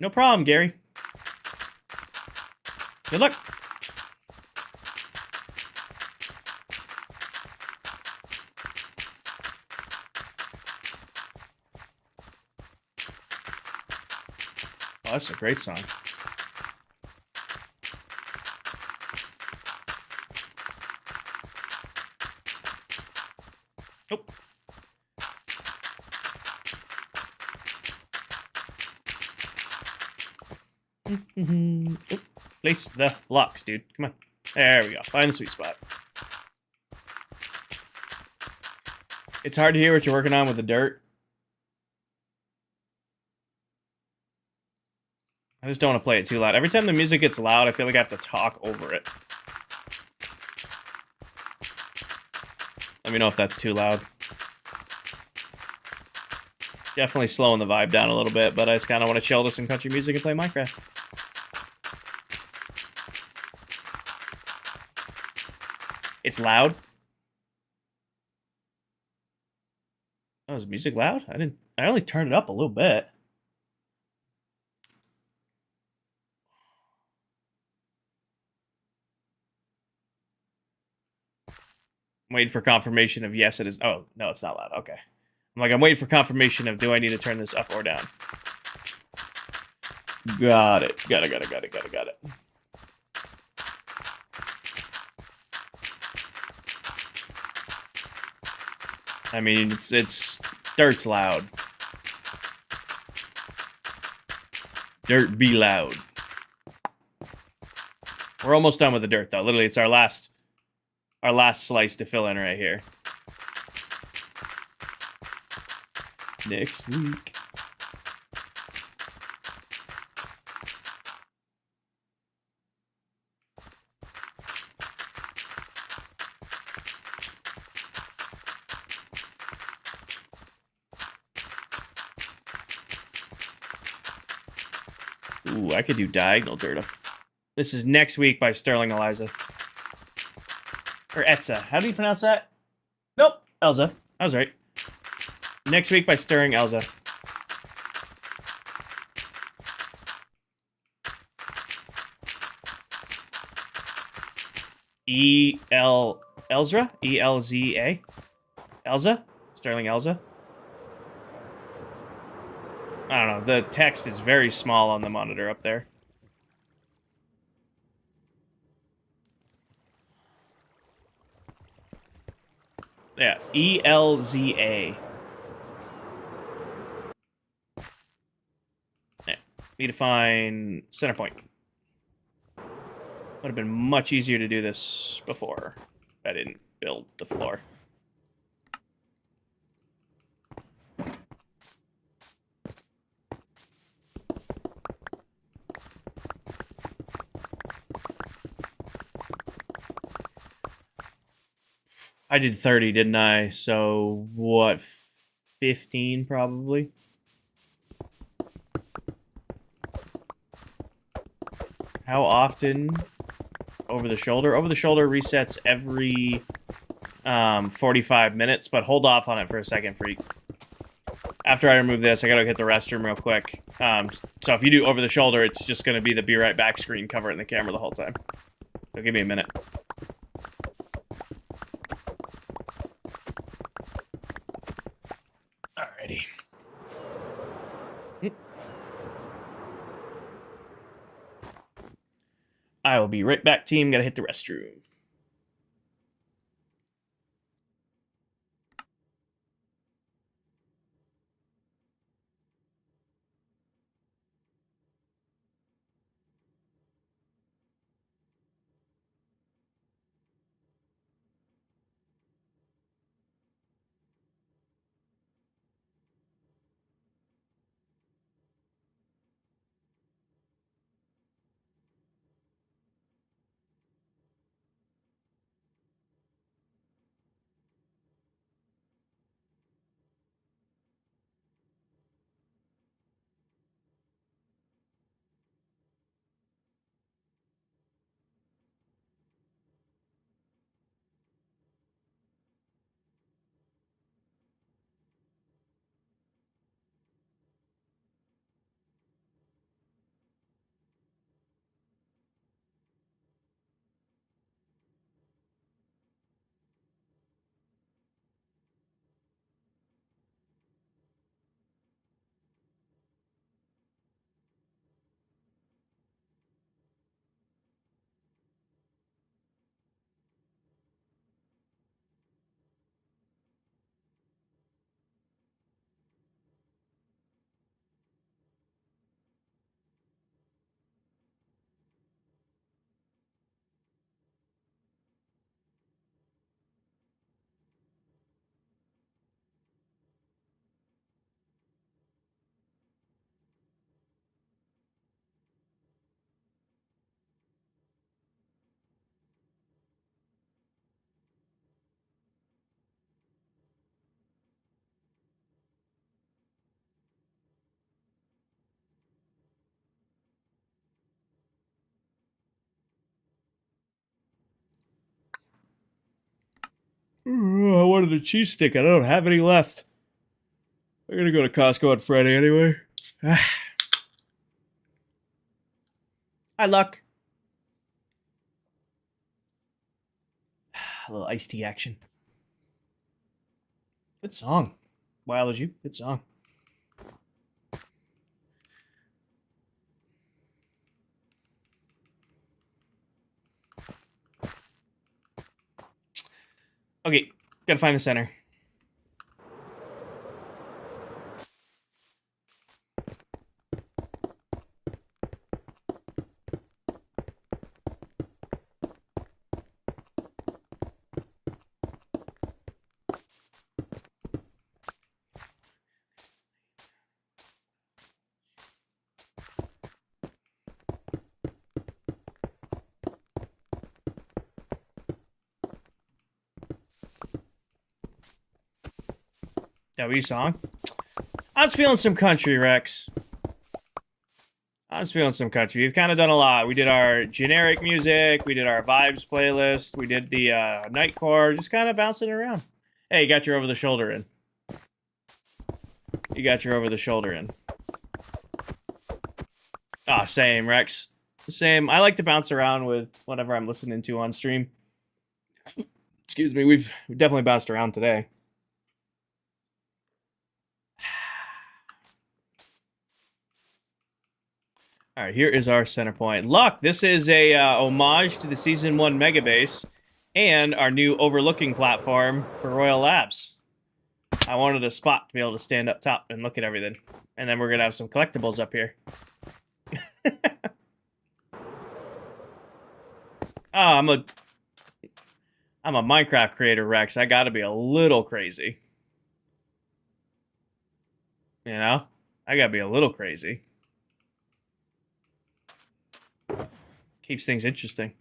No problem, Gary. Good luck. Oh, that's a great song. Oh. Oh. Place the blocks, dude. Come on. There we go. Find the sweet spot. It's hard to hear what you're working on with the dirt. I just don't want to play it too loud. Every time the music gets loud, I feel like I have to talk over it. Let me know if that's too loud. Definitely slowing the vibe down a little bit, but I just kind of want to chill to some country music and play Minecraft. It's loud? Oh, is music loud? I only turned it up a little bit. I'm waiting for confirmation of yes, it is. Oh, no, it's not loud. Okay. I'm waiting for confirmation of do I need to turn this up or down? Got it. Got it. I mean, it's dirt's loud. Dirt be loud. We're almost done with the dirt, though. Literally, it's our last slice to fill in right here. Next week. Ooh, I could do diagonal dirt. This is Next Week by Sterling Eliza. Or Etza. How do you pronounce that? Nope. Elza. I was right. Next Week by Sterling Elza. Elzra? E-L-Z-A? Elza? Sterling Elza? I don't know. The text is very small on the monitor up there. Yeah, E-L-Z-A. Yeah. Need to find center point. Would have been much easier to do this before I didn't build the floor. I did 30, didn't I? So, what, 15 probably? How often? Over the shoulder? Over the shoulder resets every 45 minutes, but hold off on it for a second, freak. After I remove this, I gotta hit the restroom real quick. So if you do over the shoulder, it's just gonna be the be right back screen covering the camera the whole time. So give me a minute. Alrighty. I will be right back, team. Gotta hit the restroom. I wanted a cheese stick. I don't have any left. I'm gonna go to Costco on Friday anyway. Hi, Luck. A little iced tea action. Good song. Wild as You. Good song. Okay, gotta find the center. That what you song? I was feeling some country, Rex. I was feeling some country. We've kind of done a lot. We did our generic music. We did our vibes playlist. We did the nightcore. Just kind of bouncing around. Hey, you got your over-the-shoulder in. You got your over-the-shoulder in. Ah, same, Rex. Same. I like to bounce around with whatever I'm listening to on stream. Excuse me. We've definitely bounced around today. All right, here is our center point. Luck, this is a homage to the Season 1 Mega Base and our new overlooking platform for Royal Labs. I wanted a spot to be able to stand up top and look at everything. And then we're going to have some collectibles up here. I'm a Minecraft creator, Rex. I got to be a little crazy. You know? I got to be a little crazy. Keeps things interesting.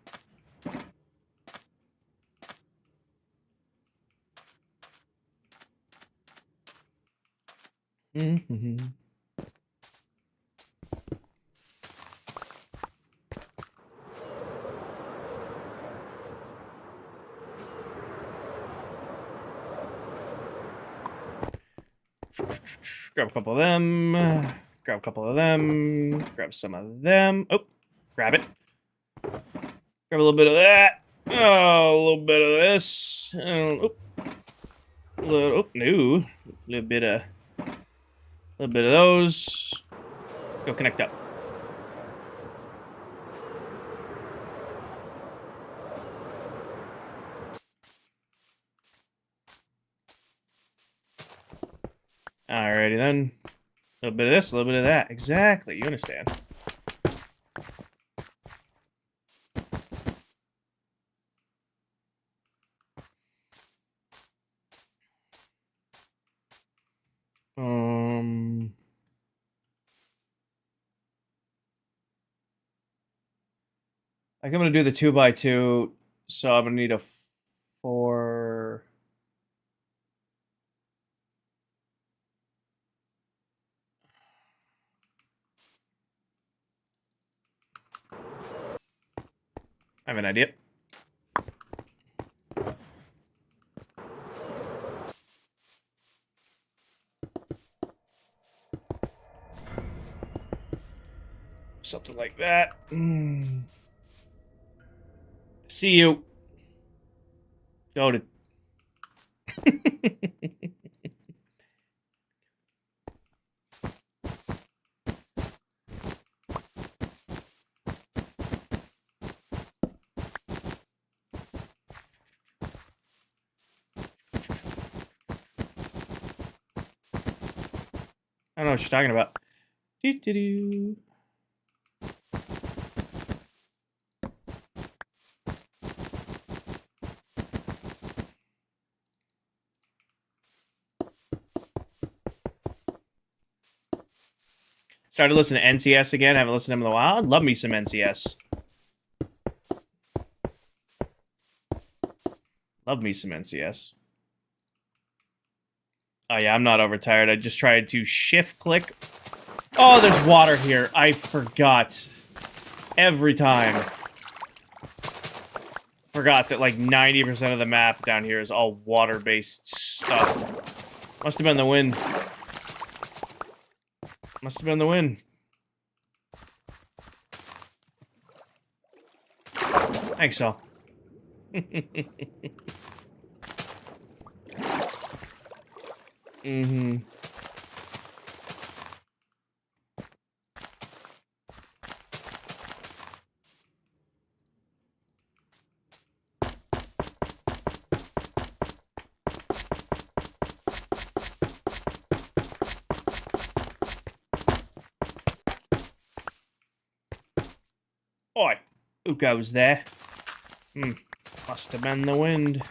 Mm-hmm. Grab a couple of them. Grab a couple of them. Grab some of them. Oh, grab it. Grab a little bit of that. Oh, a little bit of this. Oh, no. A little bit of those. Go connect up. Alrighty then. A little bit of this, a little bit of that. Exactly, you understand. I think I'm gonna do the 2x2, so I'm gonna need a 4. I have an idea. Something like that. See you. Noted. I don't know what you're talking about. Doo-doo-doo. Started listening to NCS again. Haven't listened to him in a while. I'd love me some NCS. Love me some NCS. Oh yeah, I'm not overtired. I just tried to shift click. Oh, there's water here. I forgot. Every time. Forgot that like 90% of the map down here is all water-based stuff. Must have been the wind. Must have been the wind. Thanks, all. Mm-hmm. Oi, who goes there? Must have been the wind.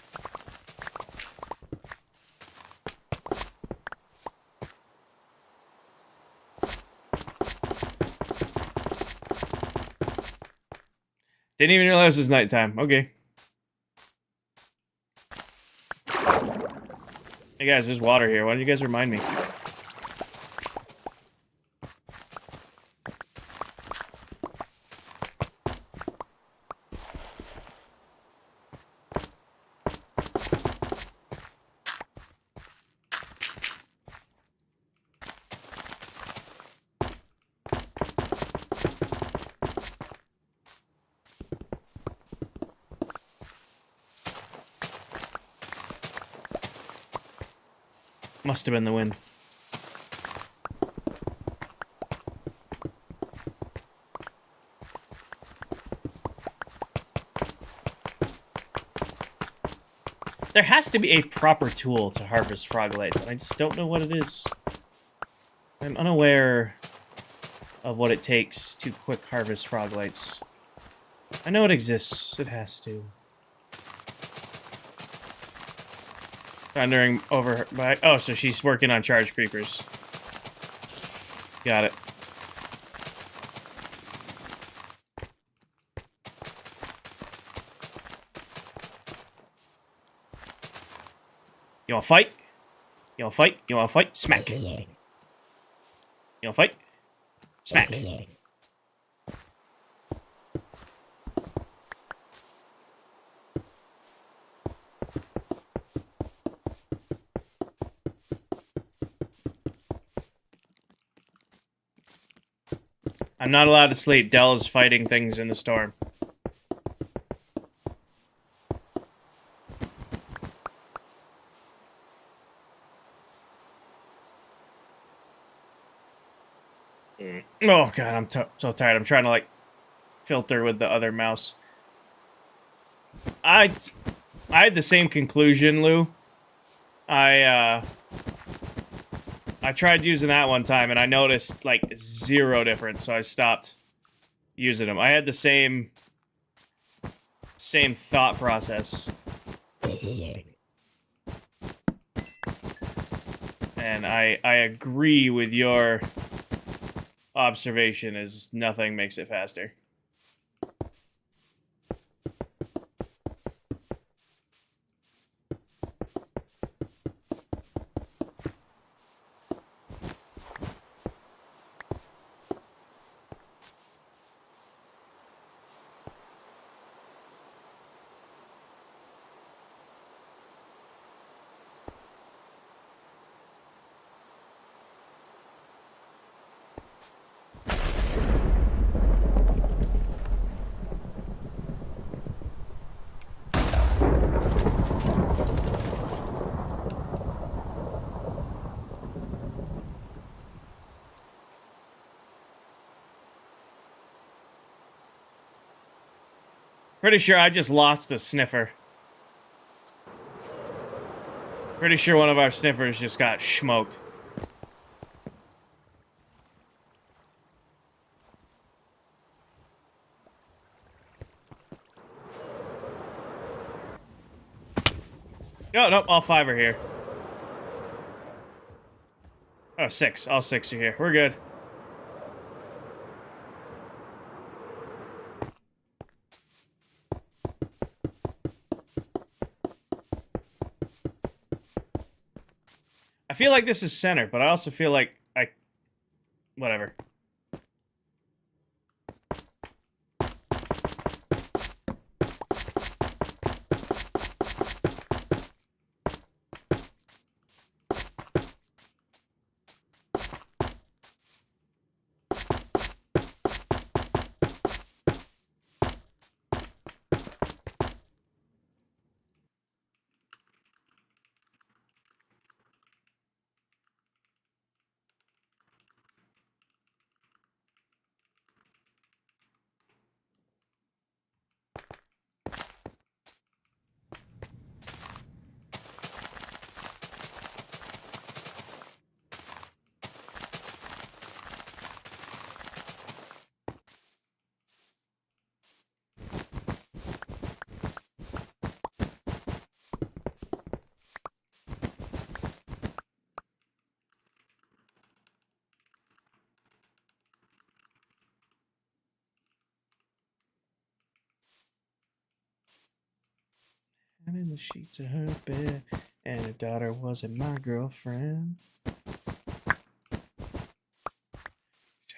Didn't even realize it was nighttime. Okay. Hey guys, there's water here. Why don't you guys remind me? Must have been the wind. There has to be a proper tool to harvest froglegs, and I just don't know what it is. I'm unaware of what it takes to quick harvest froglegs. I know it exists. It has to. Thundering over by. Oh, so she's working on charge creepers. Got it. You wanna fight? You wanna fight? You wanna fight? Smack. You wanna fight? Smack. I'm not allowed to sleep. Dell is fighting things in the storm. Oh god, I'm so tired. I'm trying to like filter with the other mouse. I had the same conclusion, Lou. I tried using that one time and I noticed like zero difference, so I stopped using them. I had the same thought process. And I agree with your observation, as nothing makes it faster. Pretty sure I just lost a sniffer. Pretty sure one of our sniffers just got smoked. Oh, nope, all 5 are here. Oh, 6. All 6 are here. We're good. I feel like this is center, but I also feel like whatever. in the sheets of her bed, and her daughter wasn't my girlfriend.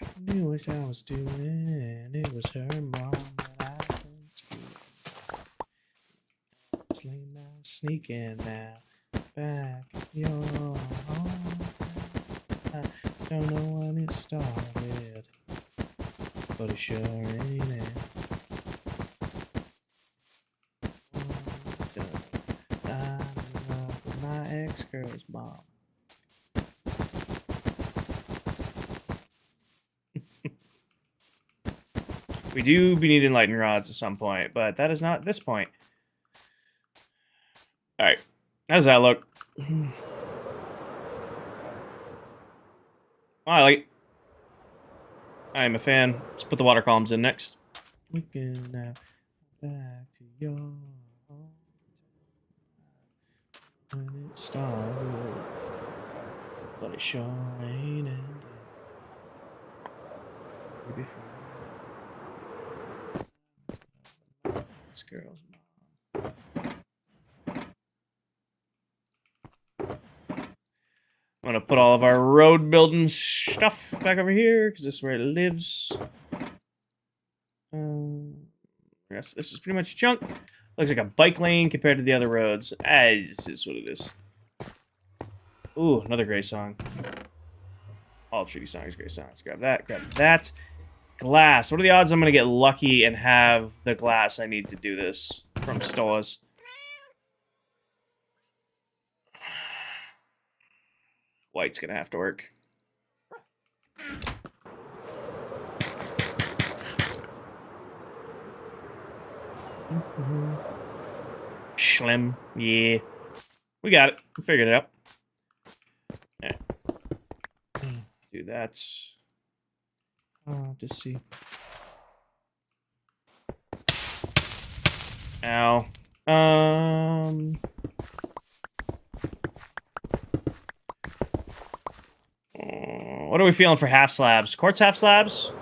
I knew what I was doing, and it was her mom that I went to. It's late night sneaking now, back your home. I don't know when it started, but it sure ain't it. I'm in love with my ex-girl's mom. We do be needing lightning rods at some point, but that is not this point. Alright. How does that look? I like it. I am a fan. Let's put the water columns in next. We can now back to your home when it started, but it sure ain't ended. Before this girl's mom. I'm gonna put all of our road building stuff back over here because this is where it lives. Yes, this is pretty much junk. Looks like a bike lane compared to the other roads. This is what it is. Ooh, another great song. All treaty songs, great songs. Grab that, grab that. Glass. What are the odds I'm gonna get lucky and have the glass I need to do this from stores? White's gonna have to work. Schlim. Yeah. We got it. We figured it out. Yeah. Do that. Just see. Ow. What are we feeling for half slabs? Quartz half slabs?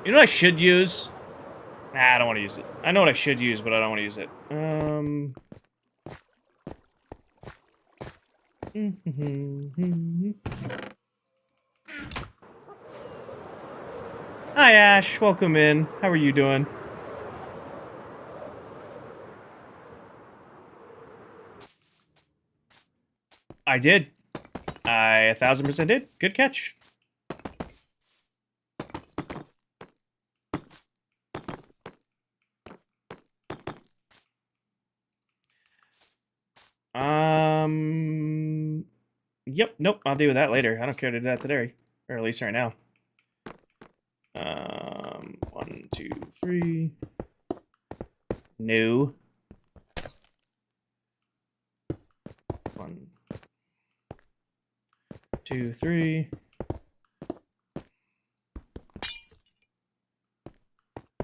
You know what I should use? Nah, I don't want to use it. I know what I should use, but I don't want to use it. Hi, Ash. Welcome in. How are you doing? I did. I 1000% did. Good catch. Yep. Nope. I'll deal with that later. I don't care to do that today, or at least right now. 1, 2, 3. No. 1, 2, 3.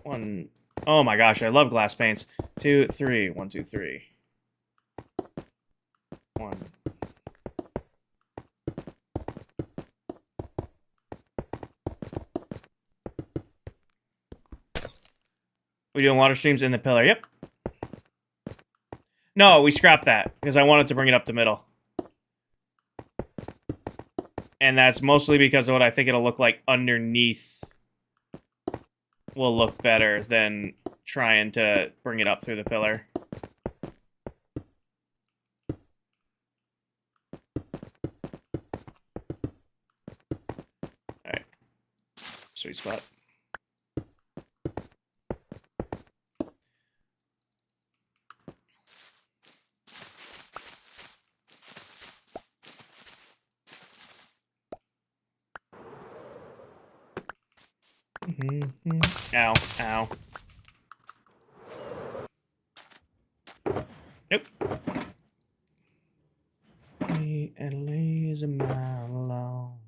1. Oh my gosh, I love glass paints. 2, 3. 1, 2, 3. 1. We doing water streams in the pillar? Yep. No, we scrapped that because I wanted to bring it up the middle. And that's mostly because of what I think it'll look like underneath will look better than trying to bring it up through the pillar. Alright. Sweet spot. Ow, ow. Nope. Italy is a mile long.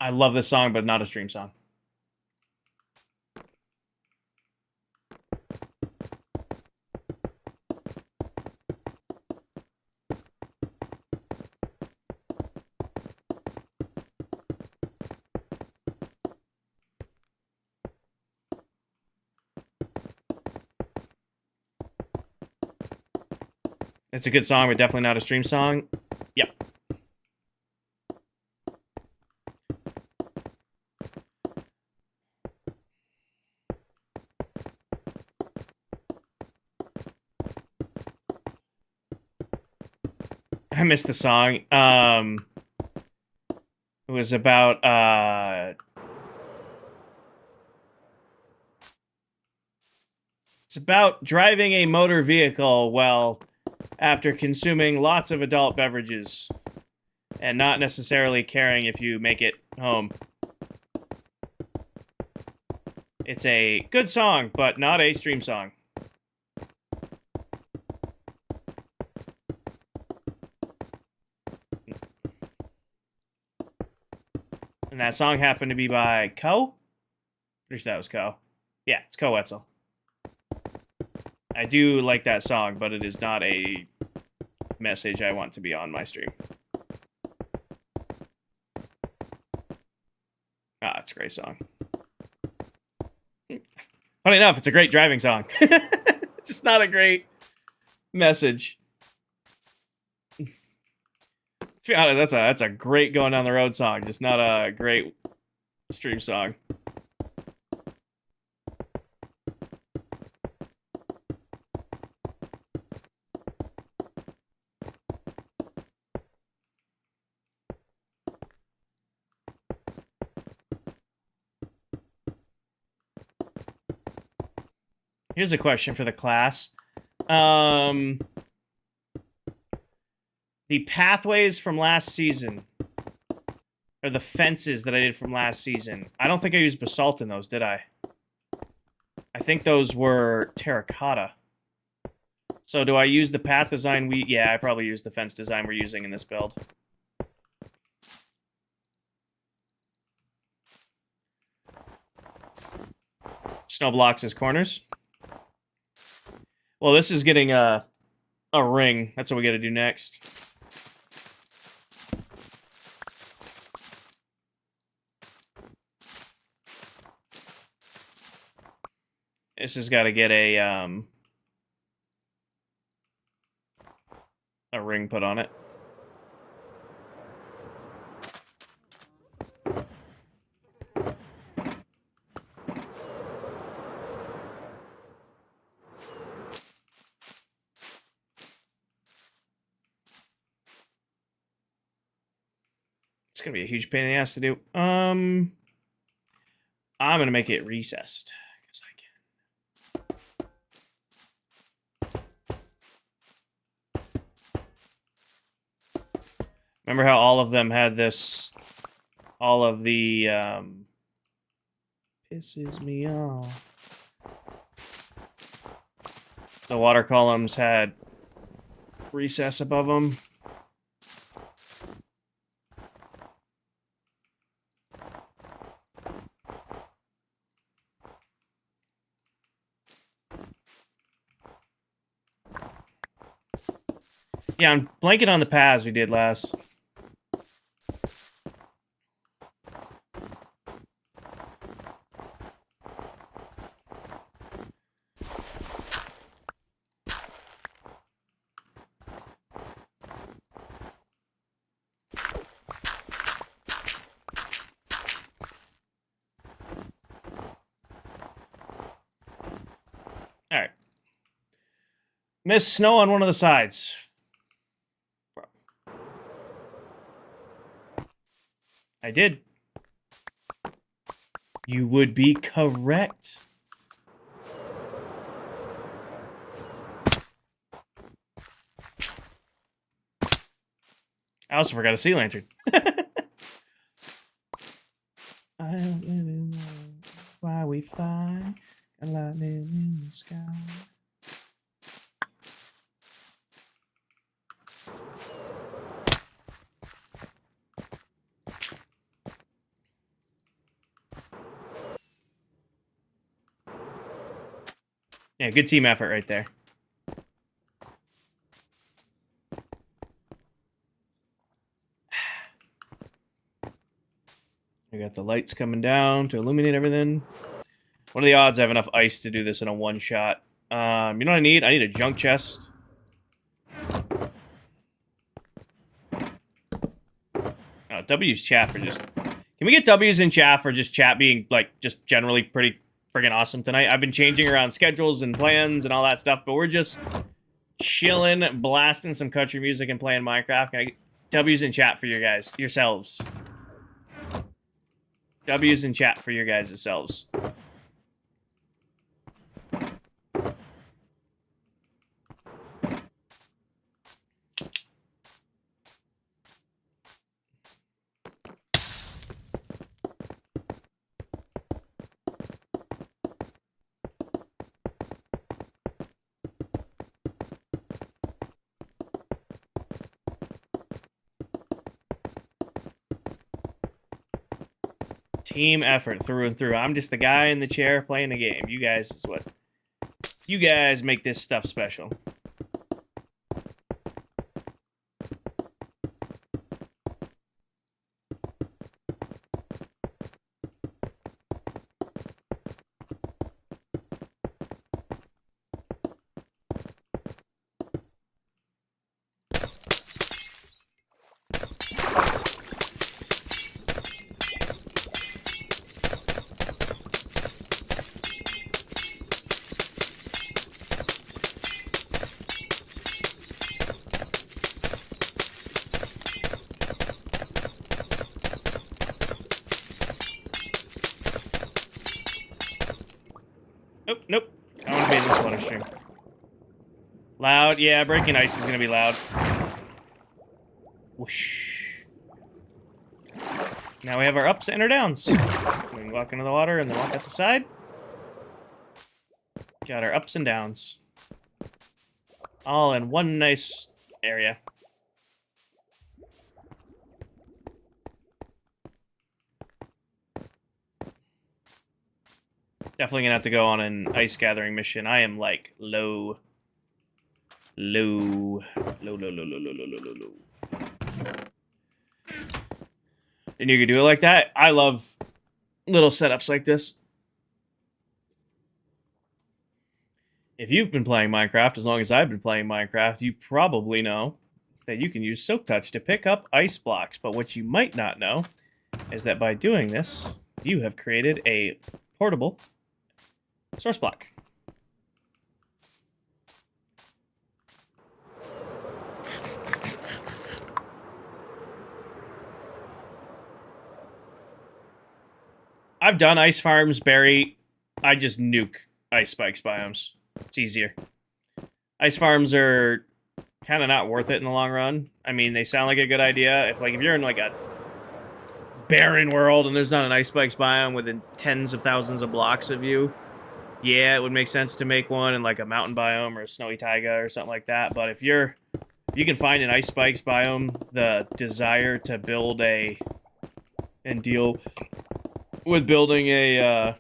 I love this song, but not a stream song. It's a good song, but definitely not a stream song. Yep. I missed the song. It was about it's about driving a motor vehicle well after consuming lots of adult beverages and not necessarily caring if you make it home. It's a good song, but not a stream song. And that song happened to be by Ko? Pretty sure that was Ko. Yeah, it's Ko Wetzel. I do like that song, but it is not a message I want to be on my stream. Ah, it's a great song. Funny enough, it's a great driving song. It's just not a great message. To be honest, that's a great going down the road song, just not a great stream song. Here's a question for the class. The pathways from last season, or the fences that I did from last season, I don't think I used basalt in those, did I? I think those were terracotta. So do I use the path design yeah, I probably used the fence design we're using in this build. Snow blocks as corners. Well, this is getting a ring. That's what we got to do next. This has got to get a ring put on it. It's gonna be a huge pain in the ass to do. I'm gonna make it recessed because I can. Remember how all of them had this? All of the pisses me off. The water columns had recess above them. Yeah, I'm blanking on the paths we did last. All right. Missed snow on one of the sides. I did. You would be correct. I also forgot a sea lantern. I don't really know why we find a lightning in the sky. Yeah, good team effort right there. We got the lights coming down to illuminate everything. What are the odds I have enough ice to do this in a one-shot? You know what I need? I need a junk chest. W's chat for just... Can we get W's in chat for just chat being, like, just generally pretty friggin' awesome tonight? I've been changing around schedules and plans and all that stuff, but we're just chilling, blasting some country music and playing Minecraft. Can I get W's in chat for your guys, yourselves? W's in chat for your guys' selves. Team effort through and through. I'm just the guy in the chair playing the game. You guys is what... You guys make this stuff special. Nope, nope. I want to be in this water stream. Loud? Yeah, breaking ice is going to be loud. Whoosh. Now we have our ups and our downs. We can walk into the water and then walk out the side. Got our ups and downs. All in one nice area. Definitely gonna have to go on an ice gathering mission. I am like low. Then you can do it like that. I love little setups like this. If you've been playing Minecraft as long as I've been playing Minecraft, you probably know that you can use Silk Touch to pick up ice blocks. But what you might not know is that by doing this, you have created a portable source block. I've done ice farms, Barry. I just nuke ice spikes biomes. It's easier. Ice farms are kind of not worth it in the long run. I mean, they sound like a good idea. If you're in like a barren world and there's not an ice spikes biome within tens of thousands of blocks of you, yeah, it would make sense to make one in like a mountain biome or a snowy taiga or something like that. But if you can find an ice spikes biome, the desire to build and deal with building a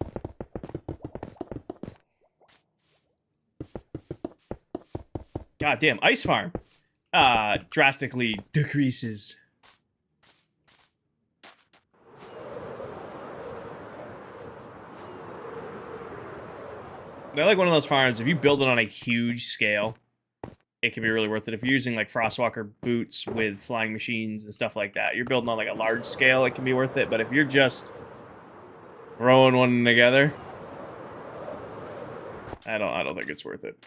goddamn ice farm drastically decreases. They're like one of those farms, if you build it on a huge scale, it can be really worth it. If you're using like Frostwalker boots with flying machines and stuff like that, you're building on like a large scale, it can be worth it. But if you're just throwing one together, I don't think it's worth it.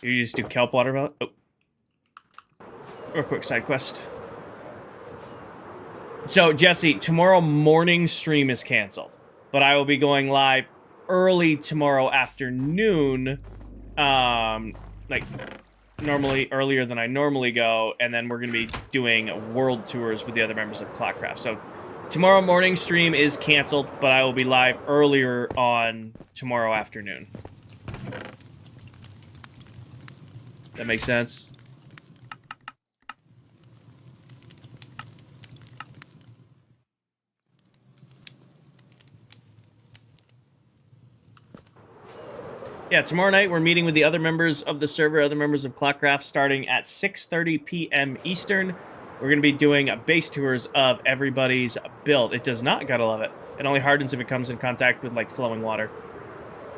You just do kelp watermelon. Oh. Real quick side quest. So, Jesse, tomorrow morning stream is canceled, but I will be going live early tomorrow afternoon, like normally earlier than I normally go, and then we're going to be doing world tours with the other members of ClockCraft. So tomorrow morning stream is canceled, but I will be live earlier on tomorrow afternoon. That makes sense? Yeah, tomorrow night we're meeting with the other members of the server, other members of ClockCraft, starting at 6:30 p.m. Eastern. We're going to be doing base tours of everybody's build. It does not, gotta love it. It only hardens if it comes in contact with, like, flowing water.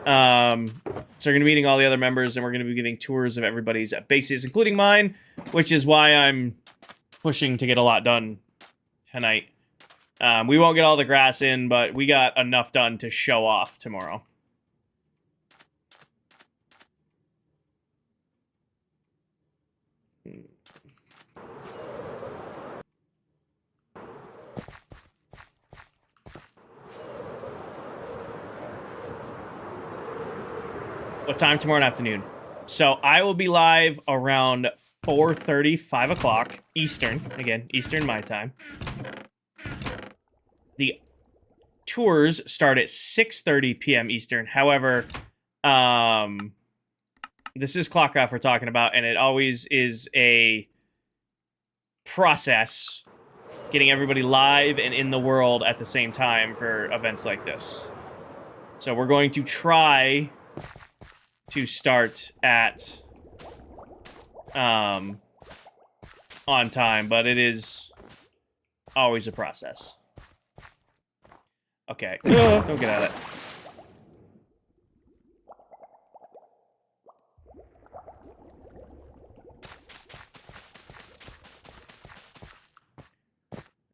So we're going to be meeting all the other members, and we're going to be getting tours of everybody's bases, including mine, which is why I'm pushing to get a lot done tonight. We won't get all the grass in, but we got enough done to show off tomorrow. What time tomorrow afternoon? So I will be live around 4:30, 5 o'clock Eastern. Again, Eastern my time. The tours start at 6:30 p.m. Eastern. However, this is ClockCraft we're talking about, and it always is a process getting everybody live and in the world at the same time for events like this. So we're going to try to start at on time, but it is always a process. Okay. Don't get out of it.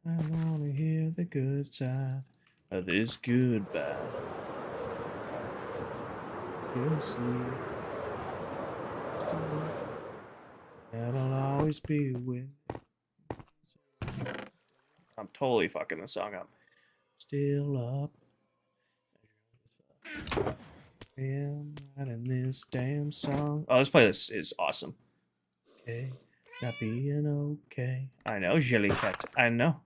I wanna hear the good side of this goodbye. Just leave. That'll always be with. I'm totally fucking the song up. Still up. Yeah, I'm writing this damn song. Oh, this playlist is awesome. Okay, not being okay. I know, Jellycat. I know.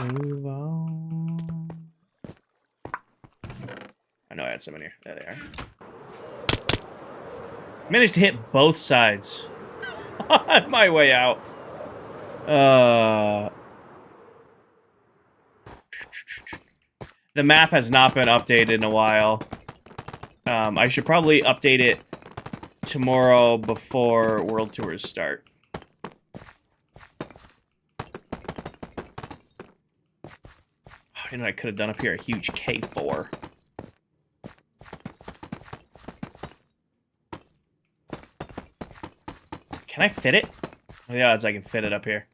Move on. I know I had some in here. There they are. Managed to hit both sides on my way out. The map has not been updated in a while. I should probably update it tomorrow before World Tours start. You know what I could have done up here? A huge K4. Can I fit it? What are the odds I can fit it up here?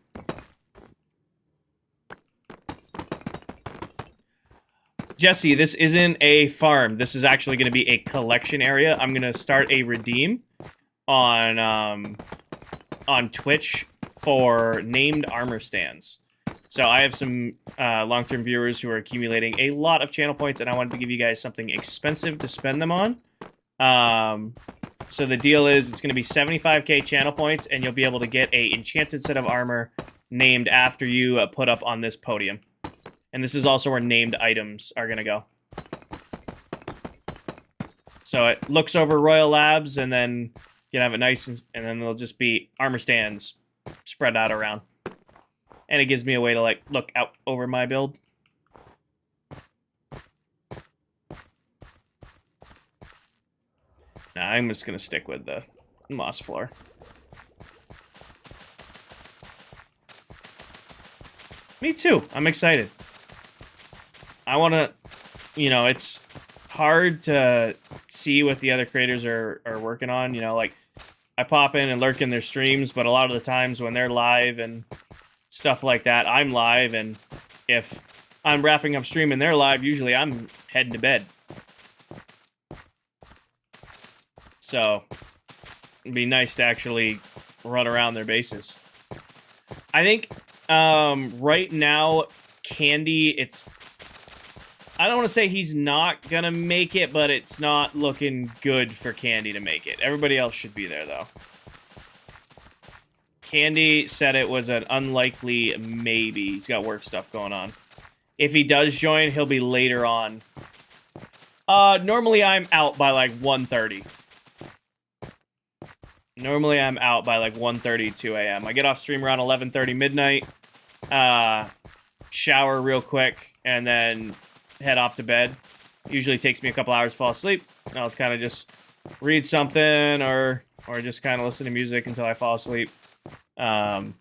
Jesse, this isn't a farm. This is actually going to be a collection area. I'm going to start a redeem on Twitch for named armor stands. So I have some long-term viewers who are accumulating a lot of channel points, and I wanted to give you guys something expensive to spend them on. So the deal is it's going to be 75k channel points, and you'll be able to get a enchanted set of armor named after you put up on this podium. And this is also where named items are going to go. So it looks over Royal Labs, and then you can have it nice, and then there'll just be armor stands spread out around. And it gives me a way to, like, look out over my build. Nah, I'm just going to stick with the moss floor. Me too. I'm excited. I want to, you know, it's hard to see what the other creators are working on. You know, like, I pop in and lurk in their streams, but a lot of the times when they're live and stuff like that, I'm live, and if I'm wrapping up stream and they're live, usually I'm heading to bed. So, it'd be nice to actually run around their bases. I think, right now, Candy, I don't want to say he's not gonna make it, but it's not looking good for Candy to make it. Everybody else should be there, though. Candy said it was an unlikely maybe. He's got work stuff going on. If he does join, he'll be later on. Normally I'm out by like 1:30. Normally I'm out by like 1:30, 2 a.m. I get off stream around 11:30 midnight. Shower real quick, and then head off to bed. Usually takes me a couple hours to fall asleep. I'll kind of just read something or just kind of listen to music until I fall asleep. I'm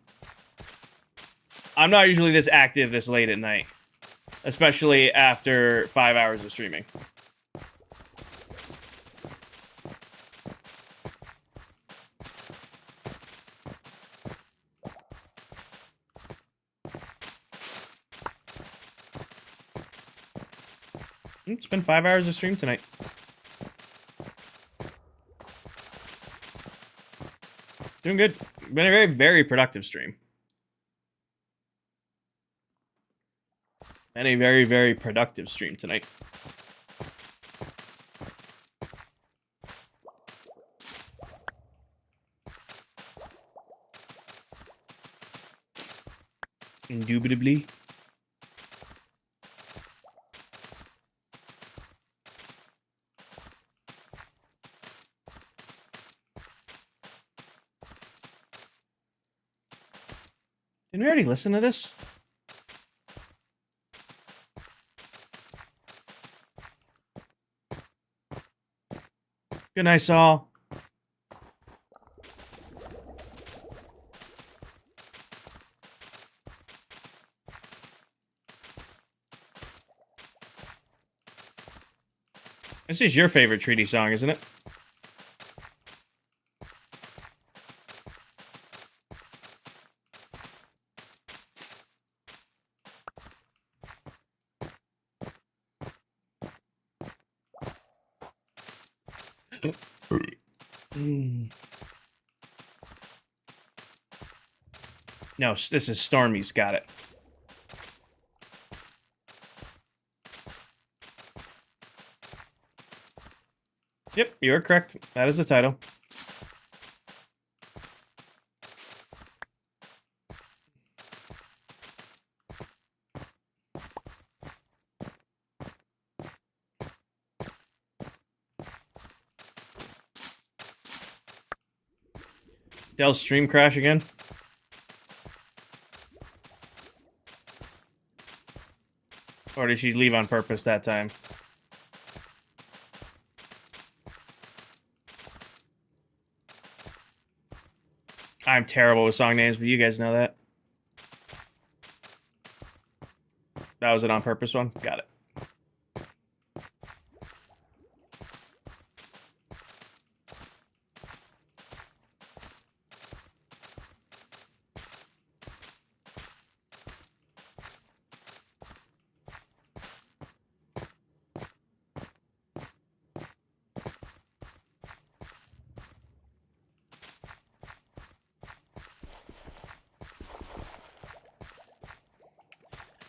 not usually this active this late at night, especially after 5 hours of streaming. It's been 5 hours of stream tonight. Doing good. Been a very, very productive stream. And a very, very productive stream tonight. Indubitably. Didn't we already listen to this? Good night, Saul. This is your favorite treaty song, isn't it? No, this is Stormy's got it. Yep, you are correct. That is the title. Dell's stream crash again? Or did she leave on purpose that time? I'm terrible with song names, but you guys know that. That was an on purpose one? Got it.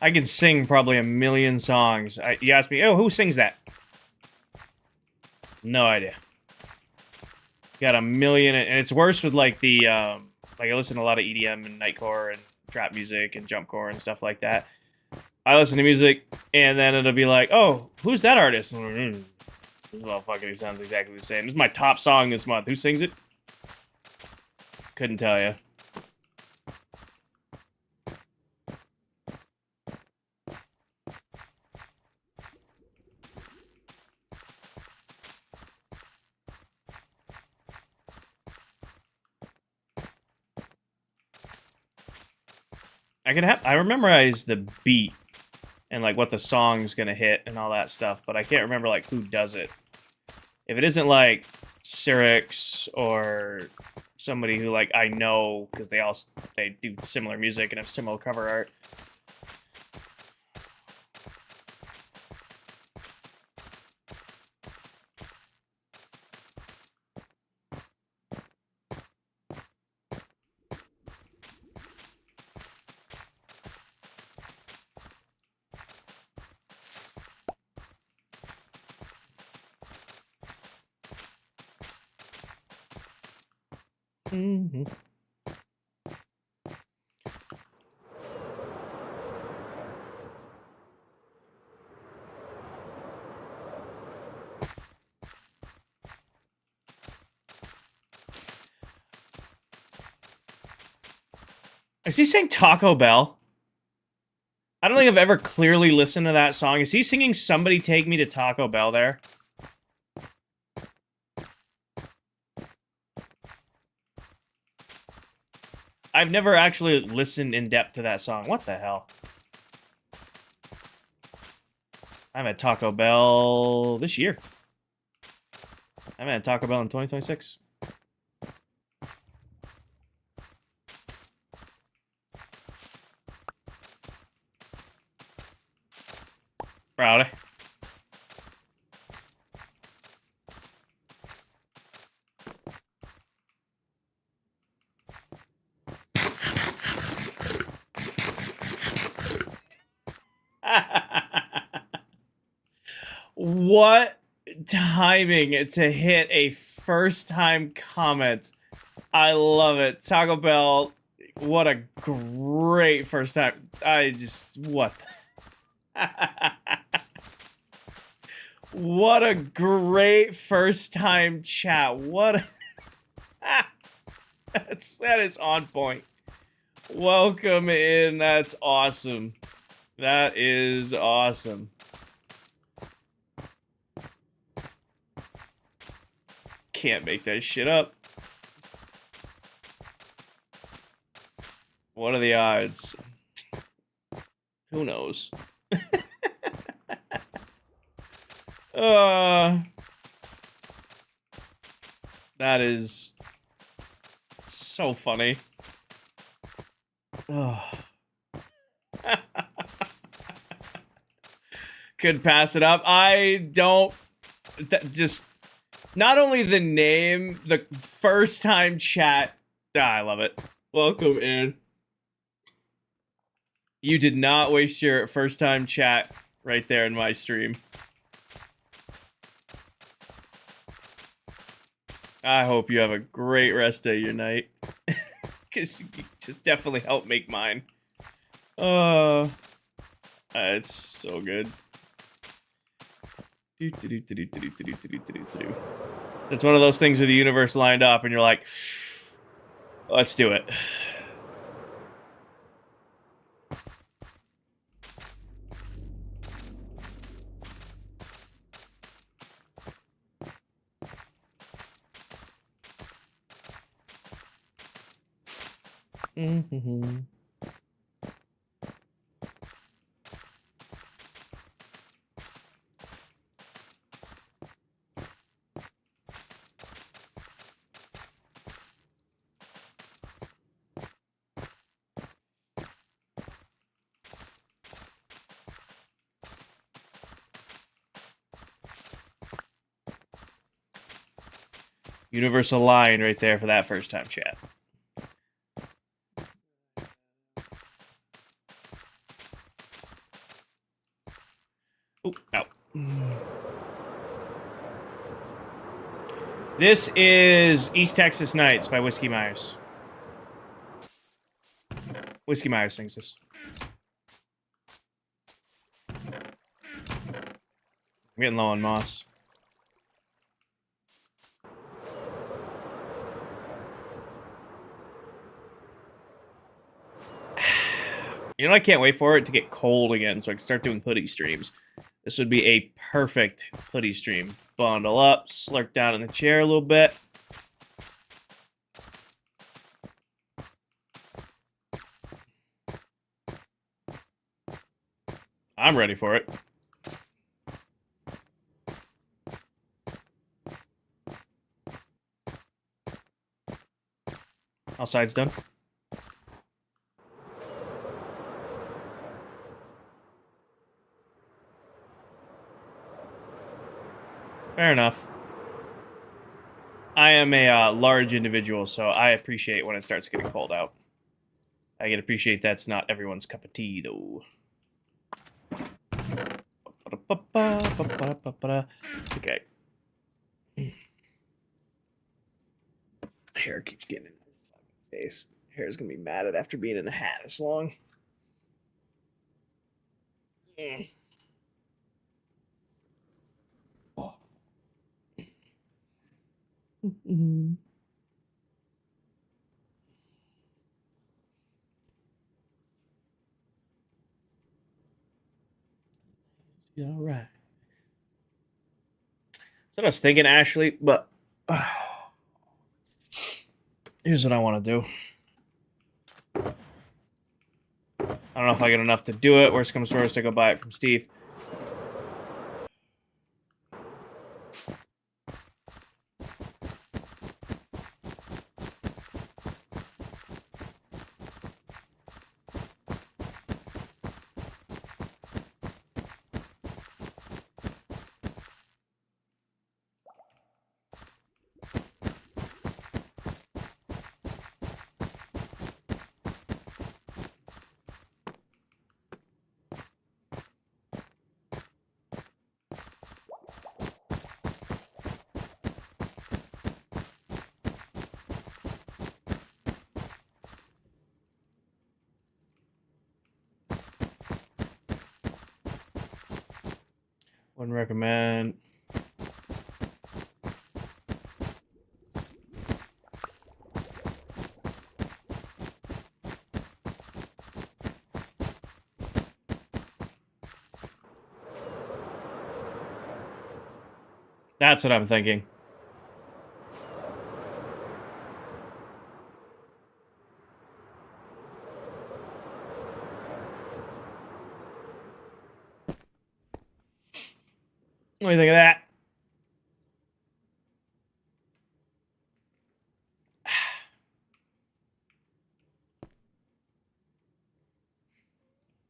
I can sing probably a million songs. You ask me, oh, who sings that? No idea. Got a million, and it's worse with like the like I listen to a lot of EDM and nightcore and trap music and jumpcore and stuff like that. I listen to music, and then it'll be like, oh, who's that artist? This motherfucker, he sounds exactly the same. This is my top song this month. Who sings it? Couldn't tell you. I memorize the beat and like what the song's gonna hit and all that stuff, but I can't remember like who does it. If it isn't like Cyrix or somebody who like I know because they do similar music and have similar cover art. Mm-hmm. Is he saying Taco Bell? I don't think I've ever clearly listened to that song. Is he singing Somebody Take Me to Taco Bell there? I've never actually listened in depth to that song. What the hell? I'm at Taco Bell this year. I'm at Taco Bell in 2026. Rowdy. What timing to hit a first-time comment. I love it. Taco Bell, what a great first time. What? What a great first time chat. What that is on point. Welcome in. That's awesome. That is awesome. Can't make that shit up. What are the odds? Who knows? That is so funny. Could pass it up. I don't. Just not only the name, the first time chat. I love it. Welcome in. You did not waste your first time chat right there in my stream. I hope you have a great rest of your night. Because you just definitely helped make mine. It's so good. It's one of those things where the universe lined up and you're like, let's do it. Universal line right there for that first time chat. Oh, out. This is East Texas Nights by Whiskey Myers. Whiskey Myers sings this. I'm getting low on moss. You know, I can't wait for it to get cold again so I can start doing hoodie streams. This would be a perfect hoodie stream. Bundle up, slurp down in the chair a little bit. I'm ready for it. All sides done. Fair enough. I am a large individual, so I appreciate when it starts getting cold out. I can appreciate that's not everyone's cup of tea, though. Okay. Hair keeps getting in my face. Hair's gonna be mad at after being in a hat this long. Oh. Yeah, all right. So I was thinking, Ashley, but here's what I want to do. I don't know if I get enough to do it. Worst comes to worst, I go buy it from Steve. Wouldn't recommend. That's what I'm thinking. What do you think of that?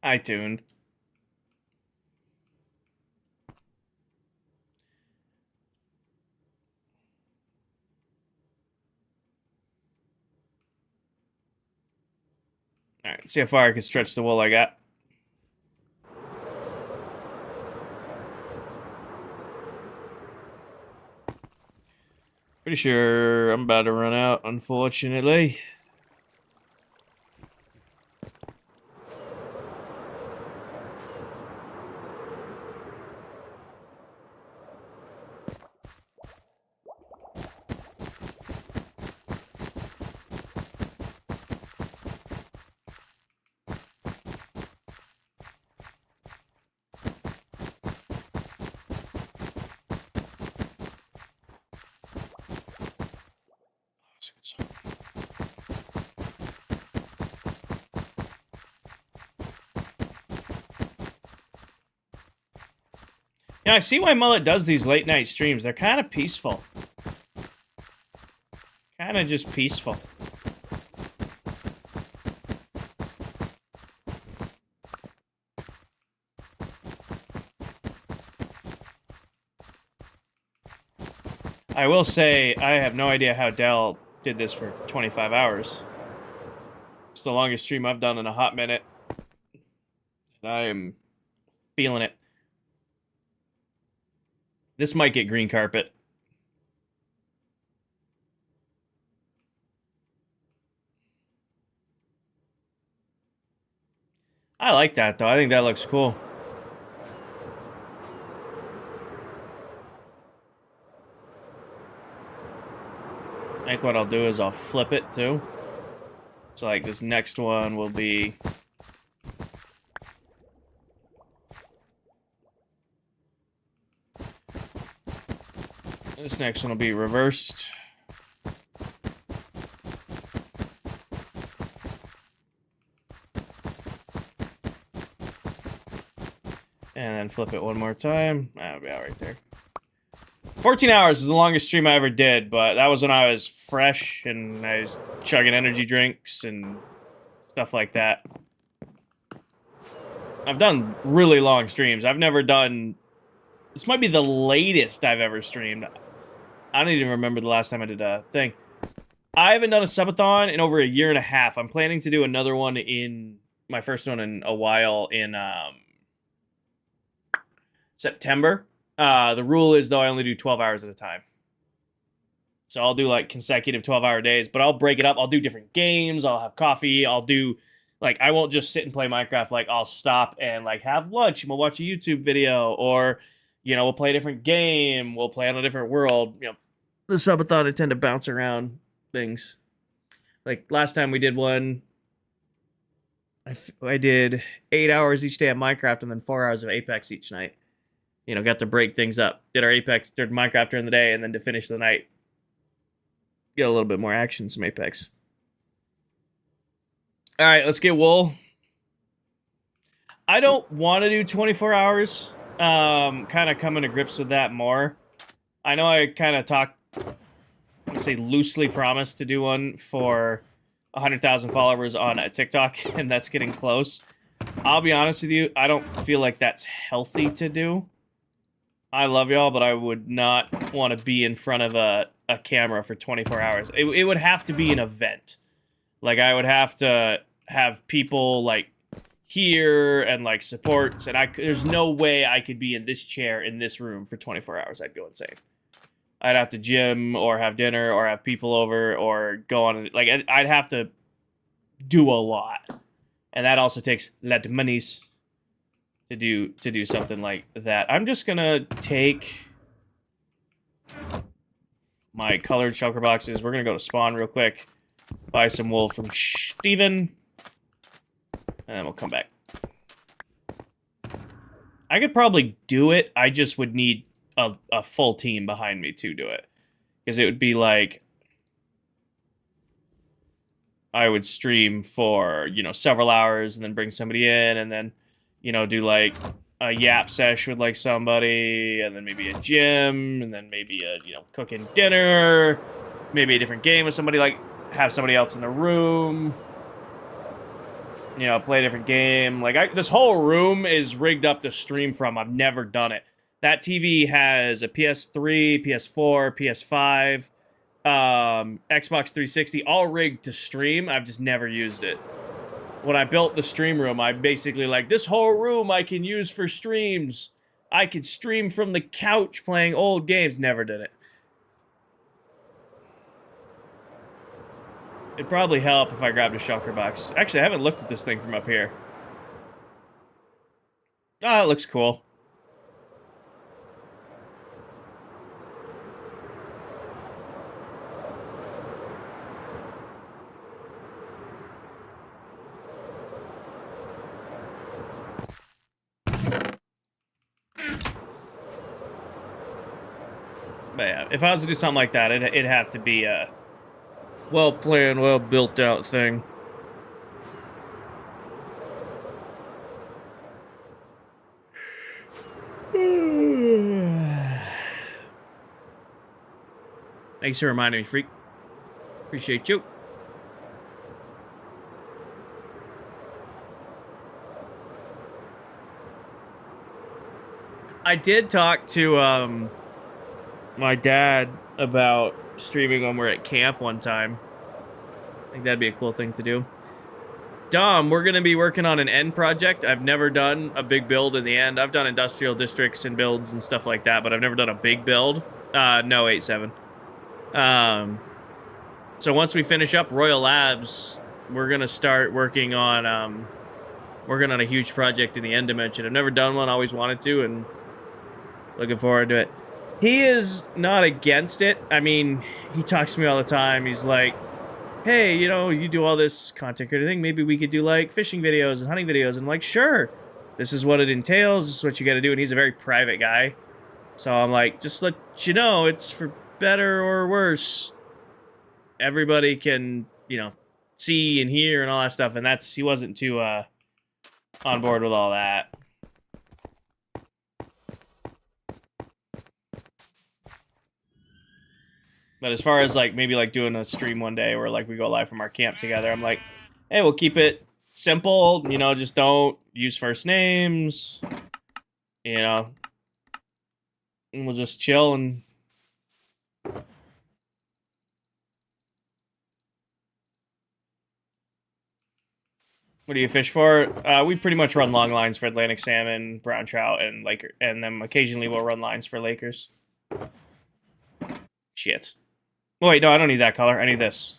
I tuned. Alright, see how far I can stretch the wool I got. Pretty sure I'm about to run out, unfortunately. Yeah, I see why Mullet does these late night streams. They're kind of peaceful. Kind of just peaceful. I will say, I have no idea how Dell did this for 25 hours. It's the longest stream I've done in a hot minute. And I am feeling it. This might get green carpet. I like that, though. I think that looks cool. I think what I'll do is I'll flip it, too. So, like, this next one will be... This next one will be reversed. And then flip it one more time. That'll be all right there. 14 hours is the longest stream I ever did, but that was when I was fresh and I was chugging energy drinks and stuff like that. I've done really long streams. I've never done... This might be the latest I've ever streamed. I don't even remember the last time I did a thing. I haven't done a subathon in over a year and a half. I'm planning to do another one in... My first one in a while in September. The rule is, though, I only do 12 hours at a time. So I'll do, like, consecutive 12-hour days, but I'll break it up. I'll do different games. I'll have coffee. I'll do, like, I won't just sit and play Minecraft. Like, I'll stop and, like, have lunch, and we'll watch a YouTube video, or, you know, we'll play a different game. We'll play on a different world. You know, the subathon, I tend to bounce around things. Like, last time we did one, I did 8 hours each day of Minecraft and then 4 hours of Apex each night. You know, got to break things up. Did our Apex, did Minecraft during the day, and then to finish the night, get a little bit more action, some Apex. All right, let's get wool. I don't want to do 24 hours. Kind of coming to grips with that more. I know I kind of loosely promised to do one for 100,000 followers on TikTok, and that's getting close. I'll be honest with you, I don't feel like that's healthy to do. I love y'all, but I would not want to be in front of a camera for 24 hours. It would have to be an event. Like, I would have to have people, like, here and, like, supports, and there's no way I could be in this chair in this room for 24 hours. I'd go insane. I'd have to gym or have dinner or have people over or go on, like, I'd have to do a lot. And that also takes a lot of monies. to do something like that. I'm just gonna take my colored shulker boxes. We're gonna go to spawn real quick, buy some wool from Steven, and then we'll come back. I could probably do it. I just would need a full team behind me to do it. Because it would be like, I would stream for, you know, several hours and then bring somebody in and then, you know, do like a yap sesh with like somebody and then maybe a gym and then maybe a, you know, cooking dinner, maybe a different game with somebody, like have somebody else in the room, you know, play a different game. Like, this whole room is rigged up to stream from. I've never done it. That TV has a PS3, PS4, PS5, Xbox 360, all rigged to stream. I've just never used it. When I built the stream room, I basically like, this whole room I can use for streams. I could stream from the couch playing old games. Never did it. It'd probably help if I grabbed a shulker box. Actually, I haven't looked at this thing from up here. Oh, it looks cool. But yeah, if I was to do something like that, it'd have to be a well-planned, well-built-out thing. Thanks for reminding me, freak. Appreciate you. I did talk to my dad about streaming when we're at camp one time. I think that'd be a cool thing to do. Dom, we're going to be working on an end project. I've never done a big build in the end. I've done industrial districts and builds and stuff like that, but I've never done a big build. No, 8-7. So once we finish up Royal Labs, we're going to start working on a huge project in the end dimension. I've never done one, always wanted to, and looking forward to it. He is not against it. I mean, he talks to me all the time. He's like, hey, you know, you do all this content creator thing. Maybe we could do, like, fishing videos and hunting videos. And I'm like, sure. This is what it entails. This is what you got to do. And he's a very private guy. So I'm like, just let you know, it's for better or worse. Everybody can, you know, see and hear and all that stuff. And he wasn't too on board with all that. But as far as, like, maybe, like, doing a stream one day where, like, we go live from our camp together, I'm like, hey, we'll keep it simple, you know, just don't use first names, you know, and we'll just chill and... What do you fish for? We pretty much run long lines for Atlantic salmon, brown trout, and Laker, and then occasionally we'll run lines for Lakers. Shit. Oh, wait, no, I don't need that color. I need this.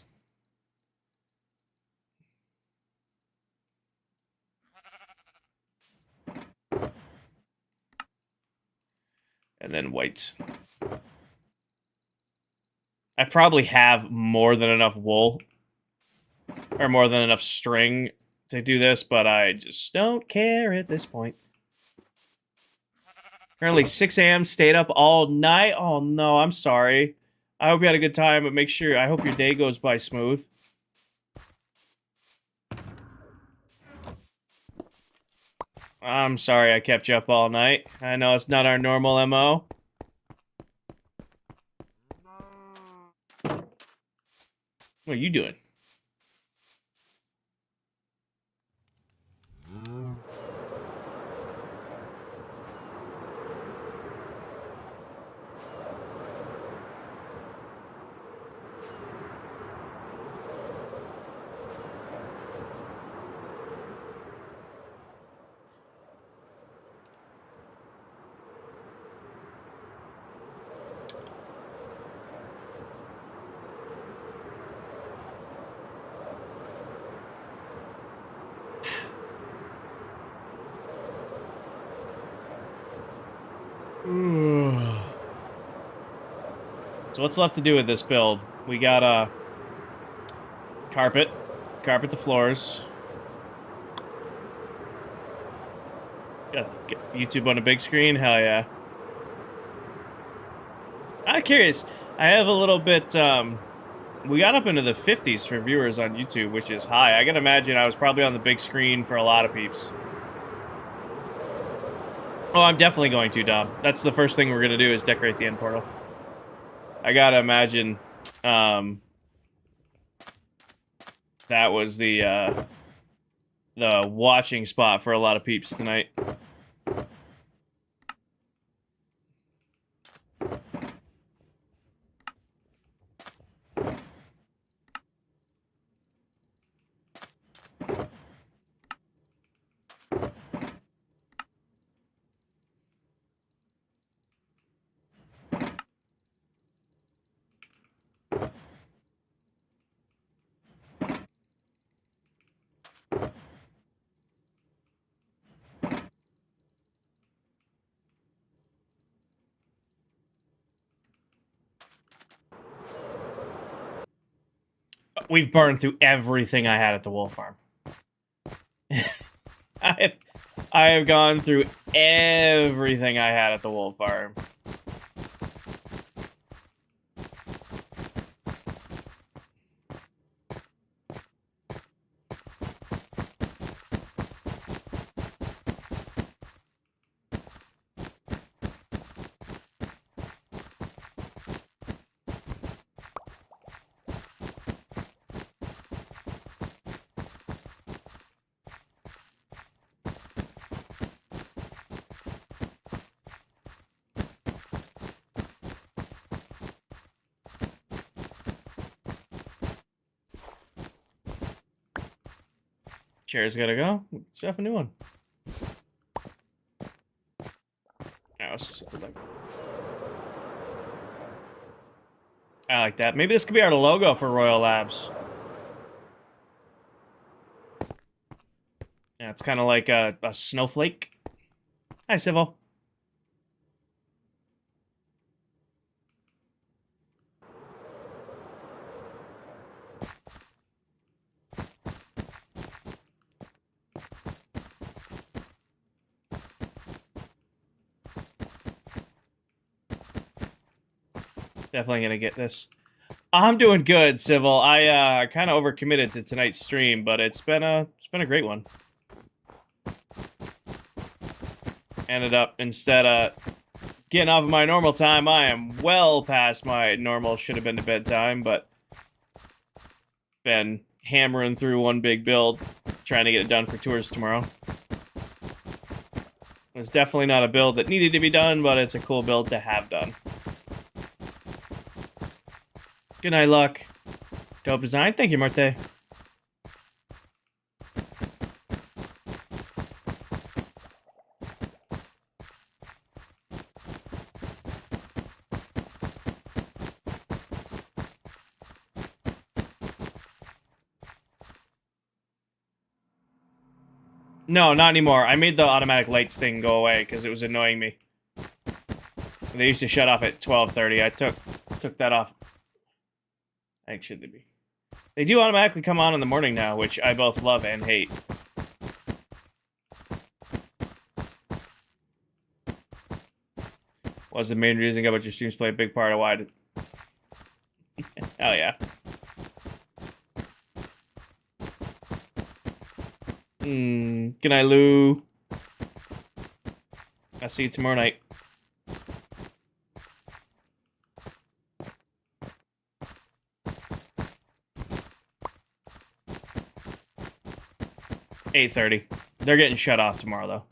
And then white. I probably have more than enough wool. Or more than enough string to do this, but I just don't care at this point. Currently 6 a.m. Stayed up all night. Oh, no, I'm sorry. I hope you had a good time, but make sure... I hope your day goes by smooth. I'm sorry I kept you up all night. I know it's not our normal MO. What are you doing? So what's left to do with this build? We got carpet the floors. Got YouTube on a big screen. Hell yeah. I'm curious. I have a little bit. We got up into the 50s for viewers on YouTube, which is high. I can imagine I was probably on the big screen for a lot of peeps. Oh, I'm definitely going to, Dom. That's the first thing we're gonna do is decorate the end portal. I gotta imagine, that was the watching spot for a lot of peeps tonight. We've burned through everything I had at the wolf farm. I have gone through everything I had at the wolf farm. Chair's gotta go. Let's have a new one. Oh, it's just like... I like that. Maybe this could be our logo for Royal Labs. Yeah, it's kind of like a snowflake. Hi, Civil. Definitely gonna get this. I'm doing good, Civil. I kind of overcommitted to tonight's stream, but it's been a great one. Ended up instead of getting off of my normal time, I am well past my normal should have been to bedtime, but been hammering through one big build, trying to get it done for tours tomorrow. It's definitely not a build that needed to be done, but it's a cool build to have done. Good night, Luck. Dope design. Thank you, Marte. No, not anymore. I made the automatic lights thing go away because it was annoying me. They used to shut off at 12:30. I took that off. Actually, they do automatically come on in the morning now, which I both love and hate. Was the main reason about your streams play a big part of why I did. Hell yeah. Good night, Lou. I'll see you tomorrow night. $8:30. They're getting shut off tomorrow, though.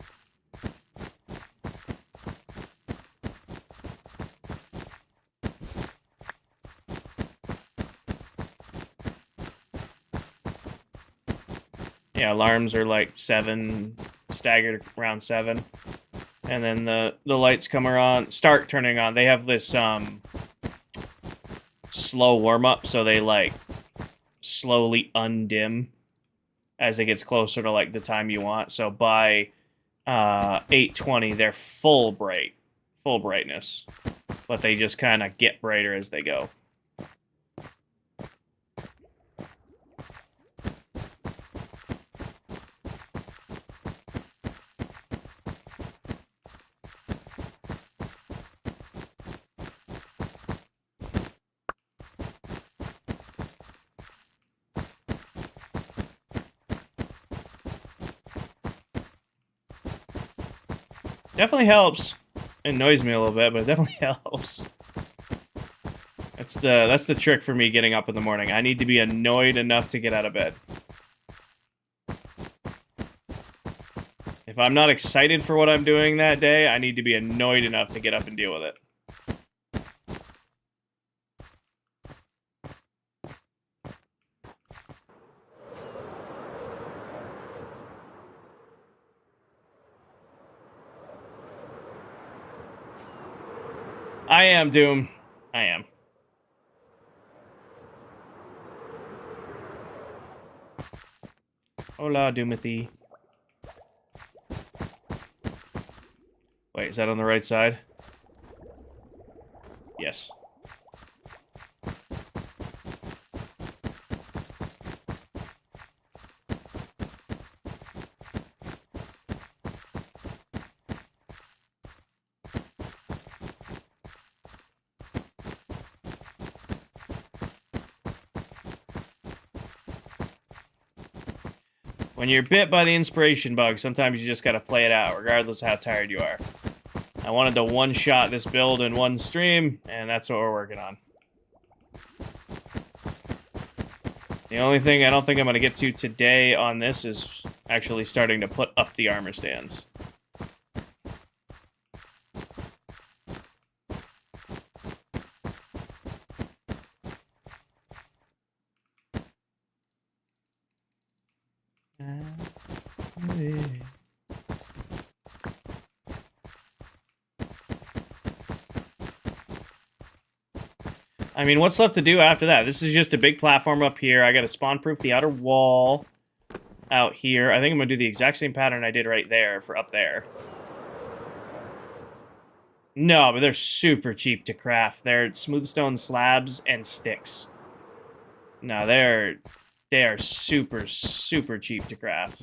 Yeah, alarms are like 7, staggered around 7. And then the lights come on, start turning on. They have this slow warm-up, so they like slowly undim as it gets closer to like the time you want. So by 8:20, they're full bright full brightness, but they just kind of get brighter as they go. Definitely helps. It annoys me a little bit, but it definitely helps. That's the trick for me getting up in the morning. I need to be annoyed enough to get out of bed. If I'm not excited for what I'm doing that day, I need to be annoyed enough to get up and deal with it. I am, Doom. I am. Hola, Doomathy. Wait, is that on the right side? Yes. When you're bit by the inspiration bug, sometimes you just gotta play it out, regardless of how tired you are. I wanted to one-shot this build in one stream, and that's what we're working on. The only thing I don't think I'm gonna get to today on this is actually starting to put up the armor stands. I mean, what's left to do after that? This is just a big platform up here. I gotta spawn-proof the outer wall out here. I think I'm gonna do the exact same pattern I did right there for up there. No, but they're super cheap to craft. They're smooth stone slabs and sticks. No, they are super, super cheap to craft.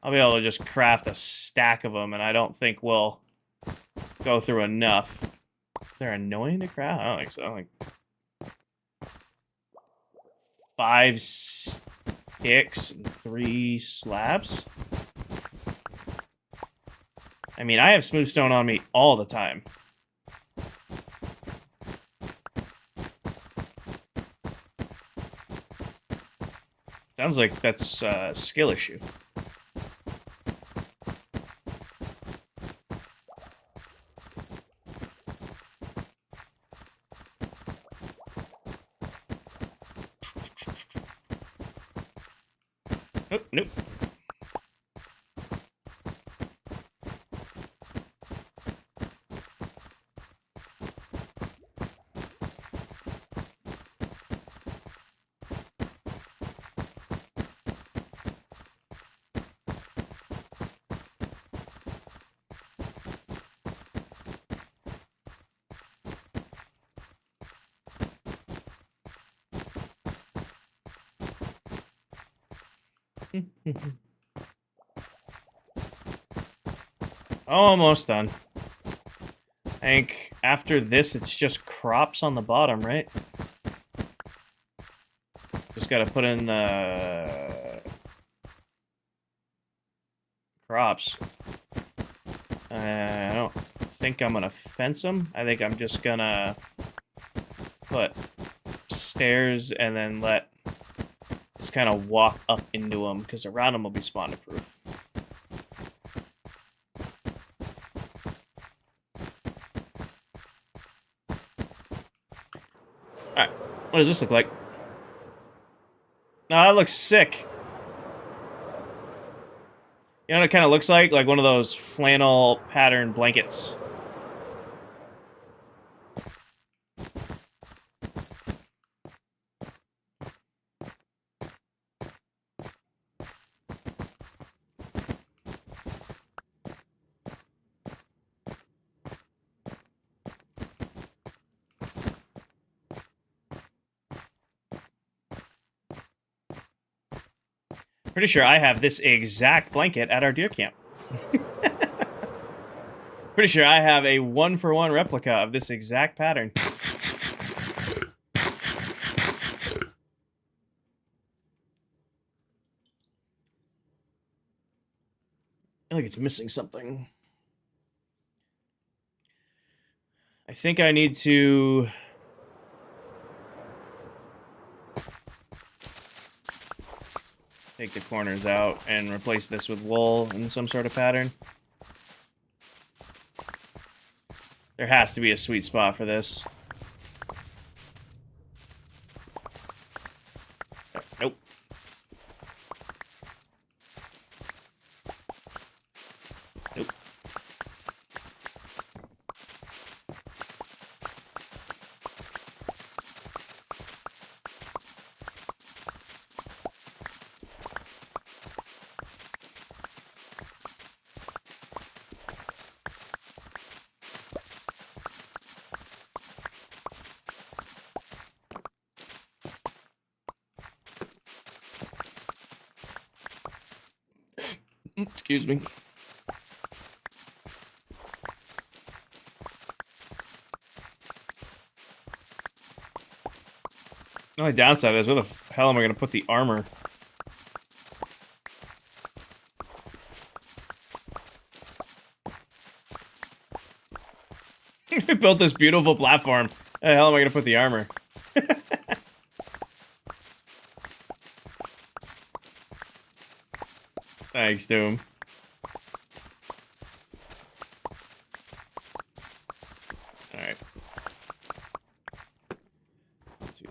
I'll be able to just craft a stack of them, and I don't think we'll go through enough. They're annoying to craft? I don't think so. Like 5 sticks and 3 slabs? I mean, I have smooth stone on me all the time. Sounds like that's a skill issue. Oh, nope. Almost done. I think after this, it's just crops on the bottom, right? Just gotta put in the crops. I don't think I'm gonna fence them. I think I'm just gonna put stairs and then just kind of walk up into them, because around them will be spawn-proof. Alright, what does this look like? Oh, that looks sick. You know what it kind of looks like? Like one of those flannel pattern blankets. Pretty sure I have this exact blanket at our deer camp. Pretty sure I have a 1-for-1 replica of this exact pattern. I feel like it's missing something. I think I need to... take the corners out and replace this with wool in some sort of pattern. There has to be a sweet spot for this. Nope. Nope. Excuse me. The only downside is, where the hell am I going to put the armor? I built this beautiful platform. Where the hell am I going to put the armor? Thanks to him. Alright. 2.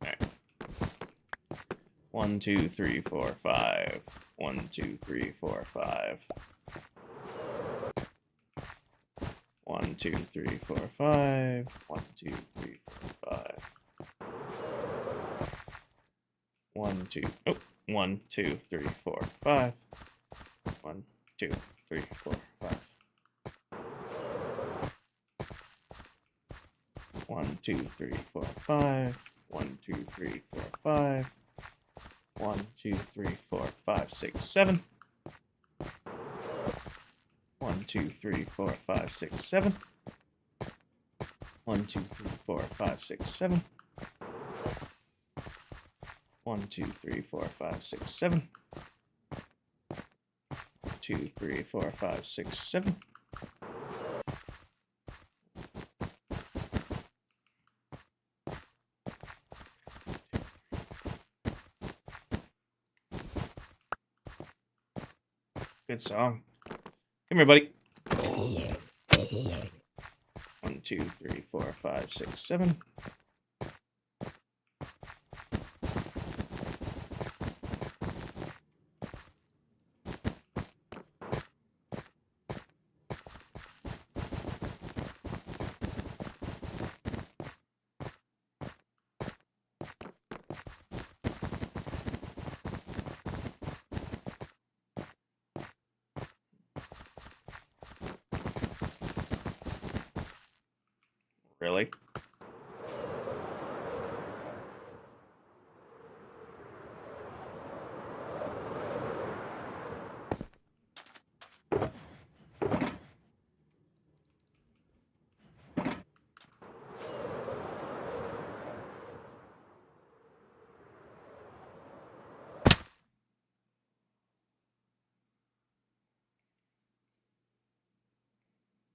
Alright. 1, 2, 3, 4, 5. 1, 2, 3, 4, 5. 1, 2, 3, 4, 5. 1, 2, 3, 4, 5. 1, 2. Oh, 1, 2, 3, 4, 5. 1, 2, 3, 4, 5. 1, 2, 3, 4, 5. 1, 2, 3, 4, 5. 1, 2, 3, 4, 5, 6, 7. 1, 2, 3, 4, 5, 6, 7. 1, 2, 3, 4, 5, 6, 7. 1, 2, 3, 4, 5, 6, 7. 2, 3, 4, 5, 6, 7. Good song. Come here, buddy. 1, 2, 3, 4, 5, 6, 7. Really?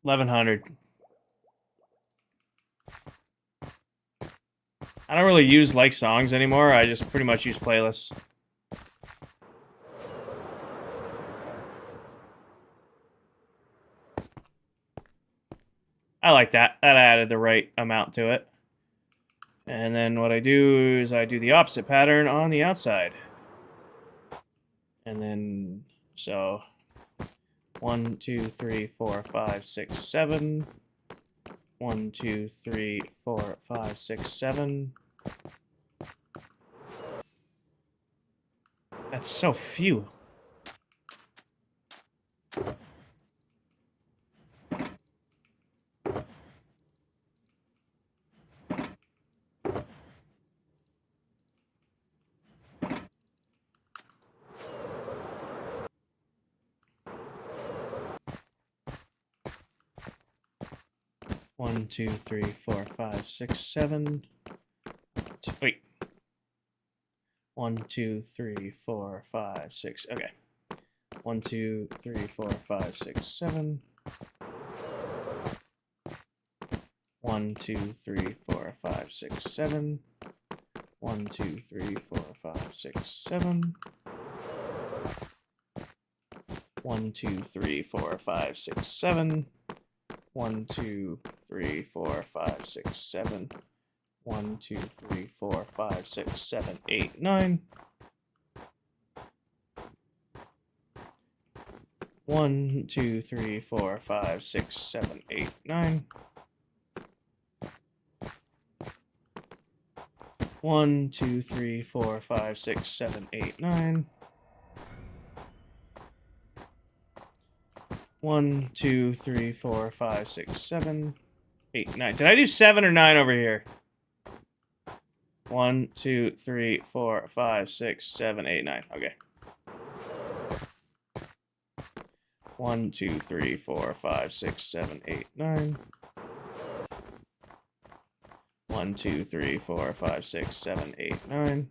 $1,100. I don't really use like songs anymore. I just pretty much use playlists. I like that. That added the right amount to it. And then what I do is I do the opposite pattern on the outside. And then, so 1, 2, 3, 4, 5, 6, 7. 1, 2, 3, 4, 5, 6, 7. That's so few. 1, 2, 3, 4, 5, 6, 7. Wait. 1, 2, 3, 4, 5, 6. Okay. 1, 2, 3, 4, 5, 6, 7. 1, 2, 3, 4, 5, 6, 7. 1, 2, 3, 4, 5, 6, 7. 1, 2, 3, 4, 5, 6, 7. 1, 2, 3, 4, 5, 6, 7. 1, 2, 3, 4, 5, 6, 7, 8, 9. 1, 2, 3, 4, 5, 6, 7, 8, 9. 1, 2, 3, 4, 5, 6, 7, 8, 9. 1, 2, 3, 4, 5, 6, 7, 8, 9. Did I do 7 or 9 over here? 1, 2, 3, 4, 5, 6, 7, 8, 9. Okay. 1, 2, 3, 4, 5, 6, 7, 8, 9. 1, 2, 3, 4, 5, 6, 7, 8, 9.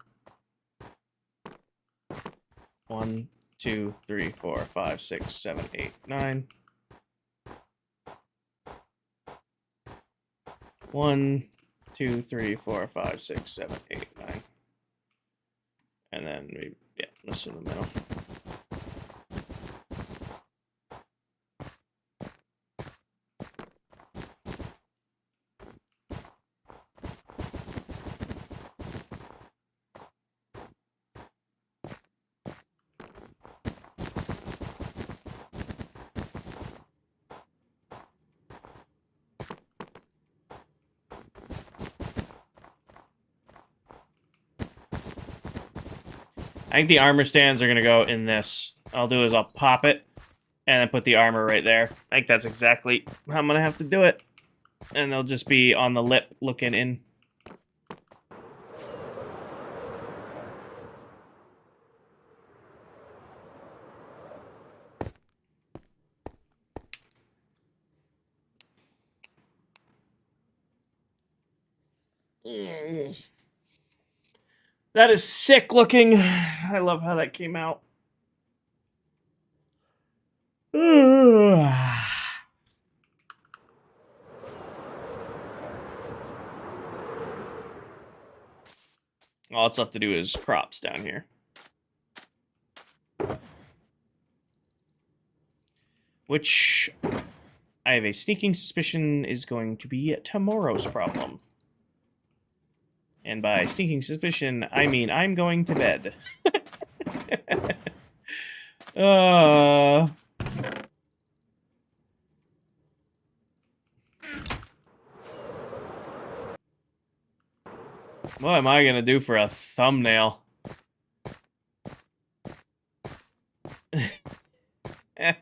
1, 2, 3, 4, 5, 6, 7, 8, 9. 1, 2, 3, 4, 5, 6, 7, 8, 9. And then we, yeah, this in the middle. I think the armor stands are going to go in this. I'll do is I'll pop it and then put the armor right there. I think that's exactly how I'm going to have to do it. And they'll just be on the lip looking in. That is sick looking. I love how that came out. All it's left to do is crops down here. Which I have a sneaking suspicion is going to be tomorrow's problem. And by sneaking suspicion, I mean I'm going to bed. What am I gonna do for a thumbnail? Do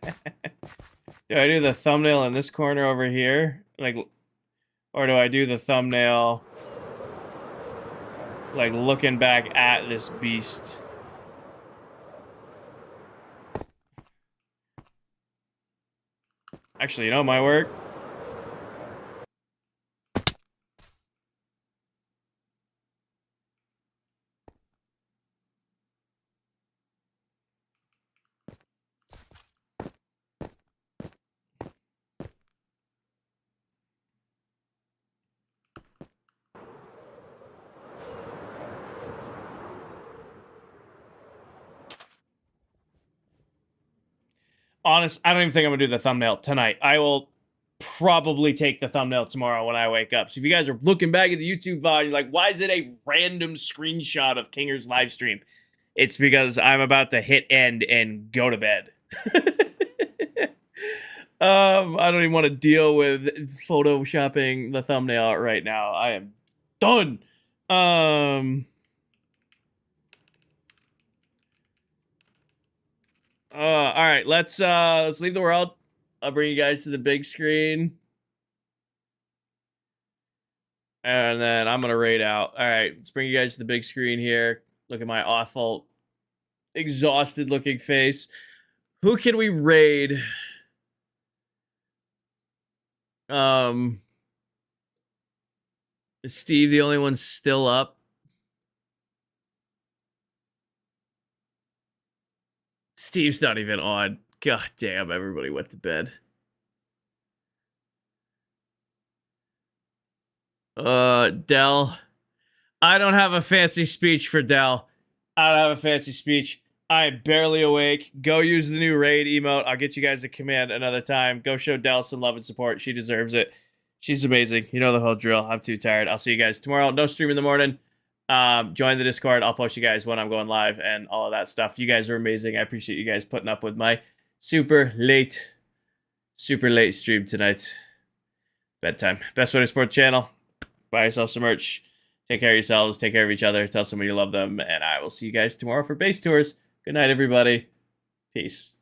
I do the thumbnail in this corner over here? Like, or do I do the thumbnail like looking back at this beast? Actually, you know, it might work. Honest, I don't even think I'm gonna do the thumbnail tonight. I will probably take the thumbnail tomorrow when I wake up. So if you guys are looking back at the YouTube VOD, you're like, why is it a random screenshot of Kinger's live stream? It's because I'm about to hit end and go to bed. I don't even want to deal with photoshopping the thumbnail right now. I am done. All right, let's leave the world. I'll bring you guys to the big screen. And then I'm gonna raid out. All right, let's bring you guys to the big screen here. Look at my awful, exhausted looking face. Who can we raid? Is Steve the only one still up? Steve's not even on. God damn, everybody went to bed. Dell. I don't have a fancy speech for Dell. I don't have a fancy speech. I am barely awake. Go use the new raid emote. I'll get you guys a command another time. Go show Dell some love and support. She deserves it. She's amazing. You know the whole drill. I'm too tired. I'll see you guys tomorrow. No stream in the morning. Join the Discord. I'll post you guys when I'm going live and all of that stuff. You guys are amazing. I appreciate you guys putting up with my super late stream tonight. Bedtime. Best Way to Support channel. Buy yourself some merch. Take care of yourselves. Take care of each other. Tell someone you love them. And I will see you guys tomorrow for base tours. Good night, everybody. Peace.